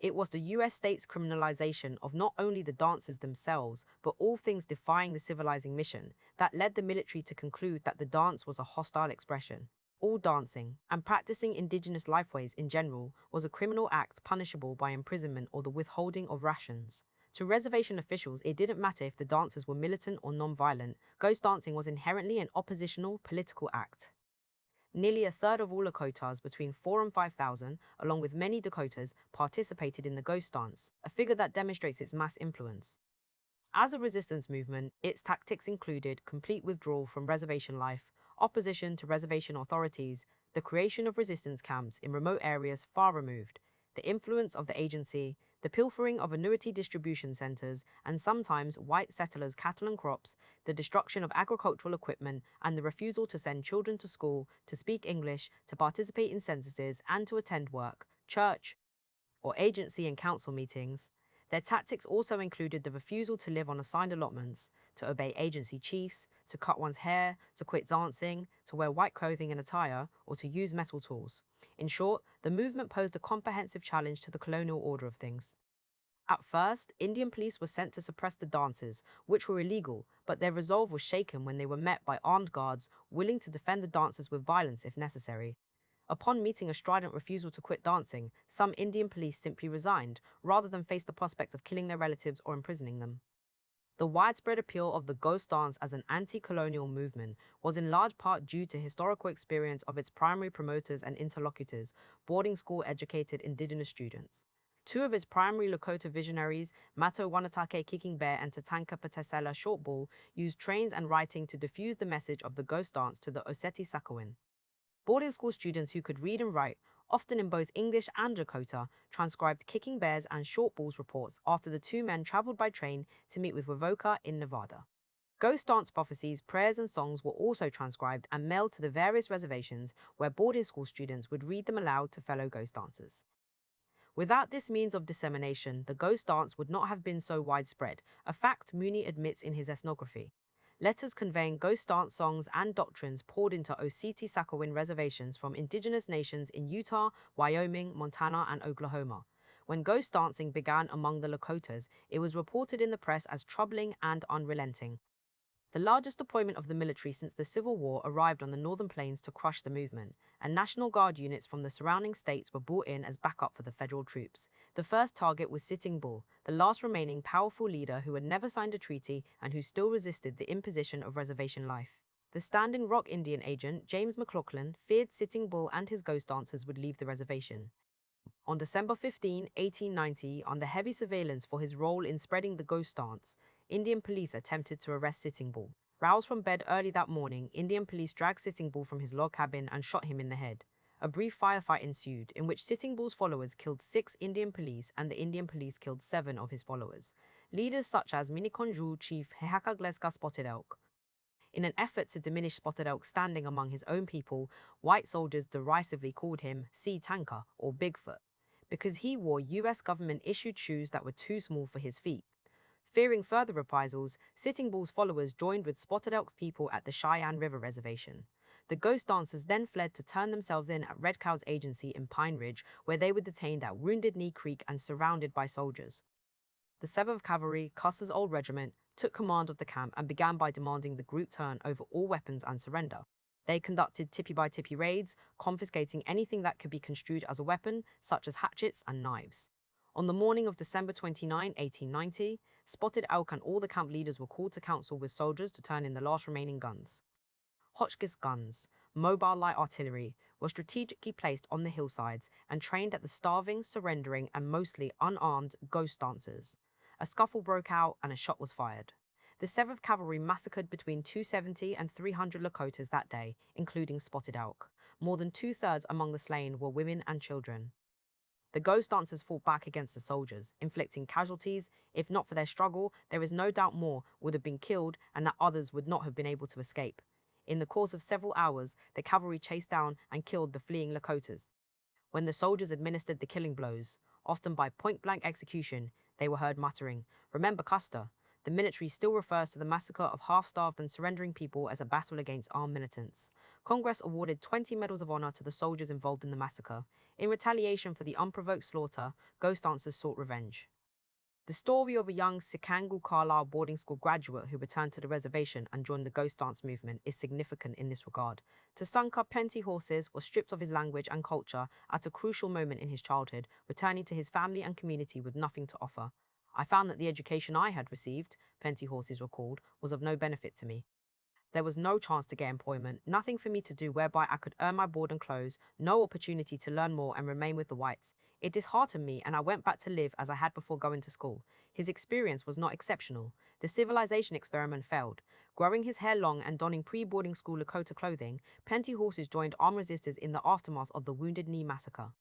It was the US state's criminalization of not only the dancers themselves, but all things defying the civilizing mission, that led the military to conclude that the dance was a hostile expression. All dancing, and practicing indigenous lifeways in general, was a criminal act punishable by imprisonment or the withholding of rations. To reservation officials, it didn't matter if the dancers were militant or non-violent. Ghost dancing was inherently an oppositional political act. Nearly a third of all Lakotas, between 4,000 and 5,000, along with many Dakotas, participated in the ghost dance, a figure that demonstrates its mass influence. As a resistance movement, its tactics included complete withdrawal from reservation life, opposition to reservation authorities, the creation of resistance camps in remote areas far removed, the influence of the agency, the pilfering of annuity distribution centers, and sometimes white settlers' cattle and crops, the destruction of agricultural equipment, and the refusal to send children to school, to speak English, to participate in censuses, and to attend work, church, or agency and council meetings. Their tactics also included the refusal to live on assigned allotments, to obey agency chiefs, to cut one's hair, to quit dancing, to wear white clothing and attire, or to use metal tools. In short, the movement posed a comprehensive challenge to the colonial order of things. At first, Indian police were sent to suppress the dances, which were illegal, but their resolve was shaken when they were met by armed guards willing to defend the dancers with violence if necessary. Upon meeting a strident refusal to quit dancing, some Indian police simply resigned, rather than face the prospect of killing their relatives or imprisoning them. The widespread appeal of the ghost dance as an anti-colonial movement was in large part due to historical experience of its primary promoters and interlocutors, boarding school-educated indigenous students. Two of its primary Lakota visionaries, Mato Wanatake Kicking Bear and Tatanka Patesela Shortball, used trains and writing to diffuse the message of the ghost dance to the Oseti Sakowin. Boarding school students who could read and write, often in both English and Lakota, transcribed Kicking Bear's and Shortball's reports after the two men traveled by train to meet with Wovoka in Nevada. Ghost dance prophecies, prayers, and songs were also transcribed and mailed to the various reservations where boarding school students would read them aloud to fellow ghost dancers. Without this means of dissemination, the ghost dance would not have been so widespread, a fact Mooney admits in his ethnography. Letters conveying ghost dance songs and doctrines poured into Oseti Sakowin reservations from indigenous nations in Utah, Wyoming, Montana, and Oklahoma. When ghost dancing began among the Lakotas, it was reported in the press as troubling and unrelenting. The largest deployment of the military since the Civil War arrived on the northern plains to crush the movement, and National Guard units from the surrounding states were brought in as backup for the federal troops. The first target was Sitting Bull, the last remaining powerful leader who had never signed a treaty and who still resisted the imposition of reservation life. The Standing Rock Indian agent, James McLaughlin, feared Sitting Bull and his ghost dancers would leave the reservation. On December 15, 1890, under heavy surveillance for his role in spreading the ghost dance, Indian police attempted to arrest Sitting Bull. Roused from bed early that morning, Indian police dragged Sitting Bull from his log cabin and shot him in the head. A brief firefight ensued, in which Sitting Bull's followers killed 6 Indian police and the Indian police killed 7 of his followers. Leaders such as Miniconjou chief Hehakagleska Spotted Elk. In an effort to diminish Spotted Elk's standing among his own people, white soldiers derisively called him Sea Tanker or Bigfoot, because he wore US government-issued shoes that were too small for his feet. Fearing further reprisals, Sitting Bull's followers joined with Spotted Elk's people at the Cheyenne River Reservation. The ghost dancers then fled to turn themselves in at Red Cow's agency in Pine Ridge, where they were detained at Wounded Knee Creek and surrounded by soldiers. The 7th Cavalry, Custer's old regiment, took command of the camp and began by demanding the group turn over all weapons and surrender. They conducted tippy-by-tippy raids, confiscating anything that could be construed as a weapon, such as hatchets and knives. On the morning of December 29, 1890, Spotted Elk and all the camp leaders were called to council with soldiers to turn in the last remaining guns. Hotchkiss guns, mobile light artillery, were strategically placed on the hillsides and trained at the starving, surrendering, and mostly unarmed ghost dancers. A scuffle broke out and a shot was fired. The 7th Cavalry massacred between 270 and 300 Lakotas that day, including Spotted Elk. More than 2/3 among the slain were women and children. The ghost dancers fought back against the soldiers, inflicting casualties. If not for their struggle, there is no doubt more would have been killed and that others would not have been able to escape. In the course of several hours, the cavalry chased down and killed the fleeing Lakotas. When the soldiers administered the killing blows, often by point-blank execution, they were heard muttering, "Remember Custer." The military still refers to the massacre of half-starved and surrendering people as a battle against armed militants. Congress awarded 20 medals of honor to the soldiers involved in the massacre. In retaliation for the unprovoked slaughter, ghost dancers sought revenge. The story of a young Sikangu Carlisle boarding school graduate who returned to the reservation and joined the ghost dance movement is significant in this regard. Tasanka Plenty Horses was stripped of his language and culture at a crucial moment in his childhood, returning to his family and community with nothing to offer. "I found that the education I had received," Plenty Horses recalled, "was of no benefit to me. There was no chance to get employment, nothing for me to do whereby I could earn my board and clothes, no opportunity to learn more and remain with the whites. It disheartened me and I went back to live as I had before going to school." His experience was not exceptional. The civilization experiment failed. Growing his hair long and donning pre-boarding school Lakota clothing, Plenty Horses joined armed resistors in the aftermath of the Wounded Knee massacre.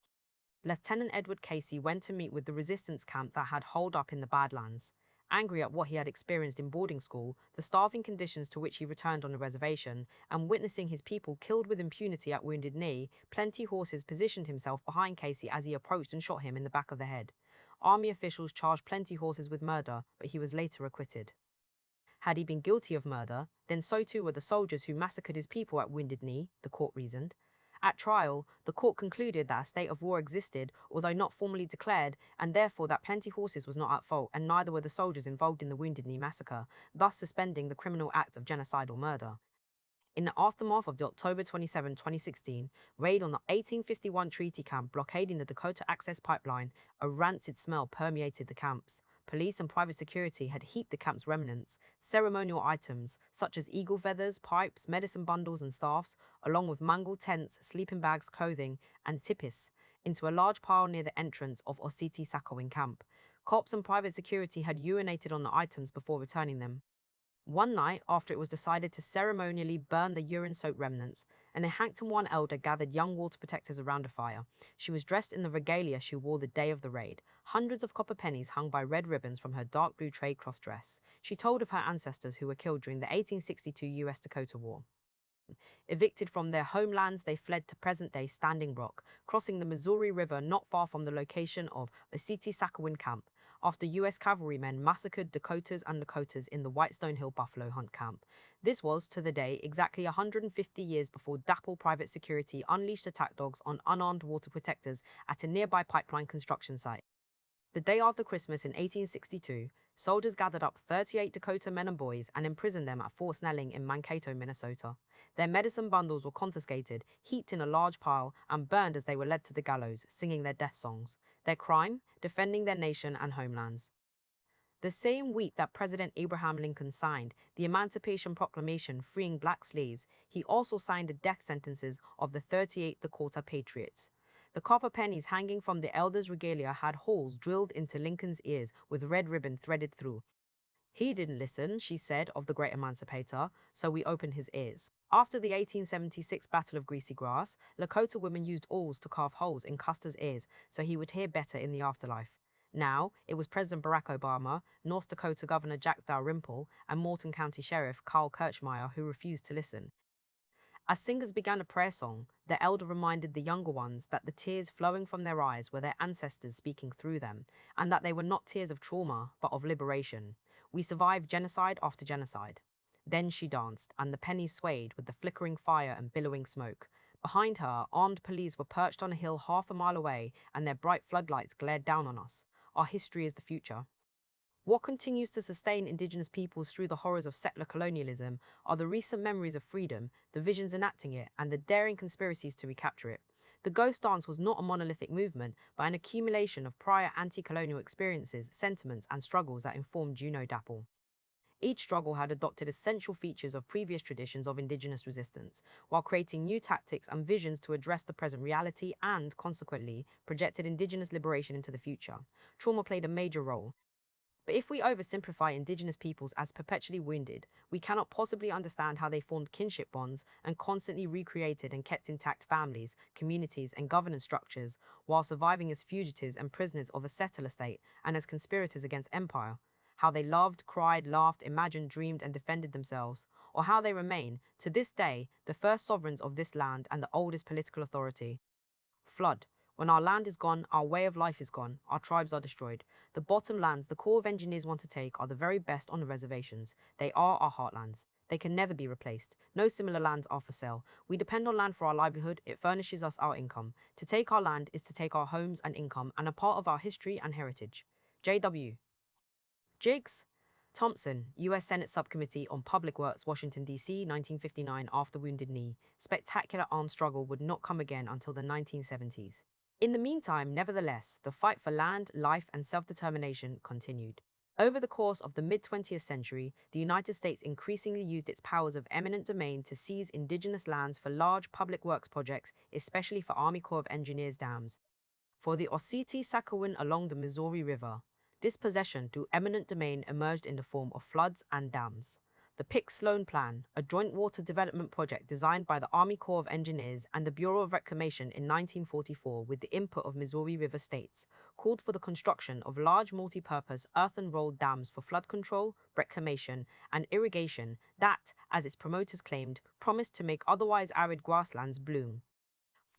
Lieutenant Edward Casey went to meet with the resistance camp that had holed up in the Badlands. Angry at what he had experienced in boarding school, the starving conditions to which he returned on the reservation, and witnessing his people killed with impunity at Wounded Knee, Plenty Horses positioned himself behind Casey as he approached and shot him in the back of the head. Army officials charged Plenty Horses with murder, but he was later acquitted. Had he been guilty of murder, then so too were the soldiers who massacred his people at Wounded Knee, the court reasoned. At trial, the court concluded that a state of war existed, although not formally declared, and therefore that Plenty Horses was not at fault, and neither were the soldiers involved in the Wounded Knee massacre, thus suspending the criminal act of genocidal murder. In the aftermath of the October 27, 2016, raid on the 1851 treaty camp blockading the Dakota Access Pipeline, a rancid smell permeated the camps. Police and private security had heaped the camp's remnants, ceremonial items such as eagle feathers, pipes, medicine bundles, and staffs, along with mangled tents, sleeping bags, clothing, and tipis, into a large pile near the entrance of Oseti Sakowin camp. Cops and private security had urinated on the items before returning them. One night, after it was decided to ceremonially burn the urine-soaked remnants, an Hankton 1 elder gathered young water protectors around a fire. She was dressed in the regalia she wore the day of the raid, hundreds of copper pennies hung by red ribbons from her dark blue trade cross dress. She told of her ancestors who were killed during the 1862 U.S.-Dakota War. Evicted from their homelands, they fled to present-day Standing Rock, crossing the Missouri River not far from the location of Oseti Sakowin Camp, after U.S. cavalrymen massacred Dakotas and Lakotas in the Whitestone Hill Buffalo Hunt Camp. This was, to the day, exactly 150 years before DAPL private security unleashed attack dogs on unarmed water protectors at a nearby pipeline construction site. The day after Christmas in 1862, soldiers gathered up 38 Dakota men and boys and imprisoned them at Fort Snelling in Mankato, Minnesota. Their medicine bundles were confiscated, heaped in a large pile, and burned as they were led to the gallows, singing their death songs. Their crime? Defending their nation and homelands. The same week that President Abraham Lincoln signed the Emancipation Proclamation freeing black slaves, he also signed the death sentences of the 38 Dakota Patriots. The copper pennies hanging from the elder's regalia had holes drilled into Lincoln's ears with red ribbon threaded through. He didn't listen, she said, of the great emancipator, so we opened his ears. After the 1876 Battle of Greasy Grass, Lakota women used awls to carve holes in Custer's ears so he would hear better in the afterlife. Now, it was President Barack Obama, North Dakota Governor Jack Dalrymple, and Morton County Sheriff Carl Kirchmeier who refused to listen. As singers began a prayer song, the elder reminded the younger ones that the tears flowing from their eyes were their ancestors speaking through them, and that they were not tears of trauma, but of liberation. We survived genocide after genocide. Then she danced, and the pennies swayed with the flickering fire and billowing smoke. Behind her, armed police were perched on a hill half a mile away, and their bright floodlights glared down on us. Our history is the future. What continues to sustain Indigenous peoples through the horrors of settler colonialism are the recent memories of freedom, the visions enacting it, and the daring conspiracies to recapture it. The Ghost Dance was not a monolithic movement, but an accumulation of prior anti-colonial experiences, sentiments, and struggles that informed Juno Dapple. Each struggle had adopted essential features of previous traditions of Indigenous resistance, while creating new tactics and visions to address the present reality and, consequently, projected Indigenous liberation into the future. Trauma played a major role. But if we oversimplify Indigenous peoples as perpetually wounded, we cannot possibly understand how they formed kinship bonds and constantly recreated and kept intact families, communities, and governance structures, while surviving as fugitives and prisoners of a settler state and as conspirators against empire. How they loved, cried, laughed, imagined, dreamed, and defended themselves, or how they remain, to this day, the first sovereigns of this land and the oldest political authority. Flood. When our land is gone, our way of life is gone, our tribes are destroyed. The bottom lands the Corps of Engineers want to take are the very best on the reservations. They are our heartlands. They can never be replaced. No similar lands are for sale. We depend on land for our livelihood. It furnishes us our income. To take our land is to take our homes and income and a part of our history and heritage. J.W. Jiggs? Thompson, U.S. Senate Subcommittee on Public Works, Washington, D.C., 1959, after Wounded Knee. Spectacular armed struggle would not come again until the 1970s. In the meantime, nevertheless, the fight for land, life, and self-determination continued. Over the course of the mid-20th century, the United States increasingly used its powers of eminent domain to seize indigenous lands for large public works projects, especially for Army Corps of Engineers dams. For the Oseti Sakowin along the Missouri River, this possession to eminent domain emerged in the form of floods and dams. The Pick-Sloan Plan, a joint water development project designed by the Army Corps of Engineers and the Bureau of Reclamation in 1944 with the input of Missouri River states, called for the construction of large multi-purpose earthen-rolled dams for flood control, reclamation, and irrigation that, as its promoters claimed, promised to make otherwise arid grasslands bloom.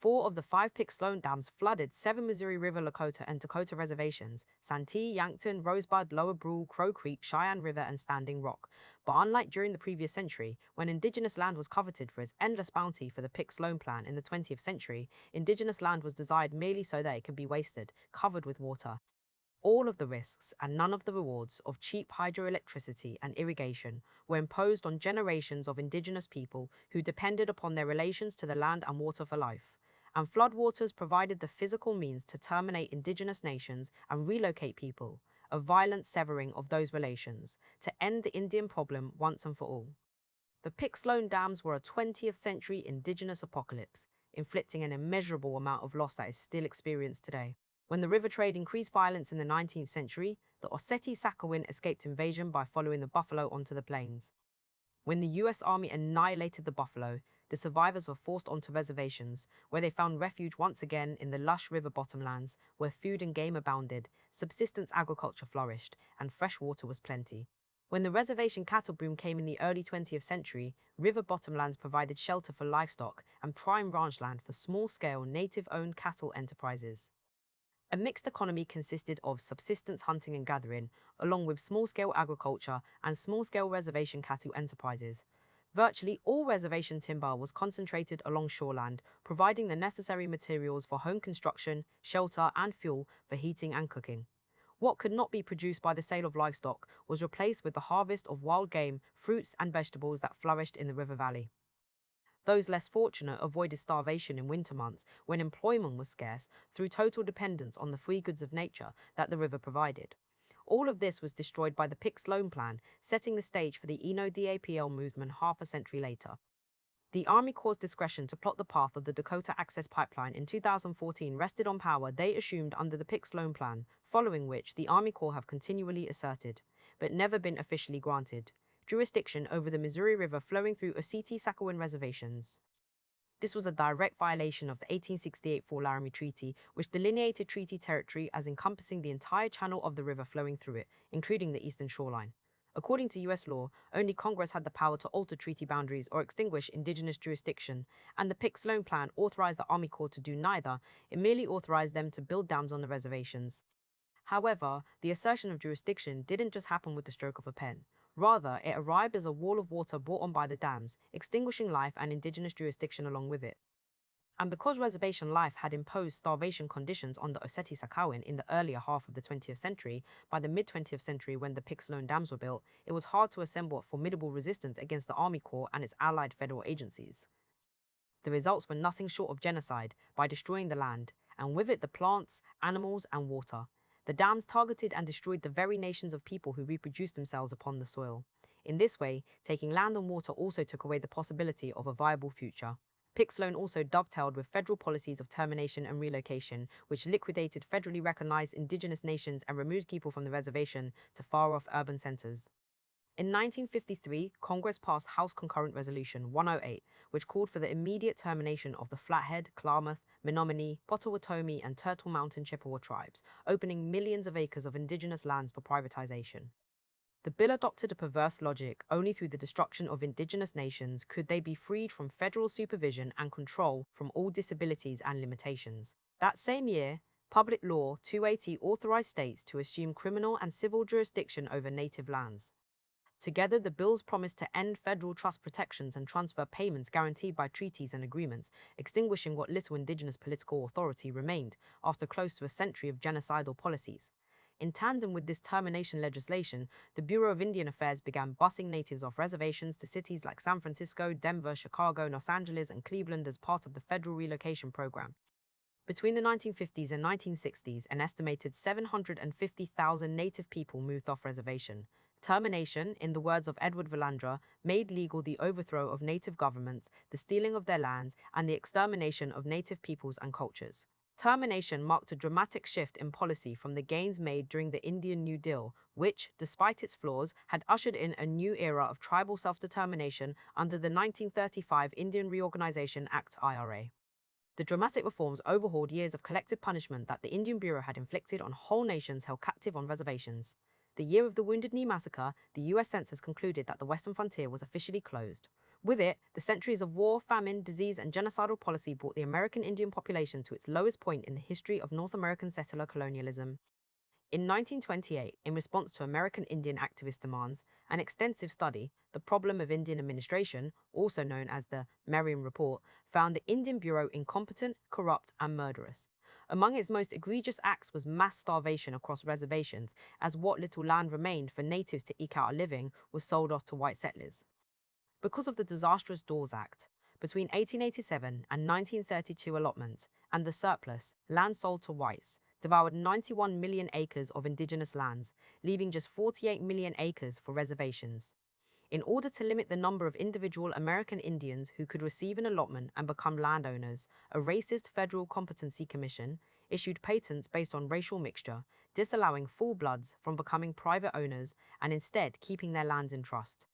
4 of the 5 Pick Sloan dams flooded 7 Missouri River Lakota and Dakota reservations: Santee, Yankton, Rosebud, Lower Brule, Crow Creek, Cheyenne River, and Standing Rock. But unlike during the previous century, when indigenous land was coveted for its endless bounty for the Pick Sloan plan in the 20th century, indigenous land was desired merely so that it could be wasted, covered with water. All of the risks and none of the rewards of cheap hydroelectricity and irrigation were imposed on generations of indigenous people who depended upon their relations to the land and water for life. And floodwaters provided the physical means to terminate indigenous nations and relocate people, a violent severing of those relations, to end the Indian problem once and for all. The Pick Sloan dams were a 20th century indigenous apocalypse, inflicting an immeasurable amount of loss that is still experienced today. When the river trade increased violence in the 19th century, the Oceti-Sakowin escaped invasion by following the buffalo onto the plains. When the US Army annihilated the buffalo, the survivors were forced onto reservations, where they found refuge once again in the lush river bottomlands, where food and game abounded, subsistence agriculture flourished, and fresh water was plenty. When the reservation cattle boom came in the early 20th century, river bottomlands provided shelter for livestock and prime ranchland for small-scale native-owned cattle enterprises. A mixed economy consisted of subsistence hunting and gathering, along with small-scale agriculture and small-scale reservation cattle enterprises. Virtually all reservation timber was concentrated along shoreland, providing the necessary materials for home construction, shelter, and fuel for heating and cooking. What could not be produced by the sale of livestock was replaced with the harvest of wild game, fruits, and vegetables that flourished in the river valley. Those less fortunate avoided starvation in winter months when employment was scarce through total dependence on the free goods of nature that the river provided. All of this was destroyed by the Pick Sloan plan, setting the stage for the Eno-DAPL movement half a century later. The Army Corps' discretion to plot the path of the Dakota Access Pipeline in 2014 rested on power they assumed under the Pick Sloan plan, following which the Army Corps have continually asserted, but never been officially granted, jurisdiction over the Missouri River flowing through Oceti-Sakowin reservations. This was a direct violation of the 1868 Fort Laramie Treaty, which delineated treaty territory as encompassing the entire channel of the river flowing through it, including the eastern shoreline. According to U.S. law, only Congress had the power to alter treaty boundaries or extinguish indigenous jurisdiction, and the Pick Sloan plan authorized the Army Corps to do neither. It merely authorized them to build dams on the reservations. However, the assertion of jurisdiction didn't just happen with the stroke of a pen. Rather, it arrived as a wall of water brought on by the dams, extinguishing life and indigenous jurisdiction along with it. And because reservation life had imposed starvation conditions on the Oceti-Sakowin in the earlier half of the 20th century, by the mid-20th century when the Pick Sloan dams were built, it was hard to assemble a formidable resistance against the Army Corps and its allied federal agencies. The results were nothing short of genocide by destroying the land, and with it the plants, animals, and water. The dams targeted and destroyed the very nations of people who reproduced themselves upon the soil. In this way, taking land and water also took away the possibility of a viable future. Pick Sloan also dovetailed with federal policies of termination and relocation, which liquidated federally recognized indigenous nations and removed people from the reservation to far-off urban centers. In 1953, Congress passed House Concurrent Resolution 108, which called for the immediate termination of the Flathead, Klamath, Menominee, Potawatomi, and Turtle Mountain Chippewa tribes, opening millions of acres of indigenous lands for privatization. The bill adopted a perverse logic. Only through the destruction of indigenous nations could they be freed from federal supervision and control from all disabilities and limitations. That same year, Public Law 280 authorized states to assume criminal and civil jurisdiction over native lands. Together, the bills promised to end federal trust protections and transfer payments guaranteed by treaties and agreements, extinguishing what little indigenous political authority remained after close to a century of genocidal policies. In tandem with this termination legislation, the Bureau of Indian Affairs began busing natives off reservations to cities like San Francisco, Denver, Chicago, Los Angeles, and Cleveland as part of the federal relocation program. Between the 1950s and 1960s, an estimated 750,000 native people moved off reservation. Termination, in the words of Edward Villandra, made legal the overthrow of native governments, the stealing of their lands, and the extermination of native peoples and cultures. Termination marked a dramatic shift in policy from the gains made during the Indian New Deal, which, despite its flaws, had ushered in a new era of tribal self-determination under the 1935 Indian Reorganization Act (IRA). The dramatic reforms overhauled years of collective punishment that the Indian Bureau had inflicted on whole nations held captive on reservations. the year of the Wounded Knee Massacre, the US Census concluded that the western frontier was officially closed. With it, the centuries of war, famine, disease, and genocidal policy brought the American Indian population to its lowest point in the history of North American settler colonialism. In 1928, in response to American Indian activist demands, an extensive study, The Problem of Indian Administration, also known as the Merriam Report, found the Indian Bureau incompetent, corrupt, and murderous. Among its most egregious acts was mass starvation across reservations, as what little land remained for natives to eke out a living was sold off to white settlers. Because of the disastrous Dawes Act, between 1887 and 1932 allotment, and the surplus, land sold to whites, devoured 91 million acres of indigenous lands, leaving just 48 million acres for reservations. In order to limit the number of individual American Indians who could receive an allotment and become landowners, a racist federal competency commission issued patents based on racial mixture, disallowing full bloods from becoming private owners and instead keeping their lands in trust.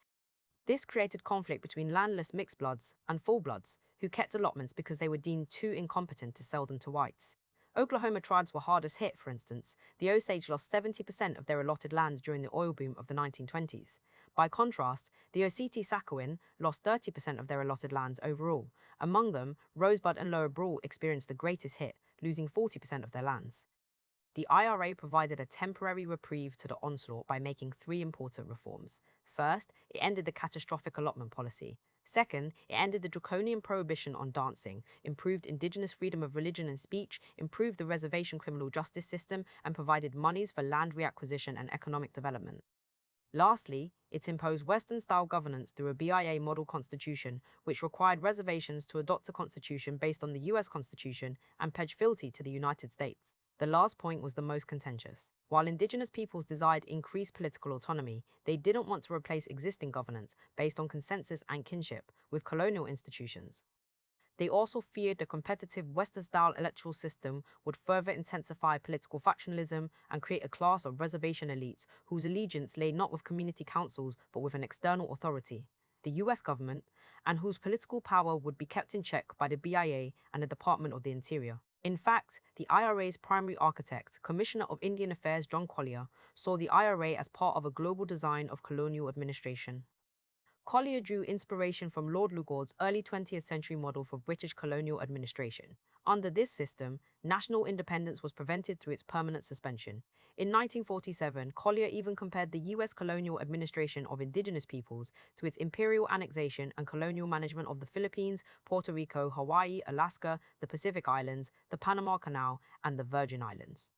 This created conflict between landless mixed bloods and full bloods, who kept allotments because they were deemed too incompetent to sell them to whites. Oklahoma tribes were hardest hit, for instance. The Osage lost 70% of their allotted lands during the oil boom of the 1920s. By contrast, the Osage-Sakowin lost 30% of their allotted lands overall. Among them, Rosebud and Lower Brule experienced the greatest hit, losing 40% of their lands. The IRA provided a temporary reprieve to the onslaught by making three important reforms. First, it ended the catastrophic allotment policy. Second, it ended the draconian prohibition on dancing, improved indigenous freedom of religion and speech, improved the reservation criminal justice system, and provided monies for land reacquisition and economic development. Lastly, it imposed Western-style governance through a BIA model constitution, which required reservations to adopt a constitution based on the US Constitution and pledge fealty to the United States. The last point was the most contentious. While indigenous peoples desired increased political autonomy, they didn't want to replace existing governance based on consensus and kinship with colonial institutions. They also feared the competitive Western-style electoral system would further intensify political factionalism and create a class of reservation elites whose allegiance lay not with community councils but with an external authority, the US government, and whose political power would be kept in check by the BIA and the Department of the Interior. In fact, the IRA's primary architect, Commissioner of Indian Affairs John Collier, saw the IRA as part of a global design of colonial administration. Collier drew inspiration from Lord Lugard's early 20th century model for British colonial administration. Under this system, national independence was prevented through its permanent suspension. In 1947, Collier even compared the US colonial administration of indigenous peoples to its imperial annexation and colonial management of the Philippines, Puerto Rico, Hawaii, Alaska, the Pacific Islands, the Panama Canal, and the Virgin Islands.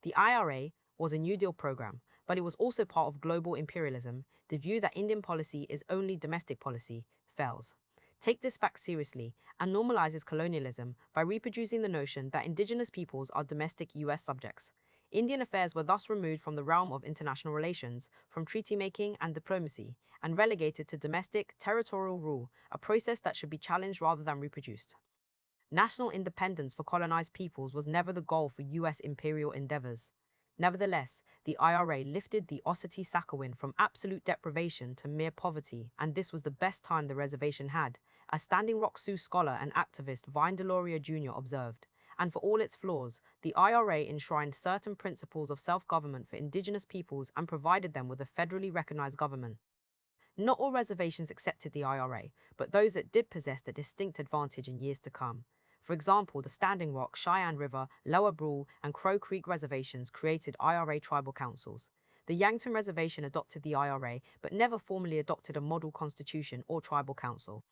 The IRA was a New Deal program, but it was also part of global imperialism. The view that Indian policy is only domestic policy fails. Take this fact seriously and normalizes colonialism by reproducing the notion that indigenous peoples are domestic US subjects. Indian affairs were thus removed from the realm of international relations, from treaty-making and diplomacy, and relegated to domestic, territorial rule, a process that should be challenged rather than reproduced. National independence for colonized peoples was never the goal for US imperial endeavors. Nevertheless, the IRA lifted the Osage-Sakowin from absolute deprivation to mere poverty, and this was the best time the reservation had, as Standing Rock Sioux scholar and activist Vine Deloria Jr. observed. And for all its flaws, the IRA enshrined certain principles of self-government for indigenous peoples and provided them with a federally recognized government. Not all reservations accepted the IRA, but those that did possessed a distinct advantage in years to come. For example, the Standing Rock, Cheyenne River, Lower Brule, and Crow Creek reservations created IRA tribal councils. The Yankton Reservation adopted the IRA, but never formally adopted a model constitution or tribal council.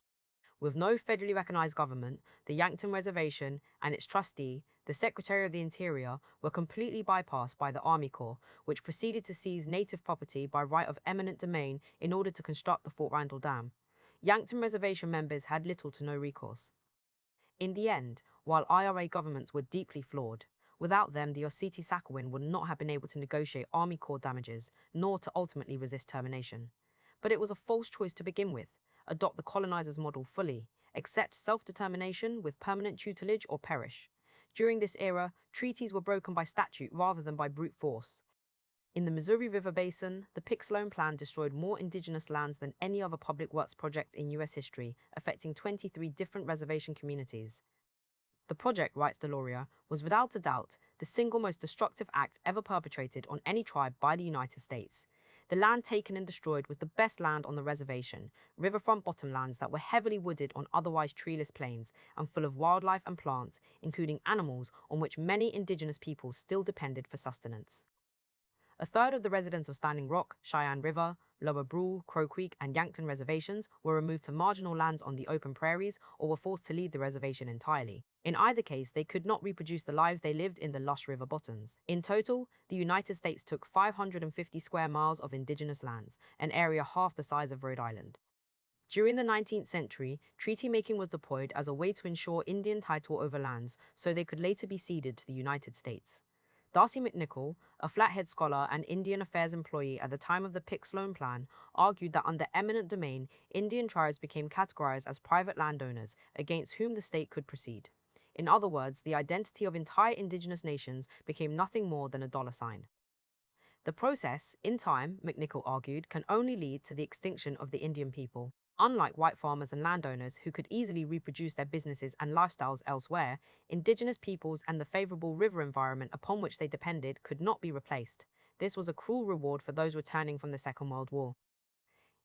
With no federally recognized government, the Yankton Reservation and its trustee, the Secretary of the Interior, were completely bypassed by the Army Corps, which proceeded to seize native property by right of eminent domain in order to construct the Fort Randall Dam. Yankton Reservation members had little to no recourse. In the end, while IRA governments were deeply flawed, without them the Osage-Sakowin would not have been able to negotiate Army Corps damages, nor to ultimately resist termination. But it was a false choice to begin with. Adopt the colonizers' model fully, accept self-determination with permanent tutelage, or perish. During this era, treaties were broken by statute rather than by brute force. In the Missouri River Basin, the Pick-Sloan Plan destroyed more indigenous lands than any other public works project in U.S. history, affecting 23 different reservation communities. The project, writes Deloria, was without a doubt the single most destructive act ever perpetrated on any tribe by the United States. The land taken and destroyed was the best land on the reservation, riverfront bottomlands that were heavily wooded on otherwise treeless plains and full of wildlife and plants, including animals on which many indigenous peoples still depended for sustenance. A third of the residents of Standing Rock, Cheyenne River, Lower Brule, Crow Creek, and Yankton reservations were removed to marginal lands on the open prairies or were forced to leave the reservation entirely. In either case, they could not reproduce the lives they lived in the lush river bottoms. In total, the United States took 550 square miles of indigenous lands, an area half the size of Rhode Island. During the 19th century, treaty making was deployed as a way to ensure Indian title over lands so they could later be ceded to the United States. Darcy McNichol, a Flathead scholar and Indian Affairs employee at the time of the Pick-Sloan Plan, argued that under eminent domain, Indian tribes became categorized as private landowners against whom the state could proceed. In other words, the identity of entire indigenous nations became nothing more than a dollar sign. The process, in time, McNichol argued, can only lead to the extinction of the Indian people. Unlike white farmers and landowners who could easily reproduce their businesses and lifestyles elsewhere, indigenous peoples and the favorable river environment upon which they depended could not be replaced. This was a cruel reward for those returning from the Second World War.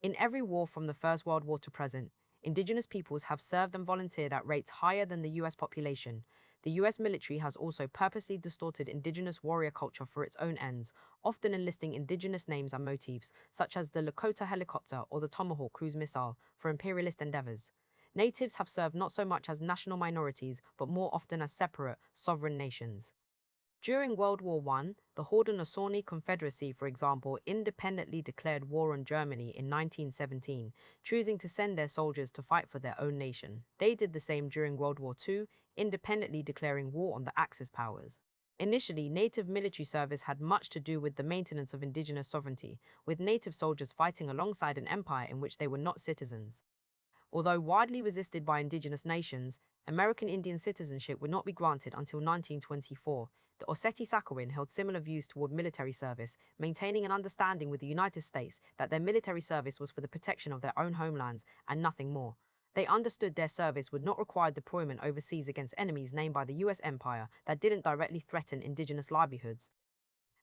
In every war from the First World War to present, indigenous peoples have served and volunteered at rates higher than the US population. The US military has also purposely distorted indigenous warrior culture for its own ends, often enlisting indigenous names and motifs, such as the Lakota helicopter or the Tomahawk cruise missile, for imperialist endeavors. Natives have served not so much as national minorities, but more often as separate, sovereign nations. During World War I, the Haudenosaunee Confederacy, for example, independently declared war on Germany in 1917, choosing to send their soldiers to fight for their own nation. They did the same during World War II, independently declaring war on the Axis powers. Initially, native military service had much to do with the maintenance of indigenous sovereignty, with native soldiers fighting alongside an empire in which they were not citizens. Although widely resisted by indigenous nations, American Indian citizenship would not be granted until 1924. The Oceti-Sakowin held similar views toward military service, maintaining an understanding with the United States that their military service was for the protection of their own homelands and nothing more. They understood their service would not require deployment overseas against enemies named by the US empire that didn't directly threaten indigenous livelihoods.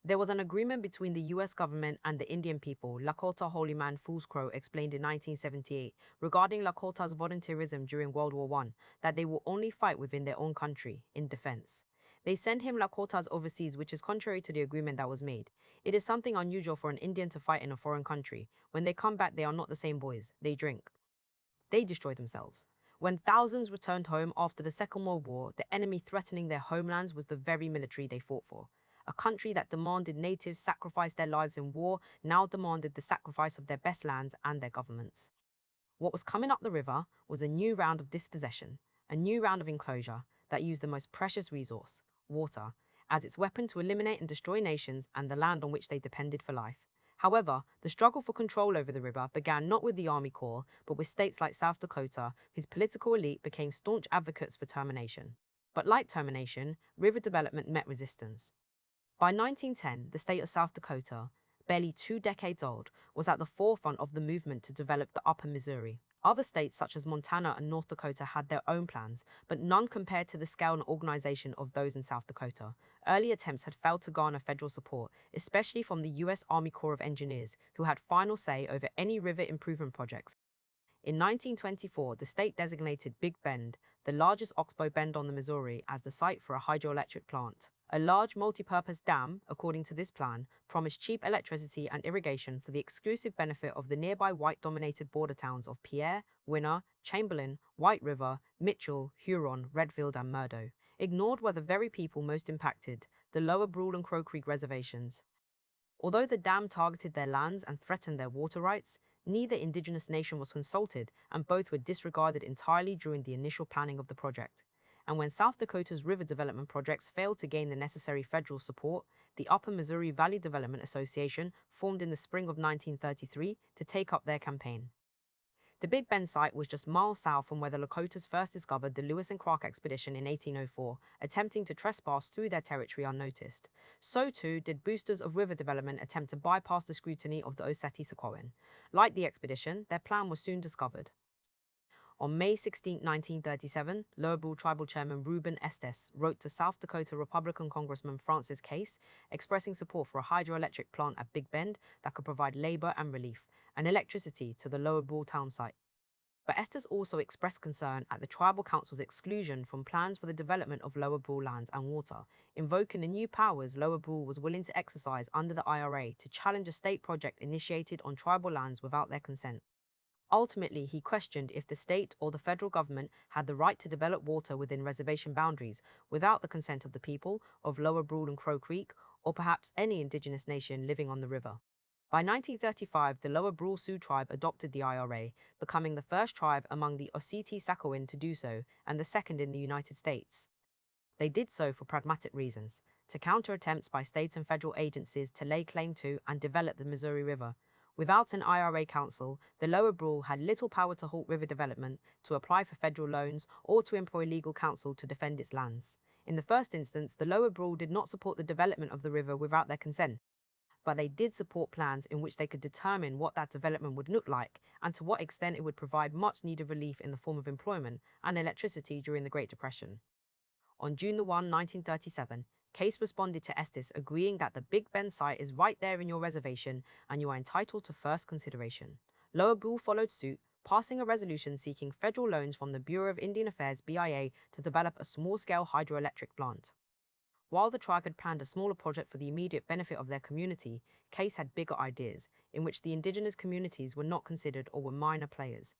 There was an agreement between the US government and the Indian people, Lakota Holy Man Fool's Crow explained in 1978, regarding Lakota's volunteerism during World War I, that they will only fight within their own country, in defense. They send him Lakotas overseas, which is contrary to the agreement that was made. It is something unusual for an Indian to fight in a foreign country. When they come back, they are not the same boys. They drink. They destroy themselves. When thousands returned home after the Second World War, the enemy threatening their homelands was the very military they fought for. A country that demanded natives sacrifice their lives in war now demanded the sacrifice of their best lands and their governments. What was coming up the river was a new round of dispossession, a new round of enclosure that used the most precious resource, water, as its weapon to eliminate and destroy nations and the land on which they depended for life. However, the struggle for control over the river began not with the Army Corps, but with states like South Dakota, whose political elite became staunch advocates for termination. But like termination, river development met resistance. By 1910, the state of South Dakota, barely 2 decades old, was at the forefront of the movement to develop the Upper Missouri. Other states such as Montana and North Dakota had their own plans, but none compared to the scale and organization of those in South Dakota. Early attempts had failed to garner federal support, especially from the U.S. Army Corps of Engineers, who had final say over any river improvement projects. In 1924, the state designated Big Bend, the largest oxbow bend on the Missouri, as the site for a hydroelectric plant. A large multi-purpose dam, according to this plan, promised cheap electricity and irrigation for the exclusive benefit of the nearby white-dominated border towns of Pierre, Winner, Chamberlain, White River, Mitchell, Huron, Redfield, and Murdo. Ignored were the very people most impacted, the Lower Brule and Crow Creek reservations. Although the dam targeted their lands and threatened their water rights, neither indigenous nation was consulted, and both were disregarded entirely during the initial planning of the project. And when South Dakota's river development projects failed to gain the necessary federal support, the Upper Missouri Valley Development Association formed in the spring of 1933 to take up their campaign. The Big Bend site was just miles south from where the Lakotas first discovered the Lewis and Clark expedition in 1804, attempting to trespass through their territory unnoticed. So too did boosters of river development attempt to bypass the scrutiny of the Oceti-Sakowin. Like the expedition, their plan was soon discovered. On May 16, 1937, Lower Brule Tribal Chairman Reuben Estes wrote to South Dakota Republican Congressman Francis Case, expressing support for a hydroelectric plant at Big Bend that could provide labor and relief and electricity to the Lower Brule town site. But Estes also expressed concern at the tribal council's exclusion from plans for the development of Lower Brule lands and water, invoking the new powers Lower Brule was willing to exercise under the IRA to challenge a state project initiated on tribal lands without their consent. Ultimately, he questioned if the state or the federal government had the right to develop water within reservation boundaries without the consent of the people of Lower Brule and Crow Creek, or perhaps any indigenous nation living on the river. By 1935, the Lower Brule Sioux tribe adopted the IRA, becoming the first tribe among the Oceti-Sakowin to do so and the second in the United States. They did so for pragmatic reasons, to counter attempts by state and federal agencies to lay claim to and develop the Missouri River. Without an IRA council, the Lower Brule had little power to halt river development, to apply for federal loans, or to employ legal counsel to defend its lands. In the first instance, the Lower Brule did not support the development of the river without their consent, but they did support plans in which they could determine what that development would look like and to what extent it would provide much needed relief in the form of employment and electricity during the Great Depression. On June 1, 1937, Case responded to Estes agreeing that the Big Bend site is right there in your reservation and you are entitled to first consideration. Lower Brule followed suit, passing a resolution seeking federal loans from the Bureau of Indian Affairs BIA to develop a small-scale hydroelectric plant. While the tribe had planned a smaller project for the immediate benefit of their community, Case had bigger ideas, in which the indigenous communities were not considered or were minor players.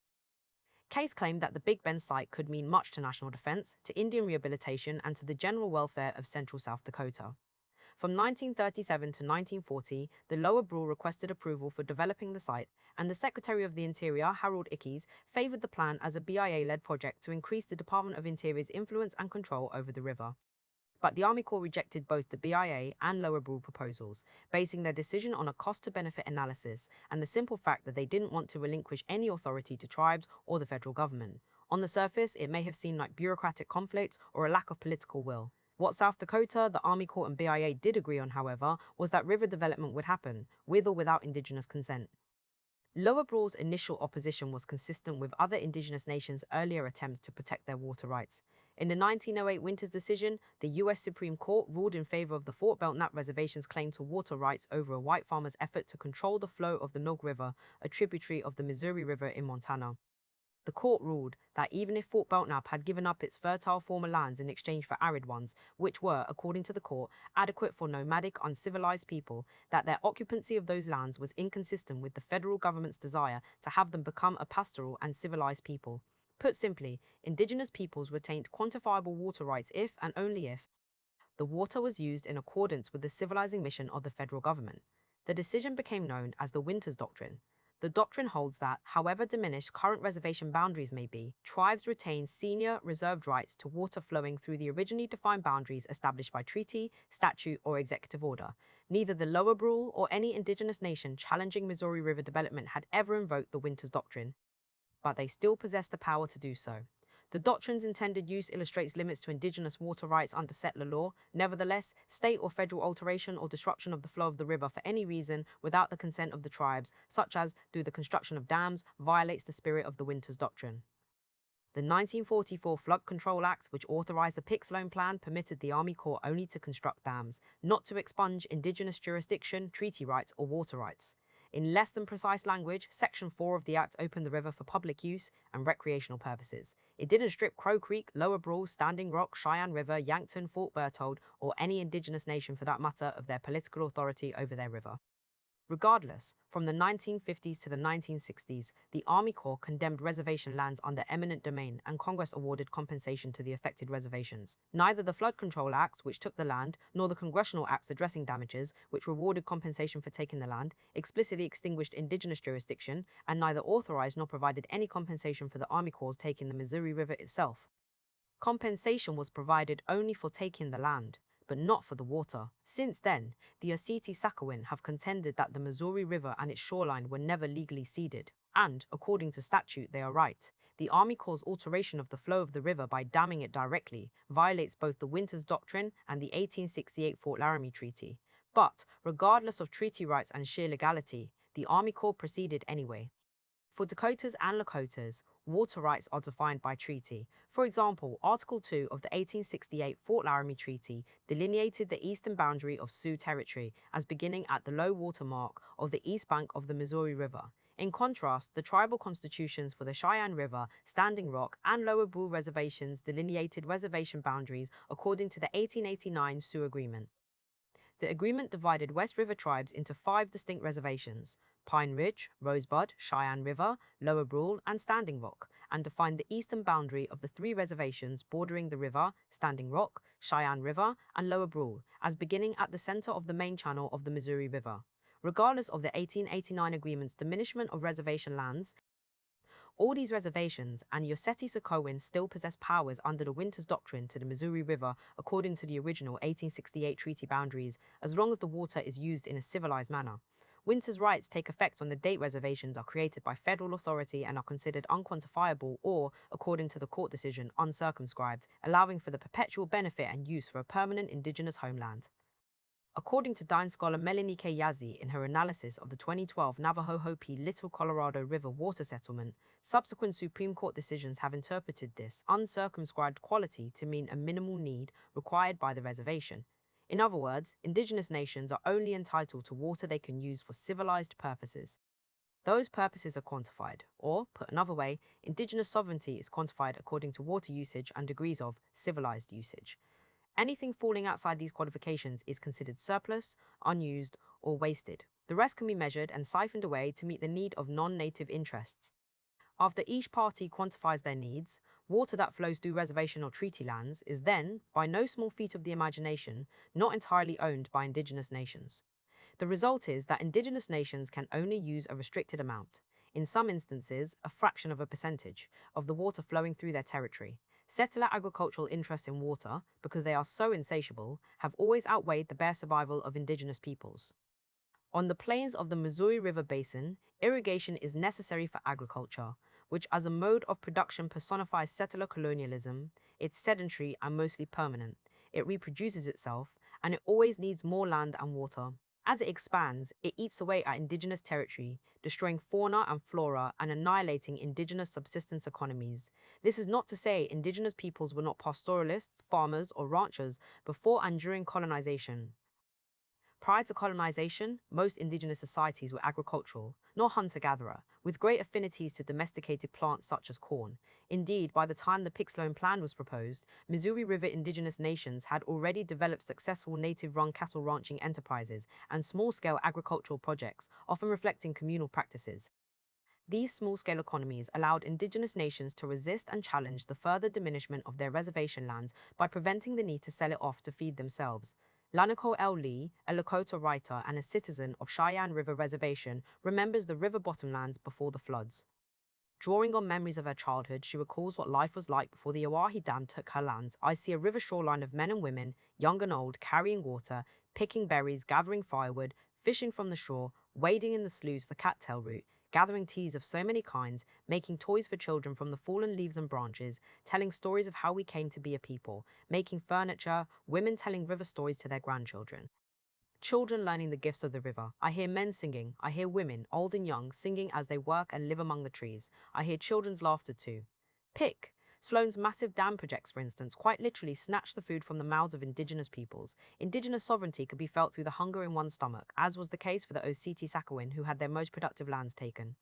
Case claimed that the Big Bend site could mean much to national defense, to Indian rehabilitation, and to the general welfare of central South Dakota. From 1937 to 1940, the Lower Brule requested approval for developing the site, and the Secretary of the Interior, Harold Ickes, favored the plan as a BIA-led project to increase the Department of Interior's influence and control over the river. But the Army Corps rejected both the BIA and Lower Brule proposals, basing their decision on a cost-to-benefit analysis and the simple fact that they didn't want to relinquish any authority to tribes or the federal government. On the surface, it may have seemed like bureaucratic conflict or a lack of political will. What South Dakota, the Army Corps and BIA did agree on, however, was that river development would happen, with or without indigenous consent. Lower Brule's initial opposition was consistent with other indigenous nations' earlier attempts to protect their water rights. In the 1908 Winters decision, the U.S. Supreme Court ruled in favor of the Fort Belknap Reservation's claim to water rights over a white farmer's effort to control the flow of the Milk River, a tributary of the Missouri River in Montana. The court ruled that even if Fort Belknap had given up its fertile former lands in exchange for arid ones, which were, according to the court, adequate for nomadic, uncivilized people, that their occupancy of those lands was inconsistent with the federal government's desire to have them become a pastoral and civilized people. Put simply, indigenous peoples retained quantifiable water rights if, and only if, the water was used in accordance with the civilizing mission of the federal government. The decision became known as the Winters Doctrine. The doctrine holds that, however diminished current reservation boundaries may be, tribes retain senior reserved rights to water flowing through the originally defined boundaries established by treaty, statute, or executive order. Neither the Lower Brule or any indigenous nation challenging Missouri River development had ever invoked the Winters Doctrine, but they still possess the power to do so. The doctrine's intended use illustrates limits to indigenous water rights under settler law. Nevertheless, state or federal alteration or disruption of the flow of the river for any reason without the consent of the tribes, such as through the construction of dams, violates the spirit of the Winters Doctrine. The 1944 Flood Control Act, which authorized the Pix Loan Plan, permitted the Army Corps only to construct dams, not to expunge indigenous jurisdiction, treaty rights, or water rights. In less than precise language, Section 4 of the Act opened the river for public use and recreational purposes. It didn't strip Crow Creek, Lower Brule, Standing Rock, Cheyenne River, Yankton, Fort Berthold, or any indigenous nation for that matter of their political authority over their river. Regardless, from the 1950s to the 1960s, the Army Corps condemned reservation lands under eminent domain and Congress awarded compensation to the affected reservations. Neither the Flood Control Act, which took the land, nor the congressional acts addressing damages, which rewarded compensation for taking the land, explicitly extinguished indigenous jurisdiction, and neither authorized nor provided any compensation for the Army Corps taking the Missouri River itself. Compensation was provided only for taking the land, but not for the water. Since then, the Oceti-Sakowin have contended that the Missouri River and its shoreline were never legally ceded, and, according to statute, they are right. The Army Corps' alteration of the flow of the river by damming it directly violates both the Winters Doctrine and the 1868 Fort Laramie Treaty. But, regardless of treaty rights and sheer legality, the Army Corps proceeded anyway. For Dakotas and Lakotas, water rights are defined by treaty. For example, Article 2 of the 1868 Fort Laramie Treaty delineated the eastern boundary of Sioux Territory as beginning at the low water mark of the east bank of the Missouri River. In contrast, the tribal constitutions for the Cheyenne River, Standing Rock, and Lower Brule reservations delineated reservation boundaries according to the 1889 Sioux Agreement. The agreement divided West River tribes into 5 distinct reservations: Pine Ridge, Rosebud, Cheyenne River, Lower Brule, and Standing Rock, and defined the eastern boundary of the 3 reservations bordering the river, Standing Rock, Cheyenne River, and Lower Brule, as beginning at the center of the main channel of the Missouri River. Regardless of the 1889 agreement's diminishment of reservation lands, all these reservations and Yosseti-Sakowin still possess powers under the Winters Doctrine to the Missouri River according to the original 1868 treaty boundaries, as long as the water is used in a civilized manner. Winters' rights take effect when the date reservations are created by federal authority and are considered unquantifiable or, according to the court decision, uncircumscribed, allowing for the perpetual benefit and use for a permanent indigenous homeland. According to Dine scholar Melanie K. Yazzie in her analysis of the 2012 Navajo-Hopi Little Colorado River water settlement, subsequent Supreme Court decisions have interpreted this uncircumscribed quality to mean a minimal need required by the reservation. In other words, indigenous nations are only entitled to water they can use for civilized purposes. Those purposes are quantified, or, put another way, indigenous sovereignty is quantified according to water usage and degrees of civilized usage. Anything falling outside these qualifications is considered surplus, unused, or wasted. The rest can be measured and siphoned away to meet the need of non-native interests. After each party quantifies their needs, water that flows through reservation or treaty lands is then, by no small feat of the imagination, not entirely owned by indigenous nations. The result is that indigenous nations can only use a restricted amount, in some instances a fraction of a percentage, of the water flowing through their territory. Settler agricultural interests in water, because they are so insatiable, have always outweighed the bare survival of indigenous peoples. On the plains of the Missouri River Basin, irrigation is necessary for agriculture, which as a mode of production personifies settler colonialism. It's sedentary and mostly permanent. It reproduces itself, and it always needs more land and water. As it expands, it eats away at indigenous territory, destroying fauna and flora and annihilating indigenous subsistence economies. This is not to say indigenous peoples were not pastoralists, farmers, or ranchers before and during colonization. Prior to colonization, most indigenous societies were agricultural, not hunter-gatherer, with great affinities to domesticated plants such as corn. Indeed, by the time the Pix-Loan Plan was proposed, Missouri River indigenous nations had already developed successful native-run cattle ranching enterprises and small-scale agricultural projects, often reflecting communal practices. These small-scale economies allowed indigenous nations to resist and challenge the further diminishment of their reservation lands by preventing the need to sell it off to feed themselves. Lanico L. Lee, a Lakota writer and a citizen of Cheyenne River Reservation, remembers the river bottomlands before the floods. Drawing on memories of her childhood, she recalls what life was like before the Oahe Dam took her lands. I see a river shoreline of men and women, young and old, carrying water, picking berries, gathering firewood, fishing from the shore, wading in the sloughs, the cattail root, gathering teas of so many kinds, making toys for children from the fallen leaves and branches, telling stories of how we came to be a people, making furniture, women telling river stories to their grandchildren. Children learning the gifts of the river. I hear men singing. I hear women, old and young, singing as they work and live among the trees. I hear children's laughter too. Pick. Sloan's massive dam projects, for instance, quite literally snatched the food from the mouths of indigenous peoples. Indigenous sovereignty could be felt through the hunger in one's stomach, as was the case for the Osseti-Sakowin, who had their most productive lands taken.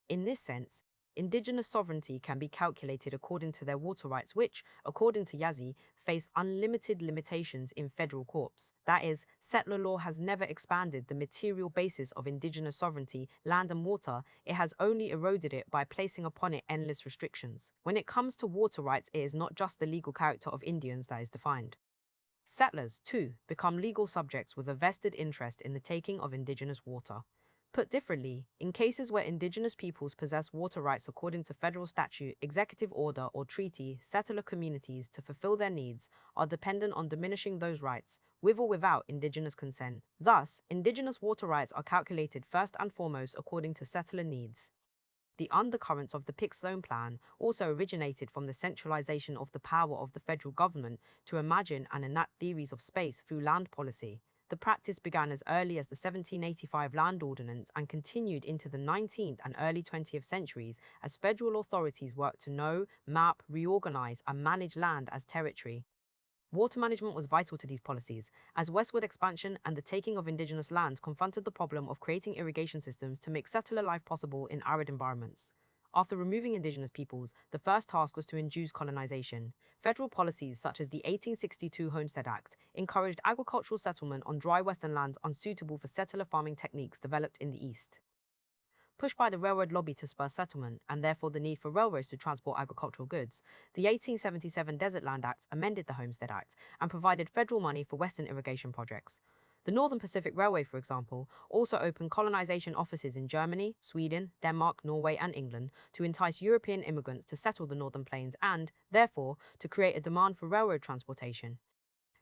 In this sense, indigenous sovereignty can be calculated according to their water rights, which, according to Yazzie, face unlimited limitations in federal courts. That is, settler law has never expanded the material basis of indigenous sovereignty, land and water. It has only eroded it by placing upon it endless restrictions. When it comes to water rights, it is not just the legal character of Indians that is defined. Settlers, too, become legal subjects with a vested interest in the taking of indigenous water. Put differently, in cases where indigenous peoples possess water rights according to federal statute, executive order, or treaty, settler communities, to fulfill their needs, are dependent on diminishing those rights, with or without indigenous consent. Thus, indigenous water rights are calculated first and foremost according to settler needs. The undercurrents of the Pix-Loan Plan also originated from the centralization of the power of the federal government to imagine and enact theories of space through land policy. The practice began as early as the 1785 Land Ordinance and continued into the 19th and early 20th centuries as federal authorities worked to know, map, reorganize, and manage land as territory. Water management was vital to these policies, as westward expansion and the taking of indigenous lands confronted the problem of creating irrigation systems to make settler life possible in arid environments. After removing indigenous peoples, the first task was to induce colonization. Federal policies such as the 1862 Homestead Act encouraged agricultural settlement on dry western lands unsuitable for settler farming techniques developed in the East. Pushed by the railroad lobby to spur settlement, and therefore the need for railroads to transport agricultural goods, the 1877 Desert Land Act amended the Homestead Act and provided federal money for western irrigation projects. The Northern Pacific Railway, for example, also opened colonization offices in Germany, Sweden, Denmark, Norway, and England to entice European immigrants to settle the northern plains and, therefore, to create a demand for railroad transportation.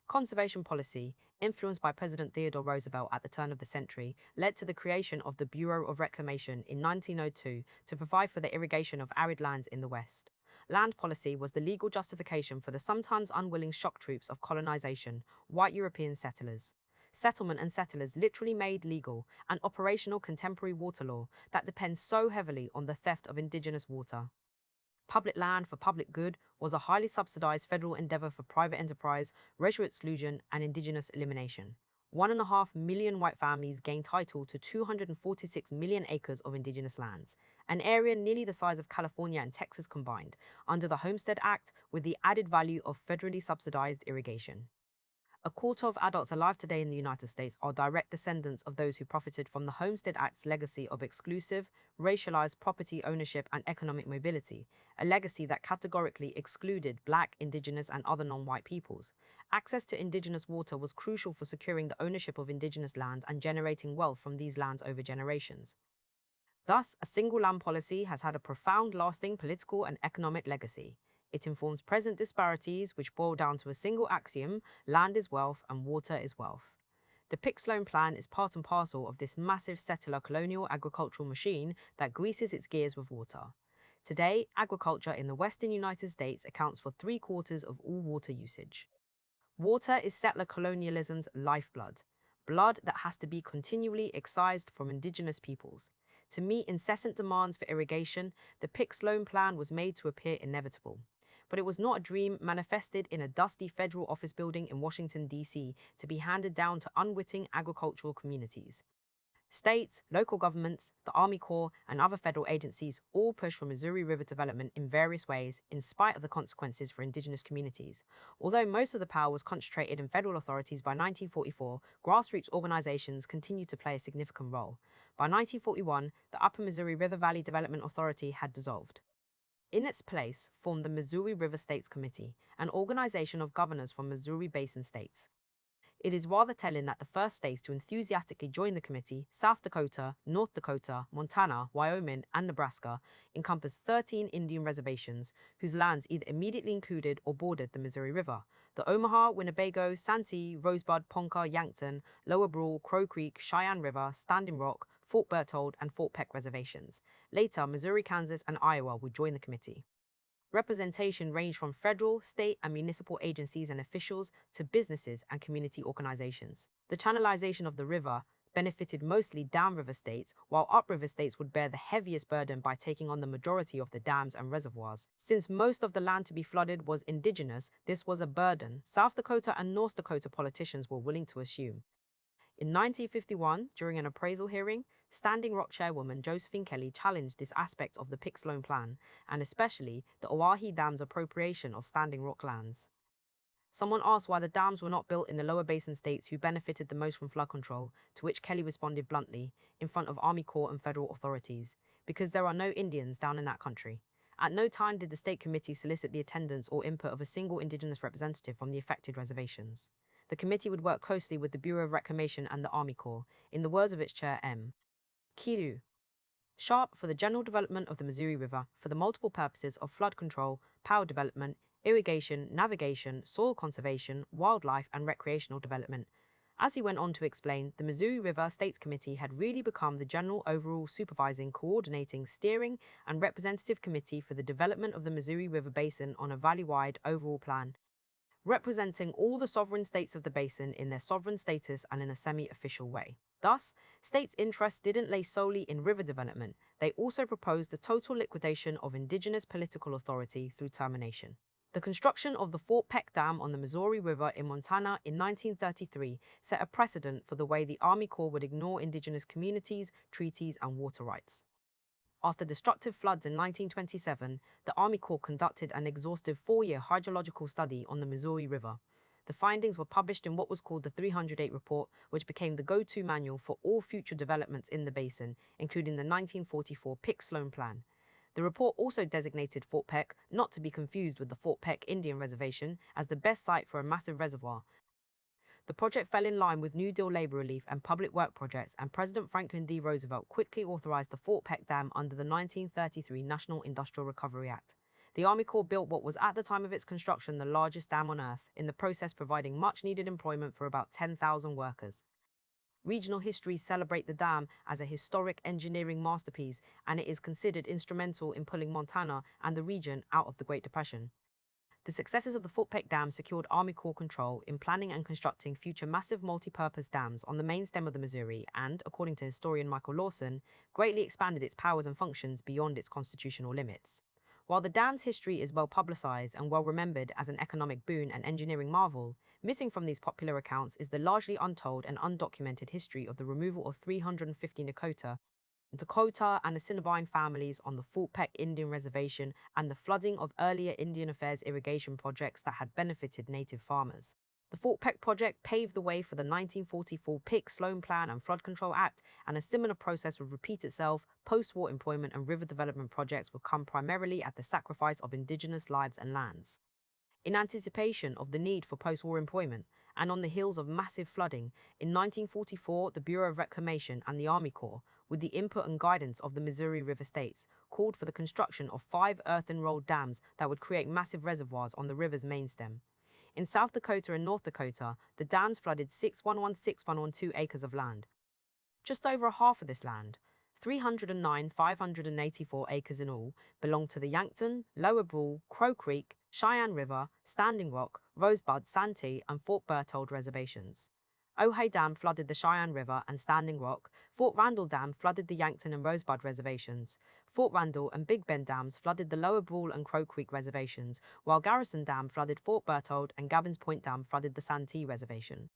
Conservation policy, influenced by President Theodore Roosevelt at the turn of the century, led to the creation of the Bureau of Reclamation in 1902 to provide for the irrigation of arid lands in the West. Land policy was the legal justification for the sometimes unwilling shock troops of colonization, white European settlers. Settlement and settlers literally made legal and operational contemporary water law that depends so heavily on the theft of indigenous water. Public land for public good was a highly subsidized federal endeavor for private enterprise, racial exclusion, and indigenous elimination. 1.5 million white families gained title to 246 million acres of indigenous lands, an area nearly the size of California and Texas combined, under the Homestead Act with the added value of federally subsidized irrigation. A quarter of adults alive today in the United States are direct descendants of those who profited from the Homestead Act's legacy of exclusive, racialized property ownership and economic mobility, a legacy that categorically excluded Black, Indigenous, and other non-white peoples. Access to indigenous water was crucial for securing the ownership of indigenous lands and generating wealth from these lands over generations. Thus, a single land policy has had a profound, lasting political and economic legacy. It informs present disparities, which boil down to a single axiom: land is wealth and water is wealth. The Pick-Sloan Plan is part and parcel of this massive settler colonial agricultural machine that greases its gears with water. Today, agriculture in the western United States accounts for 3/4 of all water usage. Water is settler colonialism's lifeblood, blood that has to be continually excised from indigenous peoples. To meet incessant demands for irrigation, the Pick-Sloan Plan was made to appear inevitable. But it was not a dream manifested in a dusty federal office building in Washington, D.C., to be handed down to unwitting agricultural communities. States, local governments, the Army Corps, and other federal agencies all push for Missouri River development in various ways, in spite of the consequences for indigenous communities. Although most of the power was concentrated in federal authorities by 1944, grassroots organizations continued to play a significant role. By 1941, the Upper Missouri River Valley Development Authority had dissolved. In its place formed the Missouri River States Committee, an organization of governors from Missouri Basin states. It is rather telling that the first states to enthusiastically join the committee, South Dakota, North Dakota, Montana, Wyoming, and Nebraska, encompassed 13 Indian reservations, whose lands either immediately included or bordered the Missouri River: the Omaha, Winnebago, Santee, Rosebud, Ponca, Yankton, Lower Brule, Crow Creek, Cheyenne River, Standing Rock, Fort Berthold, and Fort Peck reservations. Later, Missouri, Kansas, and Iowa would join the committee. Representation ranged from federal, state, and municipal agencies and officials to businesses and community organizations. The channelization of the river benefited mostly downriver states, while upriver states would bear the heaviest burden by taking on the majority of the dams and reservoirs. Since most of the land to be flooded was indigenous, this was a burden South Dakota and North Dakota politicians were willing to assume. In 1951, during an appraisal hearing, Standing Rock chairwoman Josephine Kelly challenged this aspect of the Pick-Sloan Plan, and especially the Oahe Dam's appropriation of Standing Rock lands. Someone asked why the dams were not built in the lower basin states who benefited the most from flood control, to which Kelly responded bluntly, in front of Army Corps and federal authorities: because there are no Indians down in that country. At no time did the state committee solicit the attendance or input of a single indigenous representative from the affected reservations. The committee would work closely with the Bureau of Reclamation and the Army Corps, in the words of its chair M. Kiru Sharp, for the general development of the Missouri River for the multiple purposes of flood control, power development, irrigation, navigation, soil conservation, wildlife, and recreational development. As he went on to explain, the Missouri River States Committee had really become the general overall supervising, coordinating, steering, and representative committee for the development of the Missouri River Basin on a valley-wide overall plan. representing all the sovereign states of the basin in their sovereign status and in a semi-official way. Thus, states' interests didn't lay solely in river development, they also proposed the total liquidation of indigenous political authority through termination. The construction of the Fort Peck Dam on the Missouri River in Montana in 1933 set a precedent for the way the Army Corps would ignore indigenous communities, treaties, and water rights. After destructive floods in 1927, the Army Corps conducted an exhaustive 4-year hydrological study on the Missouri River. The findings were published in what was called the 308 Report, which became the go-to manual for all future developments in the basin, including the 1944 Pick-Sloan Plan. The report also designated Fort Peck, not to be confused with the Fort Peck Indian Reservation, as the best site for a massive reservoir. The project fell in line with New Deal labor relief and public work projects, and President Franklin D. Roosevelt quickly authorized the Fort Peck Dam under the 1933 National Industrial Recovery Act. The Army Corps built what was at the time of its construction the largest dam on Earth, in the process providing much-needed employment for about 10,000 workers. Regional histories celebrate the dam as a historic engineering masterpiece, and it is considered instrumental in pulling Montana and the region out of the Great Depression. The successes of the Fort Peck Dam secured Army Corps control in planning and constructing future massive multi-purpose dams on the main stem of the Missouri and, according to historian Michael Lawson, greatly expanded its powers and functions beyond its constitutional limits. While the dam's history is well publicized and well remembered as an economic boon and engineering marvel, missing from these popular accounts is the largely untold and undocumented history of the removal of 350 Dakota and Assiniboine families on the Fort Peck Indian Reservation and the flooding of earlier Indian Affairs irrigation projects that had benefited native farmers. The Fort Peck project paved the way for the 1944 Pick-Sloan Plan and Flood Control Act, and a similar process would repeat itself. Post-war employment and river development projects would come primarily at the sacrifice of indigenous lives and lands. In anticipation of the need for post-war employment, and on the heels of massive flooding, in 1944 the Bureau of Reclamation and the Army Corps, with the input and guidance of the Missouri River states, called for the construction of 5 earthen-rolled dams that would create massive reservoirs on the river's main stem. In South Dakota and North Dakota, the dams flooded 611,612 acres of land. Just over half of this land, 309,584 acres in all, belonged to the Yankton, Lower Brule, Crow Creek, Cheyenne River, Standing Rock, Rosebud, Santee, and Fort Berthold reservations. Ojai Dam flooded the Cheyenne River and Standing Rock. Fort Randall Dam flooded the Yankton and Rosebud reservations. Fort Randall and Big Bend Dams flooded the Lower Brule and Crow Creek reservations, while Garrison Dam flooded Fort Berthold and Gavin's Point Dam flooded the Santee reservation.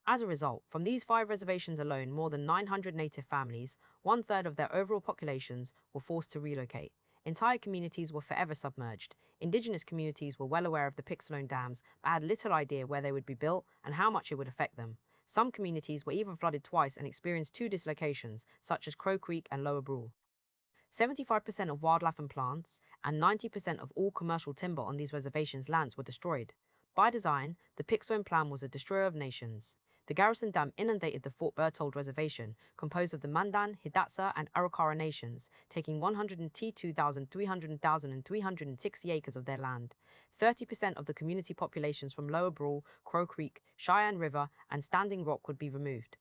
As a result, from these 5 reservations alone, more than 900 native families, 1/3 of their overall populations, were forced to relocate. Entire communities were forever submerged. Indigenous communities were well aware of the Pick-Sloan dams, but had little idea where they would be built and how much it would affect them. Some communities were even flooded twice and experienced 2 dislocations, such as Crow Creek and Lower Brule. 75% of wildlife and plants, and 90% of all commercial timber on these reservations' lands were destroyed. By design, the Pick-Sloan Plan was a destroyer of nations. The Garrison Dam inundated the Fort Berthold Reservation, composed of the Mandan, Hidatsa, and Arikara nations, taking 102,360 acres of their land. 30% of the community populations from Lower Brule, Crow Creek, Cheyenne River, and Standing Rock would be removed.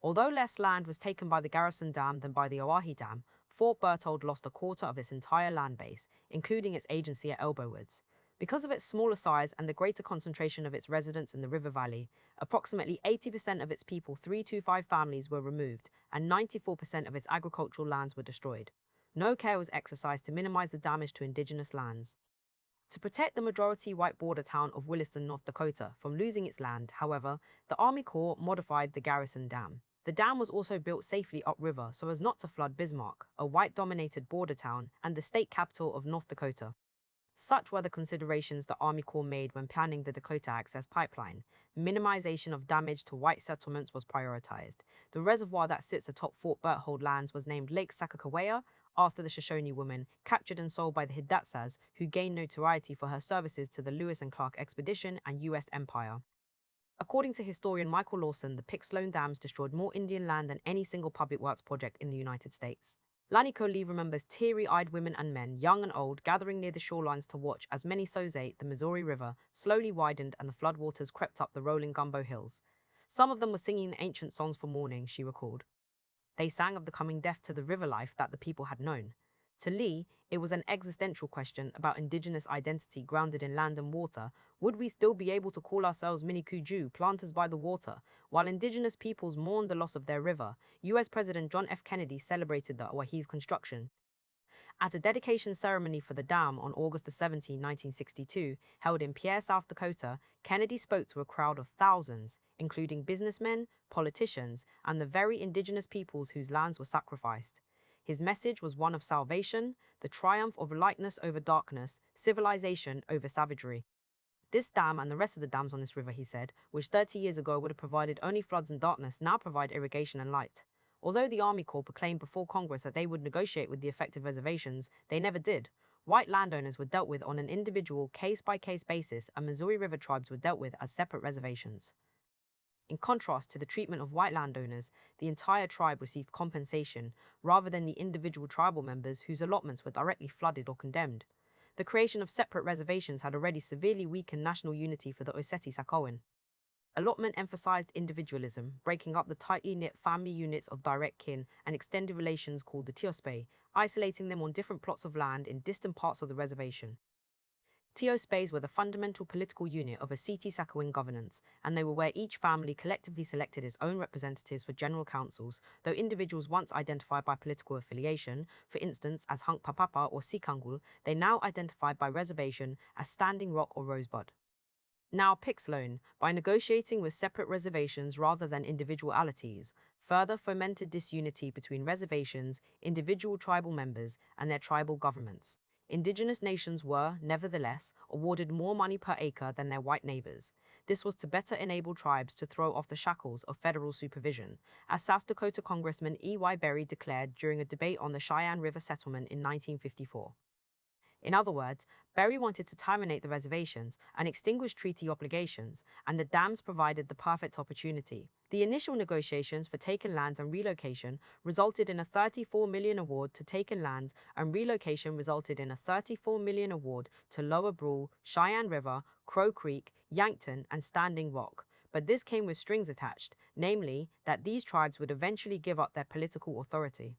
Although less land was taken by the Garrison Dam than by the Ojai Dam, Fort Berthold lost a quarter of its entire land base, including its agency at Elbow Woods. Because of its smaller size and the greater concentration of its residents in the river valley, approximately 80% of its people, 325 families, were removed, and 94% of its agricultural lands were destroyed. No care was exercised to minimize the damage to indigenous lands. To protect the majority white border town of Williston, North Dakota, from losing its land, however, the Army Corps modified the Garrison Dam. The dam was also built safely upriver so as not to flood Bismarck, a white-dominated border town and the state capital of North Dakota. Such were the considerations the Army Corps made when planning the Dakota Access Pipeline. Minimization of damage to white settlements was prioritized. The reservoir that sits atop Fort Berthold lands was named Lake Sakakawea, after the Shoshone woman captured and sold by the Hidatsas, who gained notoriety for her services to the Lewis and Clark expedition and U.S. Empire. According to historian Michael Lawson, the Pick-Sloan dams destroyed more Indian land than any single public works project in the United States. Lanico Lee remembers teary-eyed women and men, young and old, gathering near the shorelines to watch as many Sault, the Missouri River, slowly widened and the floodwaters crept up the rolling Gumbo Hills. Some of them were singing the ancient songs for mourning, she recalled. They sang of the coming death to the river life that the people had known. To Lee, it was an existential question about indigenous identity grounded in land and water. Would we still be able to call ourselves Mini Kuju, planters by the water? While indigenous peoples mourned the loss of their river, US President John F. Kennedy celebrated the Oahu's construction. At a dedication ceremony for the dam on August 17, 1962, held in Pierre, South Dakota, Kennedy spoke to a crowd of thousands, including businessmen, politicians, and the very indigenous peoples whose lands were sacrificed. His message was one of salvation, the triumph of lightness over darkness, civilization over savagery. This dam and the rest of the dams on this river, he said, which 30 years ago would have provided only floods and darkness, now provide irrigation and light. Although the Army Corps proclaimed before Congress that they would negotiate with the affected reservations, they never did. White landowners were dealt with on an individual, case-by-case basis, and Missouri River tribes were dealt with as separate reservations. In contrast to the treatment of white landowners, the entire tribe received compensation, rather than the individual tribal members whose allotments were directly flooded or condemned. The creation of separate reservations had already severely weakened national unity for the Oceti-Sakowin. Allotment emphasized individualism, breaking up the tightly knit family units of direct kin and extended relations called the Tiospe, isolating them on different plots of land in distant parts of the reservation. Tiospes were the fundamental political unit of Oceti-Sakowin governance, and they were where each family collectively selected its own representatives for general councils, though individuals once identified by political affiliation, for instance as Hunk Papapa or Sikangul, they now identified by reservation as Standing Rock or Rosebud. Now Pixlone, by negotiating with separate reservations rather than individualities, further fomented disunity between reservations, individual tribal members, and their tribal governments. Indigenous nations were, nevertheless, awarded more money per acre than their white neighbors. This was to better enable tribes to throw off the shackles of federal supervision, as South Dakota Congressman E.Y. Berry declared during a debate on the Cheyenne River settlement in 1954. In other words, Berry wanted to terminate the reservations and extinguish treaty obligations, and the dams provided the perfect opportunity. The initial negotiations for taken lands and relocation resulted in a $34 million award to taken lands, and relocation resulted in a $34 million award to Lower Brule, Cheyenne River, Crow Creek, Yankton, and Standing Rock. But this came with strings attached, namely that these tribes would eventually give up their political authority.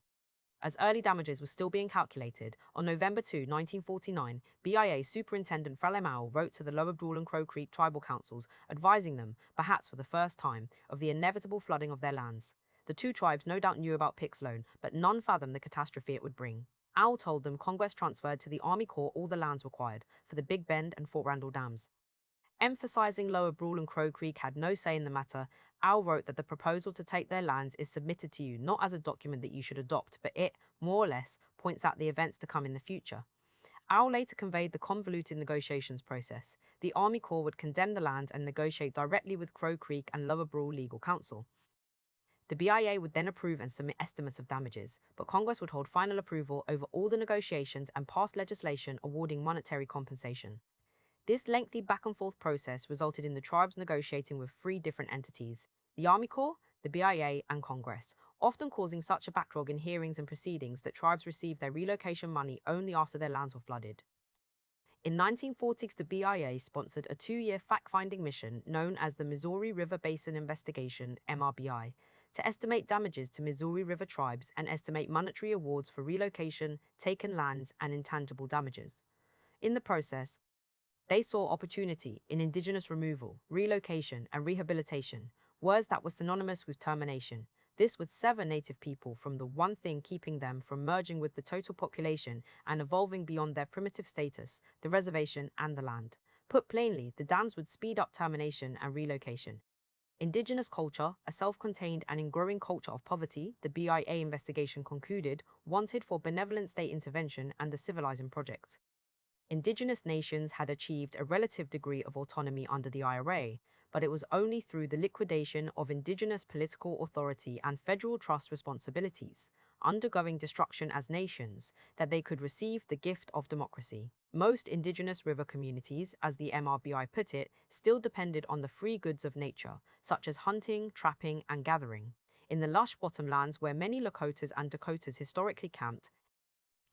As early damages were still being calculated, on November 2, 1949, BIA Superintendent Fralemau wrote to the Lower Brule and Crow Creek tribal councils, advising them, perhaps for the first time, of the inevitable flooding of their lands. The two tribes no doubt knew about Pixlone, but none fathomed the catastrophe it would bring. Owl told them Congress transferred to the Army Corps all the lands required for the Big Bend and Fort Randall dams. Emphasizing Lower Brule and Crow Creek had no say in the matter, Owl wrote that the proposal to take their lands is submitted to you not as a document that you should adopt, but it, more or less, points out the events to come in the future. Owl later conveyed the convoluted negotiations process. The Army Corps would condemn the land and negotiate directly with Crow Creek and Lower Brule legal counsel. The BIA would then approve and submit estimates of damages, but Congress would hold final approval over all the negotiations and pass legislation awarding monetary compensation. This lengthy back-and-forth process resulted in the tribes negotiating with three different entities: the Army Corps, the BIA, and Congress, often causing such a backlog in hearings and proceedings that tribes received their relocation money only after their lands were flooded. In 1946, the BIA sponsored a 2-year fact-finding mission known as the Missouri River Basin Investigation, MRBI, to estimate damages to Missouri River tribes and estimate monetary awards for relocation, taken lands, and intangible damages. In the process, they saw opportunity in indigenous removal, relocation, and rehabilitation, words that were synonymous with termination. This would sever native people from the one thing keeping them from merging with the total population and evolving beyond their primitive status, the reservation and the land. Put plainly, the dams would speed up termination and relocation. Indigenous culture, a self-contained and in-growing culture of poverty, the BIA investigation concluded, wanted for benevolent state intervention and the civilizing project. Indigenous nations had achieved a relative degree of autonomy under the IRA, but it was only through the liquidation of indigenous political authority and federal trust responsibilities, undergoing destruction as nations, that they could receive the gift of democracy. Most indigenous river communities, as the MRBI put it, still depended on the free goods of nature, such as hunting, trapping, and gathering. In the lush bottomlands where many Lakotas and Dakotas historically camped,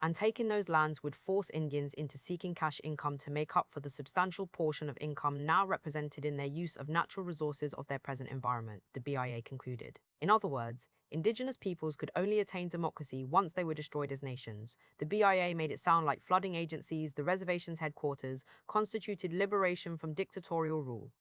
And taking those lands would force Indians into seeking cash income to make up for the substantial portion of income now represented in their use of natural resources of their present environment, the BIA concluded. In other words, indigenous peoples could only attain democracy once they were destroyed as nations. The BIA made it sound like flooding agencies, the reservation's headquarters, constituted liberation from dictatorial rule.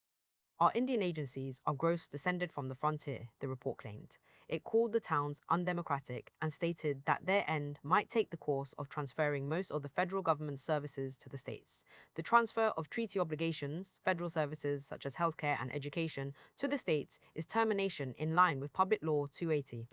Our Indian agencies are gross descended from the frontier, the report claimed. It called the towns undemocratic and stated that their end might take the course of transferring most of the federal government's services to the states. The transfer of treaty obligations, federal services such as healthcare and education, to the states is termination in line with Public Law 280.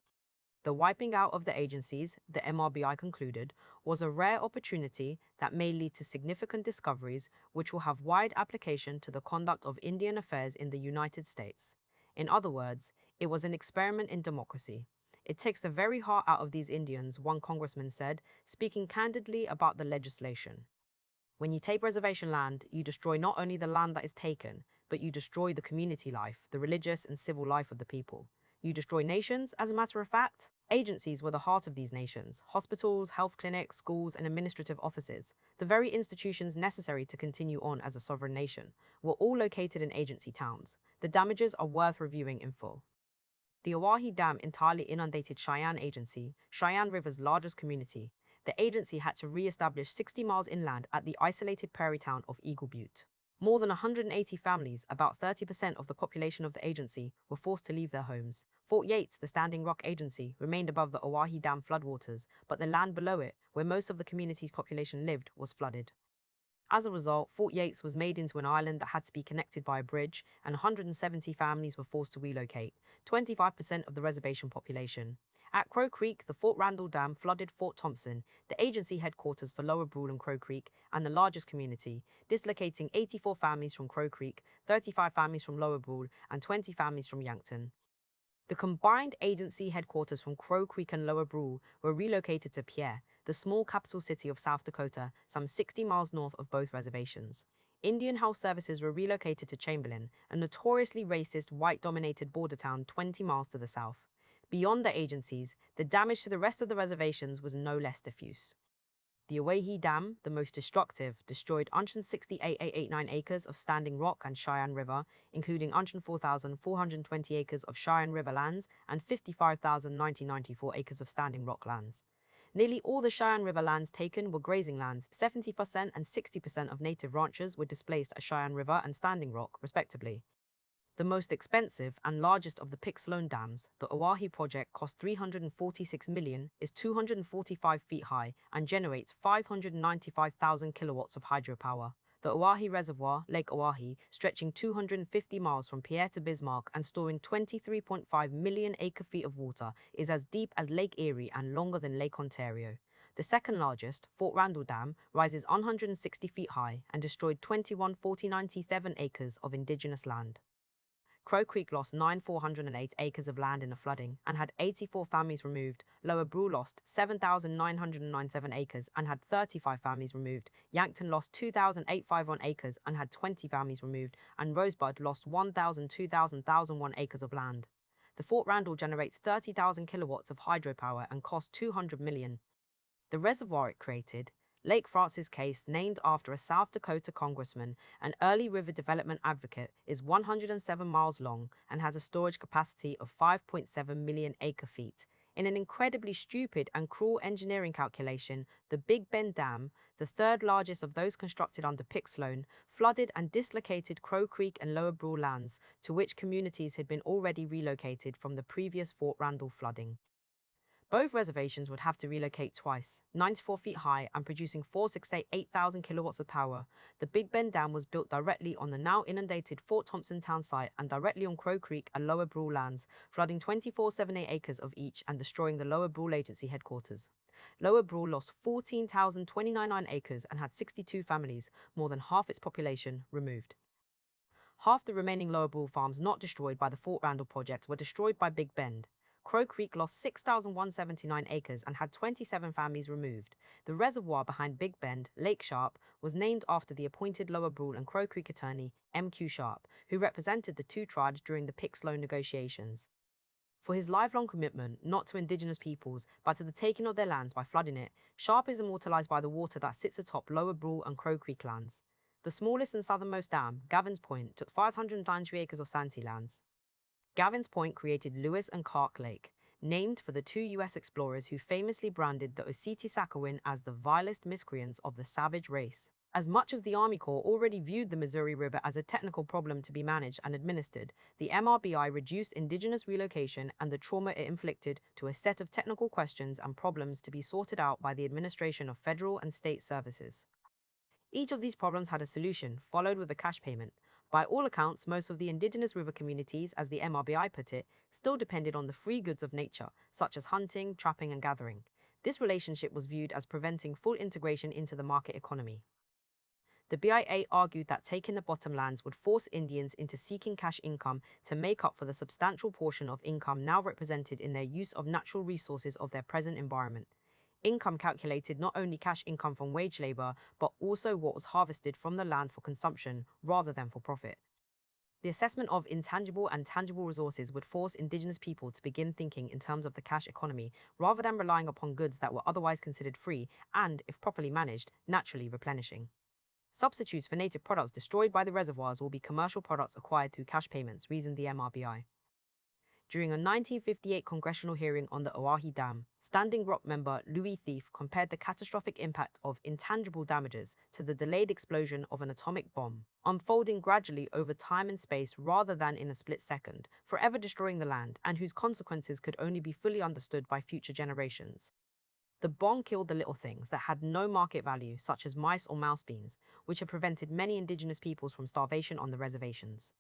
The wiping out of the agencies, the MRBI concluded, was a rare opportunity that may lead to significant discoveries which will have wide application to the conduct of Indian affairs in the United States. In other words, it was an experiment in democracy. It takes the very heart out of these Indians, one congressman said, speaking candidly about the legislation. When you take reservation land, you destroy not only the land that is taken, but you destroy the community life, the religious and civil life of the people. You destroy nations, as a matter of fact. Agencies were the heart of these nations: hospitals, health clinics, schools, and administrative offices. The very institutions necessary to continue on as a sovereign nation were all located in agency towns. The damages are worth reviewing in full. The Oahe Dam entirely inundated Cheyenne Agency, Cheyenne River's largest community. The agency had to re-establish 60 miles inland at the isolated prairie town of Eagle Butte. More than 180 families, about 30% of the population of the agency, were forced to leave their homes. Fort Yates, the Standing Rock Agency, remained above the Oahe Dam floodwaters, but the land below it, where most of the community's population lived, was flooded. As a result, Fort Yates was made into an island that had to be connected by a bridge, and 170 families were forced to relocate, 25% of the reservation population. At Crow Creek, the Fort Randall Dam flooded Fort Thompson, the agency headquarters for Lower Brule and Crow Creek, and the largest community, dislocating 84 families from Crow Creek, 35 families from Lower Brule, and 20 families from Yankton. The combined agency headquarters from Crow Creek and Lower Brule were relocated to Pierre, the small capital city of South Dakota, some 60 miles north of both reservations. Indian health services were relocated to Chamberlain, a notoriously racist, white-dominated border town 20 miles to the south. Beyond the agencies, the damage to the rest of the reservations was no less diffuse. The Oahe Dam, the most destructive, destroyed 168,889 acres of standing rock and Cheyenne River, including 104,420 acres of Cheyenne River lands and 55,994 acres of standing rock lands. Nearly all the Cheyenne River lands taken were grazing lands. 70% and 60% of native ranchers were displaced at Cheyenne River and Standing Rock, respectively. The most expensive and largest of the Pick Sloan dams, the Oahe project, cost $346 million, is 245 feet high, and generates 595,000 kilowatts of hydropower. The Oahe Reservoir, Lake Oahe, stretching 250 miles from Pierre to Bismarck and storing 23.5 million acre-feet of water, is as deep as Lake Erie and longer than Lake Ontario. The second largest, Fort Randall Dam, rises 160 feet high and destroyed 21,497 acres of indigenous land. Crow Creek lost 9,408 acres of land in the flooding and had 84 families removed. Lower Brule lost 7,997 acres and had 35 families removed. Yankton lost 2,851 acres and had 20 families removed. And Rosebud lost 1,001 acres of land. The Fort Randall generates 30,000 kilowatts of hydropower and cost $200 million. The reservoir it created, Lake Francis Case, named after a South Dakota congressman, an early river development advocate, is 107 miles long and has a storage capacity of 5.7 million acre-feet. In an incredibly stupid and cruel engineering calculation, the Big Bend Dam, the third largest of those constructed under Pick Sloan, flooded and dislocated Crow Creek and Lower Brule lands, to which communities had been already relocated from the previous Fort Randall flooding. Both reservations would have to relocate twice, 94 feet high and producing 468,000 kilowatts of power. The Big Bend Dam was built directly on the now inundated Fort Thompson town site and directly on Crow Creek and Lower Brule lands, flooding 2478 acres of each and destroying the Lower Brule agency headquarters. Lower Brule lost 14,029 acres and had 62 families, more than half its population, removed. Half the remaining Lower Brule farms not destroyed by the Fort Randall project were destroyed by Big Bend. Crow Creek lost 6,179 acres and had 27 families removed. The reservoir behind Big Bend, Lake Sharp, was named after the appointed Lower Brule and Crow Creek attorney, M.Q. Sharp, who represented the two tribes during the Pick Sloan negotiations. For his lifelong commitment not to indigenous peoples, but to the taking of their lands by flooding it, Sharp is immortalized by the water that sits atop Lower Brool and Crow Creek lands. The smallest and southernmost dam, Gavin's Point, took 593 acres of Santee lands. Gavin's Point created Lewis and Clark Lake, named for the two U.S. explorers who famously branded the Osseti-Sakowin as the vilest miscreants of the savage race. As much as the Army Corps already viewed the Missouri River as a technical problem to be managed and administered, the MRBI reduced indigenous relocation and the trauma it inflicted to a set of technical questions and problems to be sorted out by the administration of federal and state services. Each of these problems had a solution, followed with a cash payment. By all accounts, most of the indigenous river communities, as the MRBI put it, still depended on the free goods of nature, such as hunting, trapping, and gathering. This relationship was viewed as preventing full integration into the market economy. The BIA argued that taking the bottomlands would force Indians into seeking cash income to make up for the substantial portion of income now represented in their use of natural resources of their present environment. Income calculated not only cash income from wage labor, but also what was harvested from the land for consumption rather than for profit. The assessment of intangible and tangible resources would force indigenous people to begin thinking in terms of the cash economy rather than relying upon goods that were otherwise considered free and, if properly managed, naturally replenishing. Substitutes for native products destroyed by the reservoirs will be commercial products acquired through cash payments, reasoned the MRBI. During a 1958 congressional hearing on the Oahe Dam, Standing Rock member Louis Thief compared the catastrophic impact of intangible damages to the delayed explosion of an atomic bomb, unfolding gradually over time and space rather than in a split second, forever destroying the land, and whose consequences could only be fully understood by future generations. The bomb killed the little things that had no market value, such as mice or mouse beans, which had prevented many indigenous peoples from starvation on the reservations.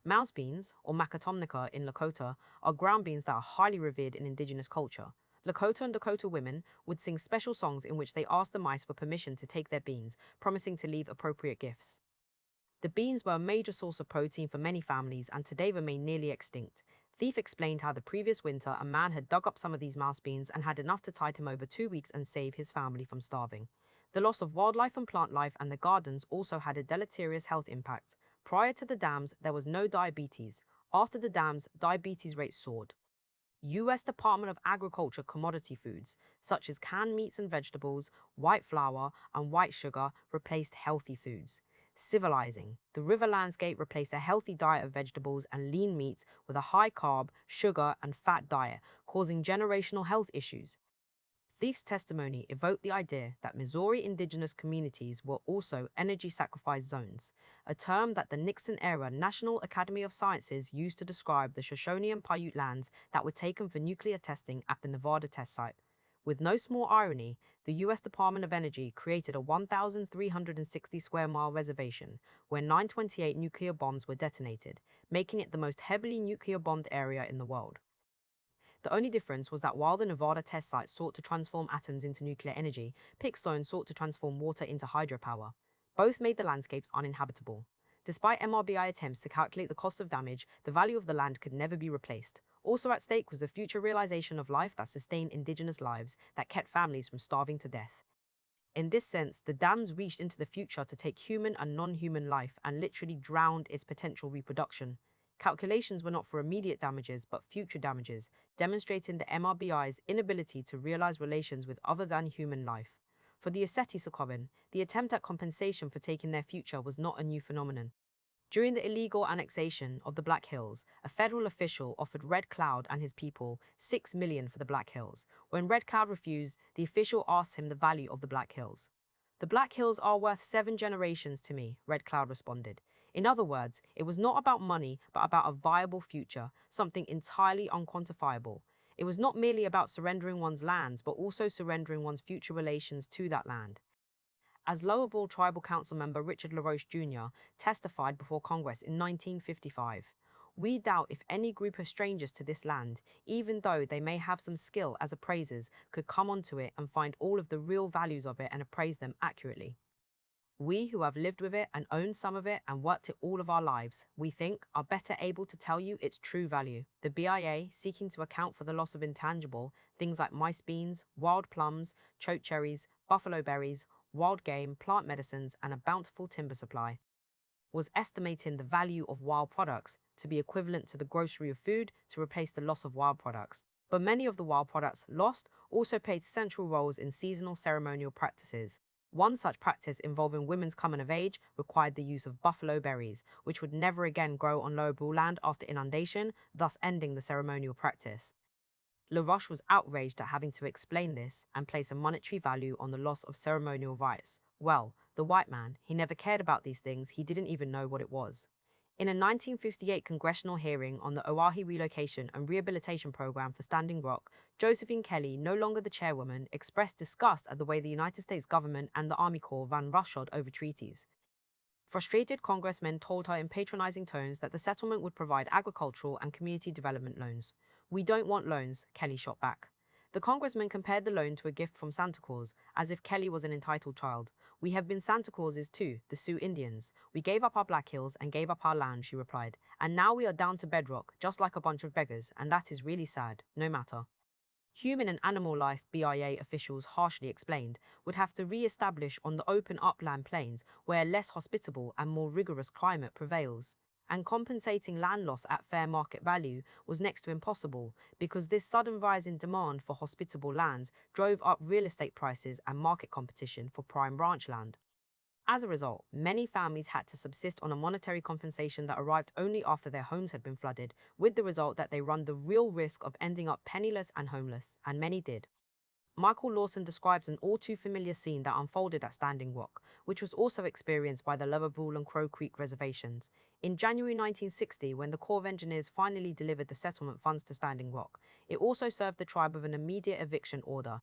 Mouse beans, or Makatomnica in Lakota, are ground beans that are highly revered in indigenous culture. Lakota and Dakota women would sing special songs in which they asked the mice for permission to take their beans, promising to leave appropriate gifts. The beans were a major source of protein for many families and today remain nearly extinct. Thief explained how the previous winter a man had dug up some of these mouse beans and had enough to tide him over 2 weeks and save his family from starving. The loss of wildlife and plant life and the gardens also had a deleterious health impact. Prior to the dams, there was no diabetes. After the dams, diabetes rates soared. U.S. Department of Agriculture commodity foods, such as canned meats and vegetables, white flour, and white sugar, replaced healthy foods. Civilizing. The river landscape replaced a healthy diet of vegetables and lean meats with a high carb, sugar, and fat diet, causing generational health issues. Thief's testimony evoked the idea that Missouri indigenous communities were also energy sacrifice zones, a term that the Nixon-era National Academy of Sciences used to describe the Shoshone and Paiute lands that were taken for nuclear testing at the Nevada test site. With no small irony, the U.S. Department of Energy created a 1,360 square mile reservation where 928 nuclear bombs were detonated, making it the most heavily nuclear bombed area in the world. The only difference was that while the Nevada test site sought to transform atoms into nuclear energy, Pickstone sought to transform water into hydropower. Both made the landscapes uninhabitable. Despite MRBI attempts to calculate the cost of damage, the value of the land could never be replaced. Also at stake was the future realization of life that sustained indigenous lives, that kept families from starving to death. In this sense, the dams reached into the future to take human and non-human life and literally drowned its potential reproduction. Calculations were not for immediate damages, but future damages, demonstrating the MRBI's inability to realize relations with other than human life. For the Osseti-Sakowin, the attempt at compensation for taking their future was not a new phenomenon. During the illegal annexation of the Black Hills, a federal official offered Red Cloud and his people $6 million for the Black Hills. When Red Cloud refused, the official asked him the value of the Black Hills. "The Black Hills are worth 7 generations to me," Red Cloud responded. In other words, it was not about money, but about a viable future, something entirely unquantifiable. It was not merely about surrendering one's lands, but also surrendering one's future relations to that land. As Lower Brool Tribal Council member Richard LaRoche Jr. testified before Congress in 1955, "We doubt if any group of strangers to this land, even though they may have some skill as appraisers, could come onto it and find all of the real values of it and appraise them accurately. We who have lived with it and owned some of it and worked it all of our lives, we think, are better able to tell you its true value." The BIA, seeking to account for the loss of intangible, things like mice beans, wild plums, choke cherries, buffalo berries, wild game, plant medicines, and a bountiful timber supply, was estimating the value of wild products to be equivalent to the grocery of food to replace the loss of wild products. But many of the wild products lost also played central roles in seasonal ceremonial practices. One such practice involving women's coming of age required the use of buffalo berries, which would never again grow on Lower Brule land after inundation, thus ending the ceremonial practice. Laroche was outraged at having to explain this and place a monetary value on the loss of ceremonial rights. Well, the white man, he never cared about these things, he didn't even know what it was. In a 1958 congressional hearing on the Oahe Relocation and Rehabilitation Program for Standing Rock, Josephine Kelly, no longer the chairwoman, expressed disgust at the way the United States government and the Army Corps ran roughshod over treaties. Frustrated congressmen told her in patronizing tones that the settlement would provide agricultural and community development loans. "We don't want loans," Kelly shot back. The congressman compared the loan to a gift from Santa Claus, as if Kelly was an entitled child. "We have been Santa Clauses too, the Sioux Indians. We gave up our Black Hills and gave up our land," she replied. "And now we are down to bedrock, just like a bunch of beggars, and that is really sad, no matter." Human and animal life, BIA officials harshly explained, would have to re-establish on the open upland plains where a less hospitable and more rigorous climate prevails. And compensating land loss at fair market value was next to impossible because this sudden rise in demand for hospitable lands drove up real estate prices and market competition for prime ranch land. As a result, many families had to subsist on a monetary compensation that arrived only after their homes had been flooded, with the result that they run the real risk of ending up penniless and homeless, and many did. Michael Lawson describes an all too familiar scene that unfolded at Standing Rock, which was also experienced by the Lower Brule and Crow Creek reservations. In January 1960, when the Corps of Engineers finally delivered the settlement funds to Standing Rock, it also served the tribe with an immediate eviction order.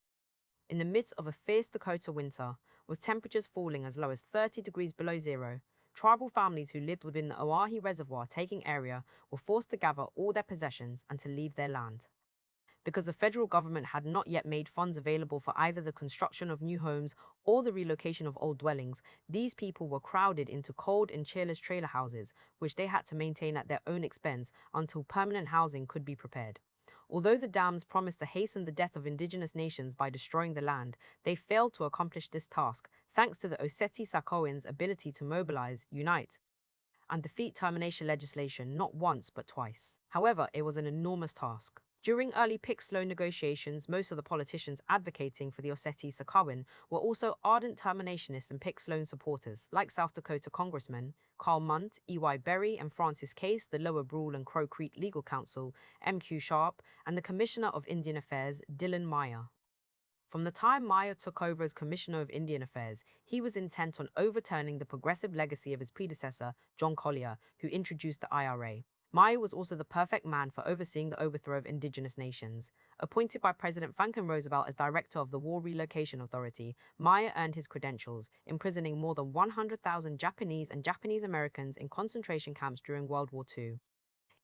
In the midst of a fierce Dakota winter, with temperatures falling as low as 30 degrees below zero, tribal families who lived within the Oahe Reservoir taking area were forced to gather all their possessions and to leave their land. Because the federal government had not yet made funds available for either the construction of new homes or the relocation of old dwellings, these people were crowded into cold and cheerless trailer houses, which they had to maintain at their own expense until permanent housing could be prepared. Although the dams promised to hasten the death of indigenous nations by destroying the land, they failed to accomplish this task, thanks to the Oceti-Sakowins' ability to mobilize, unite, and defeat termination legislation not once but twice. However, it was an enormous task. During early PIC-SLO negotiations, most of the politicians advocating for the Oceti-Sakowin were also ardent terminationists and PIC-SLO supporters, like South Dakota Congressmen Carl Munt, E.Y. Berry, and Francis Case, the Lower Brule and Crow Creek Legal Counsel, M.Q. Sharp, and the Commissioner of Indian Affairs, Dylan Meyer. From the time Meyer took over as Commissioner of Indian Affairs, he was intent on overturning the progressive legacy of his predecessor, John Collier, who introduced the IRA. Meyer was also the perfect man for overseeing the overthrow of indigenous nations. Appointed by President Franklin Roosevelt as director of the War Relocation Authority, Meyer earned his credentials, imprisoning more than 100,000 Japanese and Japanese Americans in concentration camps during World War II.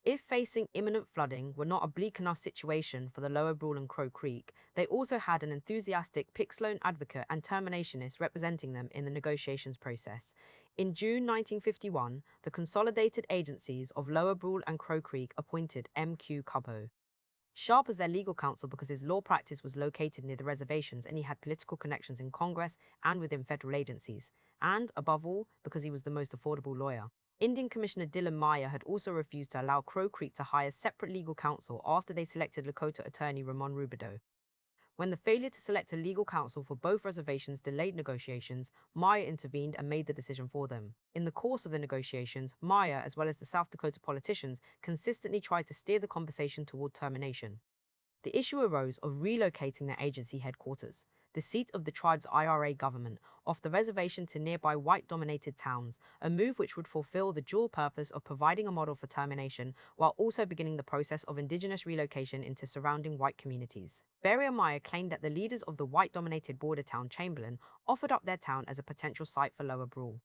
If facing imminent flooding were not a bleak enough situation for the Lower Brule and Crow Creek, they also had an enthusiastic PIC-SLO advocate and terminationist representing them in the negotiations process. In June 1951, the consolidated agencies of Lower Brule and Crow Creek appointed M.Q. Cubbo Sharp as their legal counsel because his law practice was located near the reservations and he had political connections in Congress and within federal agencies, and, above all, because he was the most affordable lawyer. Indian Commissioner Dylan Meyer had also refused to allow Crow Creek to hire separate legal counsel after they selected Lakota attorney Ramon Rubidoux. When the failure to select a legal counsel for both reservations delayed negotiations, Meyer intervened and made the decision for them. In the course of the negotiations, Meyer, as well as the South Dakota politicians, consistently tried to steer the conversation toward termination. The issue arose of relocating their agency headquarters, the seat of the tribe's IRA government, off the reservation to nearby white-dominated towns, a move which would fulfill the dual purpose of providing a model for termination while also beginning the process of indigenous relocation into surrounding white communities. Berry and Meyer claimed that the leaders of the white-dominated border town Chamberlain offered up their town as a potential site for Lower Brule.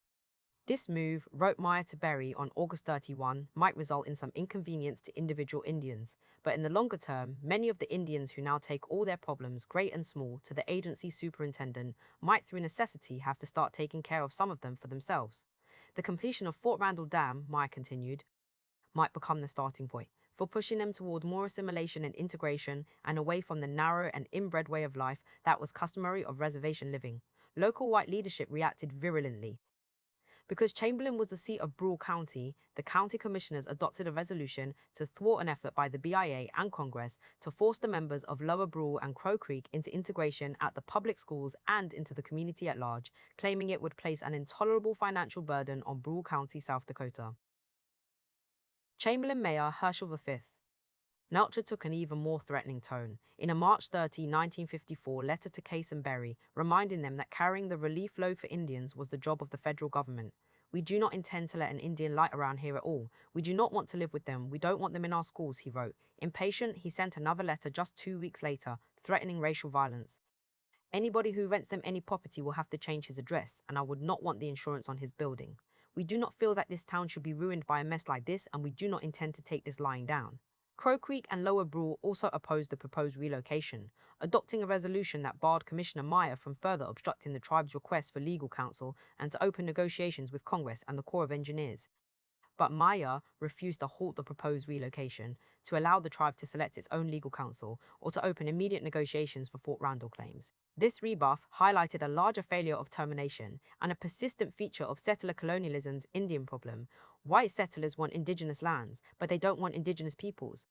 This move, wrote Meyer to Berry on August 31, might result in some inconvenience to individual Indians, but in the longer term, many of the Indians who now take all their problems, great and small, to the agency superintendent might through necessity have to start taking care of some of them for themselves. The completion of Fort Randall Dam, Meyer continued, might become the starting point for pushing them toward more assimilation and integration and away from the narrow and inbred way of life that was customary of reservation living. Local white leadership reacted virulently. Because Chamberlain was the seat of Brule County, the county commissioners adopted a resolution to thwart an effort by the BIA and Congress to force the members of Lower Brule and Crow Creek into integration at the public schools and into the community at large, claiming it would place an intolerable financial burden on Brule County, South Dakota. Chamberlain Mayor Herschel V. Melcher took an even more threatening tone in a March 30, 1954 letter to Case and Berry, reminding them that carrying the relief load for Indians was the job of the federal government. "We do not intend to let an Indian light around here at all. We do not want to live with them. We don't want them in our schools," he wrote. Impatient, he sent another letter just 2 weeks later, threatening racial violence. "Anybody who rents them any property will have to change his address, and I would not want the insurance on his building. We do not feel that this town should be ruined by a mess like this, and we do not intend to take this lying down." Crow Creek and Lower Brule also opposed the proposed relocation, adopting a resolution that barred Commissioner Meyer from further obstructing the tribe's request for legal counsel and to open negotiations with Congress and the Corps of Engineers. But Meyer refused to halt the proposed relocation, to allow the tribe to select its own legal counsel, or to open immediate negotiations for Fort Randall claims. This rebuff highlighted a larger failure of termination and a persistent feature of settler colonialism's Indian problem. White settlers want indigenous lands, but they don't want indigenous peoples.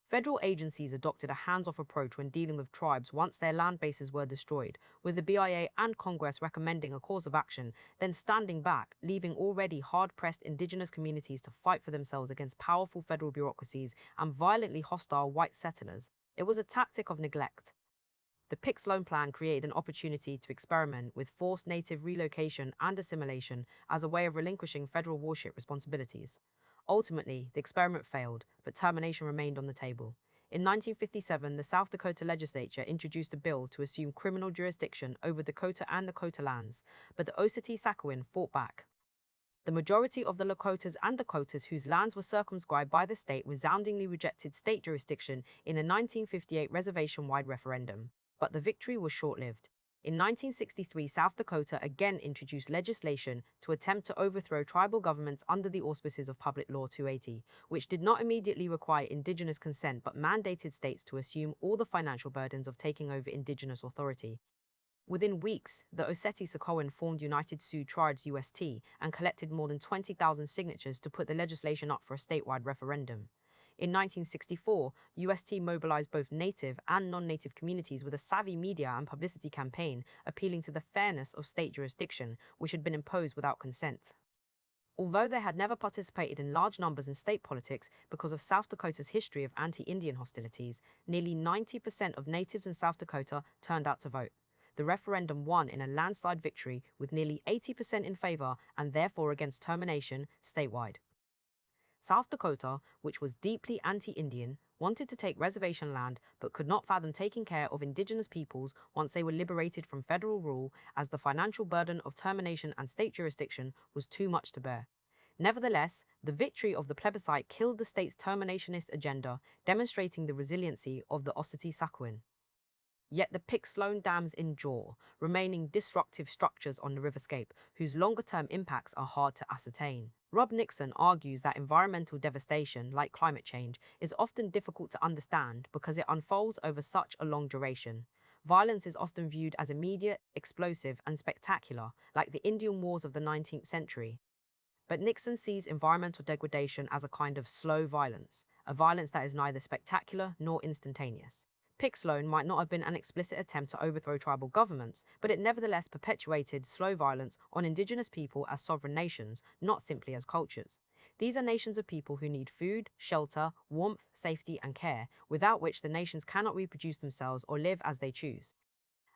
Federal agencies adopted a hands-off approach when dealing with tribes once their land bases were destroyed, with the BIA and Congress recommending a course of action, then standing back, leaving already hard-pressed indigenous communities to fight for themselves against powerful federal bureaucracies and violently hostile white settlers. It was a tactic of neglect. The Pick-Sloan Plan created an opportunity to experiment with forced native relocation and assimilation as a way of relinquishing federal warship responsibilities. Ultimately, the experiment failed, but termination remained on the table. In 1957, the South Dakota legislature introduced a bill to assume criminal jurisdiction over Dakota and Dakota lands, but the Oceti-Sakowin fought back. The majority of the Lakotas and Dakotas whose lands were circumscribed by the state resoundingly rejected state jurisdiction in a 1958 reservation-wide referendum. But the victory was short-lived. In 1963, South Dakota again introduced legislation to attempt to overthrow tribal governments under the auspices of Public Law 280, which did not immediately require indigenous consent but mandated states to assume all the financial burdens of taking over indigenous authority. Within weeks, the Oceti-Sakowin formed United Sioux Tribes UST and collected more than 20,000 signatures to put the legislation up for a statewide referendum. In 1964, UST mobilized both native and non-native communities with a savvy media and publicity campaign appealing to the fairness of state jurisdiction, which had been imposed without consent. Although they had never participated in large numbers in state politics because of South Dakota's history of anti-Indian hostilities, nearly 90% of natives in South Dakota turned out to vote. The referendum won in a landslide victory with nearly 80% in favor and therefore against termination statewide. South Dakota, which was deeply anti-Indian, wanted to take reservation land but could not fathom taking care of indigenous peoples once they were liberated from federal rule, as the financial burden of termination and state jurisdiction was too much to bear. Nevertheless, the victory of the plebiscite killed the state's terminationist agenda, demonstrating the resiliency of the Oceti-Sakowin. Yet the Pick-Sloan dams endure, remaining disruptive structures on the riverscape whose longer-term impacts are hard to ascertain. Rob Nixon argues that environmental devastation, like climate change, is often difficult to understand because it unfolds over such a long duration. Violence is often viewed as immediate, explosive, and spectacular, like the Indian Wars of the 19th century. But Nixon sees environmental degradation as a kind of slow violence, a violence that is neither spectacular nor instantaneous. Pick-Sloan might not have been an explicit attempt to overthrow tribal governments, but it nevertheless perpetuated slow violence on indigenous people as sovereign nations, not simply as cultures. These are nations of people who need food, shelter, warmth, safety, and care, without which the nations cannot reproduce themselves or live as they choose.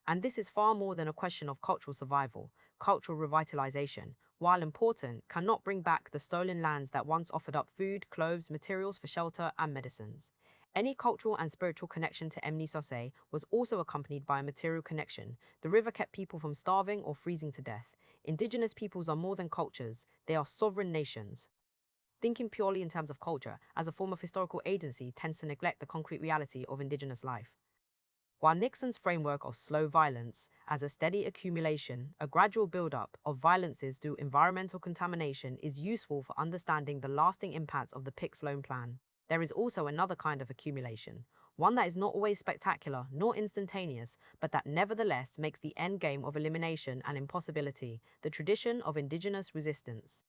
And this is far more than a question of cultural survival. Cultural revitalization, while important, cannot bring back the stolen lands that once offered up food, clothes, materials for shelter, and medicines. Any cultural and spiritual connection to Emni-Sose was also accompanied by a material connection. The river kept people from starving or freezing to death. Indigenous peoples are more than cultures, they are sovereign nations. Thinking purely in terms of culture, as a form of historical agency, tends to neglect the concrete reality of indigenous life. While Nixon's framework of slow violence, as a steady accumulation, a gradual build-up of violences through environmental contamination, is useful for understanding the lasting impacts of the Pick-Sloan Plan, there is also another kind of accumulation, one that is not always spectacular nor instantaneous, but that nevertheless makes the end game of elimination an impossibility, the tradition of indigenous resistance.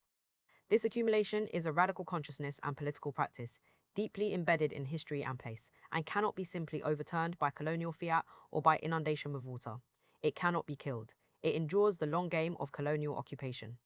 This accumulation is a radical consciousness and political practice, deeply embedded in history and place, and cannot be simply overturned by colonial fiat or by inundation with water. It cannot be killed. It endures the long game of colonial occupation.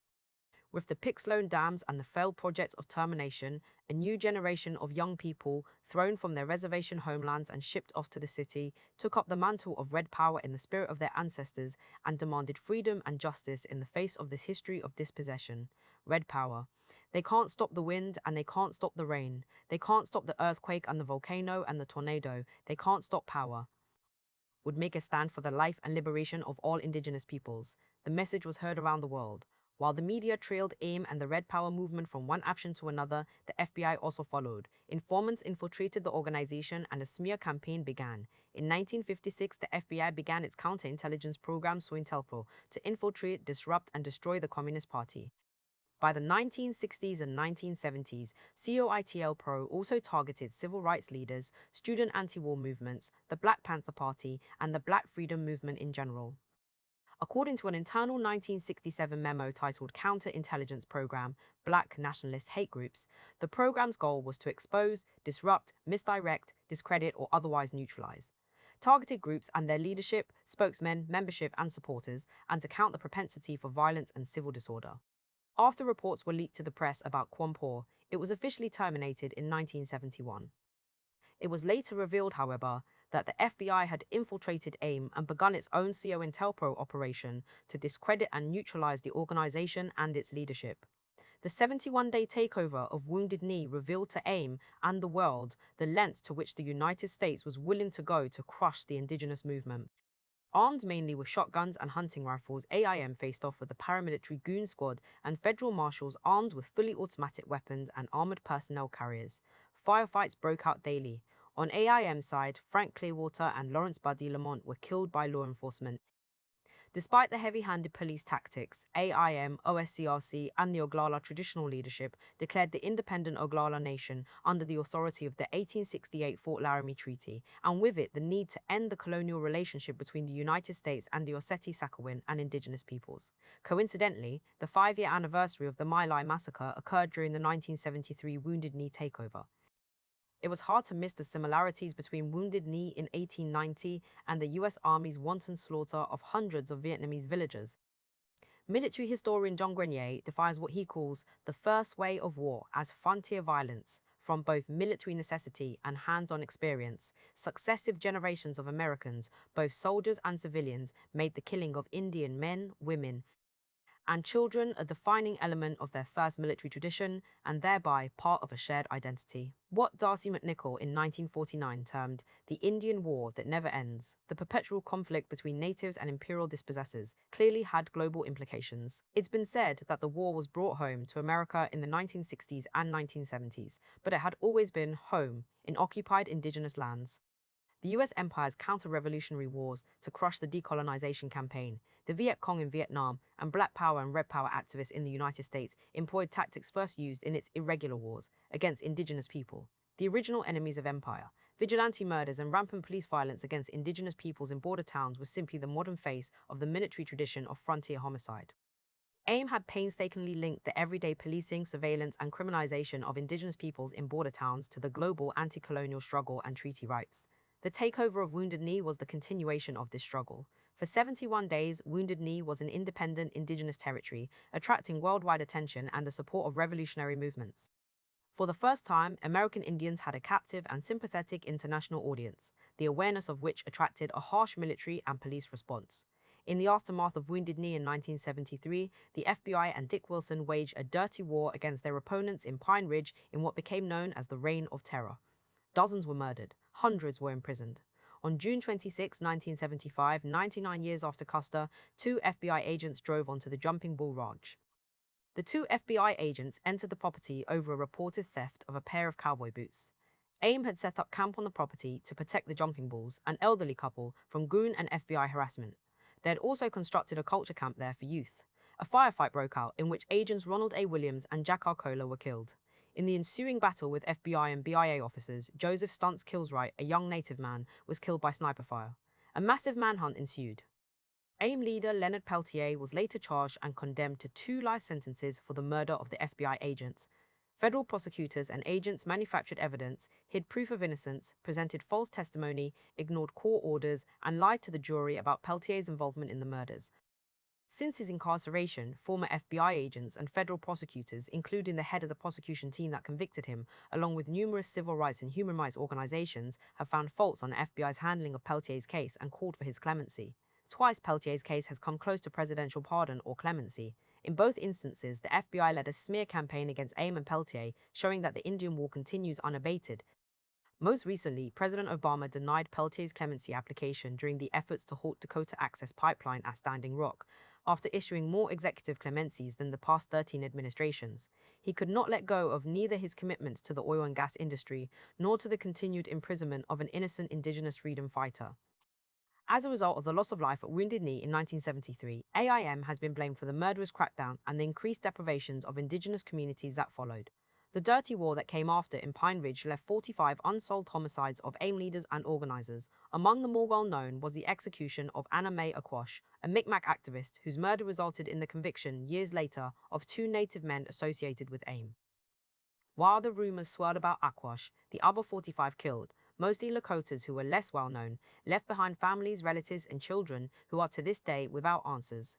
With the Pixlone dams and the failed project of termination, a new generation of young people, thrown from their reservation homelands and shipped off to the city, took up the mantle of red power in the spirit of their ancestors and demanded freedom and justice in the face of this history of dispossession. Red power. They can't stop the wind and they can't stop the rain. They can't stop the earthquake and the volcano and the tornado. They can't stop power. Would make a stand for the life and liberation of all indigenous peoples. The message was heard around the world. While the media trailed AIM and the Red Power movement from one action to another, the FBI also followed. Informants infiltrated the organization and a smear campaign began. In 1956, the FBI began its counterintelligence program SOINTELPRO to infiltrate, disrupt, and destroy the Communist Party. By the 1960s and 1970s, COINTELPRO also targeted civil rights leaders, student anti-war movements, the Black Panther Party, and the Black Freedom Movement in general. According to an internal 1967 memo titled Counterintelligence Program, Black Nationalist Hate Groups, the program's goal was to expose, disrupt, misdirect, discredit, or otherwise neutralize targeted groups and their leadership, spokesmen, membership, and supporters, and to count the propensity for violence and civil disorder. After reports were leaked to the press about Quanpor, it was officially terminated in 1971. It was later revealed, however, that the FBI had infiltrated AIM and begun its own COINTELPRO operation to discredit and neutralize the organization and its leadership. The 71-day takeover of Wounded Knee revealed to AIM and the world the lengths to which the United States was willing to go to crush the indigenous movement. Armed mainly with shotguns and hunting rifles, AIM faced off with the paramilitary goon squad and federal marshals armed with fully automatic weapons and armored personnel carriers. Firefights broke out daily. On AIM's side, Frank Clearwater and Lawrence Buddy Lamont were killed by law enforcement. Despite the heavy-handed police tactics, AIM, OSCRC, and the Oglala traditional leadership declared the independent Oglala Nation under the authority of the 1868 Fort Laramie Treaty, and with it the need to end the colonial relationship between the United States and the Oceti-Sakowin and indigenous peoples. Coincidentally, the 5-year anniversary of the My Lai massacre occurred during the 1973 Wounded Knee takeover. It was hard to miss the similarities between Wounded Knee in 1890 and the US Army's wanton slaughter of hundreds of Vietnamese villagers. Military historian John Grenier defines what he calls the first way of war as frontier violence, from both military necessity and hands-on experience. Successive generations of Americans, both soldiers and civilians, made the killing of Indian men, women, and children a defining element of their first military tradition and thereby part of a shared identity. What Darcy McNichol in 1949 termed the Indian War that never ends, the perpetual conflict between natives and imperial dispossessors, clearly had global implications. It's been said that the war was brought home to America in the 1960s and 1970s, but it had always been home in occupied indigenous lands. The US empire's counter-revolutionary wars to crush the decolonization campaign, the Viet Cong in Vietnam, and Black Power and Red Power activists in the United States employed tactics first used in its irregular wars against indigenous people, the original enemies of empire. Vigilante murders and rampant police violence against indigenous peoples in border towns was simply the modern face of the military tradition of frontier homicide. AIM had painstakingly linked the everyday policing, surveillance, and criminalization of indigenous peoples in border towns to the global anti-colonial struggle and treaty rights. The takeover of Wounded Knee was the continuation of this struggle. For 71 days, Wounded Knee was an independent indigenous territory, attracting worldwide attention and the support of revolutionary movements. For the first time, American Indians had a captive and sympathetic international audience, the awareness of which attracted a harsh military and police response. In the aftermath of Wounded Knee in 1973, the FBI and Dick Wilson waged a dirty war against their opponents in Pine Ridge in what became known as the Reign of Terror. Dozens were murdered, hundreds were imprisoned. On June 26, 1975, 99 years after Custer, 2 FBI agents drove onto the Jumping Bull Ranch. The 2 FBI agents entered the property over a reported theft of a pair of cowboy boots. AIM had set up camp on the property to protect the Jumping Bulls, an elderly couple, from goon and FBI harassment. They had also constructed a culture camp there for youth. A firefight broke out in which agents Ronald A. Williams and Jack Arcola were killed. In the ensuing battle with FBI and BIA officers, Joseph Stunts Kilswright, a young native man, was killed by sniper fire. A massive manhunt ensued. AIM leader Leonard Peltier was later charged and condemned to 2 life sentences for the murder of the FBI agents. Federal prosecutors and agents manufactured evidence, hid proof of innocence, presented false testimony, ignored court orders, and lied to the jury about Peltier's involvement in the murders. Since his incarceration, former FBI agents and federal prosecutors, including the head of the prosecution team that convicted him, along with numerous civil rights and human rights organizations, have found faults on the FBI's handling of Peltier's case and called for his clemency. Twice Peltier's case has come close to presidential pardon or clemency. In both instances, the FBI led a smear campaign against AIM and Peltier, showing that the Indian war continues unabated. Most recently, President Obama denied Peltier's clemency application during the efforts to halt Dakota Access Pipeline at Standing Rock, after issuing more executive clemencies than the past 13 administrations. He could not let go of neither his commitments to the oil and gas industry nor to the continued imprisonment of an innocent indigenous freedom fighter. As a result of the loss of life at Wounded Knee in 1973, AIM has been blamed for the murderous crackdown and the increased deprivations of indigenous communities that followed. The dirty war that came after in Pine Ridge left 45 unsolved homicides of AIM leaders and organizers. Among the more well-known was the execution of Anna Mae Aquash, a Mi'kmaq activist whose murder resulted in the conviction, years later, of 2 native men associated with AIM. While the rumors swirled about Aquash, the other 45 killed, mostly Lakotas who were less well-known, left behind families, relatives, and children who are to this day without answers.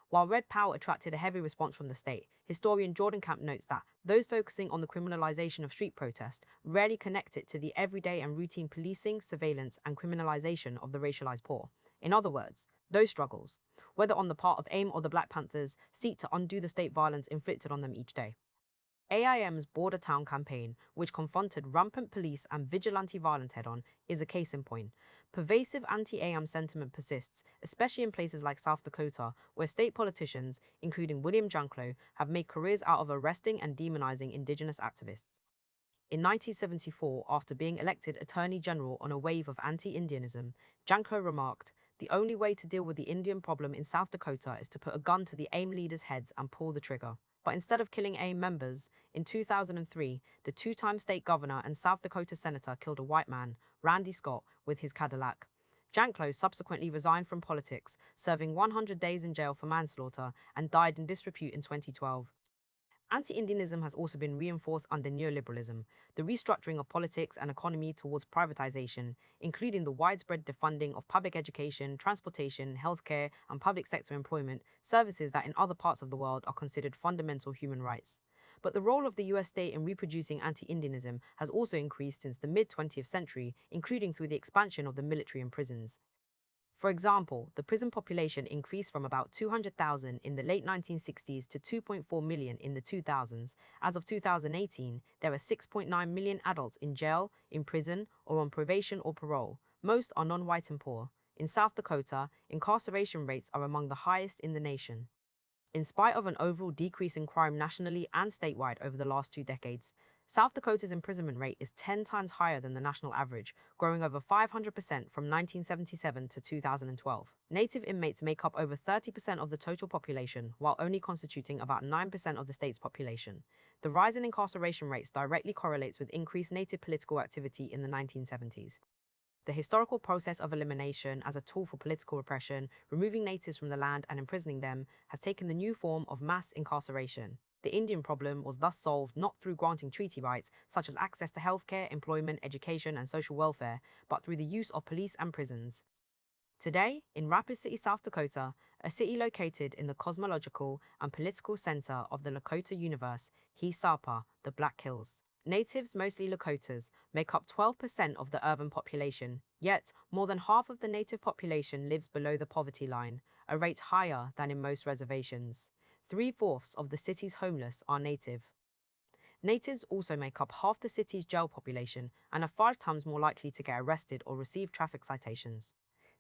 While Red Power attracted a heavy response from the state, historian Jordan Camp notes that those focusing on the criminalization of street protest rarely connect it to the everyday and routine policing, surveillance, and criminalization of the racialized poor. In other words, those struggles, whether on the part of AIM or the Black Panthers, seek to undo the state violence inflicted on them each day. AIM's Border Town campaign, which confronted rampant police and vigilante violence head-on, is a case in point. Pervasive anti-AIM sentiment persists, especially in places like South Dakota, where state politicians, including William Janklow, have made careers out of arresting and demonizing indigenous activists. In 1974, after being elected Attorney General on a wave of anti-Indianism, Janklow remarked, "The only way to deal with the Indian problem in South Dakota is to put a gun to the AIM leaders' heads and pull the trigger." But instead of killing AIM members, in 2003, the 2-time state governor and South Dakota senator killed a white man, Randy Scott, with his Cadillac. Janklow subsequently resigned from politics, serving 100 days in jail for manslaughter, and died in disrepute in 2012. Anti-Indianism has also been reinforced under neoliberalism, the restructuring of politics and economy towards privatization, including the widespread defunding of public education, transportation, healthcare, and public sector employment, services that in other parts of the world are considered fundamental human rights. But the role of the US state in reproducing anti-Indianism has also increased since the mid-20th century, including through the expansion of the military and prisons. For example, the prison population increased from about 200,000 in the late 1960s to 2.4 million in the 2000s. As of 2018, there are 6.9 million adults in jail, in prison, or on probation or parole. Most are non-white and poor. In South Dakota, incarceration rates are among the highest in the nation. In spite of an overall decrease in crime nationally and statewide over the last 2 decades, South Dakota's imprisonment rate is 10 times higher than the national average, growing over 500% from 1977 to 2012. Native inmates make up over 30% of the total population, while only constituting about 9% of the state's population. The rise in incarceration rates directly correlates with increased Native political activity in the 1970s. The historical process of elimination as a tool for political repression, removing natives from the land and imprisoning them, has taken the new form of mass incarceration. The Indian problem was thus solved not through granting treaty rights, such as access to healthcare, employment, education, and social welfare, but through the use of police and prisons. Today, in Rapid City, South Dakota, a city located in the cosmological and political center of the Lakota universe, Hisapa, the Black Hills. Natives, mostly Lakotas, make up 12% of the urban population, yet more than half of the native population lives below the poverty line, a rate higher than in most reservations. 3/4 of the city's homeless are native. Natives also make up half the city's jail population and are 5 times more likely to get arrested or receive traffic citations.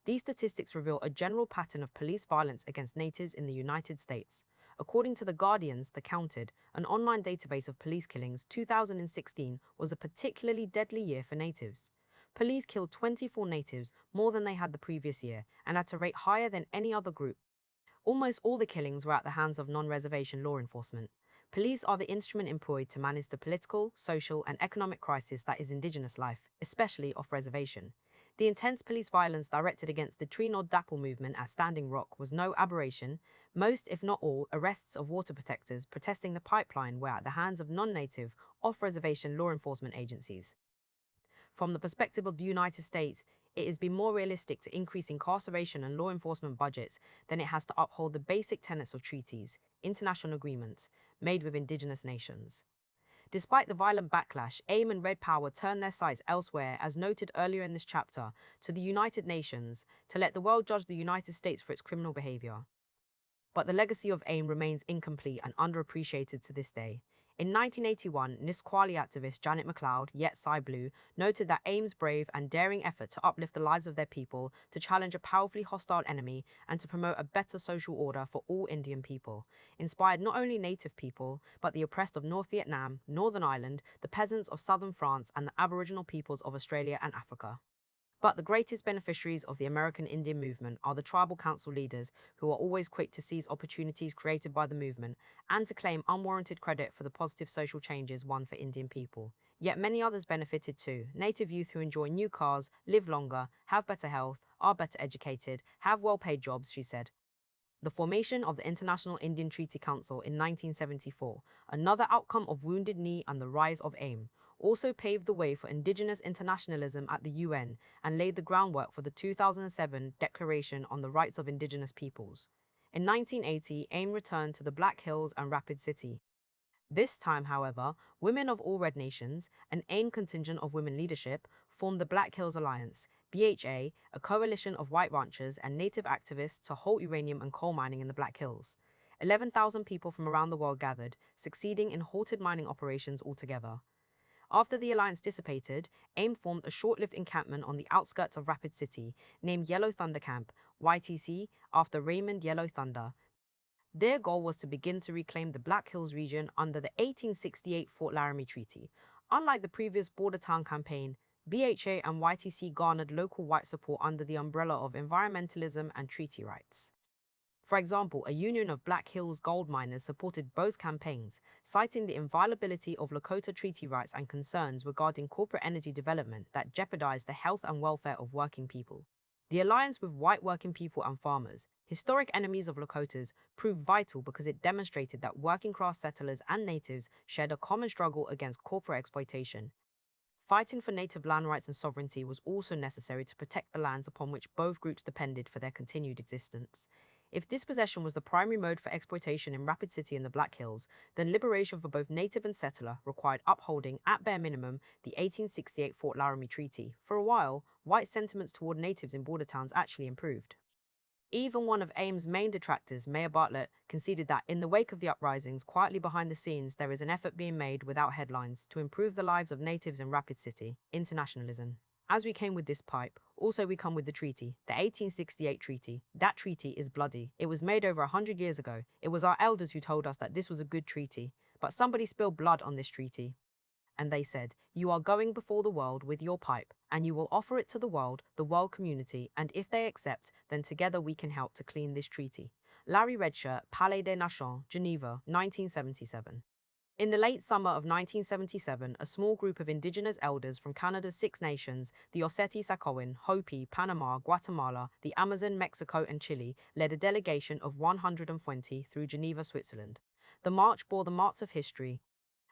These statistics reveal a general pattern of police violence against natives in the United States. According to The Guardian's The Counted, an online database of police killings, 2016 was a particularly deadly year for natives. Police killed 24 natives, more than they had the previous year, and at a rate higher than any other group. Almost all the killings were at the hands of non-reservation law enforcement. Police are the instrument employed to manage the political, social, and economic crisis that is indigenous life, especially off-reservation. The intense police violence directed against the Tree Nod Dapple movement at Standing Rock was no aberration. Most, if not all, arrests of water protectors protesting the pipeline were at the hands of non-native, off-reservation law enforcement agencies. From the perspective of the United States, it has been more realistic to increase incarceration and law enforcement budgets than it has to uphold the basic tenets of treaties, international agreements, made with indigenous nations. Despite the violent backlash, AIM and Red Power turned their sights elsewhere, as noted earlier in this chapter, to the United Nations, to let the world judge the United States for its criminal behavior. But the legacy of AIM remains incomplete and underappreciated to this day. In 1981, Nisqually activist Janet McLeod, yet Cy Blue, noted that AIM's brave and daring effort to uplift the lives of their people, to challenge a powerfully hostile enemy, and to promote a better social order for all Indian people, inspired not only native people, but the oppressed of North Vietnam, Northern Ireland, the peasants of southern France, and the Aboriginal peoples of Australia and Africa. But the greatest beneficiaries of the American Indian movement are the tribal council leaders, who are always quick to seize opportunities created by the movement and to claim unwarranted credit for the positive social changes won for Indian people. Yet many others benefited too. Native youth who enjoy new cars, live longer, have better health, are better educated, have well-paid jobs, she said. The formation of the International Indian Treaty Council in 1974, another outcome of Wounded Knee and the rise of AIM, also paved the way for indigenous internationalism at the UN and laid the groundwork for the 2007 Declaration on the Rights of Indigenous Peoples. In 1980, AIM returned to the Black Hills and Rapid City. This time, however, women of all red nations, an AIM contingent of women leadership, formed the Black Hills Alliance, BHA, a coalition of white ranchers and native activists to halt uranium and coal mining in the Black Hills. 11,000 people from around the world gathered, succeeding in halted mining operations altogether. After the alliance dissipated, AIM formed a short-lived encampment on the outskirts of Rapid City, named Yellow Thunder Camp, YTC, after Raymond Yellow Thunder. Their goal was to begin to reclaim the Black Hills region under the 1868 Fort Laramie Treaty. Unlike the previous Border Town campaign, BHA and YTC garnered local white support under the umbrella of environmentalism and treaty rights. For example, a union of Black Hills gold miners supported both campaigns, citing the inviolability of Lakota treaty rights and concerns regarding corporate energy development that jeopardized the health and welfare of working people. The alliance with white working people and farmers, historic enemies of Lakotas, proved vital because it demonstrated that working-class settlers and natives shared a common struggle against corporate exploitation. Fighting for native land rights and sovereignty was also necessary to protect the lands upon which both groups depended for their continued existence. If dispossession was the primary mode for exploitation in Rapid City and the Black Hills, then liberation for both native and settler required upholding, at bare minimum, the 1868 Fort Laramie Treaty. For a while, white sentiments toward natives in border towns actually improved. Even one of AIM's main detractors, Mayor Bartlett, conceded that in the wake of the uprisings, quietly behind the scenes, there is an effort being made without headlines to improve the lives of natives in Rapid City. Internationalism. As we came with this pipe, also we come with the treaty, the 1868 treaty. That treaty is bloody. It was made over 100 years ago. It was our elders who told us that this was a good treaty. But somebody spilled blood on this treaty. And they said, "You are going before the world with your pipe, and you will offer it to the world community, and if they accept, then together we can help to clean this treaty." Larry Redshirt, Palais des Nations, Geneva, 1977. In the late summer of 1977, a small group of indigenous elders from Canada's 6 nations, the Oceti-Sakowin, Hopi, Panama, Guatemala, the Amazon, Mexico, and Chile, led a delegation of 120 through Geneva, Switzerland. The march bore the marks of history,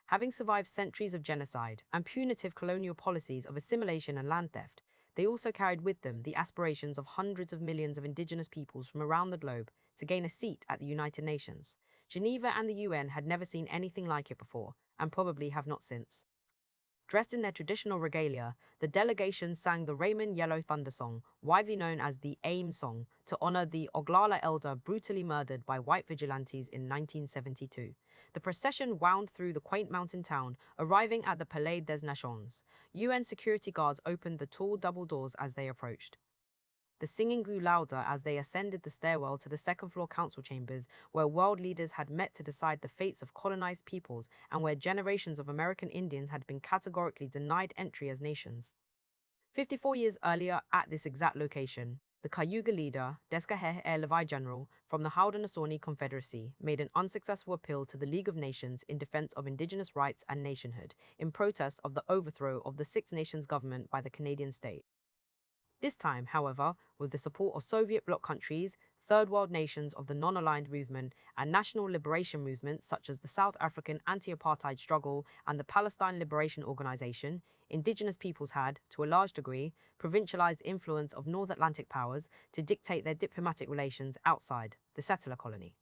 having survived centuries of genocide and punitive colonial policies of assimilation and land theft. They also carried with them the aspirations of hundreds of millions of indigenous peoples from around the globe to gain a seat at the United Nations. Geneva and the UN had never seen anything like it before, and probably have not since. Dressed in their traditional regalia, the delegation sang the Raymond Yellow Thunder song, widely known as the AIM song, to honor the Oglala elder brutally murdered by white vigilantes in 1972. The procession wound through the quaint mountain town, arriving at the Palais des Nations. UN security guards opened the tall double doors as they approached. The singing grew louder as they ascended the stairwell to the second-floor council chambers, where world leaders had met to decide the fates of colonized peoples and where generations of American Indians had been categorically denied entry as nations. 54 years earlier, at this exact location, The Cayuga leader, Desgahe Levi General, from the Haudenosaunee Confederacy, made an unsuccessful appeal to the League of Nations in defense of Indigenous rights and nationhood, in protest of the overthrow of the Six Nations government by the Canadian state. This time, however, with the support of Soviet bloc countries, Third World nations of the non-aligned movement, and national liberation movements such as the South African anti-apartheid struggle and the Palestine Liberation Organization, indigenous peoples had, to a large degree, provincialized influence of North Atlantic powers to dictate their diplomatic relations outside the settler colony.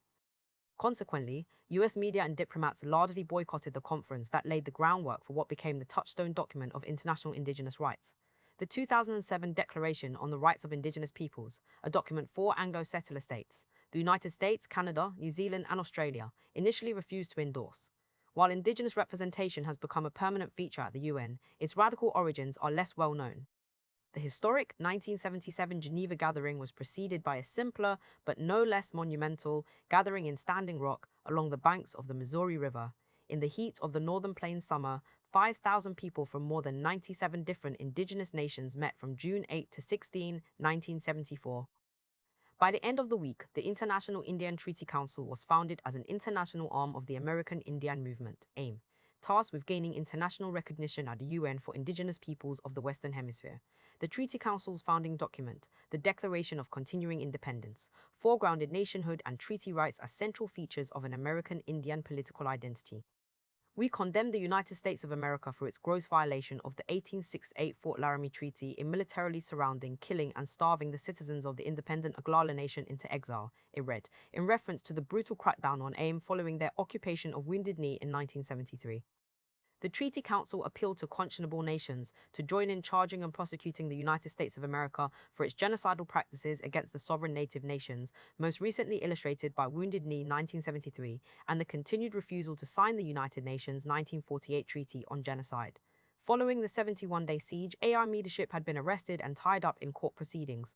Consequently, US media and diplomats largely boycotted the conference that laid the groundwork for what became the touchstone document of international indigenous rights. The 2007 Declaration on the Rights of Indigenous Peoples, a document for Anglo-settler states, the United States, Canada, New Zealand, and Australia, initially refused to endorse. While indigenous representation has become a permanent feature at the UN, its radical origins are less well known. The historic 1977 Geneva Gathering was preceded by a simpler, but no less monumental, gathering in Standing Rock along the banks of the Missouri River. In the heat of the Northern Plains summer, 5,000 people from more than 97 different indigenous nations met from June 8 to 16, 1974. By the end of the week, the International Indian Treaty Council was founded as an international arm of the American Indian Movement, AIM, tasked with gaining international recognition at the UN for indigenous peoples of the Western Hemisphere. The Treaty Council's founding document, the Declaration of Continuing Independence, foregrounded nationhood and treaty rights as central features of an American Indian political identity. We condemn the United States of America for its gross violation of the 1868 Fort Laramie Treaty in militarily surrounding, killing, and starving the citizens of the independent Oglala Nation into exile, it read, in reference to the brutal crackdown on AIM following their occupation of Wounded Knee in 1973. The Treaty Council appealed to conscionable nations to join in charging and prosecuting the United States of America for its genocidal practices against the sovereign native nations, most recently illustrated by Wounded Knee 1973 and the continued refusal to sign the United Nations 1948 Treaty on Genocide. Following the 71-day siege, AR leadership had been arrested and tied up in court proceedings.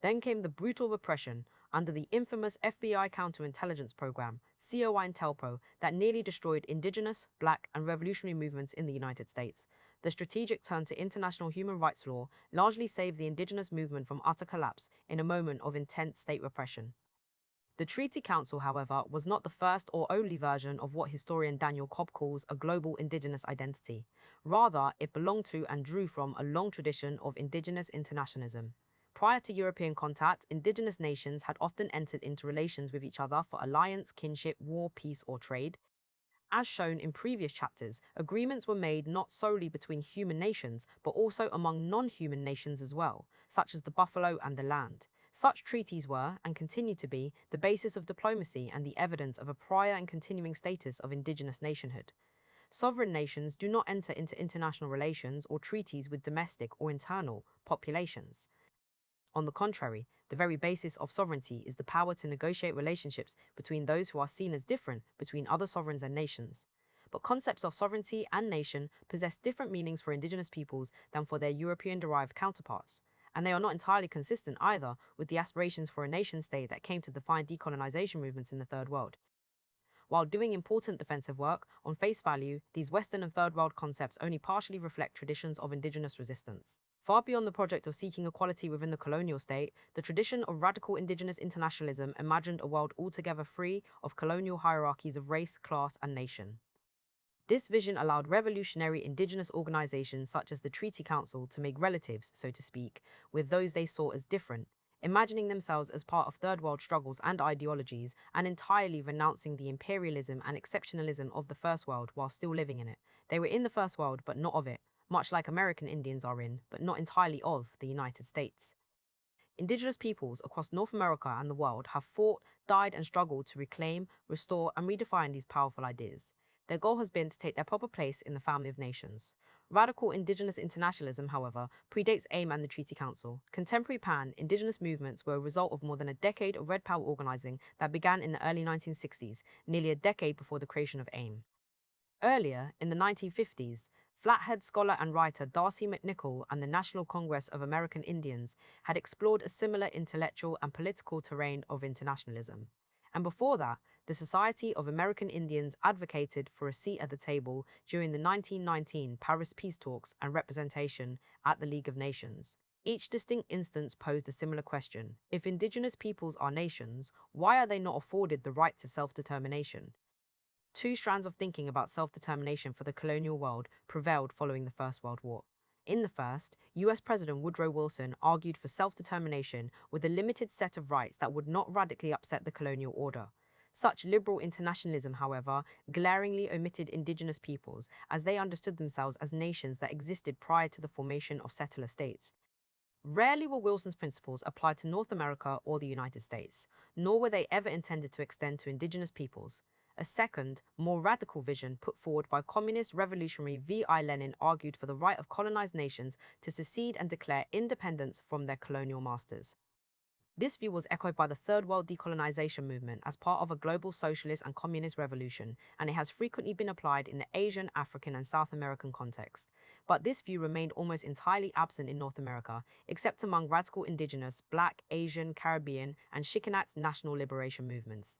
Then came the brutal repression under the infamous FBI counterintelligence program, COI Intelpro, that nearly destroyed indigenous, black, and revolutionary movements in the United States. The strategic turn to international human rights law largely saved the indigenous movement from utter collapse in a moment of intense state repression. The Treaty Council, however, was not the first or only version of what historian Daniel Cobb calls a global indigenous identity. Rather, it belonged to and drew from a long tradition of indigenous internationalism. Prior to European contact, indigenous nations had often entered into relations with each other for alliance, kinship, war, peace, or trade. As shown in previous chapters, agreements were made not solely between human nations, but also among non-human nations as well, such as the buffalo and the land. Such treaties were, and continue to be, the basis of diplomacy and the evidence of a prior and continuing status of indigenous nationhood. Sovereign nations do not enter into international relations or treaties with domestic or internal populations. On the contrary, the very basis of sovereignty is the power to negotiate relationships between those who are seen as different between other sovereigns and nations. But concepts of sovereignty and nation possess different meanings for indigenous peoples than for their European-derived counterparts, and they are not entirely consistent either with the aspirations for a nation-state that came to define decolonization movements in the Third World. While doing important defensive work, on face value, these Western and Third World concepts only partially reflect traditions of indigenous resistance. Far beyond the project of seeking equality within the colonial state, the tradition of radical indigenous internationalism imagined a world altogether free of colonial hierarchies of race, class, and nation. This vision allowed revolutionary indigenous organizations such as the Treaty Council to make relatives, so to speak, with those they saw as different, imagining themselves as part of Third World struggles and ideologies, and entirely renouncing the imperialism and exceptionalism of the First World while still living in it. They were in the First World, but not of it, much like American Indians are in, but not entirely of, the United States. Indigenous peoples across North America and the world have fought, died, and struggled to reclaim, restore, and redefine these powerful ideas. Their goal has been to take their proper place in the family of nations. Radical indigenous internationalism, however, predates AIM and the Treaty Council. Contemporary pan-indigenous movements were a result of more than a decade of Red Power organizing that began in the early 1960s, nearly a decade before the creation of AIM. Earlier, in the 1950s, Flathead scholar and writer Darcy McNichol and the National Congress of American Indians had explored a similar intellectual and political terrain of internationalism. And before that, the Society of American Indians advocated for a seat at the table during the 1919 Paris peace talks and representation at the League of Nations. Each distinct instance posed a similar question. If indigenous peoples are nations, why are they not afforded the right to self-determination? Two strands of thinking about self-determination for the colonial world prevailed following the First World War. In the first, US President Woodrow Wilson argued for self-determination with a limited set of rights that would not radically upset the colonial order. Such liberal internationalism, however, glaringly omitted indigenous peoples, as they understood themselves as nations that existed prior to the formation of settler states. Rarely were Wilson's principles applied to North America or the United States, nor were they ever intended to extend to indigenous peoples. A second, more radical vision put forward by communist revolutionary V.I. Lenin argued for the right of colonized nations to secede and declare independence from their colonial masters. This view was echoed by the Third World decolonization movement as part of a global socialist and communist revolution, and it has frequently been applied in the Asian, African, and South American context. But this view remained almost entirely absent in North America, except among radical indigenous, Black, Asian, Caribbean, and Shikanat national liberation movements.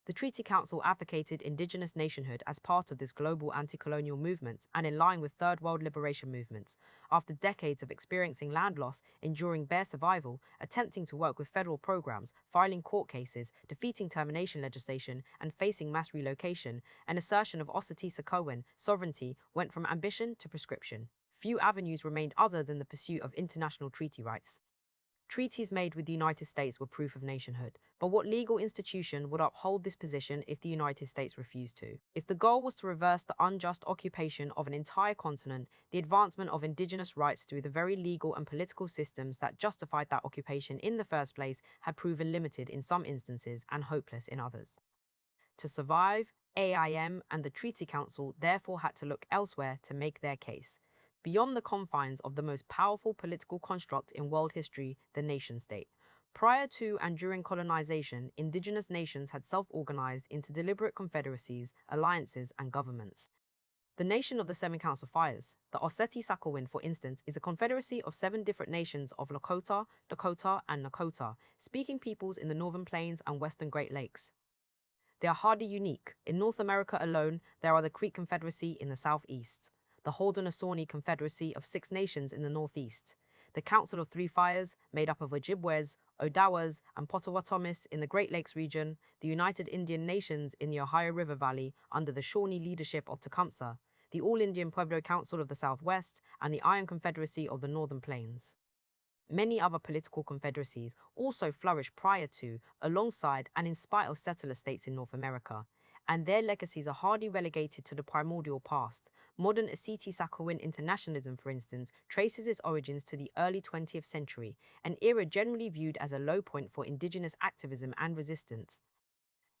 The Treaty Council advocated indigenous nationhood as part of this global anti-colonial movement and in line with Third World liberation movements. After decades of experiencing land loss, enduring bare survival, attempting to work with federal programs, filing court cases, defeating termination legislation, and facing mass relocation, an assertion of Ossetee-Sakoan sovereignty went from ambition to prescription. Few avenues remained other than the pursuit of international treaty rights. Treaties made with the United States were proof of nationhood, but what legal institution would uphold this position if the United States refused to? If the goal was to reverse the unjust occupation of an entire continent, the advancement of indigenous rights through the very legal and political systems that justified that occupation in the first place had proven limited in some instances and hopeless in others. To survive, AIM and the Treaty Council therefore had to look elsewhere to make their case, beyond the confines of the most powerful political construct in world history, the nation-state. Prior to and during colonization, indigenous nations had self-organized into deliberate confederacies, alliances, and governments. The nation of the Seven Council Fires, the Ossetee-Sakowin, for instance, is a confederacy of 7 different nations of Lakota, Dakota, and Nakota, speaking peoples in the Northern Plains and Western Great Lakes. They are hardly unique. In North America alone, there are the Creek Confederacy in the southeast, the Haudenosaunee Confederacy of 6 nations in the northeast, the Council of 3 Fires, made up of Ojibwes, Odawas, and Potawatomis in the Great Lakes region, the United Indian Nations in the Ohio River Valley under the Shawnee leadership of Tecumseh, the All-Indian Pueblo Council of the Southwest, and the Iron Confederacy of the Northern Plains. Many other political confederacies also flourished prior to, alongside, and in spite of settler states in North America, and their legacies are hardly relegated to the primordial past. Modern Ossetee-Sakowin internationalism, for instance, traces its origins to the early 20th century, an era generally viewed as a low point for indigenous activism and resistance.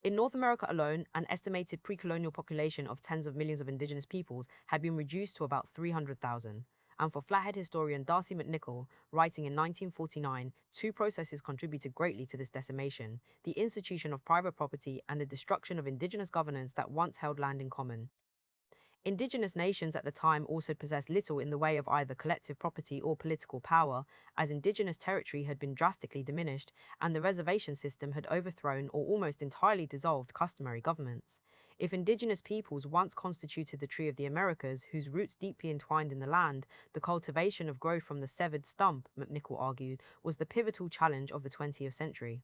In North America alone, an estimated pre-colonial population of tens of millions of indigenous peoples had been reduced to about 300,000. And for Flathead historian Darcy McNichol, writing in 1949, 2 processes contributed greatly to this decimation: the institution of private property and the destruction of indigenous governance that once held land in common. Indigenous nations at the time also possessed little in the way of either collective property or political power, as indigenous territory had been drastically diminished and the reservation system had overthrown or almost entirely dissolved customary governments. If indigenous peoples once constituted the tree of the Americas, whose roots deeply entwined in the land, the cultivation of growth from the severed stump, McNichol argued, was the pivotal challenge of the 20th century.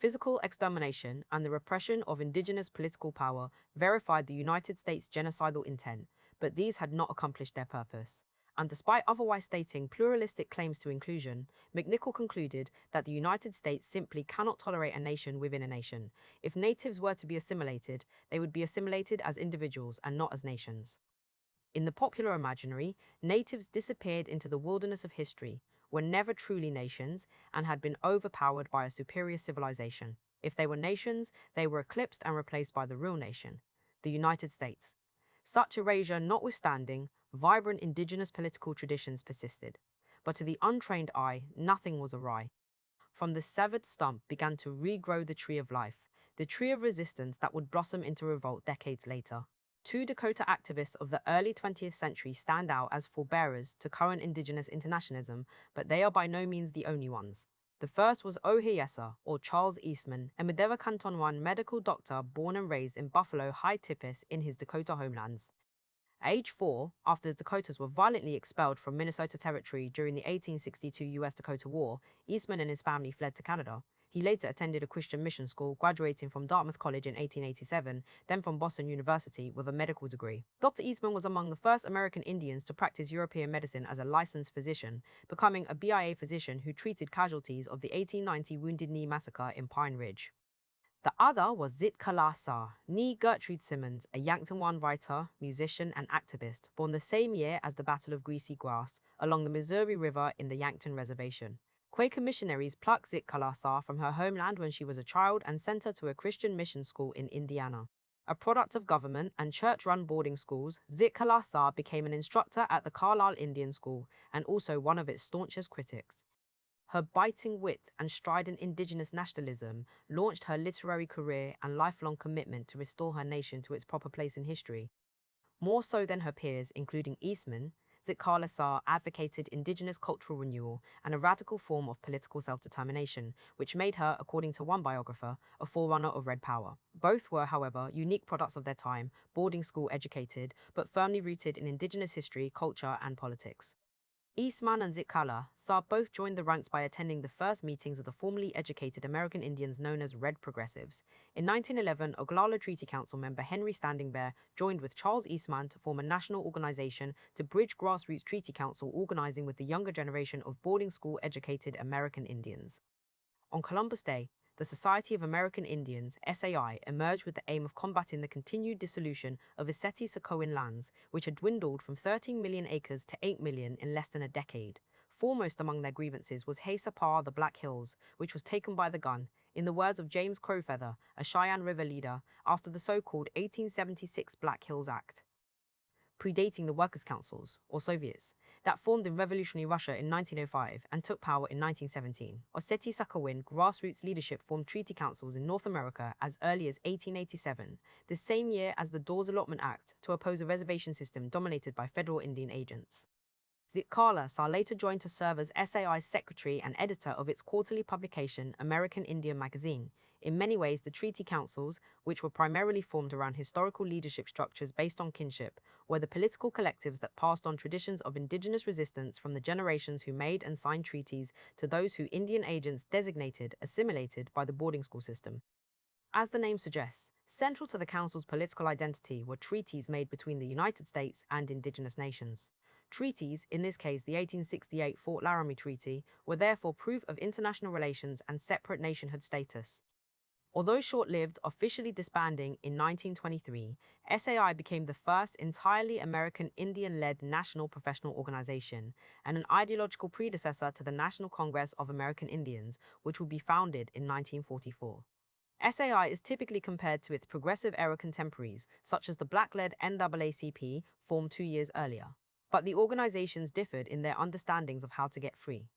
Physical extermination and the repression of indigenous political power verified the United States' genocidal intent, but these had not accomplished their purpose. And despite otherwise stating pluralistic claims to inclusion, McNichol concluded that the United States simply cannot tolerate a nation within a nation. If natives were to be assimilated, they would be assimilated as individuals and not as nations. In the popular imaginary, natives disappeared into the wilderness of history, were never truly nations, and had been overpowered by a superior civilization. If they were nations, they were eclipsed and replaced by the real nation, the United States. Such erasure notwithstanding, vibrant indigenous political traditions persisted. But to the untrained eye, nothing was awry. From the severed stump began to regrow the tree of life, the tree of resistance that would blossom into revolt decades later. 2 Dakota activists of the early 20th century stand out as forebearers to current indigenous internationalism, but they are by no means the only ones. The first was Ohiyesa, or Charles Eastman, a Madeira Canton I medical doctor born and raised in Buffalo High Tippis in his Dakota homelands. At age 4, after the Dakotas were violently expelled from Minnesota Territory during the 1862 U.S.-Dakota War, Eastman and his family fled to Canada. He later attended a Christian mission school, graduating from Dartmouth College in 1887, then from Boston University with a medical degree. Dr. Eastman was among the first American Indians to practice European medicine as a licensed physician, becoming a BIA physician who treated casualties of the 1890 Wounded Knee Massacre in Pine Ridge. The other was Zit Kalasar, nee Gertrude Simmons, a Yankton One writer, musician, and activist, born the same year as the Battle of Greasy Grass along the Missouri River in the Yankton Reservation. Quaker missionaries plucked Zit Kalasar from her homeland when she was a child and sent her to a Christian mission school in Indiana. A product of government and church-run boarding schools, Zit Kalasar became an instructor at the Carlisle Indian School and also one of its staunchest critics. Her biting wit and strident indigenous nationalism launched her literary career and lifelong commitment to restore her nation to its proper place in history. More so than her peers, including Eastman, Zit Kalasar advocated indigenous cultural renewal and a radical form of political self-determination, which made her, according to one biographer, a forerunner of Red Power. Both were, however, unique products of their time, boarding school educated, but firmly rooted in indigenous history, culture, and politics. Eastman and Zit Kalasar both joined the ranks by attending the first meetings of the formerly educated American Indians known as Red Progressives. In 1911, Oglala Treaty Council member Henry Standing Bear joined with Charles Eastman to form a national organization to bridge grassroots treaty council organizing with the younger generation of boarding school educated American Indians. On Columbus Day, the Society of American Indians, SAI, emerged with the aim of combating the continued dissolution of Estes-Sacoin lands, which had dwindled from 13 million acres to 8 million in less than a decade. Foremost among their grievances was Hay-Sapar, the Black Hills, which was taken by the gun, in the words of James Crowfeather, a Cheyenne River leader, after the so-called 1876 Black Hills Act, predating the workers' councils, or Soviets, that formed in revolutionary Russia in 1905 and took power in 1917. Oseti-Sakowin grassroots leadership formed treaty councils in North America as early as 1887, the same year as the Dawes Allotment Act, to oppose a reservation system dominated by federal Indian agents. Zit Kalasar later joined to serve as SAI's secretary and editor of its quarterly publication, American Indian Magazine. In many ways, the treaty councils, which were primarily formed around historical leadership structures based on kinship, were the political collectives that passed on traditions of indigenous resistance from the generations who made and signed treaties to those who Indian agents designated assimilated by the boarding school system. As the name suggests, central to the council's political identity were treaties made between the United States and indigenous nations. Treaties, in this case the 1868 Fort Laramie Treaty, were therefore proof of international relations and separate nationhood status. Although short-lived, officially disbanding in 1923, SAI became the first entirely American Indian-led national professional organization and an ideological predecessor to the National Congress of American Indians, which would be founded in 1944. SAI is typically compared to its progressive-era contemporaries, such as the black-led NAACP, formed 2 years earlier. But the organizations differed in their understandings of how to get free.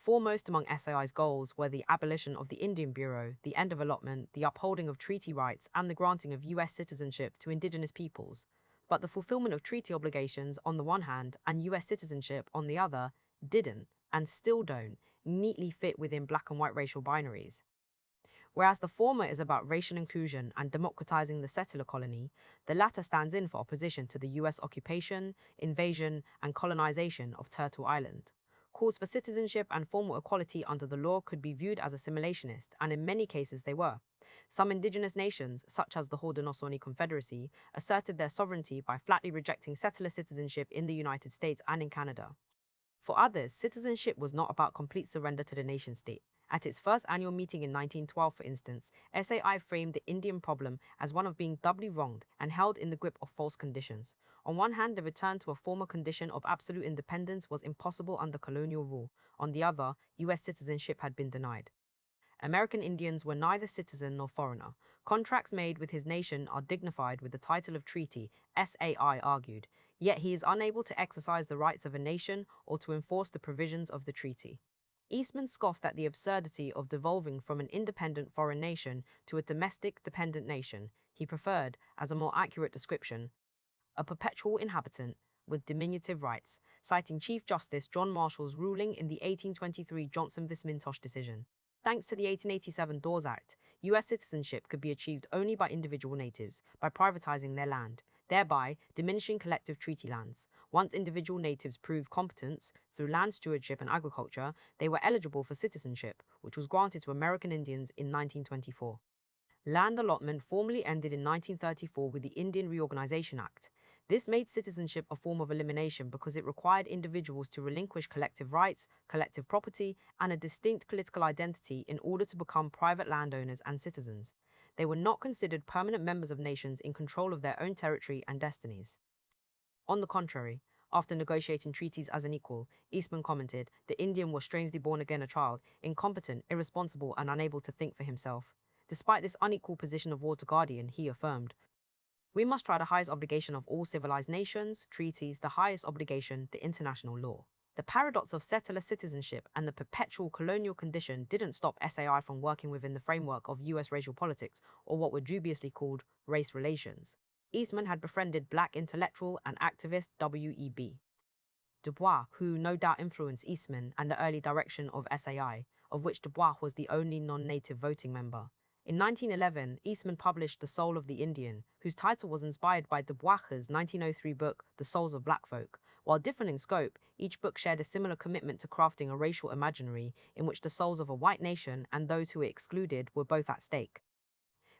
Foremost among SAI's goals were the abolition of the Indian Bureau, the end of allotment, the upholding of treaty rights, and the granting of U.S. citizenship to indigenous peoples. But the fulfillment of treaty obligations on the one hand and U.S. citizenship on the other didn't, and still don't, neatly fit within black and white racial binaries. Whereas the former is about racial inclusion and democratizing the settler colony, the latter stands in for opposition to the U.S. occupation, invasion, and colonization of Turtle Island. Calls for citizenship and formal equality under the law could be viewed as assimilationist, and in many cases they were. Some indigenous nations, such as the Haudenosaunee Confederacy, asserted their sovereignty by flatly rejecting settler citizenship in the United States and in Canada. For others, citizenship was not about complete surrender to the nation-state. At its first annual meeting in 1912, for instance, SAI framed the Indian problem as one of being doubly wronged and held in the grip of false conditions. On one hand, the return to a former condition of absolute independence was impossible under colonial rule. On the other, U.S. citizenship had been denied. American Indians were neither citizen nor foreigner. Contracts made with his nation are dignified with the title of treaty, SAI argued, yet he is unable to exercise the rights of a nation or to enforce the provisions of the treaty. Eastman scoffed at the absurdity of devolving from an independent foreign nation to a domestic dependent nation. He preferred, as a more accurate description, a perpetual inhabitant with diminutive rights, citing Chief Justice John Marshall's ruling in the 1823 Johnson v. Mintosh decision. Thanks to the 1887 Dawes Act, U.S. citizenship could be achieved only by individual natives, by privatizing their land. thereby diminishing collective treaty lands. Once individual natives proved competence through land stewardship and agriculture, they were eligible for citizenship, which was granted to American Indians in 1924. Land allotment formally ended in 1934 with the Indian Reorganization Act. This made citizenship a form of elimination because it required individuals to relinquish collective rights, collective property, and a distinct political identity in order to become private landowners and citizens. They were not considered permanent members of nations in control of their own territory and destinies. On the contrary, after negotiating treaties as an equal, Eastman commented, the Indian was strangely born again a child, incompetent, irresponsible, and unable to think for himself. Despite this unequal position of water guardian, he affirmed, we must try the highest obligation of all civilized nations, treaties, the highest obligation, the international law. The paradox of settler citizenship and the perpetual colonial condition didn't stop SAI from working within the framework of US racial politics, or what were dubiously called race relations. Eastman had befriended black intellectual and activist W.E.B. Du Bois, who no doubt influenced Eastman and the early direction of SAI, of which Du Bois was the only non-native voting member. In 1911, Eastman published The Soul of the Indian, whose title was inspired by Du Bois's 1903 book, The Souls of Black Folk. While different in scope, each book shared a similar commitment to crafting a racial imaginary in which the souls of a white nation and those who it excluded were both at stake.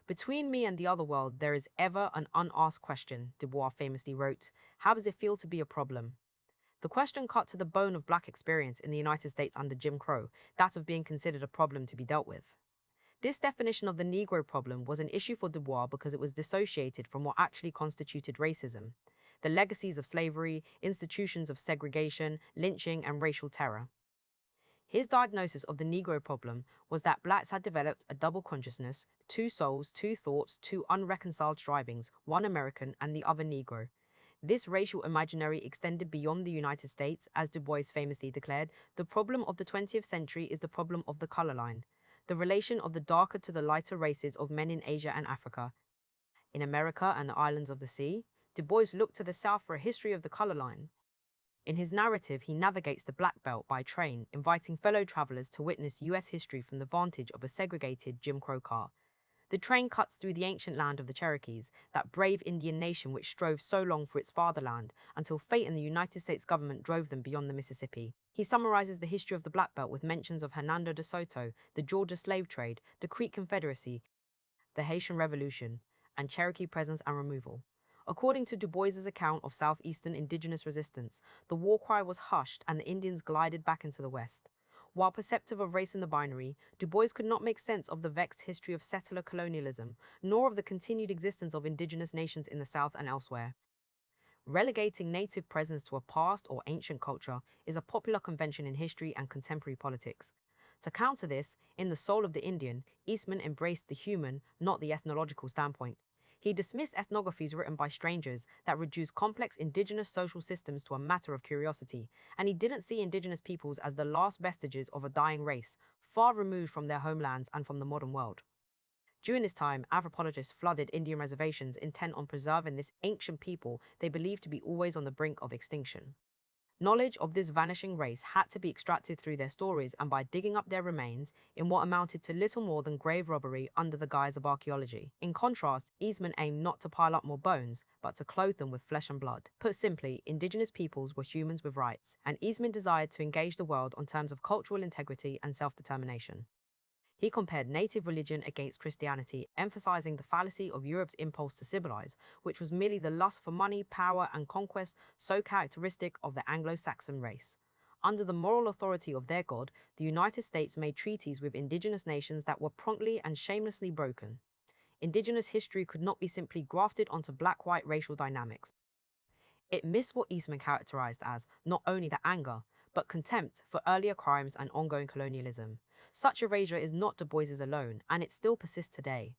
Between me and the other world, there is ever an unasked question, Du Bois famously wrote. How does it feel to be a problem? The question cut to the bone of black experience in the United States under Jim Crow, that of being considered a problem to be dealt with. This definition of the Negro problem was an issue for Du Bois because it was dissociated from what actually constituted racism: the legacies of slavery, institutions of segregation, lynching, and racial terror. His diagnosis of the Negro problem was that blacks had developed a double consciousness, two souls, two thoughts, two unreconciled strivings, one American and the other Negro. This racial imaginary extended beyond the United States. As Du Bois famously declared, the problem of the 20th century is the problem of the color line, the relation of the darker to the lighter races of men in Asia and Africa. In America and the islands of the sea, Du Bois looked to the South for a history of the color line. In his narrative, he navigates the Black Belt by train, inviting fellow travelers to witness U.S. history from the vantage of a segregated Jim Crow car. The train cuts through the ancient land of the Cherokees, that brave Indian nation which strove so long for its fatherland, until fate and the United States government drove them beyond the Mississippi. He summarizes the history of the Black Belt with mentions of Hernando de Soto, the Georgia slave trade, the Creek Confederacy, the Haitian Revolution, and Cherokee presence and removal. According to Du Bois's account of southeastern indigenous resistance, the war cry was hushed and the Indians glided back into the West. While perceptive of race in the binary, Du Bois could not make sense of the vexed history of settler colonialism, nor of the continued existence of indigenous nations in the South and elsewhere. Relegating native presence to a past or ancient culture is a popular convention in history and contemporary politics. To counter this, in The Soul of the Indian, Eastman embraced the human, not the ethnological standpoint. He dismissed ethnographies written by strangers that reduced complex indigenous social systems to a matter of curiosity, and he didn't see indigenous peoples as the last vestiges of a dying race, far removed from their homelands and from the modern world. During this time, anthropologists flooded Indian reservations intent on preserving this ancient people they believed to be always on the brink of extinction. Knowledge of this vanishing race had to be extracted through their stories and by digging up their remains in what amounted to little more than grave robbery under the guise of archaeology. In contrast, Eastman aimed not to pile up more bones, but to clothe them with flesh and blood. Put simply, indigenous peoples were humans with rights, and Eastman desired to engage the world on terms of cultural integrity and self-determination. He compared native religion against Christianity, emphasizing the fallacy of Europe's impulse to civilize, which was merely the lust for money, power, and conquest so characteristic of the Anglo-Saxon race. Under the moral authority of their god, the United States made treaties with indigenous nations that were promptly and shamelessly broken. Indigenous history could not be simply grafted onto black-white racial dynamics. It missed what Eastman characterized as not only the anger, but contempt for earlier crimes and ongoing colonialism. Such erasure is not Du Bois's alone, and it still persists today.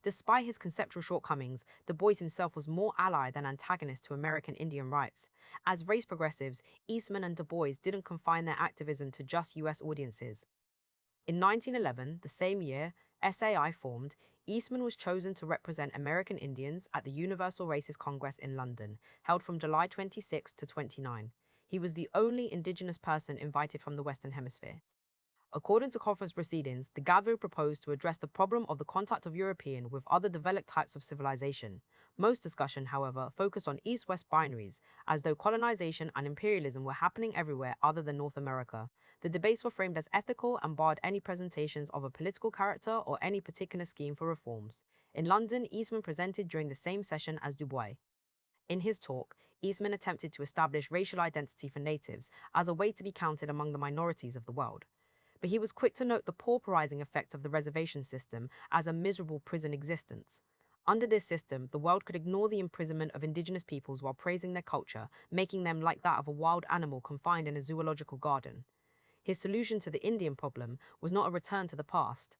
Despite his conceptual shortcomings, Du Bois himself was more ally than antagonist to American Indian rights. As race progressives, Eastman and Du Bois didn't confine their activism to just US audiences. In 1911, the same year, SAI formed, Eastman was chosen to represent American Indians at the Universal Races Congress in London, held from July 26 to 29. He was the only indigenous person invited from the Western Hemisphere. According to conference proceedings, the gathering proposed to address the problem of the contact of European with other developed types of civilization. Most discussion, however, focused on East-West binaries, as though colonization and imperialism were happening everywhere other than North America. The debates were framed as ethical and barred any presentations of a political character or any particular scheme for reforms. In London, Eastman presented during the same session as Du Bois. In his talk, Eastman attempted to establish racial identity for natives as a way to be counted among the minorities of the world. But he was quick to note the pauperizing effect of the reservation system as a miserable prison existence. Under this system, the world could ignore the imprisonment of indigenous peoples while praising their culture, making them like that of a wild animal confined in a zoological garden. His solution to the Indian problem was not a return to the past.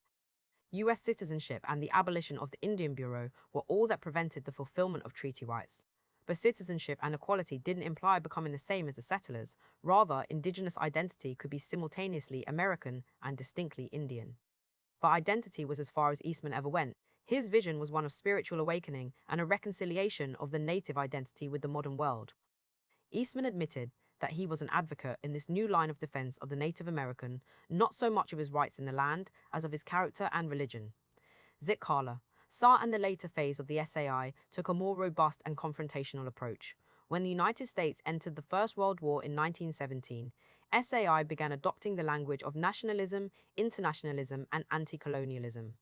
US citizenship and the abolition of the Indian Bureau were all that prevented the fulfillment of treaty rights. But citizenship and equality didn't imply becoming the same as the settlers. Rather, indigenous identity could be simultaneously American and distinctly Indian. But identity was as far as Eastman ever went. His vision was one of spiritual awakening and a reconciliation of the native identity with the modern world. Eastman admitted that he was an advocate in this new line of defense of the Native American, not so much of his rights in the land as of his character and religion. Zitkala, Sa and the later phase of the SAI took a more robust and confrontational approach. When the United States entered the First World War in 1917, SAI began adopting the language of nationalism, internationalism, and anti-colonialism.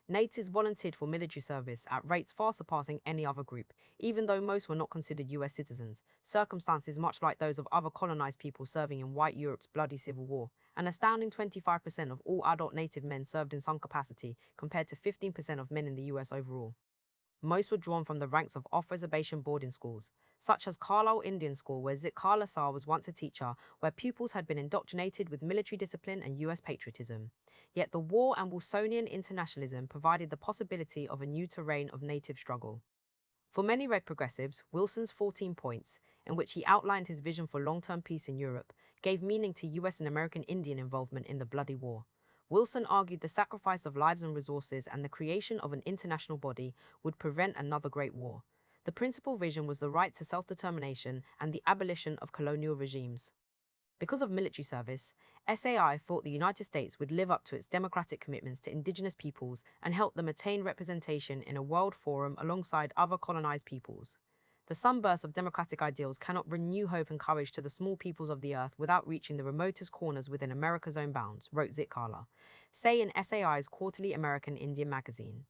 Natives volunteered for military service at rates far surpassing any other group, even though most were not considered US citizens, circumstances much like those of other colonized people serving in white Europe's bloody civil war. An astounding 25% of all adult native men served in some capacity, compared to 15% of men in the US overall. Most were drawn from the ranks of off-reservation boarding schools, such as Carlisle Indian School, where Zitkala Sar was once a teacher, where pupils had been indoctrinated with military discipline and US patriotism. Yet the war and Wilsonian internationalism provided the possibility of a new terrain of native struggle. For many red progressives, Wilson's 14 points, in which he outlined his vision for long-term peace in Europe, gave meaning to US and American Indian involvement in the bloody war. Wilson argued the sacrifice of lives and resources and the creation of an international body would prevent another great war. The principal vision was the right to self-determination and the abolition of colonial regimes. Because of military service, SAI thought the United States would live up to its democratic commitments to indigenous peoples and help them attain representation in a world forum alongside other colonized peoples. The sunburst of democratic ideals cannot bring new hope and courage to the small peoples of the earth without reaching the remotest corners within America's own bounds, wrote Zitkala, say in SAI's quarterly American Indian magazine.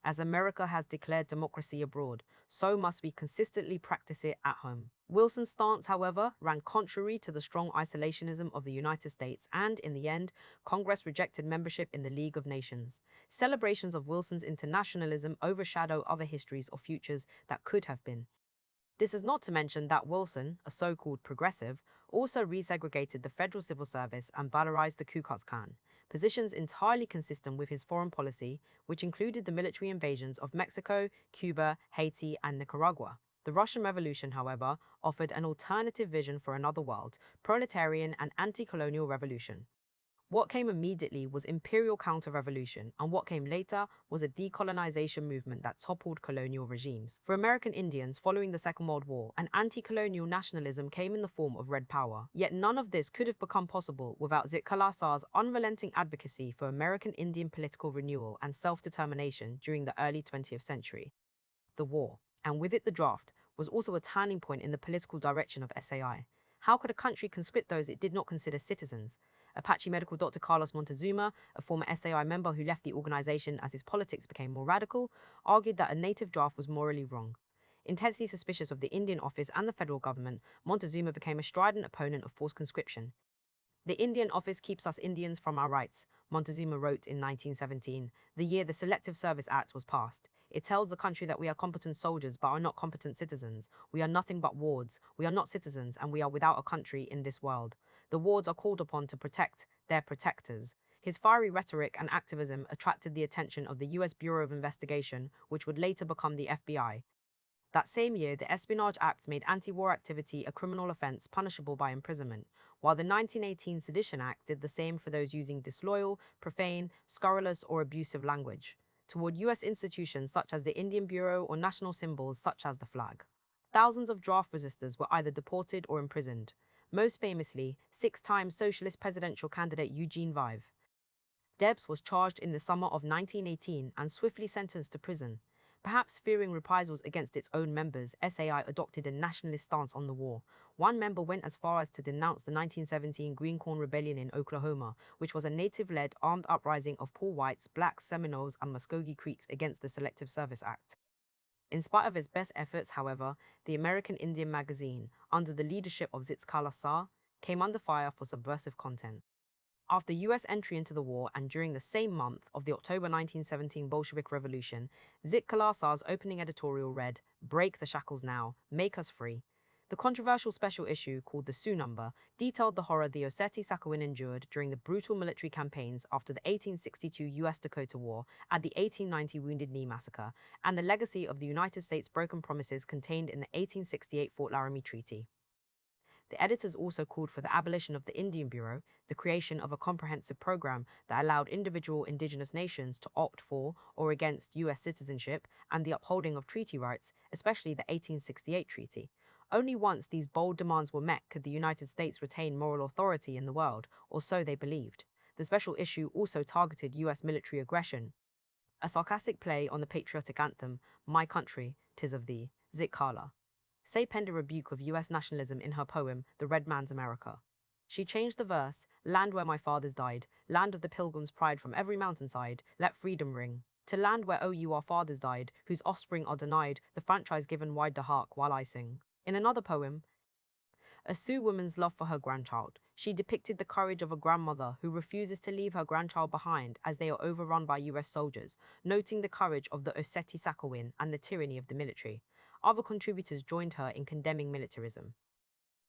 As America has declared democracy abroad, so must we consistently practice it at home. Wilson's stance, however, ran contrary to the strong isolationism of the United States and, in the end, Congress rejected membership in the League of Nations. Celebrations of Wilson's internationalism overshadow other histories or futures that could have been. This is not to mention that Wilson, a so-called progressive, also resegregated the federal civil service and valorized the Ku Klux Klan, positions entirely consistent with his foreign policy, which included the military invasions of Mexico, Cuba, Haiti, and Nicaragua. The Russian Revolution, however, offered an alternative vision for another world, proletarian and anti-colonial revolution. What came immediately was imperial counter-revolution, and what came later was a decolonization movement that toppled colonial regimes. For American Indians following the Second World War, an anti-colonial nationalism came in the form of Red Power. Yet none of this could have become possible without Zitkala Sar's unrelenting advocacy for American Indian political renewal and self-determination during the early 20th century. The war, and with it the draft, was also a turning point in the political direction of SAI. How could a country conscript those it did not consider citizens? Apache medical Dr. Carlos Montezuma, a former SAI member who left the organization as his politics became more radical, argued that a native draft was morally wrong. Intensely suspicious of the Indian office and the federal government, Montezuma became a strident opponent of forced conscription. The Indian office keeps us Indians from our rights, Montezuma wrote in 1917, the year the Selective Service Act was passed. It tells the country that we are competent soldiers but are not competent citizens. We are nothing but wards. We are not citizens and we are without a country in this world. The wards are called upon to protect their protectors. His fiery rhetoric and activism attracted the attention of the US Bureau of Investigation, which would later become the FBI. That same year, the Espionage Act made anti-war activity a criminal offense punishable by imprisonment, while the 1918 Sedition Act did the same for those using disloyal, profane, scurrilous, or abusive language toward US institutions such as the Indian Bureau or national symbols such as the flag. Thousands of draft resistors were either deported or imprisoned, most famously, six-time socialist presidential candidate Eugene Vive. Debs was charged in the summer of 1918 and swiftly sentenced to prison. Perhaps fearing reprisals against its own members, SAI adopted a nationalist stance on the war. One member went as far as to denounce the 1917 Green Corn Rebellion in Oklahoma, which was a native-led armed uprising of poor whites, blacks, Seminoles, and Muskogee Creeks against the Selective Service Act. In spite of its best efforts, however, the American Indian magazine, under the leadership of Zitkala Sar, came under fire for subversive content. After U.S. entry into the war and during the same month of the October 1917 Bolshevik Revolution, Zitkala Sar's opening editorial read, "Break the shackles now, make us free." The controversial special issue, called the Sioux Number, detailed the horror the Osseti-Sakowin endured during the brutal military campaigns after the 1862 U.S.-Dakota War and the 1890 Wounded Knee Massacre, and the legacy of the United States' broken promises contained in the 1868 Fort Laramie Treaty. The editors also called for the abolition of the Indian Bureau, the creation of a comprehensive program that allowed individual indigenous nations to opt for or against U.S. citizenship, and the upholding of treaty rights, especially the 1868 treaty. Only once these bold demands were met could the United States retain moral authority in the world, or so they believed. The special issue also targeted U.S. military aggression, a sarcastic play on the patriotic anthem, "My Country, 'Tis of Thee," Zitkala. Say penned a rebuke of U.S. nationalism in her poem, The Red Man's America. She changed the verse, "Land where my fathers died, land of the pilgrim's pride from every mountainside, let freedom ring," to "Land where our fathers died, whose offspring are denied, the franchise given wide to hark while I sing." In another poem, A Sioux Woman's Love for Her Grandchild, she depicted the courage of a grandmother who refuses to leave her grandchild behind as they are overrun by U.S. soldiers, noting the courage of the Osseti-Sakowin and the tyranny of the military. Other contributors joined her in condemning militarism.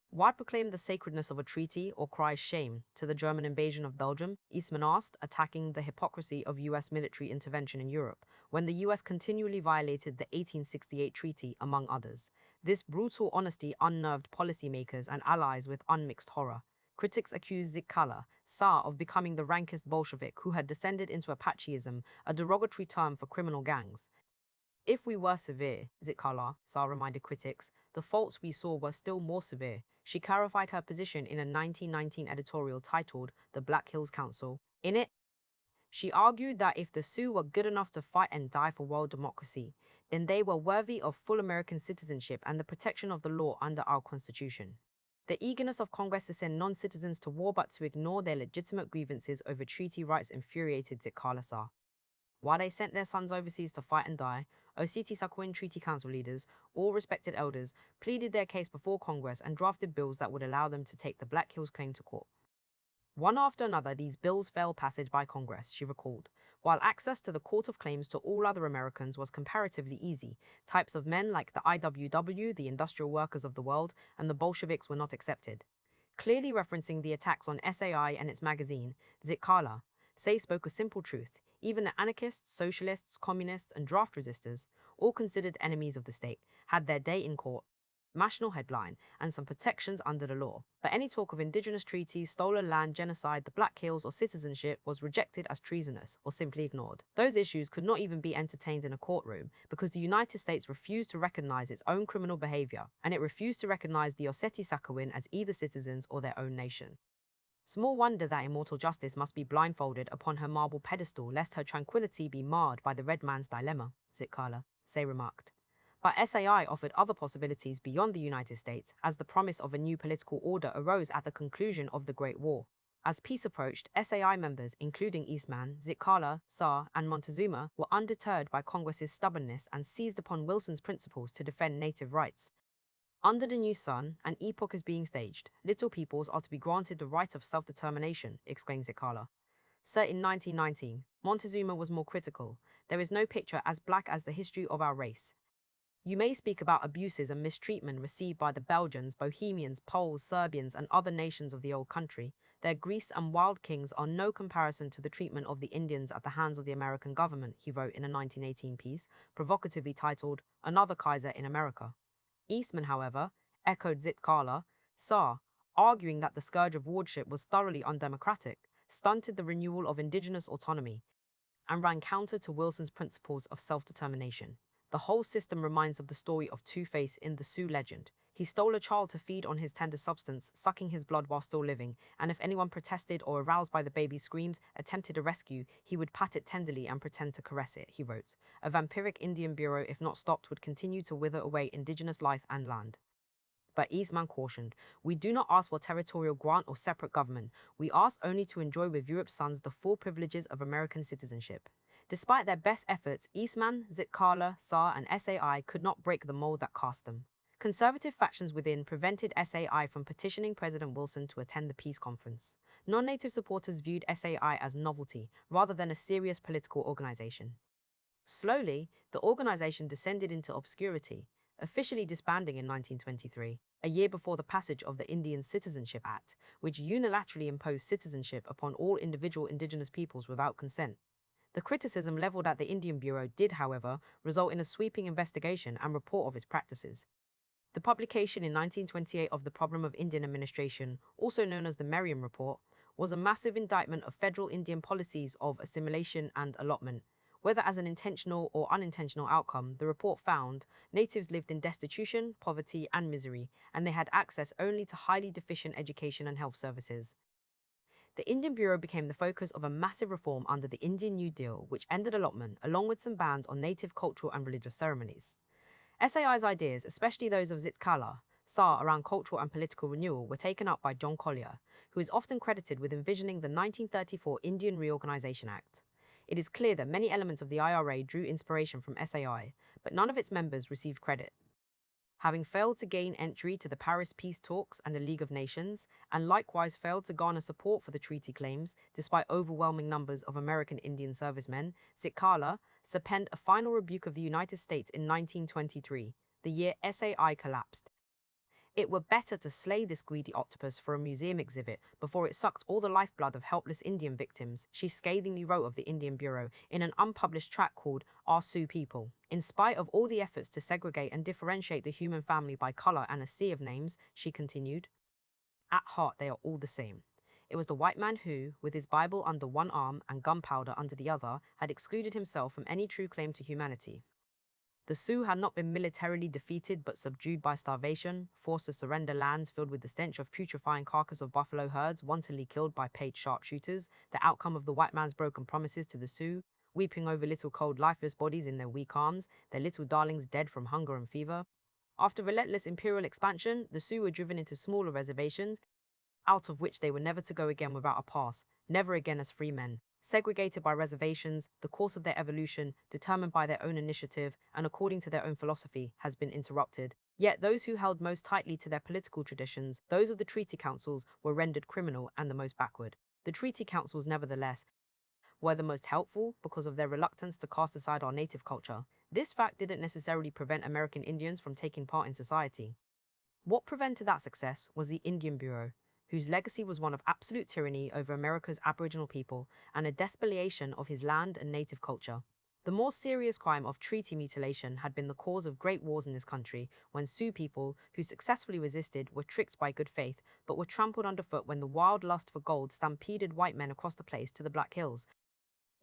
Why proclaim the sacredness of a treaty or cry shame to the German invasion of Belgium? Eastman asked, attacking the hypocrisy of U.S. military intervention in Europe, when the U.S. continually violated the 1868 treaty, among others. This brutal honesty unnerved policymakers and allies with unmixed horror. Critics accused Zitkala Sar of becoming the rankest Bolshevik who had descended into Apacheism, a derogatory term for criminal gangs. "If we were severe," Zitkala Sar reminded critics, "the faults we saw were still more severe." She clarified her position in a 1919 editorial titled The Black Hills Council. In it, she argued that if the Sioux were good enough to fight and die for world democracy, then they were worthy of full American citizenship and the protection of the law under our Constitution. The eagerness of Congress to send non-citizens to war but to ignore their legitimate grievances over treaty rights infuriated Zitkala Sar. While they sent their sons overseas to fight and die, Osseti-Sakowin Treaty Council leaders, all respected elders, pleaded their case before Congress and drafted bills that would allow them to take the Black Hills claim to court. One after another, these bills failed passage by Congress, she recalled, while access to the Court of Claims to all other Americans was comparatively easy. Types of men like the IWW, the Industrial Workers of the World, and the Bolsheviks were not accepted. Clearly referencing the attacks on SAI and its magazine, Zitkala Sar spoke a simple truth. Even the anarchists, socialists, communists, and draft resistors, all considered enemies of the state, had their day in court, national headline, and some protections under the law. But any talk of indigenous treaties, stolen land, genocide, the Black Hills, or citizenship was rejected as treasonous or simply ignored. Those issues could not even be entertained in a courtroom because the United States refused to recognize its own criminal behavior, and it refused to recognize the Osseti-Sakowin as either citizens or their own nation. Small wonder that immortal justice must be blindfolded upon her marble pedestal lest her tranquility be marred by the red man's dilemma, Zitkala Sar remarked. But SAI offered other possibilities beyond the United States, as the promise of a new political order arose at the conclusion of the Great War. As peace approached, SAI members, including Eastman, Zitkala Sar, and Montezuma, were undeterred by Congress's stubbornness and seized upon Wilson's principles to defend native rights. Under the new sun, an epoch is being staged. Little peoples are to be granted the right of self-determination, exclaimed Zitkala Sar in 1919. Montezuma was more critical. There is no picture as black as the history of our race. You may speak about abuses and mistreatment received by the Belgians, Bohemians, Poles, Serbians, and other nations of the old country. Their Greece and wild kings are no comparison to the treatment of the Indians at the hands of the American government, he wrote in a 1918 piece, provocatively titled Another Kaiser in America. Eastman, however, echoed Zitkala Sar, arguing that the scourge of wardship was thoroughly undemocratic, stunted the renewal of indigenous autonomy, and ran counter to Wilson's principles of self-determination. The whole system reminds of the story of Two-Face in the Sioux legend. He stole a child to feed on his tender substance, sucking his blood while still living, and if anyone protested or aroused by the baby's screams, attempted a rescue, he would pat it tenderly and pretend to caress it, he wrote. A vampiric Indian bureau, if not stopped, would continue to wither away indigenous life and land. But Eastman cautioned, "We do not ask for territorial grant or separate government. We ask only to enjoy with Europe's sons the full privileges of American citizenship." Despite their best efforts, Eastman, Zitkala, Saar, and SAI could not break the mold that cast them. Conservative factions within prevented SAI from petitioning President Wilson to attend the peace conference. Non-native supporters viewed SAI as novelty, rather than a serious political organization. Slowly, the organization descended into obscurity, officially disbanding in 1923, a year before the passage of the Indian Citizenship Act, which unilaterally imposed citizenship upon all individual indigenous peoples without consent. The criticism leveled at the Indian Bureau did, however, result in a sweeping investigation and report of its practices. The publication in 1928 of The Problem of Indian Administration, also known as the Merriam Report, was a massive indictment of federal Indian policies of assimilation and allotment. Whether as an intentional or unintentional outcome, the report found natives lived in destitution, poverty, and misery, and they had access only to highly deficient education and health services. The Indian Bureau became the focus of a massive reform under the Indian New Deal, which ended allotment, along with some bans on native cultural and religious ceremonies. SAI's ideas, especially those of Zitkala, Saar around cultural and political renewal, were taken up by John Collier, who is often credited with envisioning the 1934 Indian Reorganization Act. It is clear that many elements of the IRA drew inspiration from SAI, but none of its members received credit. Having failed to gain entry to the Paris peace talks and the League of Nations, and likewise failed to garner support for the treaty claims, despite overwhelming numbers of American Indian servicemen, Zitkala penned a final rebuke of the United States in 1923, the year SAI collapsed. It were better to slay this greedy octopus for a museum exhibit before it sucked all the lifeblood of helpless Indian victims, she scathingly wrote of the Indian Bureau in an unpublished tract called Our Sioux People. In spite of all the efforts to segregate and differentiate the human family by color and a sea of names, she continued, at heart they are all the same. It was the white man who, with his Bible under one arm and gunpowder under the other, had excluded himself from any true claim to humanity. The Sioux had not been militarily defeated but subdued by starvation, forced to surrender lands filled with the stench of putrefying carcass of buffalo herds wantonly killed by paid sharpshooters, the outcome of the white man's broken promises to the Sioux, weeping over little cold lifeless bodies in their weak arms, their little darlings dead from hunger and fever. After relentless imperial expansion, the Sioux were driven into smaller reservations, out of which they were never to go again without a pass, never again as free men. Segregated by reservations, the course of their evolution, determined by their own initiative and according to their own philosophy, has been interrupted. Yet those who held most tightly to their political traditions, those of the treaty councils, were rendered criminal and the most backward. The treaty councils, nevertheless, were the most helpful because of their reluctance to cast aside our native culture. This fact didn't necessarily prevent American Indians from taking part in society. What prevented that success was the Indian Bureau, whose legacy was one of absolute tyranny over America's Aboriginal people and a despoliation of his land and native culture. The more serious crime of treaty mutilation had been the cause of great wars in this country when Sioux people, who successfully resisted, were tricked by good faith, but were trampled underfoot when the wild lust for gold stampeded white men across the place to the Black Hills,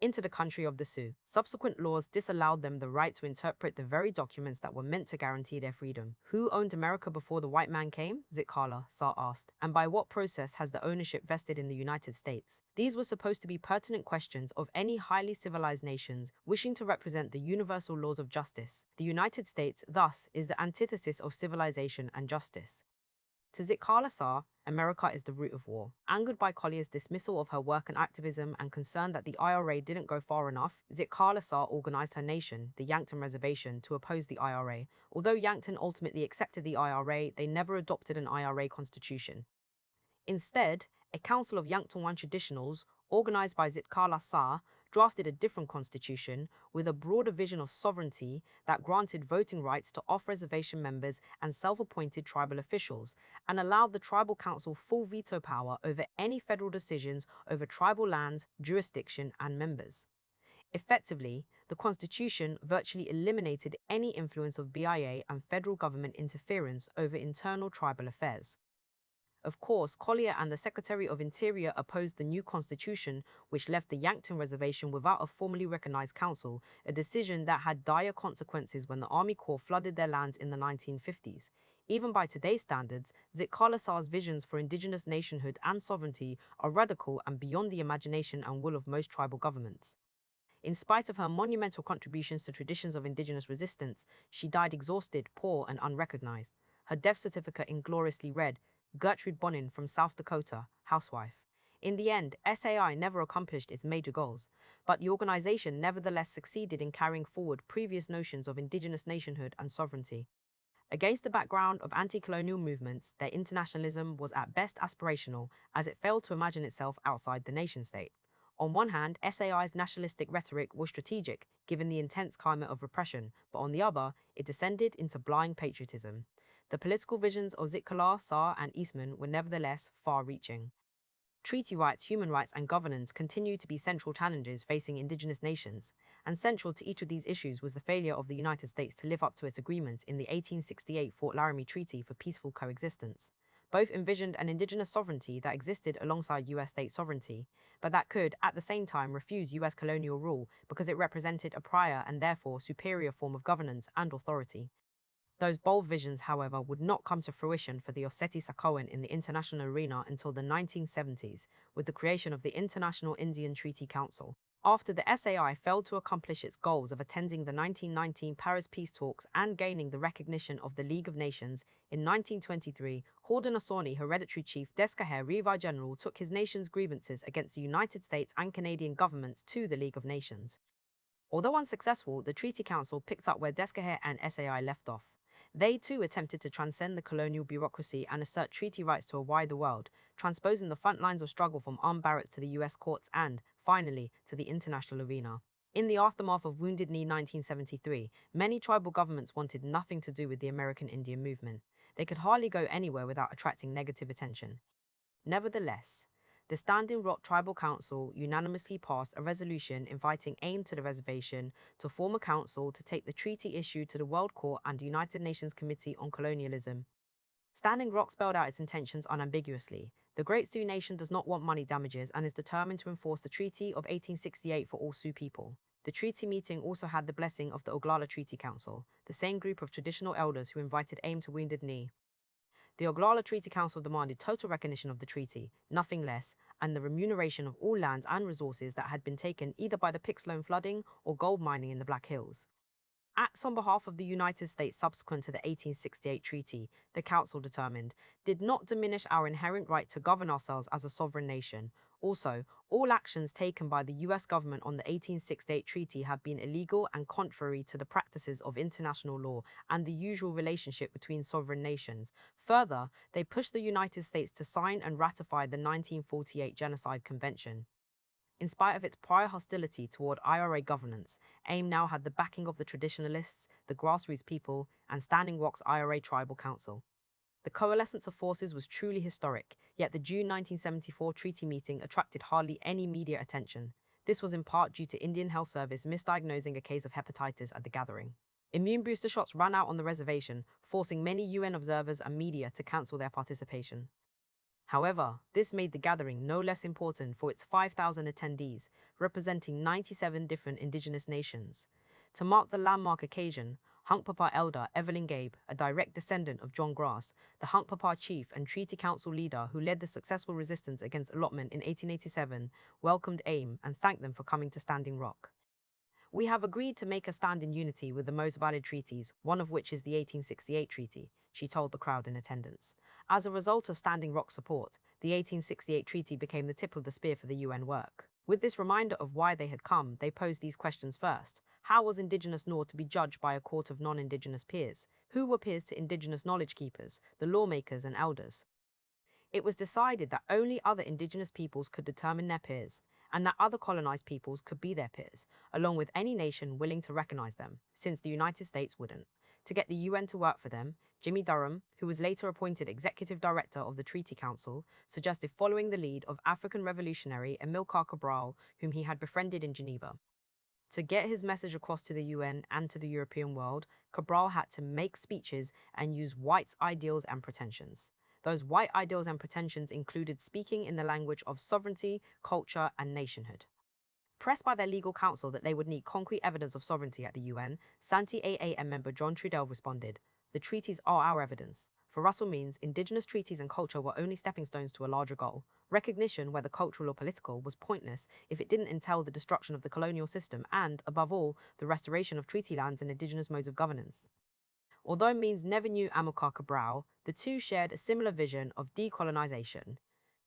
into the country of the Sioux. Subsequent laws disallowed them the right to interpret the very documents that were meant to guarantee their freedom. Who owned America before the white man came? Zitkala, Saar asked. And by what process has the ownership vested in the United States? These were supposed to be pertinent questions of any highly civilized nations wishing to represent the universal laws of justice. The United States, thus, is the antithesis of civilization and justice. To Zitkala Saar, America is the root of war. Angered by Collier's dismissal of her work and activism and concerned that the IRA didn't go far enough, Zitkala Saar organized her nation, the Yankton Reservation, to oppose the IRA. Although Yankton ultimately accepted the IRA, they never adopted an IRA constitution. Instead, a council of Yankton traditionals, organized by Zitkala Saar, drafted a different constitution with a broader vision of sovereignty that granted voting rights to off-reservation members and self-appointed tribal officials, and allowed the tribal council full veto power over any federal decisions over tribal lands, jurisdiction, and members. Effectively, the Constitution virtually eliminated any influence of BIA and federal government interference over internal tribal affairs. Of course, Collier and the Secretary of Interior opposed the new constitution, which left the Yankton Reservation without a formally recognized council, a decision that had dire consequences when the Army Corps flooded their lands in the 1950s. Even by today's standards, Zitkalasar's visions for indigenous nationhood and sovereignty are radical and beyond the imagination and will of most tribal governments. In spite of her monumental contributions to traditions of indigenous resistance, she died exhausted, poor, and unrecognized. Her death certificate ingloriously read, Gertrude Bonin from South Dakota, housewife. In the end, SAI never accomplished its major goals, but the organization nevertheless succeeded in carrying forward previous notions of indigenous nationhood and sovereignty. Against the background of anti-colonial movements, their internationalism was at best aspirational, as it failed to imagine itself outside the nation-state. On one hand, SAI's nationalistic rhetoric was strategic, given the intense climate of repression, but on the other, it descended into blind patriotism. The political visions of Zitkala, Saar, and Eastman were nevertheless far-reaching. Treaty rights, human rights, and governance continue to be central challenges facing indigenous nations, and central to each of these issues was the failure of the United States to live up to its agreement in the 1868 Fort Laramie Treaty for peaceful coexistence. Both envisioned an indigenous sovereignty that existed alongside U.S. state sovereignty, but that could, at the same time, refuse U.S. colonial rule because it represented a prior and therefore superior form of governance and authority. Those bold visions, however, would not come to fruition for the Oceti-Sakowin in the international arena until the 1970s, with the creation of the International Indian Treaty Council. After the SAI failed to accomplish its goals of attending the 1919 Paris Peace Talks and gaining the recognition of the League of Nations, in 1923, Haudenosaunee Hereditary Chief Descaher Revi General took his nation's grievances against the United States and Canadian governments to the League of Nations. Although unsuccessful, the Treaty Council picked up where Descaher and SAI left off. They too attempted to transcend the colonial bureaucracy and assert treaty rights to a wider world, transposing the front lines of struggle from armed barracks to the US courts and, finally, to the international arena. In the aftermath of Wounded Knee 1973, many tribal governments wanted nothing to do with the American Indian movement. They could hardly go anywhere without attracting negative attention. Nevertheless, the Standing Rock Tribal Council unanimously passed a resolution inviting AIM to the reservation to form a council to take the treaty issue to the World Court and the United Nations Committee on Colonialism. Standing Rock spelled out its intentions unambiguously. The Great Sioux Nation does not want money damages and is determined to enforce the Treaty of 1868 for all Sioux people. The treaty meeting also had the blessing of the Oglala Treaty Council, the same group of traditional elders who invited AIM to Wounded Knee. The Oglala Treaty Council demanded total recognition of the treaty, nothing less, and the remuneration of all lands and resources that had been taken either by the Pixlone flooding or gold mining in the Black Hills. Acts on behalf of the United States subsequent to the 1868 treaty, the Council determined, did not diminish our inherent right to govern ourselves as a sovereign nation. Also, all actions taken by the US government on the 1868 treaty have been illegal and contrary to the practices of international law and the usual relationship between sovereign nations. Further, they pushed the United States to sign and ratify the 1948 Genocide Convention. In spite of its prior hostility toward IRA governance, AIM now had the backing of the traditionalists, the grassroots people, and Standing Rock's IRA Tribal Council. The coalescence of forces was truly historic, yet the June 1974 treaty meeting attracted hardly any media attention. This was in part due to Indian Health Service misdiagnosing a case of hepatitis at the gathering. Immune booster shots ran out on the reservation, forcing many UN observers and media to cancel their participation. However, this made the gathering no less important for its 5,000 attendees, representing 97 different indigenous nations. To mark the landmark occasion, Hunkpapa Elder Evelyn Gabe, a direct descendant of John Grass, the Hunkpapa chief and Treaty Council leader who led the successful resistance against allotment in 1887, welcomed AIM and thanked them for coming to Standing Rock. We have agreed to make a stand in unity with the most valid treaties, one of which is the 1868 treaty, she told the crowd in attendance. As a result of Standing Rock support, the 1868 treaty became the tip of the spear for the UN work. With this reminder of why they had come, they posed these questions first. How was Indigenous law to be judged by a court of non-Indigenous peers? Who were peers to Indigenous knowledge keepers, the lawmakers and elders? It was decided that only other Indigenous peoples could determine their peers, and that other colonized peoples could be their peers, along with any nation willing to recognize them, since the United States wouldn't. To get the UN to work for them, Jimmy Durham, who was later appointed executive director of the Treaty Council, suggested following the lead of African revolutionary Amilcar Cabral, whom he had befriended in Geneva. To get his message across to the UN and to the European world, Cabral had to make speeches and use white ideals and pretensions. Those white ideals and pretensions included speaking in the language of sovereignty, culture, and nationhood. Pressed by their legal counsel that they would need concrete evidence of sovereignty at the UN, Santi AAM member John Trudell responded, the treaties are our evidence. For Russell Means, indigenous treaties and culture were only stepping stones to a larger goal. Recognition, whether cultural or political, was pointless if it didn't entail the destruction of the colonial system and, above all, the restoration of treaty lands and indigenous modes of governance. Although Means never knew Amilcar Cabral, the two shared a similar vision of decolonization.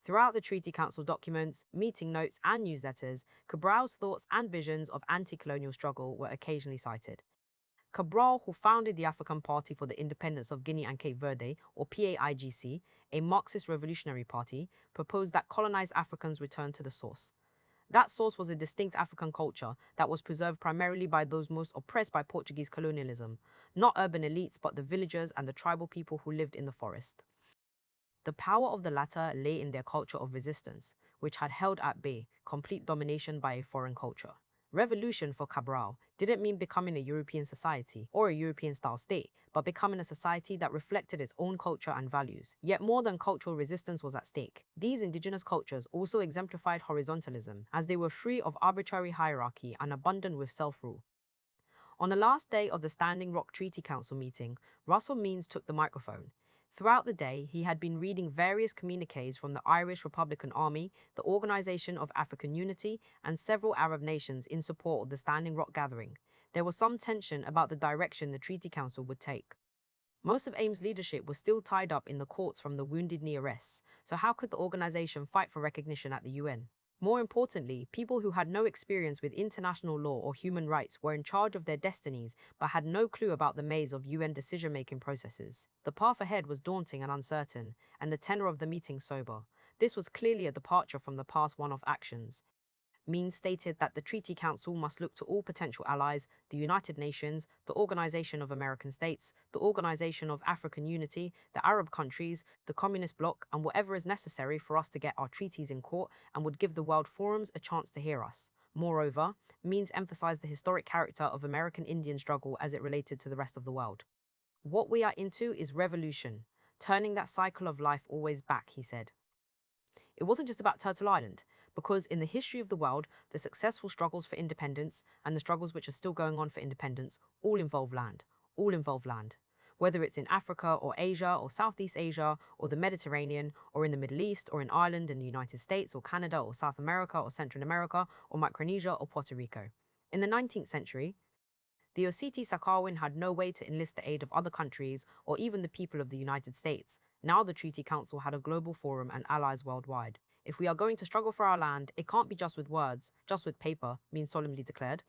Throughout the Treaty Council documents, meeting notes, and newsletters, Cabral's thoughts and visions of anti-colonial struggle were occasionally cited. Cabral, who founded the African Party for the Independence of Guinea and Cape Verde, or PAIGC, a Marxist revolutionary party, proposed that colonized Africans return to the source. That source was a distinct African culture that was preserved primarily by those most oppressed by Portuguese colonialism, not urban elites but the villagers and the tribal people who lived in the forest. The power of the latter lay in their culture of resistance, which had held at bay complete domination by a foreign culture. Revolution for Cabral didn't mean becoming a European society or a European-style state, but becoming a society that reflected its own culture and values. Yet more than cultural resistance was at stake. These indigenous cultures also exemplified horizontalism, as they were free of arbitrary hierarchy and abundant with self-rule. On the last day of the Standing Rock Treaty Council meeting, Russell Means took the microphone. Throughout the day, he had been reading various communiques from the Irish Republican Army, the Organization of African Unity, and several Arab nations in support of the Standing Rock gathering. There was some tension about the direction the Treaty Council would take. Most of AIM's leadership was still tied up in the courts from the Wounded Knee arrests, so how could the organization fight for recognition at the UN? More importantly, people who had no experience with international law or human rights were in charge of their destinies but had no clue about the maze of UN decision-making processes. The path ahead was daunting and uncertain, and the tenor of the meeting sober. This was clearly a departure from the past one-off actions. Means stated that the Treaty Council must look to all potential allies, the United Nations, the Organization of American States, the Organization of African Unity, the Arab countries, the Communist bloc, and whatever is necessary for us to get our treaties in court, and would give the world forums a chance to hear us. Moreover, Means emphasized the historic character of American Indian struggle as it related to the rest of the world. What we are into is revolution, turning that cycle of life always back, he said. It wasn't just about Turtle Island, because in the history of the world, the successful struggles for independence and the struggles which are still going on for independence all involve land. All involve land. Whether it's in Africa or Asia or Southeast Asia or the Mediterranean or in the Middle East or in Ireland and the United States or Canada or South America or Central America or Micronesia or Puerto Rico. In the 19th century, the Osseti-Sakowin had no way to enlist the aid of other countries or even the people of the United States. Now the Treaty Council had a global forum and allies worldwide. If we are going to struggle for our land, it can't be just with words, just with paper, Means solemnly declared.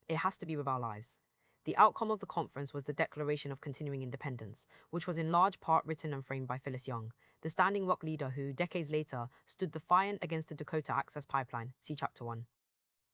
It has to be with our lives. The outcome of the conference was the Declaration of Continuing Independence, which was in large part written and framed by Phyllis Young, the Standing Rock leader who, decades later, stood defiant against the Dakota Access Pipeline. See Chapter 1.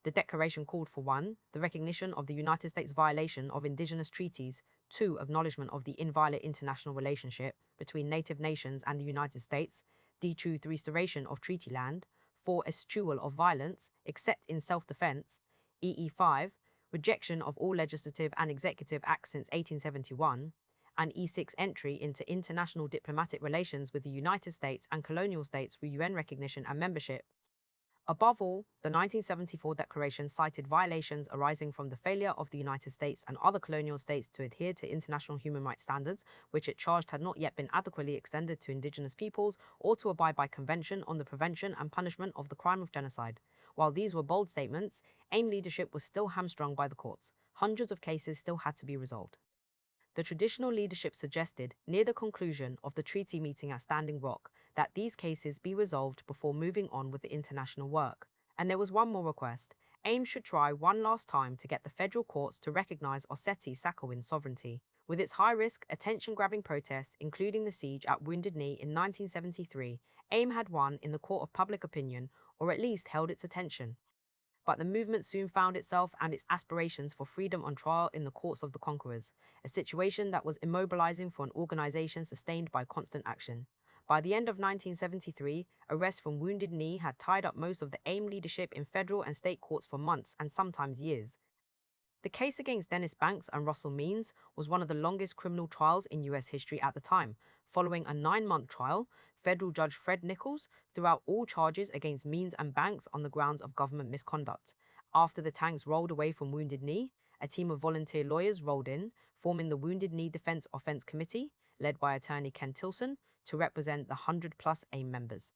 The declaration called for 1. The recognition of the United States' violation of indigenous treaties, 2. Acknowledgement of the inviolate international relationship between native nations and the United States, D2. The restoration of treaty land, 4. Eschewal of violence, except in self-defense, EE5. Rejection of all legislative and executive acts since 1871, and E6. Entry into international diplomatic relations with the United States and colonial states through UN recognition and membership. Above all, the 1974 declaration cited violations arising from the failure of the United States and other colonial states to adhere to international human rights standards, which it charged had not yet been adequately extended to indigenous peoples, or to abide by Convention on the Prevention and Punishment of the Crime of Genocide. While these were bold statements, AIM leadership was still hamstrung by the courts. Hundreds of cases still had to be resolved. The traditional leadership suggested, near the conclusion of the treaty meeting at Standing Rock, that these cases be resolved before moving on with the international work. And there was one more request. AIM should try one last time to get the federal courts to recognize Osseti-Sakowin's sovereignty. With its high-risk, attention-grabbing protests, including the siege at Wounded Knee in 1973, AIM had won in the court of public opinion, or at least held its attention. But the movement soon found itself and its aspirations for freedom on trial in the courts of the conquerors, a situation that was immobilizing for an organization sustained by constant action. By the end of 1973, arrests from Wounded Knee had tied up most of the AIM leadership in federal and state courts for months and sometimes years. The case against Dennis Banks and Russell Means was one of the longest criminal trials in US history at the time. Following a 9-month trial, federal judge Fred Nichols threw out all charges against Means and Banks on the grounds of government misconduct. After the tanks rolled away from Wounded Knee, a team of volunteer lawyers rolled in, forming the Wounded Knee Defense Offense Committee, led by attorney Ken Tilson, to represent the 100-plus AIM members.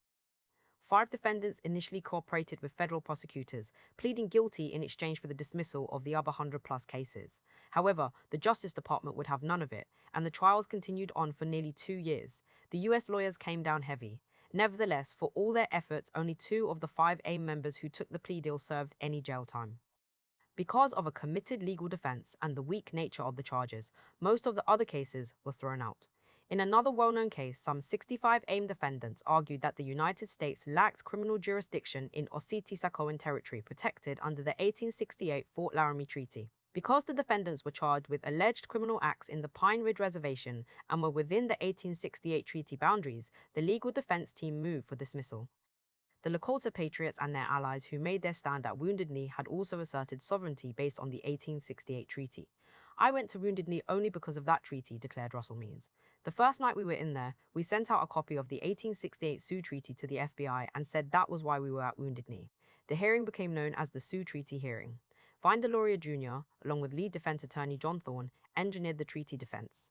5 defendants initially cooperated with federal prosecutors, pleading guilty in exchange for the dismissal of the other 100-plus cases. However, the Justice Department would have none of it, and the trials continued on for nearly 2 years. The U.S. lawyers came down heavy. Nevertheless, for all their efforts, only 2 of the 5 AIM members who took the plea deal served any jail time. Because of a committed legal defense and the weak nature of the charges, most of the other cases were thrown out. In another well-known case, some 65 AIM defendants argued that the United States lacked criminal jurisdiction in Osseti-Sakowin territory protected under the 1868 Fort Laramie Treaty. Because the defendants were charged with alleged criminal acts in the Pine Ridge Reservation and were within the 1868 treaty boundaries, the legal defense team moved for dismissal. The Lakota Patriots and their allies who made their stand at Wounded Knee had also asserted sovereignty based on the 1868 treaty. "I went to Wounded Knee only because of that treaty," declared Russell Means. "The first night we were in there, we sent out a copy of the 1868 Sioux Treaty to the FBI and said that was why we were at Wounded Knee." The hearing became known as the Sioux Treaty hearing. Vine Deloria Jr., along with lead defense attorney John Thorne, engineered the treaty defense.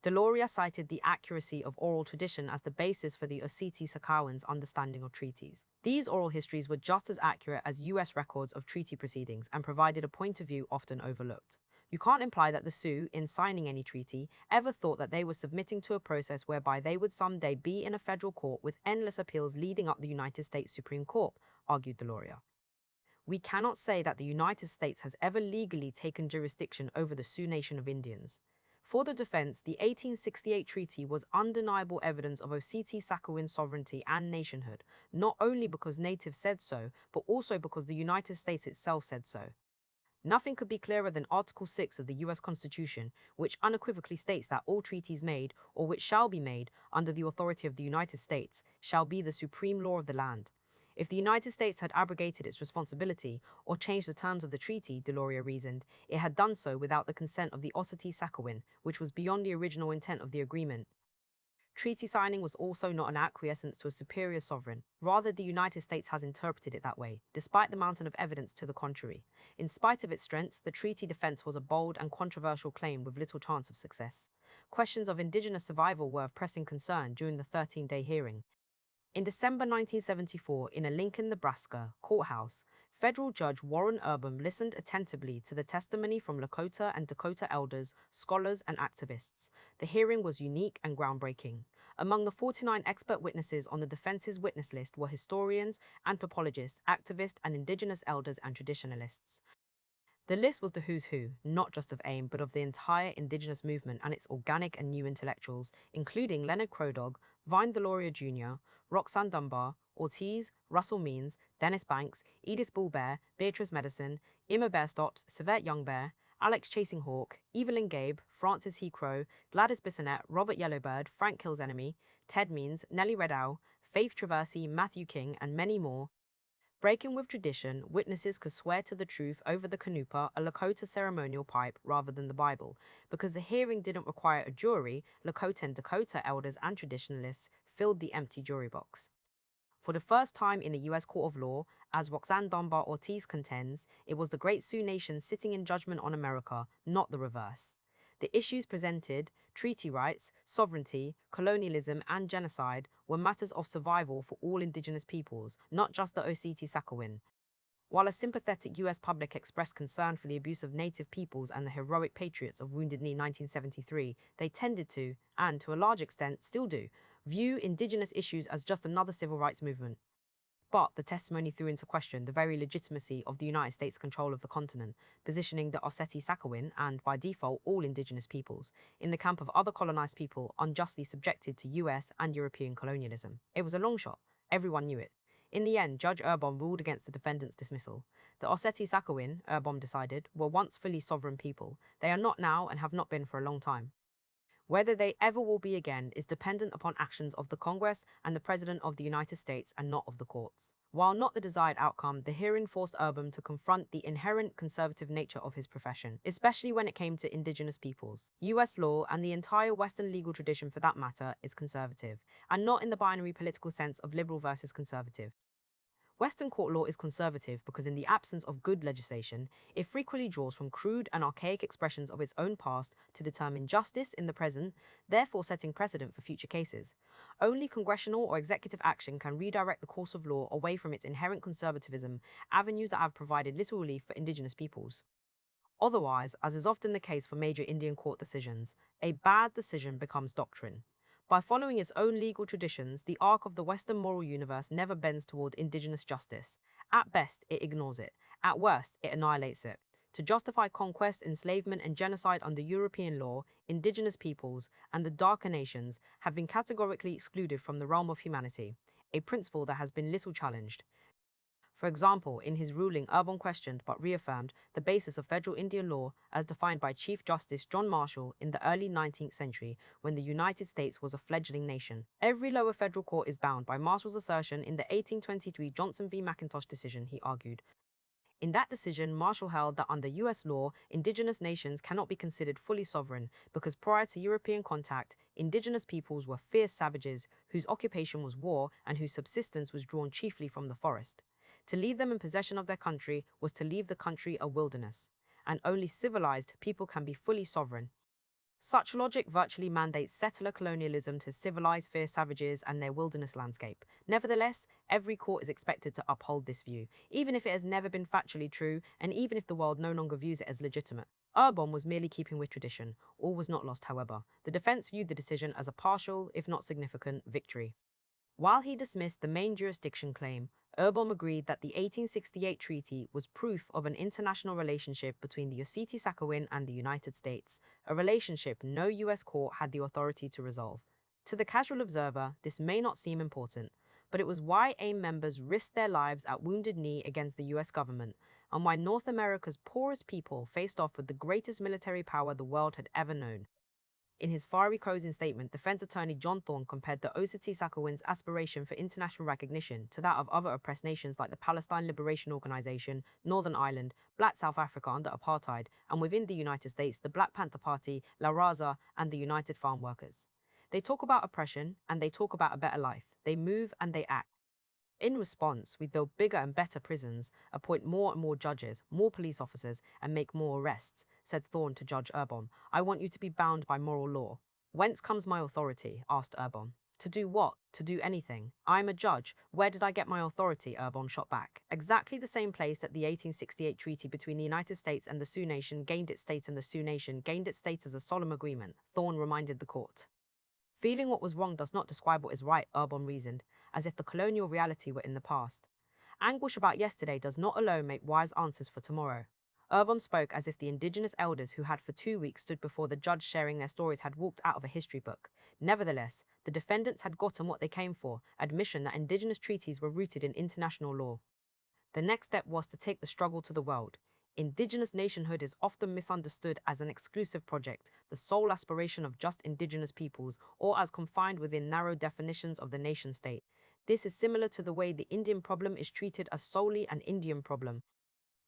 Deloria cited the accuracy of oral tradition as the basis for the Osseti-Sakowins' understanding of treaties. These oral histories were just as accurate as U.S. records of treaty proceedings and provided a point of view often overlooked. You can't imply that the Sioux, in signing any treaty, ever thought that they were submitting to a process whereby they would someday be in a federal court with endless appeals leading up the United States Supreme Court, argued Deloria. "We cannot say that the United States has ever legally taken jurisdiction over the Sioux Nation of Indians." For the defense, the 1868 treaty was undeniable evidence of Osseti-Sakowin sovereignty and nationhood, not only because natives said so, but also because the United States itself said so. Nothing could be clearer than Article 6 of the U.S. Constitution, which unequivocally states that all treaties made, or which shall be made, under the authority of the United States, shall be the supreme law of the land. If the United States had abrogated its responsibility or changed the terms of the treaty, Deloria reasoned, it had done so without the consent of the Osseti-Sakowin, which was beyond the original intent of the agreement. Treaty signing was also not an acquiescence to a superior sovereign. Rather, the United States has interpreted it that way, despite the mountain of evidence to the contrary. In spite of its strengths, the treaty defense was a bold and controversial claim with little chance of success. Questions of indigenous survival were of pressing concern during the 13-day hearing. In December 1974, in a Lincoln, Nebraska courthouse, federal judge Warren Urbam listened attentively to the testimony from Lakota and Dakota elders, scholars, and activists. The hearing was unique and groundbreaking. Among the 49 expert witnesses on the defense's witness list were historians, anthropologists, activists, and indigenous elders and traditionalists. The list was the who's who, not just of AIM, but of the entire indigenous movement and its organic and new intellectuals, including Leonard Crodog, Vine Deloria Jr., Roxanne Dunbar, Ortiz, Russell Means, Dennis Banks, Edith Bullbear, Beatrice Medicine, Emma Bearstott, Savette Youngbear, Alex Chasing Hawk, Evelyn Gabe, Francis He Crow, Gladys Bissonette, Robert Yellowbird, Frank Kills-Enemy, Ted Means, Nellie Red Owl, Faith Traversey, Matthew King, and many more. Breaking with tradition, witnesses could swear to the truth over the Canupa, a Lakota ceremonial pipe, rather than the Bible. Because the hearing didn't require a jury, Lakota and Dakota elders and traditionalists filled the empty jury box. For the first time in a U.S. court of law, as Roxanne Dunbar Ortiz contends, it was the great Sioux Nation sitting in judgment on America, not the reverse. The issues presented, treaty rights, sovereignty, colonialism, and genocide, were matters of survival for all indigenous peoples, not just the Osseti-Sakowin. While a sympathetic U.S. public expressed concern for the abuse of native peoples and the heroic patriots of Wounded Knee 1973, they tended to, and to a large extent still do, view indigenous issues as just another civil rights movement. But the testimony threw into question the very legitimacy of the United States' control of the continent, positioning the Osseti-Sakowin, and by default all indigenous peoples, in the camp of other colonized people unjustly subjected to US and European colonialism. It was a long shot. Everyone knew it. In the end, Judge Urbam ruled against the defendant's dismissal. The Osseti-Sakowin, Urbam decided, were once fully sovereign people. They are not now and have not been for a long time. Whether they ever will be again is dependent upon actions of the Congress and the President of the United States and not of the courts. While not the desired outcome, the hearing forced Urbam to confront the inherent conservative nature of his profession, especially when it came to indigenous peoples. US law, and the entire Western legal tradition for that matter, is conservative, and not in the binary political sense of liberal versus conservative. Western court law is conservative because in the absence of good legislation, it frequently draws from crude and archaic expressions of its own past to determine justice in the present, therefore setting precedent for future cases. Only congressional or executive action can redirect the course of law away from its inherent conservatism, avenues that have provided little relief for indigenous peoples. Otherwise, as is often the case for major Indian court decisions, a bad decision becomes doctrine. By following its own legal traditions, the arc of the Western moral universe never bends toward indigenous justice. At best, it ignores it. At worst, it annihilates it. To justify conquest, enslavement, and genocide under European law, indigenous peoples and the darker nations have been categorically excluded from the realm of humanity, a principle that has been little challenged. For example, in his ruling, Urban questioned but reaffirmed the basis of federal Indian law as defined by Chief Justice John Marshall in the early 19th century when the United States was a fledgling nation. Every lower federal court is bound by Marshall's assertion in the 1823 Johnson v. McIntosh decision, he argued. In that decision, Marshall held that under US law, indigenous nations cannot be considered fully sovereign because prior to European contact, indigenous peoples were fierce savages whose occupation was war and whose subsistence was drawn chiefly from the forest. To leave them in possession of their country was to leave the country a wilderness, and only civilized people can be fully sovereign. Such logic virtually mandates settler colonialism to civilize fierce savages and their wilderness landscape. Nevertheless, every court is expected to uphold this view, even if it has never been factually true, and even if the world no longer views it as legitimate. Urban was merely keeping with tradition. All was not lost, however. The defense viewed the decision as a partial, if not significant, victory. While he dismissed the main jurisdiction claim, Urban agreed that the 1868 treaty was proof of an international relationship between the Oseti-Sakowin and the United States, a relationship no US court had the authority to resolve. To the casual observer, this may not seem important, but it was why AIM members risked their lives at Wounded Knee against the US government, and why North America's poorest people faced off with the greatest military power the world had ever known. In his fiery closing statement, defense attorney John Thorne compared the Oseti-Sakowin's aspiration for international recognition to that of other oppressed nations like the Palestine Liberation Organization, Northern Ireland, Black South Africa under apartheid, and within the United States, the Black Panther Party, La Raza, and the United Farm Workers. They talk about oppression, and they talk about a better life. They move and they act. In response, we build bigger and better prisons, appoint more and more judges, more police officers, and make more arrests, said Thorne to Judge Urban. I want you to be bound by moral law. Whence comes my authority? Asked Urban. To do what? To do anything. I'm a judge. Where did I get my authority? Urban shot back. Exactly the same place that the 1868 treaty between the United States and the Sioux Nation gained its state and the Sioux Nation gained its state as a solemn agreement, Thorne reminded the court. Feeling what was wrong does not describe what is right, Urban reasoned, as if the colonial reality were in the past. Anguish about yesterday does not alone make wise answers for tomorrow. Urban spoke as if the indigenous elders who had for 2 weeks stood before the judge sharing their stories had walked out of a history book. Nevertheless, the defendants had gotten what they came for, admission that indigenous treaties were rooted in international law. The next step was to take the struggle to the world. Indigenous nationhood is often misunderstood as an exclusive project, the sole aspiration of just indigenous peoples, or as confined within narrow definitions of the nation-state. This is similar to the way the Indian problem is treated as solely an Indian problem.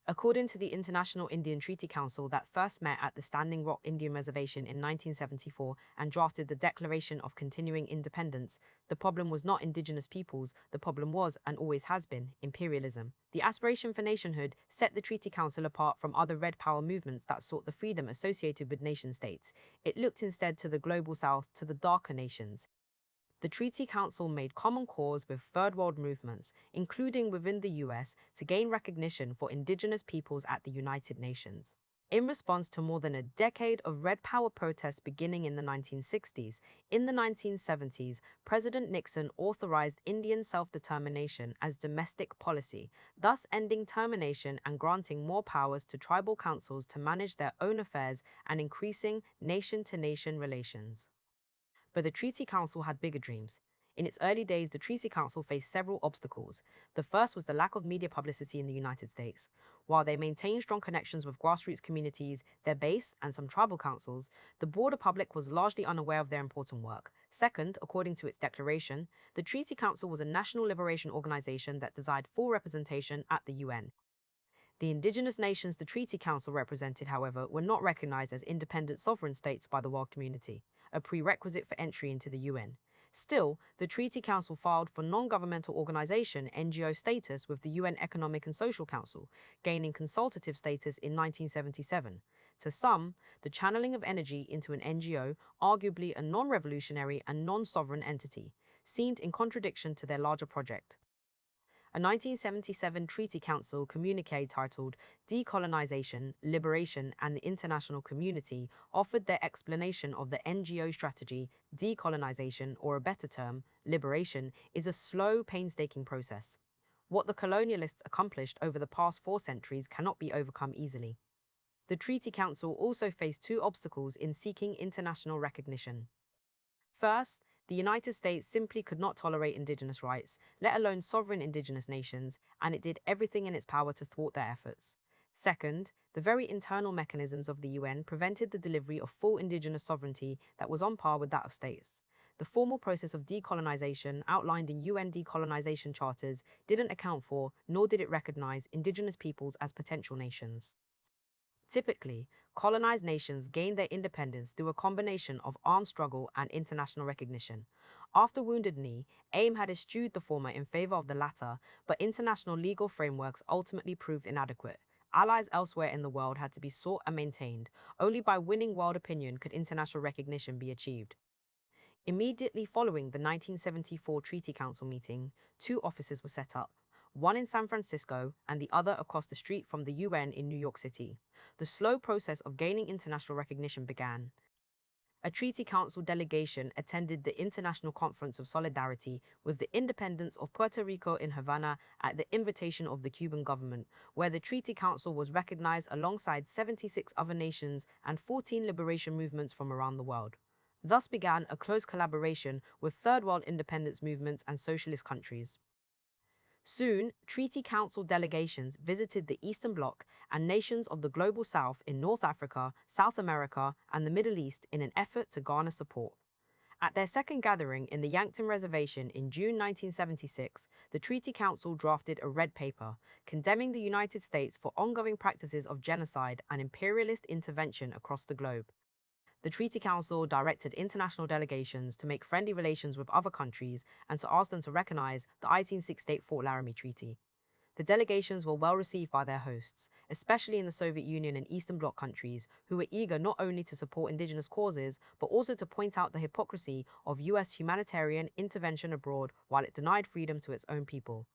According to the International Indian Treaty Council that first met at the Standing Rock Indian Reservation in 1974 and drafted the Declaration of Continuing Independence, the problem was not indigenous peoples, the problem was, and always has been, imperialism. The aspiration for nationhood set the Treaty Council apart from other red power movements that sought the freedom associated with nation-states. It looked instead to the global south, to the darker nations. The Treaty Council made common cause with Third World movements, including within the US, to gain recognition for indigenous peoples at the United Nations. In response to more than a decade of red power protests beginning in the 1960s, in the 1970s, President Nixon authorized Indian self-determination as domestic policy, thus ending termination and granting more powers to tribal councils to manage their own affairs and increasing nation-to-nation relations. But the Treaty Council had bigger dreams. In its early days, the Treaty Council faced several obstacles. The first was the lack of media publicity in the United States. While they maintained strong connections with grassroots communities, their base, and some tribal councils, the broader public was largely unaware of their important work. Second, according to its declaration, the Treaty Council was a national liberation organization that desired full representation at the UN. The indigenous nations the Treaty Council represented, however, were not recognized as independent sovereign states by the world community, a prerequisite for entry into the UN. Still, the Treaty Council filed for non-governmental organization (NGO) status with the UN Economic and Social Council, gaining consultative status in 1977. To some, the channeling of energy into an NGO, arguably a non-revolutionary and non-sovereign entity, seemed in contradiction to their larger project. A 1977 Treaty Council communique titled Decolonization, Liberation, and the International Community offered their explanation of the NGO strategy. Decolonization, or a better term, liberation, is a slow, painstaking process. What the colonialists accomplished over the past 4 centuries cannot be overcome easily. The Treaty Council also faced 2 obstacles in seeking international recognition. First, the United States simply could not tolerate indigenous rights, let alone sovereign indigenous nations, and it did everything in its power to thwart their efforts. Second, the very internal mechanisms of the UN prevented the delivery of full indigenous sovereignty that was on par with that of states. The formal process of decolonization outlined in UN decolonization charters didn't account for, nor did it recognize, indigenous peoples as potential nations. Typically, colonized nations gained their independence through a combination of armed struggle and international recognition. After Wounded Knee, AIM had eschewed the former in favor of the latter, but international legal frameworks ultimately proved inadequate. Allies elsewhere in the world had to be sought and maintained. Only by winning world opinion could international recognition be achieved. Immediately following the 1974 Treaty Council meeting, 2 offices were set up, one in San Francisco and the other across the street from the UN in New York City. The slow process of gaining international recognition began. A Treaty Council delegation attended the International Conference of Solidarity with the independence of Puerto Rico in Havana at the invitation of the Cuban government, where the Treaty Council was recognized alongside 76 other nations and 14 liberation movements from around the world. Thus began a close collaboration with Third World independence movements and socialist countries. Soon, Treaty Council delegations visited the Eastern Bloc and nations of the Global South in North Africa, South America, and the Middle East in an effort to garner support. At their second gathering in the Yankton Reservation in June 1976, the Treaty Council drafted a red paper condemning the United States for ongoing practices of genocide and imperialist intervention across the globe. The Treaty Council directed international delegations to make friendly relations with other countries and to ask them to recognize the 1868 Fort Laramie Treaty. The delegations were well received by their hosts, especially in the Soviet Union and Eastern Bloc countries, who were eager not only to support indigenous causes, but also to point out the hypocrisy of US humanitarian intervention abroad while it denied freedom to its own people.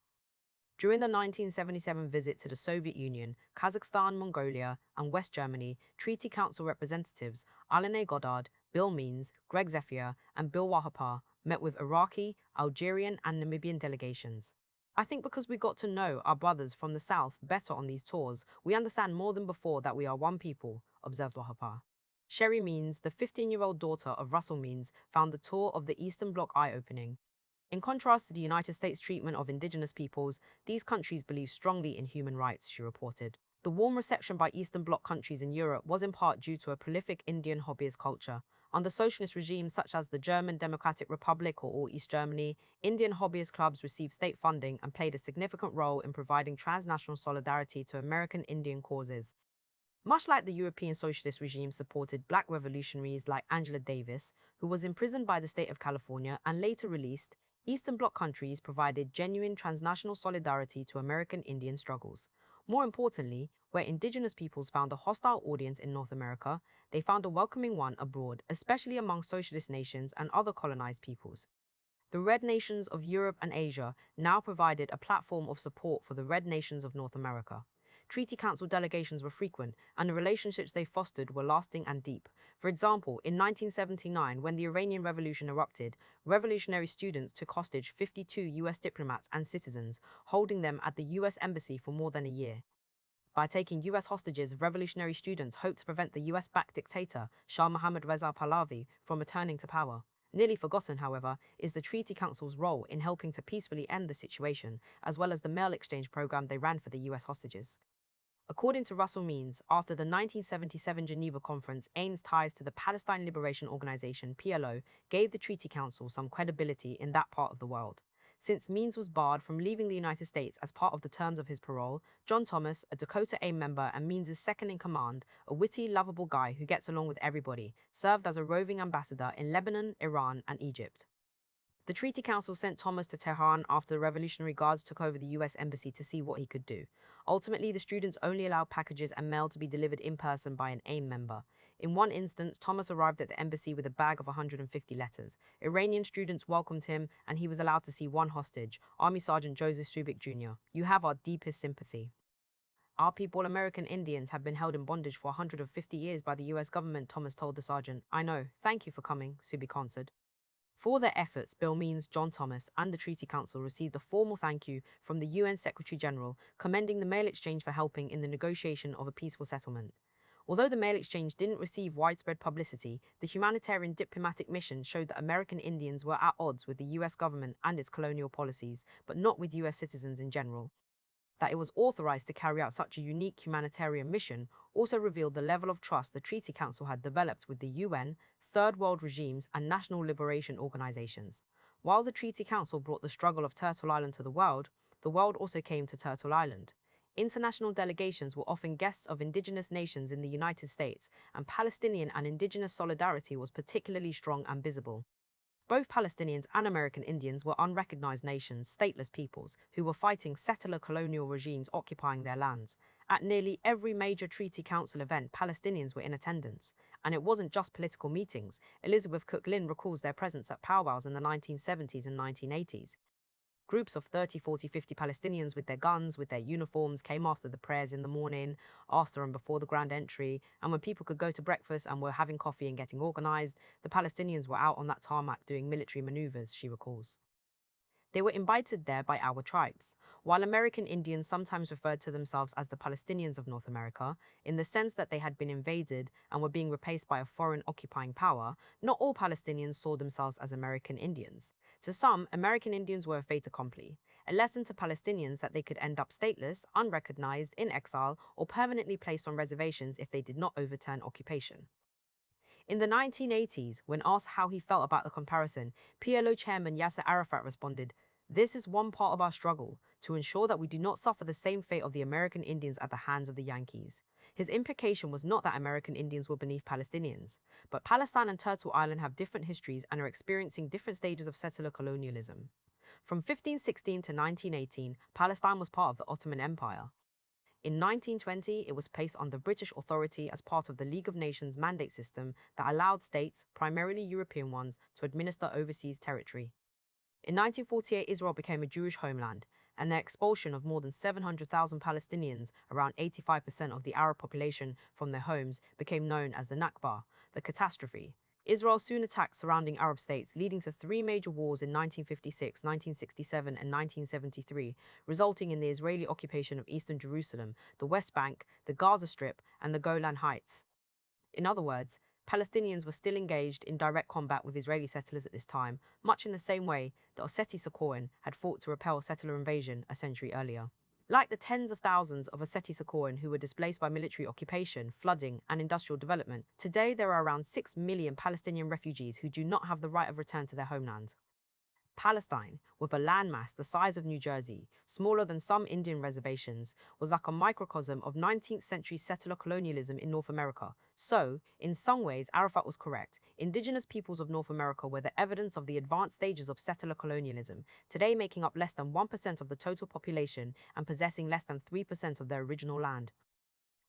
During the 1977 visit to the Soviet Union, Kazakhstan, Mongolia, and West Germany, Treaty Council representatives Aline Goddard, Bill Means, Greg Zephyr, and Bill Wahapa met with Iraqi, Algerian, and Namibian delegations. I think because we got to know our brothers from the South better on these tours, we understand more than before that we are one people, observed Wahapa. Sherry Means, the 15-year-old daughter of Russell Means, found the tour of the Eastern Bloc eye-opening. In contrast to the United States' treatment of indigenous peoples, these countries believe strongly in human rights, she reported. The warm reception by Eastern Bloc countries in Europe was in part due to a prolific Indian hobbyist culture. Under socialist regimes such as the German Democratic Republic or East Germany, Indian hobbyist clubs received state funding and played a significant role in providing transnational solidarity to American Indian causes. Much like the European socialist regime supported black revolutionaries like Angela Davis, who was imprisoned by the state of California and later released, Eastern Bloc countries provided genuine transnational solidarity to American Indian struggles. More importantly, where indigenous peoples found a hostile audience in North America, they found a welcoming one abroad, especially among socialist nations and other colonized peoples. The Red Nations of Europe and Asia now provided a platform of support for the Red Nations of North America. Treaty Council delegations were frequent, and the relationships they fostered were lasting and deep. For example, in 1979, when the Iranian Revolution erupted, revolutionary students took hostage 52 US diplomats and citizens, holding them at the US Embassy for more than a year. By taking US hostages, revolutionary students hoped to prevent the US-backed dictator, Shah Mohammad Reza Pahlavi, from returning to power. Nearly forgotten, however, is the Treaty Council's role in helping to peacefully end the situation, as well as the mail exchange program they ran for the US hostages. According to Russell Means, after the 1977 Geneva Conference, AIM's ties to the Palestine Liberation Organization, PLO, gave the Treaty Council some credibility in that part of the world. Since Means was barred from leaving the United States as part of the terms of his parole, John Thomas, a Dakota AIM member and Means' second-in-command, a witty, lovable guy who gets along with everybody, served as a roving ambassador in Lebanon, Iran, and Egypt. The Treaty Council sent Thomas to Tehran after the Revolutionary Guards took over the US Embassy to see what he could do. Ultimately, the students only allowed packages and mail to be delivered in person by an AIM member. In one instance, Thomas arrived at the embassy with a bag of 150 letters. Iranian students welcomed him, and he was allowed to see one hostage, Army Sergeant Joseph Subik Jr. "You have our deepest sympathy. Our people, American Indians, have been held in bondage for 150 years by the US government," Thomas told the sergeant. "I know. Thank you for coming," Subik answered. For their efforts, Bill Means, John Thomas, and the Treaty Council received a formal thank you from the UN Secretary General, commending the mail exchange for helping in the negotiation of a peaceful settlement. Although the mail exchange didn't receive widespread publicity, the humanitarian diplomatic mission showed that American Indians were at odds with the US government and its colonial policies, but not with US citizens in general. That it was authorized to carry out such a unique humanitarian mission also revealed the level of trust the Treaty Council had developed with the UN, Third World regimes, and national liberation organizations. While the Treaty Council brought the struggle of Turtle Island to the world also came to Turtle Island. International delegations were often guests of indigenous nations in the United States, and Palestinian and indigenous solidarity was particularly strong and visible. Both Palestinians and American Indians were unrecognized nations, stateless peoples, who were fighting settler colonial regimes occupying their lands. At nearly every major Treaty Council event, Palestinians were in attendance. And it wasn't just political meetings. Elizabeth Cook Lynn recalls their presence at powwows in the 1970s and 1980s. Groups of 30, 40, 50 Palestinians with their guns, with their uniforms, came after the prayers in the morning, after and before the grand entry, and when people could go to breakfast and were having coffee and getting organized, the Palestinians were out on that tarmac doing military maneuvers, she recalls. They were invited there by our tribes. While American Indians sometimes referred to themselves as the Palestinians of North America, in the sense that they had been invaded and were being replaced by a foreign occupying power, not all Palestinians saw themselves as American Indians. To some, American Indians were a fait accompli, a lesson to Palestinians that they could end up stateless, unrecognized, in exile, or permanently placed on reservations if they did not overturn occupation. In the 1980s, when asked how he felt about the comparison, PLO chairman Yasser Arafat responded, "This is one part of our struggle, to ensure that we do not suffer the same fate of the American Indians at the hands of the Yankees." His implication was not that American Indians were beneath Palestinians, but Palestine and Turtle Island have different histories and are experiencing different stages of settler colonialism. From 1516 to 1918, Palestine was part of the Ottoman Empire. In 1920, it was placed under British authority as part of the League of Nations mandate system that allowed states, primarily European ones, to administer overseas territory. In 1948, Israel became a Jewish homeland, and their expulsion of more than 700,000 Palestinians, around 85% of the Arab population, from their homes became known as the Nakba, the catastrophe. Israel soon attacked surrounding Arab states, leading to three major wars in 1956, 1967, and 1973, resulting in the Israeli occupation of eastern Jerusalem, the West Bank, the Gaza Strip, and the Golan Heights. In other words, Palestinians were still engaged in direct combat with Israeli settlers at this time, much in the same way that Osseti-Sokoan had fought to repel settler invasion a century earlier. Like the tens of thousands of Osseti-Sokoan who were displaced by military occupation, flooding, and industrial development, today there are around 6 million Palestinian refugees who do not have the right of return to their homeland. Palestine, with a landmass the size of New Jersey, smaller than some Indian reservations, was like a microcosm of 19th century settler colonialism in North America. So, in some ways, Arafat was correct. Indigenous peoples of North America were the evidence of the advanced stages of settler colonialism, today making up less than 1% of the total population and possessing less than 3% of their original land.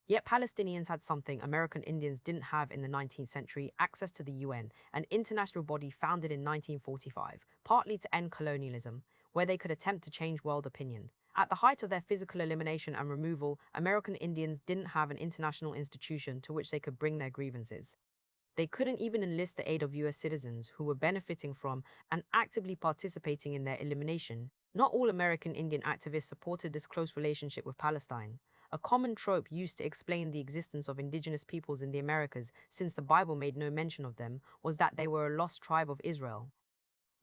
Yet Palestinians had something American Indians didn't have in the 19th century: access to the UN, an international body founded in 1945, partly to end colonialism, where they could attempt to change world opinion. At the height of their physical elimination and removal, American Indians didn't have an international institution to which they could bring their grievances. They couldn't even enlist the aid of US citizens who were benefiting from and actively participating in their elimination. Not all American Indian activists supported this close relationship with Palestine. A common trope used to explain the existence of indigenous peoples in the Americas, since the Bible made no mention of them, was that they were a lost tribe of Israel.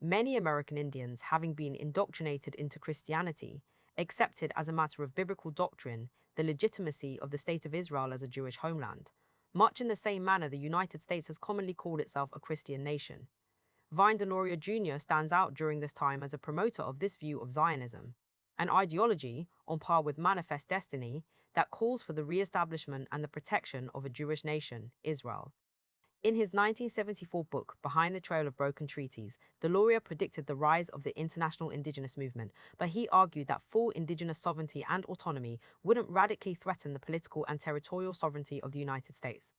Many American Indians, having been indoctrinated into Christianity, accepted as a matter of biblical doctrine the legitimacy of the State of Israel as a Jewish homeland, much in the same manner the United States has commonly called itself a Christian nation. Vine Deloria Jr. stands out during this time as a promoter of this view of Zionism, an ideology, on par with Manifest Destiny, that calls for the re-establishment and the protection of a Jewish nation, Israel. In his 1974 book, Behind the Trail of Broken Treaties, Deloria predicted the rise of the international indigenous movement, but he argued that full indigenous sovereignty and autonomy wouldn't radically threaten the political and territorial sovereignty of the United States.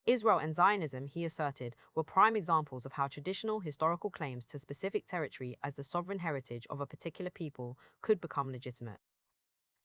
Israel and Zionism, he asserted, were prime examples of how traditional historical claims to specific territory as the sovereign heritage of a particular people could become legitimate.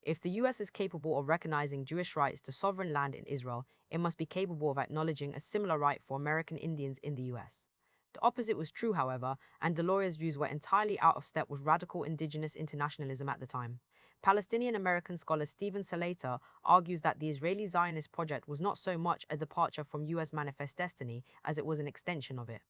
If the US is capable of recognizing Jewish rights to sovereign land in Israel, it must be capable of acknowledging a similar right for American Indians in the US. The opposite was true, however, and Deloria's views were entirely out of step with radical indigenous internationalism at the time. Palestinian American scholar Stephen Salater argues that the Israeli Zionist project was not so much a departure from US manifest destiny as it was an extension of it.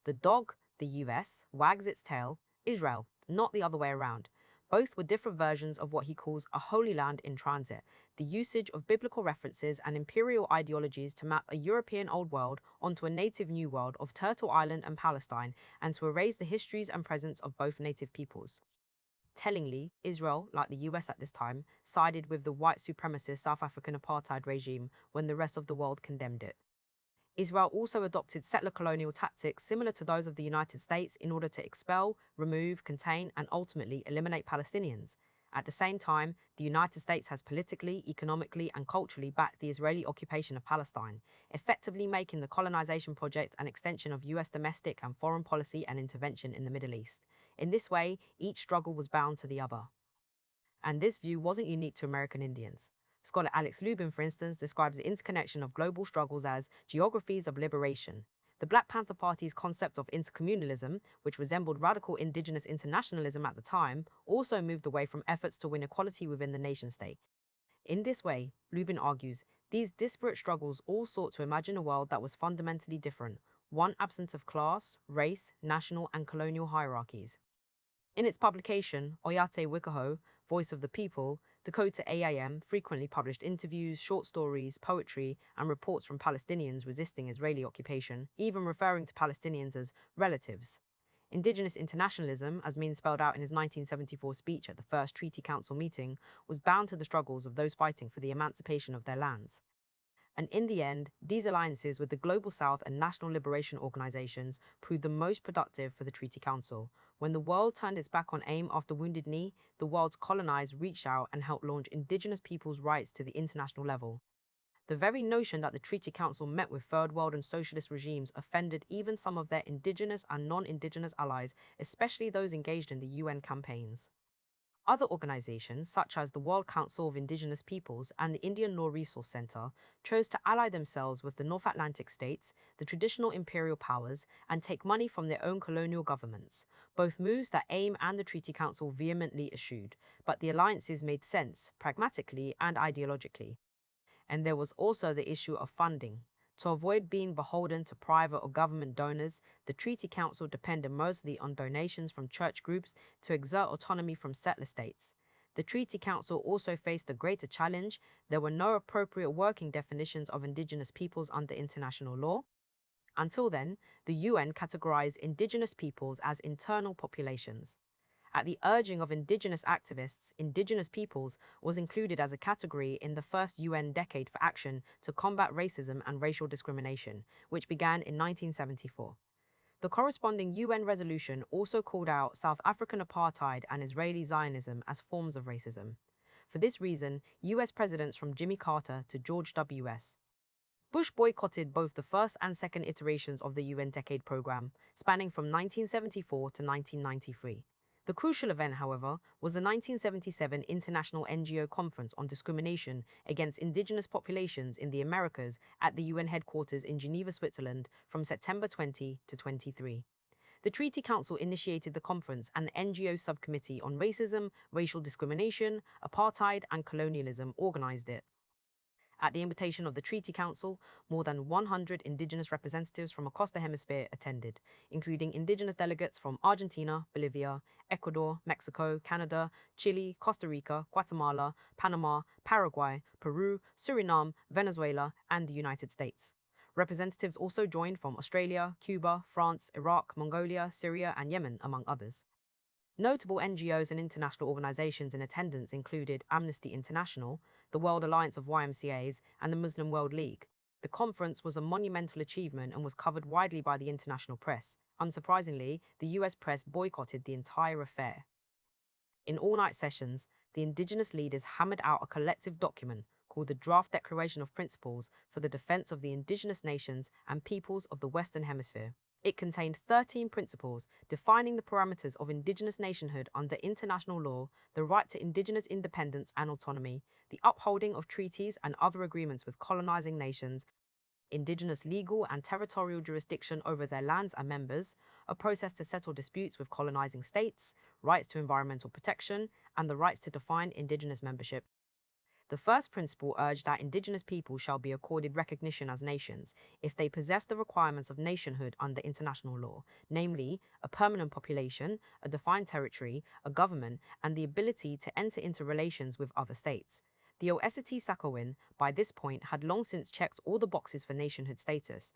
The dog, the US, wags its tail, Israel, not the other way around. Both were different versions of what he calls a Holy Land in transit, the usage of biblical references and imperial ideologies to map a European Old World onto a native New World of Turtle Island and Palestine, and to erase the histories and presence of both native peoples. Tellingly, Israel, like the US at this time, sided with the white supremacist South African apartheid regime when the rest of the world condemned it. Israel also adopted settler colonial tactics similar to those of the United States in order to expel, remove, contain, and ultimately eliminate Palestinians. At the same time, the United States has politically, economically, and culturally backed the Israeli occupation of Palestine, effectively making the colonization project an extension of US domestic and foreign policy and intervention in the Middle East. In this way, each struggle was bound to the other. And this view wasn't unique to American Indians. Scholar Alex Lubin, for instance, describes the interconnection of global struggles as geographies of liberation. The Black Panther Party's concept of intercommunalism, which resembled radical indigenous internationalism at the time, also moved away from efforts to win equality within the nation-state. In this way, Lubin argues, these disparate struggles all sought to imagine a world that was fundamentally different, one absent of class, race, national, and colonial hierarchies. In its publication, Oyate Wikaho, Voice of the People, Dakota AIM frequently published interviews, short stories, poetry, and reports from Palestinians resisting Israeli occupation, even referring to Palestinians as relatives. Indigenous internationalism, as Means spelled out in his 1974 speech at the First Treaty Council meeting, was bound to the struggles of those fighting for the emancipation of their lands. And in the end, these alliances with the Global South and national liberation organizations proved the most productive for the Treaty Council. When the world turned its back on AIM after Wounded Knee, the world's colonized reached out and helped launch indigenous peoples' rights to the international level. The very notion that the Treaty Council met with Third World and socialist regimes offended even some of their indigenous and non-indigenous allies, especially those engaged in the UN campaigns. Other organizations, such as the World Council of Indigenous Peoples and the Indian Law Resource Center, chose to ally themselves with the North Atlantic states, the traditional imperial powers, and take money from their own colonial governments, both moves that AIM and the Treaty Council vehemently eschewed, but the alliances made sense, pragmatically and ideologically. And there was also the issue of funding. To avoid being beholden to private or government donors, the Treaty Council depended mostly on donations from church groups to exert autonomy from settler states. The Treaty Council also faced a greater challenge. There were no appropriate working definitions of indigenous peoples under international law. Until then, the UN categorized indigenous peoples as internal populations. At the urging of indigenous activists, indigenous peoples was included as a category in the first UN Decade for Action to Combat Racism and Racial Discrimination, which began in 1974. The corresponding UN resolution also called out South African apartheid and Israeli Zionism as forms of racism. For this reason, US presidents from Jimmy Carter to George W.S. Bush boycotted both the first and second iterations of the UN Decade Program, spanning from 1974 to 1993. The crucial event, however, was the 1977 International NGO Conference on Discrimination Against Indigenous Populations in the Americas at the UN headquarters in Geneva, Switzerland, from September 20 to 23. The Treaty Council initiated the conference, and the NGO Subcommittee on Racism, Racial Discrimination, Apartheid, and Colonialism organized it. At the invitation of the Treaty Council, more than 100 indigenous representatives from across the hemisphere attended, including indigenous delegates from Argentina, Bolivia, Ecuador, Mexico, Canada, Chile, Costa Rica, Guatemala, Panama, Paraguay, Peru, Suriname, Venezuela, and the United States. Representatives also joined from Australia, Cuba, France, Iraq, Mongolia, Syria, and Yemen, among others. Notable NGOs and international organizations in attendance included Amnesty International, the World Alliance of YMCAs, and the Muslim World League. The conference was a monumental achievement and was covered widely by the international press. Unsurprisingly, the US press boycotted the entire affair. In all-night sessions, the indigenous leaders hammered out a collective document called the Draft Declaration of Principles for the Defense of the Indigenous Nations and Peoples of the Western Hemisphere. It contained 13 principles defining the parameters of indigenous nationhood under international law, the right to indigenous independence and autonomy, the upholding of treaties and other agreements with colonizing nations, indigenous legal and territorial jurisdiction over their lands and members, a process to settle disputes with colonizing states, rights to environmental protection, and the rights to define indigenous membership. The first principle urged that indigenous people shall be accorded recognition as nations if they possess the requirements of nationhood under international law, namely, a permanent population, a defined territory, a government, and the ability to enter into relations with other states. The Estes by this point had long since checked all the boxes for nationhood status.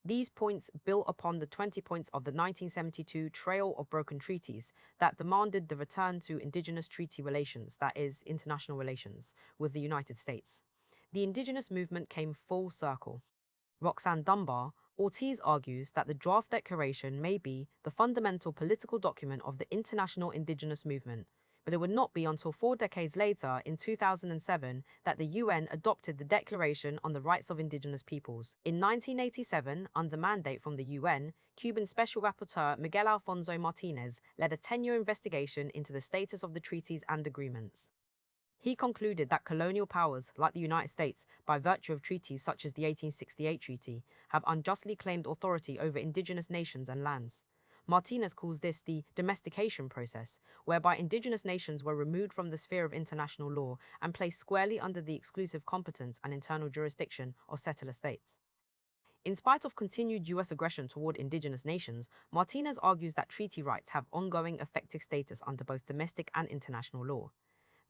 These points built upon the 20 points of the 1972 Trail of Broken Treaties that demanded the return to indigenous treaty relations, that is, international relations, with the United States. The indigenous movement came full circle. Roxanne Dunbar, Ortiz argues that the draft declaration may be the fundamental political document of the international indigenous movement, but it would not be until 4 decades later, in 2007, that the UN adopted the Declaration on the Rights of Indigenous Peoples. In 1987, under mandate from the UN, Cuban Special Rapporteur Miguel Alfonso Martinez led a 10-year investigation into the status of the treaties and agreements. He concluded that colonial powers, like the United States, by virtue of treaties such as the 1868 Treaty, have unjustly claimed authority over indigenous nations and lands. Martinez calls this the domestication process, whereby indigenous nations were removed from the sphere of international law and placed squarely under the exclusive competence and internal jurisdiction of settler states. In spite of continued US aggression toward indigenous nations, Martinez argues that treaty rights have ongoing effective status under both domestic and international law.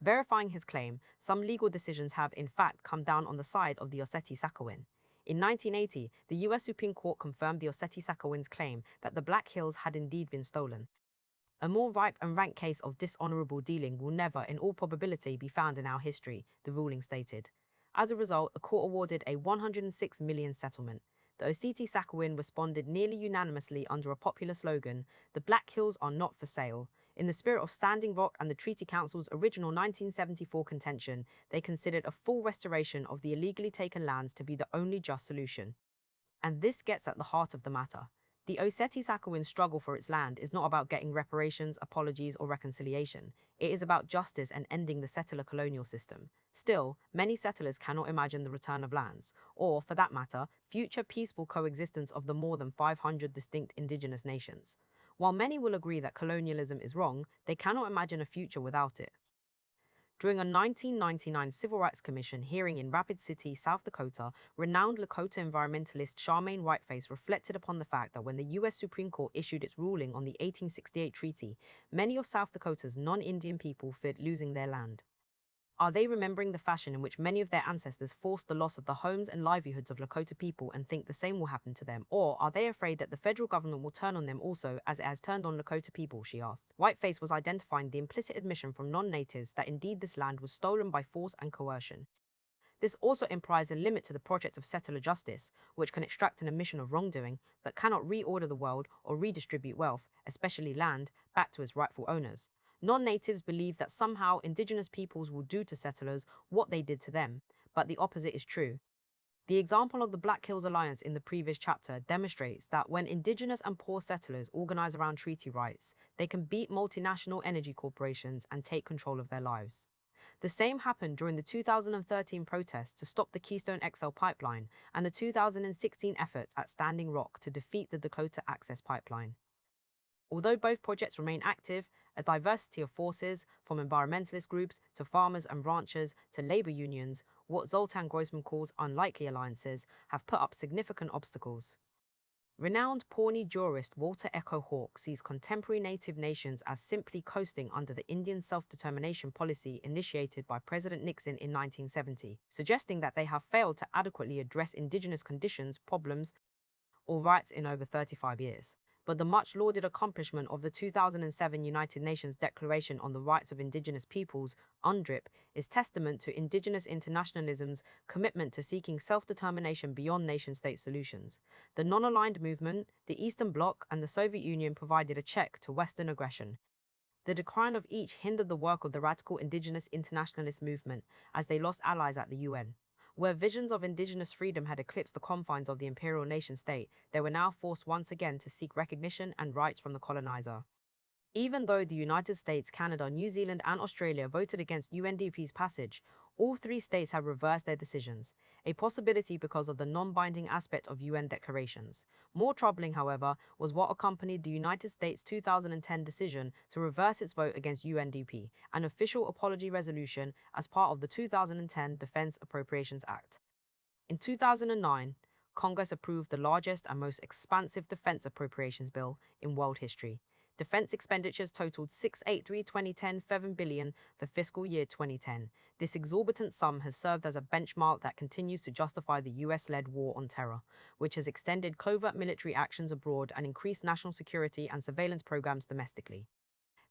Verifying his claim, some legal decisions have in fact come down on the side of the Oceti-Sakowin. In 1980, the US Supreme Court confirmed the Oceti-Sakowin's claim that the Black Hills had indeed been stolen. A more ripe and rank case of dishonorable dealing will never, in all probability, be found in our history, the ruling stated. As a result, the court awarded a $106 million settlement. The Oceti-Sakowin responded nearly unanimously under a popular slogan, "The Black Hills are not for sale." In the spirit of Standing Rock and the Treaty Council's original 1974 contention, they considered a full restoration of the illegally taken lands to be the only just solution. And this gets at the heart of the matter. The Oceti-Sakowin's struggle for its land is not about getting reparations, apologies, or reconciliation. It is about justice and ending the settler colonial system. Still, many settlers cannot imagine the return of lands, or, for that matter, future peaceful coexistence of the more than 500 distinct indigenous nations. While many will agree that colonialism is wrong, they cannot imagine a future without it. During a 1999 Civil Rights Commission hearing in Rapid City, South Dakota, renowned Lakota environmentalist Charmaine Whiteface reflected upon the fact that when the US Supreme Court issued its ruling on the 1868 treaty, many of South Dakota's non-Indian people feared losing their land. Are they remembering the fashion in which many of their ancestors forced the loss of the homes and livelihoods of Lakota people and think the same will happen to them? Or are they afraid that the federal government will turn on them also, as it has turned on Lakota people, she asked. Whiteface was identifying the implicit admission from non-natives that indeed this land was stolen by force and coercion. This also implies a limit to the project of settler justice, which can extract an admission of wrongdoing, but cannot reorder the world or redistribute wealth, especially land, back to its rightful owners. Non-natives believe that somehow indigenous peoples will do to settlers what they did to them, but the opposite is true. The example of the Black Hills Alliance in the previous chapter demonstrates that when indigenous and poor settlers organize around treaty rights, they can beat multinational energy corporations and take control of their lives. The same happened during the 2013 protests to stop the Keystone XL pipeline and the 2016 efforts at Standing Rock to defeat the Dakota Access Pipeline. Although both projects remain active, a diversity of forces, from environmentalist groups to farmers and ranchers to labor unions, what Zoltan Grossman calls unlikely alliances, have put up significant obstacles. Renowned Pawnee jurist Walter Echo Hawke sees contemporary native nations as simply coasting under the Indian self-determination policy initiated by President Nixon in 1970, suggesting that they have failed to adequately address indigenous conditions, problems, or rights in over 35 years. but the much-lauded accomplishment of the 2007 United Nations Declaration on the Rights of Indigenous Peoples, UNDRIP, is testament to Indigenous internationalism's commitment to seeking self-determination beyond nation-state solutions. The non-aligned movement, the Eastern Bloc, and the Soviet Union provided a check to Western aggression. The decline of each hindered the work of the radical indigenous internationalist movement as they lost allies at the UN. Where visions of indigenous freedom had eclipsed the confines of the imperial nation-state, they were now forced once again to seek recognition and rights from the colonizer. Even though the United States, Canada, New Zealand, and Australia voted against UNDP's passage, all three states have reversed their decisions, a possibility because of the non-binding aspect of UN declarations. More troubling, however, was what accompanied the United States' 2010 decision to reverse its vote against UNDP, an official apology resolution as part of the 2010 Defense Appropriations Act. In 2009, Congress approved the largest and most expansive defense appropriations bill in world history. Defense expenditures totaled $683.2010 billion for fiscal year 2010. This exorbitant sum has served as a benchmark that continues to justify the US-led war on terror, which has extended covert military actions abroad and increased national security and surveillance programs domestically.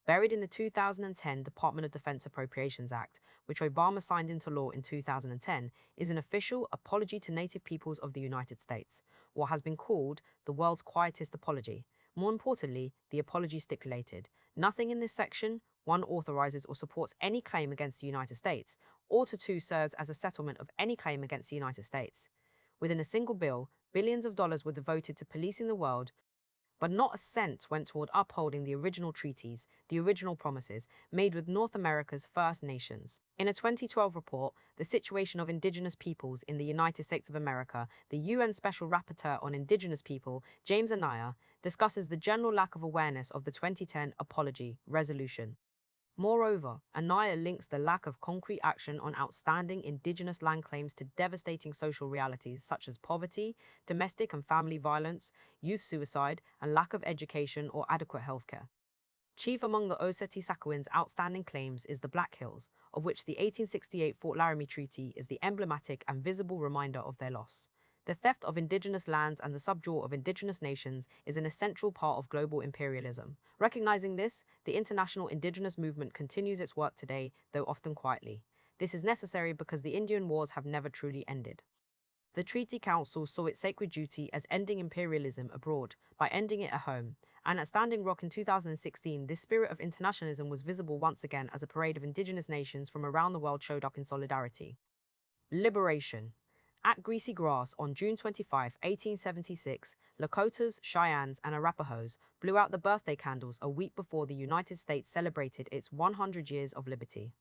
Buried in the 2010 Department of Defense Appropriations Act, which Obama signed into law in 2010, is an official apology to Native peoples of the United States, what has been called the world's quietest apology. More importantly, the apology stipulated, nothing in this section, 1, authorizes or supports any claim against the United States, or 2, serves as a settlement of any claim against the United States. Within a single bill, billions of dollars were devoted to policing the world, but not a cent went toward upholding the original treaties, the original promises, made with North America's First Nations. In a 2012 report, The Situation of Indigenous Peoples in the United States of America, the UN Special Rapporteur on Indigenous People, James Anaya, discusses the general lack of awareness of the 2010 Apology Resolution. Moreover, Anaya links the lack of concrete action on outstanding indigenous land claims to devastating social realities such as poverty, domestic and family violence, youth suicide, and lack of education or adequate healthcare. Chief among the Oceti-Sakowins' outstanding claims is the Black Hills, of which the 1868 Fort Laramie Treaty is the emblematic and visible reminder of their loss. The theft of indigenous lands and the subjugation of indigenous nations is an essential part of global imperialism. Recognizing this, the international indigenous movement continues its work today, though often quietly. This is necessary because the Indian Wars have never truly ended. The Treaty Council saw its sacred duty as ending imperialism abroad by ending it at home, and at Standing Rock in 2016, this spirit of internationalism was visible once again as a parade of indigenous nations from around the world showed up in solidarity. Liberation. At Greasy Grass on June 25, 1876, Lakotas, Cheyennes, and Arapahoes blew out the birthday candles a week before the United States celebrated its 100 years of liberty.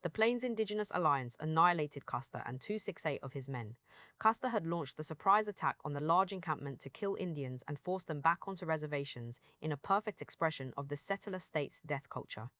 The Plains Indigenous Alliance annihilated Custer and 268 of his men. Custer had launched the surprise attack on the large encampment to kill Indians and force them back onto reservations in a perfect expression of the settler state's death culture.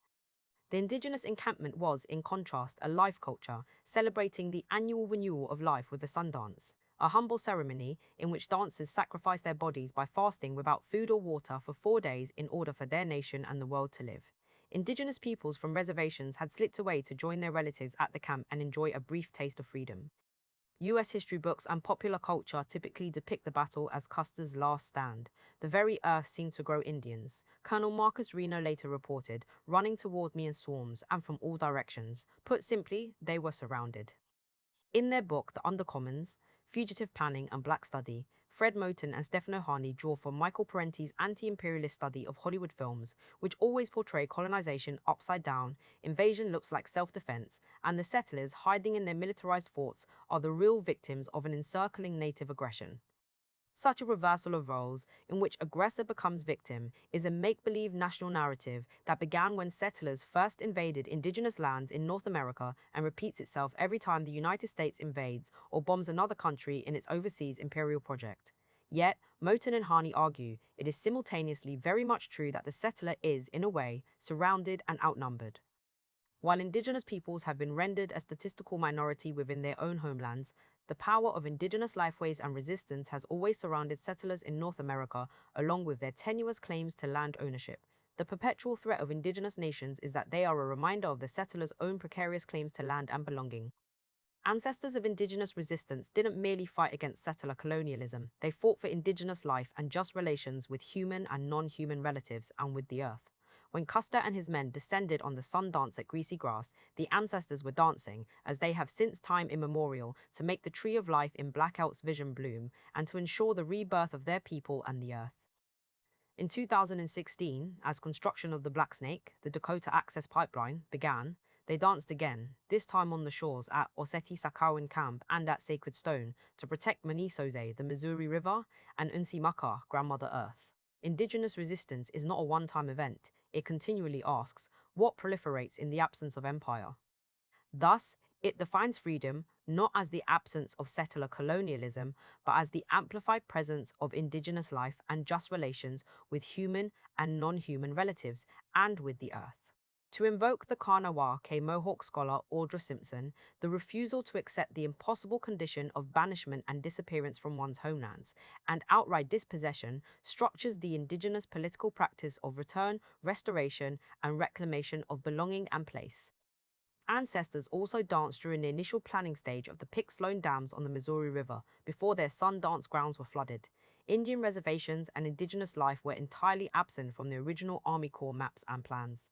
The indigenous encampment was, in contrast, a life culture, celebrating the annual renewal of life with the sun dance, a humble ceremony in which dancers sacrifice their bodies by fasting without food or water for 4 days in order for their nation and the world to live. Indigenous peoples from reservations had slipped away to join their relatives at the camp and enjoy a brief taste of freedom. US history books and popular culture typically depict the battle as Custer's last stand. The very earth seemed to grow Indians. Colonel Marcus Reno later reported, running toward me in swarms and from all directions. Put simply, they were surrounded. In their book, The Undercommons, Fugitive Planning and Black Study, Fred Moten and Stefano Harney draw from Michael Parenti's anti-imperialist study of Hollywood films, which always portray colonization upside down, invasion looks like self-defense, and the settlers hiding in their militarized forts are the real victims of an encircling native aggression. Such a reversal of roles, in which aggressor becomes victim, is a make-believe national narrative that began when settlers first invaded indigenous lands in North America and repeats itself every time the United States invades or bombs another country in its overseas imperial project. Yet, Moten and Harney argue it is simultaneously very much true that the settler is, in a way, surrounded and outnumbered. While indigenous peoples have been rendered a statistical minority within their own homelands, the power of indigenous lifeways and resistance has always surrounded settlers in North America, along with their tenuous claims to land ownership. The perpetual threat of indigenous nations is that they are a reminder of the settlers' own precarious claims to land and belonging. Ancestors of indigenous resistance didn't merely fight against settler colonialism, they fought for indigenous life and just relations with human and non-human relatives and with the earth. When Custer and his men descended on the sun dance at Greasy Grass, the ancestors were dancing, as they have since time immemorial, to make the tree of life in Blackout's vision bloom and to ensure the rebirth of their people and the earth. In 2016, as construction of the Black Snake, the Dakota Access Pipeline, began, they danced again, this time on the shores at Oseti Sakowin Camp and at Sacred Stone, to protect Manisoze, the Missouri River, and Unsimaka, Grandmother Earth. Indigenous resistance is not a one-time event. It continually asks, what proliferates in the absence of empire? Thus, it defines freedom not as the absence of settler colonialism, but as the amplified presence of indigenous life and just relations with human and non-human relatives and with the earth. To invoke the Kanawha K Mohawk scholar Audra Simpson, the refusal to accept the impossible condition of banishment and disappearance from one's homelands, and outright dispossession, structures the indigenous political practice of return, restoration, and reclamation of belonging and place. Ancestors also danced during the initial planning stage of the Pick Sloan Dams on the Missouri River before their sun dance grounds were flooded. Indian reservations and indigenous life were entirely absent from the original Army Corps maps and plans.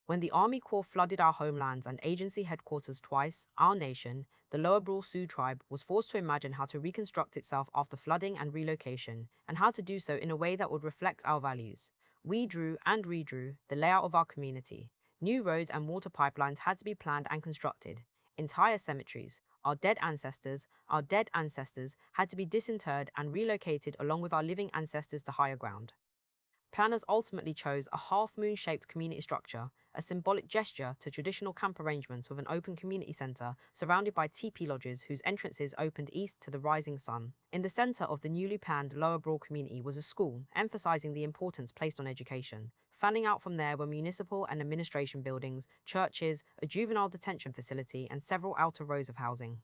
When the Army Corps flooded our homelands and agency headquarters twice, our nation, the Lower Brule Sioux tribe, was forced to imagine how to reconstruct itself after flooding and relocation, and how to do so in a way that would reflect our values. We drew and redrew the layout of our community. New roads and water pipelines had to be planned and constructed. Entire cemeteries, our dead ancestors, had to be disinterred and relocated along with our living ancestors to higher ground. Planners ultimately chose a half-moon-shaped community structure, a symbolic gesture to traditional camp arrangements with an open community centre surrounded by teepee lodges whose entrances opened east to the rising sun. In the centre of the newly planned Lower Brule community was a school, emphasising the importance placed on education. Fanning out from there were municipal and administration buildings, churches, a juvenile detention facility, and several outer rows of housing.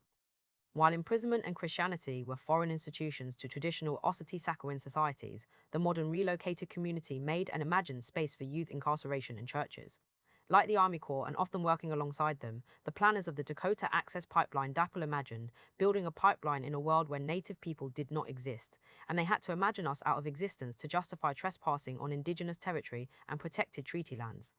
While imprisonment and Christianity were foreign institutions to traditional Oseti-Sakowin societies, the modern relocated community made and imagined space for youth incarceration in churches. Like the Army Corps and often working alongside them, the planners of the Dakota Access Pipeline DAPL imagined building a pipeline in a world where native people did not exist, and they had to imagine us out of existence to justify trespassing on indigenous territory and protected treaty lands.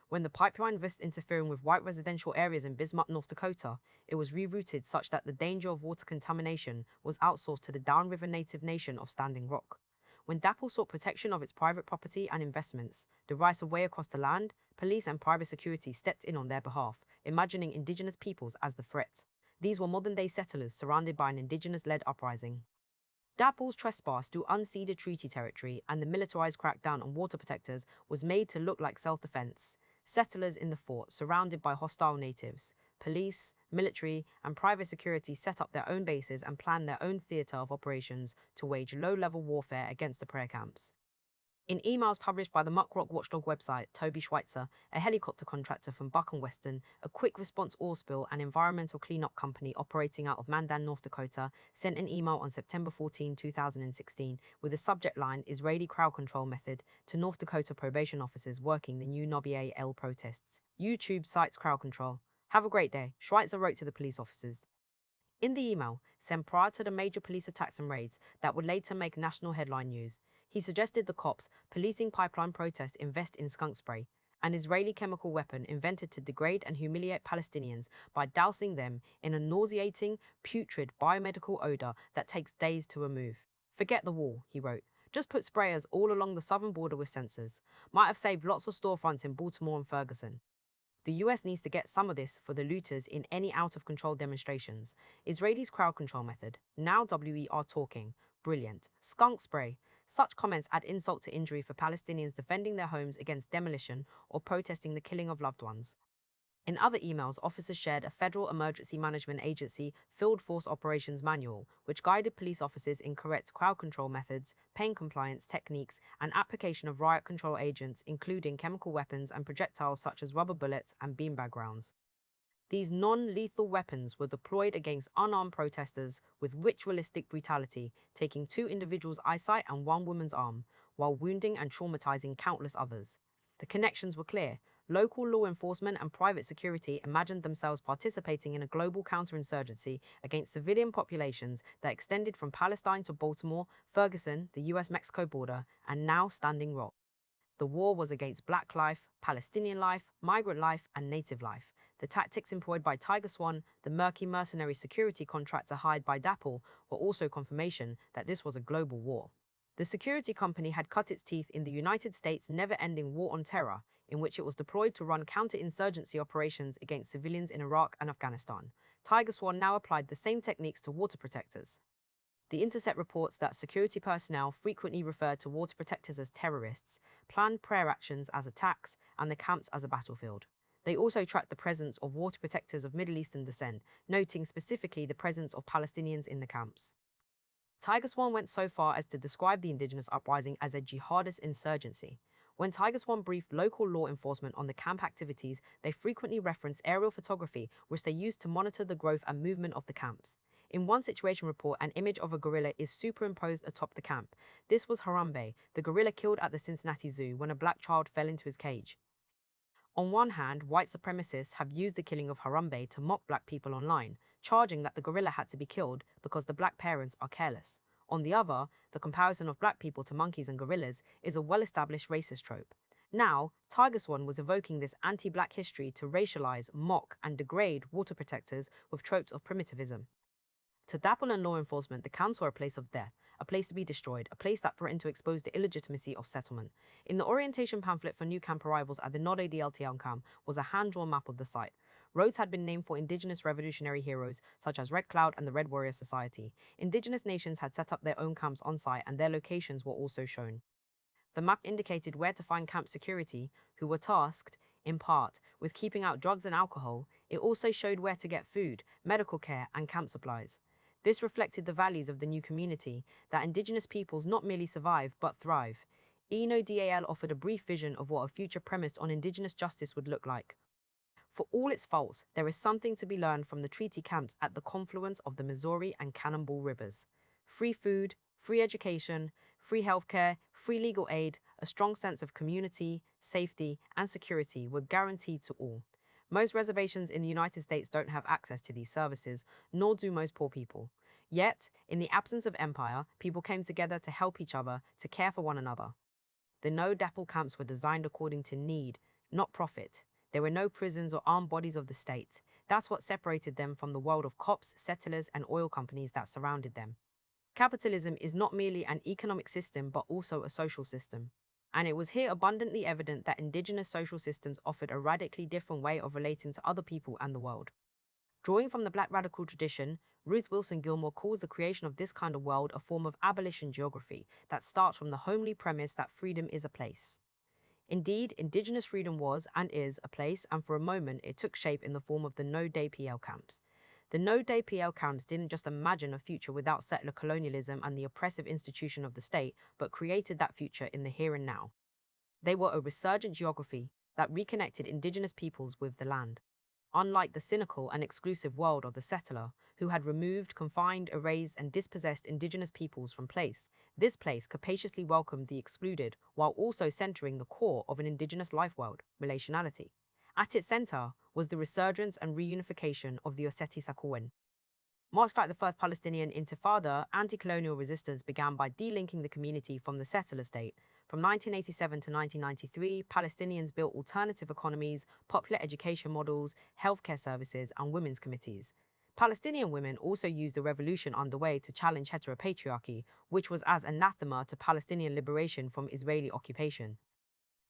When the pipeline risked interfering with white residential areas in Bismarck, North Dakota, it was rerouted such that the danger of water contamination was outsourced to the downriver native nation of Standing Rock. When DAPL sought protection of its private property and investments, the rights of way across the land, police and private security stepped in on their behalf, imagining indigenous peoples as the threat. These were modern-day settlers surrounded by an indigenous-led uprising. DAPL's trespass through unceded treaty territory and the militarized crackdown on water protectors was made to look like self-defense. Settlers in the fort, surrounded by hostile natives, police, military, and private security set up their own bases and planned their own theatre of operations to wage low-level warfare against the prayer camps. In emails published by the Muckrock watchdog website, Toby Schweitzer, a helicopter contractor from Buck and Weston, a quick response oil spill and environmental cleanup company operating out of Mandan, North Dakota, sent an email on September 14, 2016, with the subject line Israeli crowd control method to North Dakota probation officers working the new Nobby L protests. YouTube cites crowd control. Have a great day, Schweitzer wrote to the police officers. In the email, sent prior to the major police attacks and raids that would later make national headline news, he suggested the cops policing pipeline protest invest in skunk spray, an Israeli chemical weapon invented to degrade and humiliate Palestinians by dousing them in a nauseating, putrid biomedical odor that takes days to remove. Forget the wall, he wrote. Just put sprayers all along the southern border with sensors. Might have saved lots of storefronts in Baltimore and Ferguson. The US needs to get some of this for the looters in any out-of-control demonstrations. Israelis' crowd control method. Now WER talking. Brilliant. Skunk spray. Such comments add insult to injury for Palestinians defending their homes against demolition or protesting the killing of loved ones. In other emails, officers shared a Federal Emergency Management Agency Field Force Operations Manual, which guided police officers in correct crowd control methods, pain compliance techniques, and application of riot control agents, including chemical weapons and projectiles such as rubber bullets and beanbag rounds. These non-lethal weapons were deployed against unarmed protesters with ritualistic brutality, taking 2 individuals' eyesight and 1 woman's arm, while wounding and traumatizing countless others. The connections were clear. local law enforcement and private security imagined themselves participating in a global counterinsurgency against civilian populations that extended from Palestine to Baltimore, Ferguson, the US-Mexico border, and now Standing Rock. The war was against Black life, Palestinian life, migrant life, and native life. The tactics employed by Tiger Swan, the murky mercenary security contractor hired by DAPL, were also confirmation that this was a global war. The security company had cut its teeth in the United States' never-ending war on terror, in which it was deployed to run counterinsurgency operations against civilians in Iraq and Afghanistan. Tiger Swan now applied the same techniques to water protectors. The Intercept reports that security personnel frequently referred to water protectors as terrorists, planned prayer actions as attacks, and the camps as a battlefield. They also tracked the presence of water protectors of Middle Eastern descent, noting specifically the presence of Palestinians in the camps. Tiger Swan went so far as to describe the indigenous uprising as a jihadist insurgency. When Tiger Swan briefed local law enforcement on the camp activities, they frequently referenced aerial photography, which they used to monitor the growth and movement of the camps. In one situation report, an image of a gorilla is superimposed atop the camp. This was Harambe, the gorilla killed at the Cincinnati Zoo when a black child fell into his cage. On one hand, white supremacists have used the killing of Harambe to mock black people online, charging that the gorilla had to be killed because the black parents are careless. On the other, the comparison of black people to monkeys and gorillas is a well-established racist trope. Now, Tiger Swan was evoking this anti-black history to racialize, mock, and degrade water protectors with tropes of primitivism. To DAPL and law enforcement, the camps were a place of death, a place to be destroyed, a place that threatened to expose the illegitimacy of settlement. In the orientation pamphlet for new camp arrivals at the Node DLTL camp was a hand-drawn map of the site. Roads had been named for indigenous revolutionary heroes, such as Red Cloud and the Red Warrior Society. Indigenous nations had set up their own camps on site, and their locations were also shown. The map indicated where to find camp security, who were tasked, in part, with keeping out drugs and alcohol. It also showed where to get food, medical care, and camp supplies. This reflected the values of the new community, that indigenous peoples not merely survive, but thrive. Eno DAL offered a brief vision of what a future premised on indigenous justice would look like. For all its faults, there is something to be learned from the treaty camps at the confluence of the Missouri and Cannonball rivers. Free food, free education, free healthcare, free legal aid, a strong sense of community, safety, and security were guaranteed to all. Most reservations in the United States don't have access to these services, nor do most poor people. Yet, in the absence of empire, people came together to help each other, to care for one another. The no DAPL camps were designed according to need, not profit. There were no prisons or armed bodies of the state. That's what separated them from the world of cops, settlers, and oil companies that surrounded them. Capitalism is not merely an economic system, but also a social system. And it was here abundantly evident that indigenous social systems offered a radically different way of relating to other people and the world. Drawing from the Black radical tradition, Ruth Wilson Gilmore calls the creation of this kind of world a form of abolition geography that starts from the homely premise that freedom is a place. Indeed, indigenous freedom was and is a place, and for a moment it took shape in the form of the no-day PL camps. The no-day PL camps didn't just imagine a future without settler colonialism and the oppressive institution of the state, but created that future in the here and now. They were a resurgent geography that reconnected indigenous peoples with the land. Unlike the cynical and exclusive world of the settler, who had removed, confined, erased, and dispossessed indigenous peoples from place, this place capaciously welcomed the excluded while also centering the core of an indigenous life world, relationality. At its center was the resurgence and reunification of the Osseti Sakowin. Marked like the first Palestinian Intifada, anti-colonial resistance began by delinking the community from the settler state. From 1987 to 1993, Palestinians built alternative economies, popular education models, healthcare services, and women's committees. Palestinian women also used the revolution underway to challenge heteropatriarchy, which was as anathema to Palestinian liberation from Israeli occupation.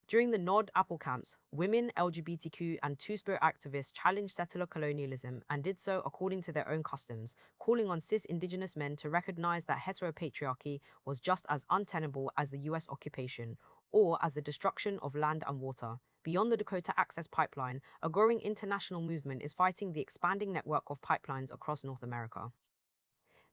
During the Nod Apple camps, women, LGBTQ, and Two-Spirit activists challenged settler colonialism and did so according to their own customs, calling on cis indigenous men to recognize that heteropatriarchy was just as untenable as the US occupation, or as the destruction of land and water. Beyond the Dakota Access Pipeline, a growing international movement is fighting the expanding network of pipelines across North America.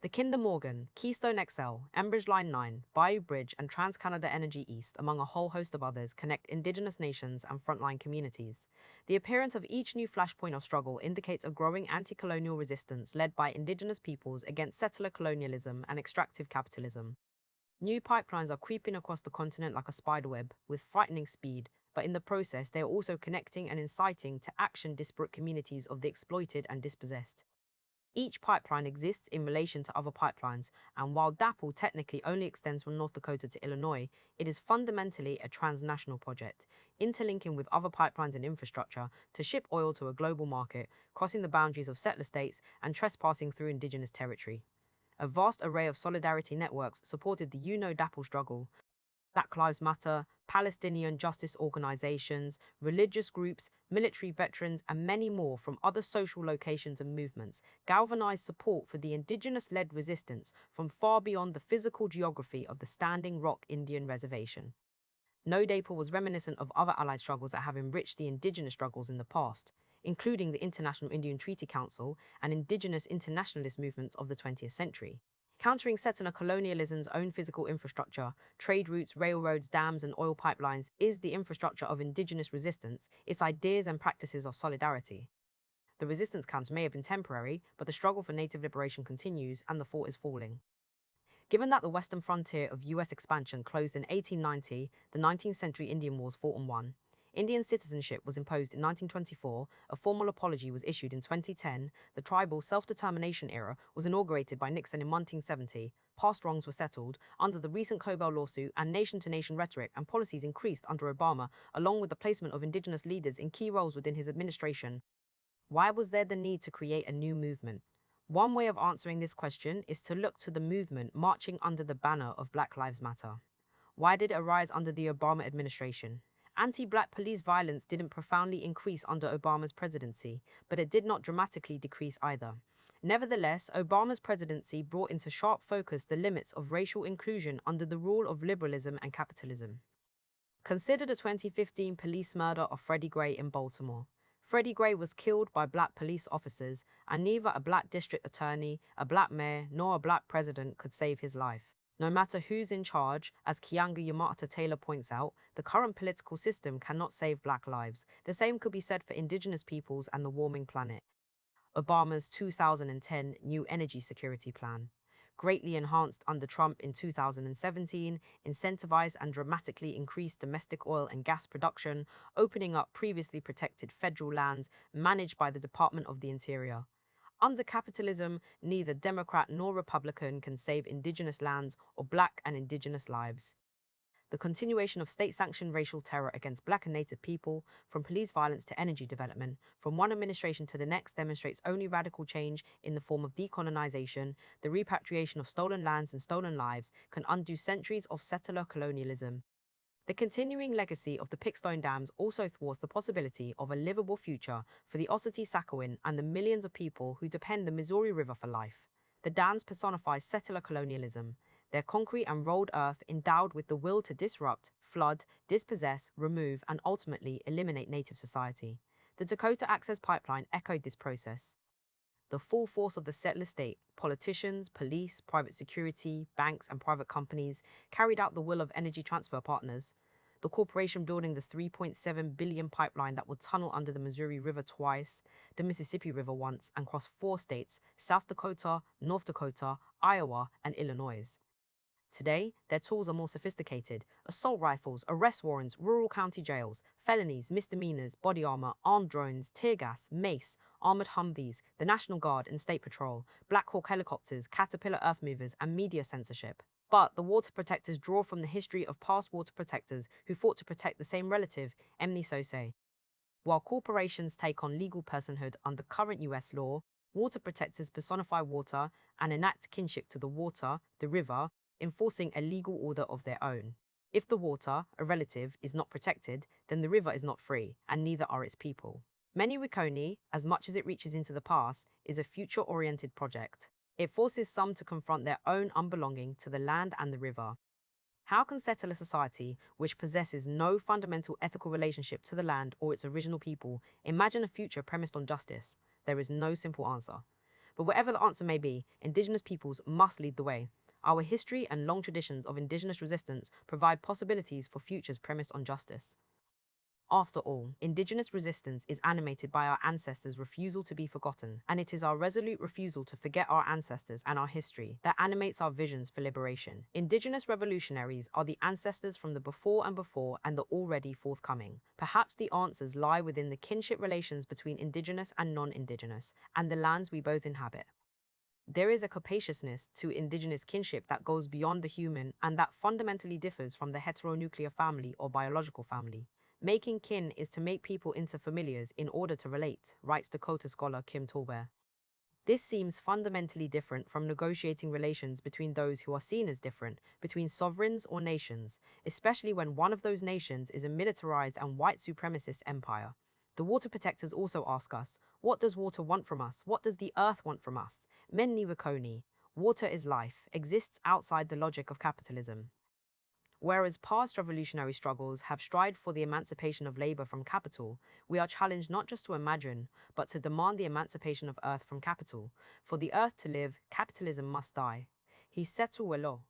The Kinder Morgan, Keystone XL, Enbridge Line 9, Bayou Bridge, and TransCanada Energy East, among a whole host of others, connect indigenous nations and frontline communities. The appearance of each new flashpoint of struggle indicates a growing anti-colonial resistance led by indigenous peoples against settler colonialism and extractive capitalism. New pipelines are creeping across the continent like a spiderweb, with frightening speed, but in the process, they are also connecting and inciting to action disparate communities of the exploited and dispossessed. Each pipeline exists in relation to other pipelines, and while DAPL technically only extends from North Dakota to Illinois, it is fundamentally a transnational project, interlinking with other pipelines and infrastructure to ship oil to a global market, crossing the boundaries of settler states and trespassing through indigenous territory. A vast array of solidarity networks supported the DAPL struggle. Black Lives Matter, Palestinian justice organizations, religious groups, military veterans, and many more from other social locations and movements galvanized support for the indigenous-led resistance from far beyond the physical geography of the Standing Rock Indian Reservation. No DAPL was reminiscent of other allied struggles that have enriched the indigenous struggles in the past, including the International Indian Treaty Council and indigenous internationalist movements of the 20th century. Countering settler colonialism's own physical infrastructure, trade routes, railroads, dams, and oil pipelines is the infrastructure of indigenous resistance, its ideas and practices of solidarity. The resistance camps may have been temporary, but the struggle for native liberation continues and the fort is falling. Given that the western frontier of U.S. expansion closed in 1890, the 19th century Indian Wars fought and won. Indian citizenship was imposed in 1924, a formal apology was issued in 2010, the tribal self-determination era was inaugurated by Nixon in 1970, past wrongs were settled under the recent Cobell lawsuit, and nation-to-nation rhetoric and policies increased under Obama, along with the placement of indigenous leaders in key roles within his administration. Why was there the need to create a new movement? One way of answering this question is to look to the movement marching under the banner of Black Lives Matter. Why did it arise under the Obama administration? Anti-black police violence didn't profoundly increase under Obama's presidency, but it did not dramatically decrease either. Nevertheless, Obama's presidency brought into sharp focus the limits of racial inclusion under the rule of liberalism and capitalism. Consider the 2015 police murder of Freddie Gray in Baltimore. Freddie Gray was killed by black police officers, and neither a black district attorney, a black mayor, nor a black president could save his life. No matter who's in charge, as Keeanga-Yamahtta Taylor points out, the current political system cannot save black lives. The same could be said for indigenous peoples and the warming planet. Obama's 2010 New Energy Security Plan, greatly enhanced under Trump in 2017, incentivized and dramatically increased domestic oil and gas production, opening up previously protected federal lands managed by the Department of the Interior. Under capitalism, neither Democrat nor Republican can save indigenous lands or black and indigenous lives. The continuation of state-sanctioned racial terror against black and native people, from police violence to energy development, from one administration to the next demonstrates only radical change in the form of decolonization. The repatriation of stolen lands and stolen lives can undo centuries of settler colonialism. The continuing legacy of the Pickstone dams also thwarts the possibility of a livable future for the Osseti-Sakowin and the millions of people who depend the Missouri River for life. The dams personify settler colonialism, their concrete and rolled earth endowed with the will to disrupt, flood, dispossess, remove, and ultimately eliminate native society. The Dakota Access Pipeline echoed this process. The full force of the settler state, politicians, police, private security, banks, and private companies carried out the will of Energy Transfer Partners, the corporation building the $3.7 billion pipeline that will tunnel under the Missouri River twice, the Mississippi River once, and cross 4 states, South Dakota, North Dakota, Iowa, and Illinois. Today, their tools are more sophisticated: assault rifles, arrest warrants, rural county jails, felonies, misdemeanors, body armor, armed drones, tear gas, mace, armored Humvees, the National Guard and State Patrol, Black Hawk helicopters, Caterpillar earth movers, and media censorship. But the water protectors draw from the history of past water protectors who fought to protect the same relative, Emni Sose. While corporations take on legal personhood under current US law, water protectors personify water and enact kinship to the water, the river, enforcing a legal order of their own. If the water, a relative, is not protected, then the river is not free, and neither are its people. Many Wiconi, as much as it reaches into the past, is a future-oriented project. It forces some to confront their own unbelonging to the land and the river. How can settler society, which possesses no fundamental ethical relationship to the land or its original people, imagine a future premised on justice? There is no simple answer. But whatever the answer may be, indigenous peoples must lead the way. Our history and long traditions of indigenous resistance provide possibilities for futures premised on justice. After all, indigenous resistance is animated by our ancestors' refusal to be forgotten, and it is our resolute refusal to forget our ancestors and our history that animates our visions for liberation. Indigenous revolutionaries are the ancestors from the before and the already forthcoming. Perhaps the answers lie within the kinship relations between indigenous and non-indigenous, and the lands we both inhabit. There is a capaciousness to indigenous kinship that goes beyond the human and that fundamentally differs from the heteronuclear family or biological family. Making kin is to make people into familiars in order to relate, writes Dakota scholar Kim Tolbear. This seems fundamentally different from negotiating relations between those who are seen as different, between sovereigns or nations, especially when one of those nations is a militarized and white supremacist empire. The water protectors also ask us, what does water want from us? What does the earth want from us? Menni Wakoni, water is life, exists outside the logic of capitalism. Whereas past revolutionary struggles have strived for the emancipation of labor from capital, we are challenged not just to imagine, but to demand the emancipation of earth from capital. For the earth to live, capitalism must die. Hisetu welo.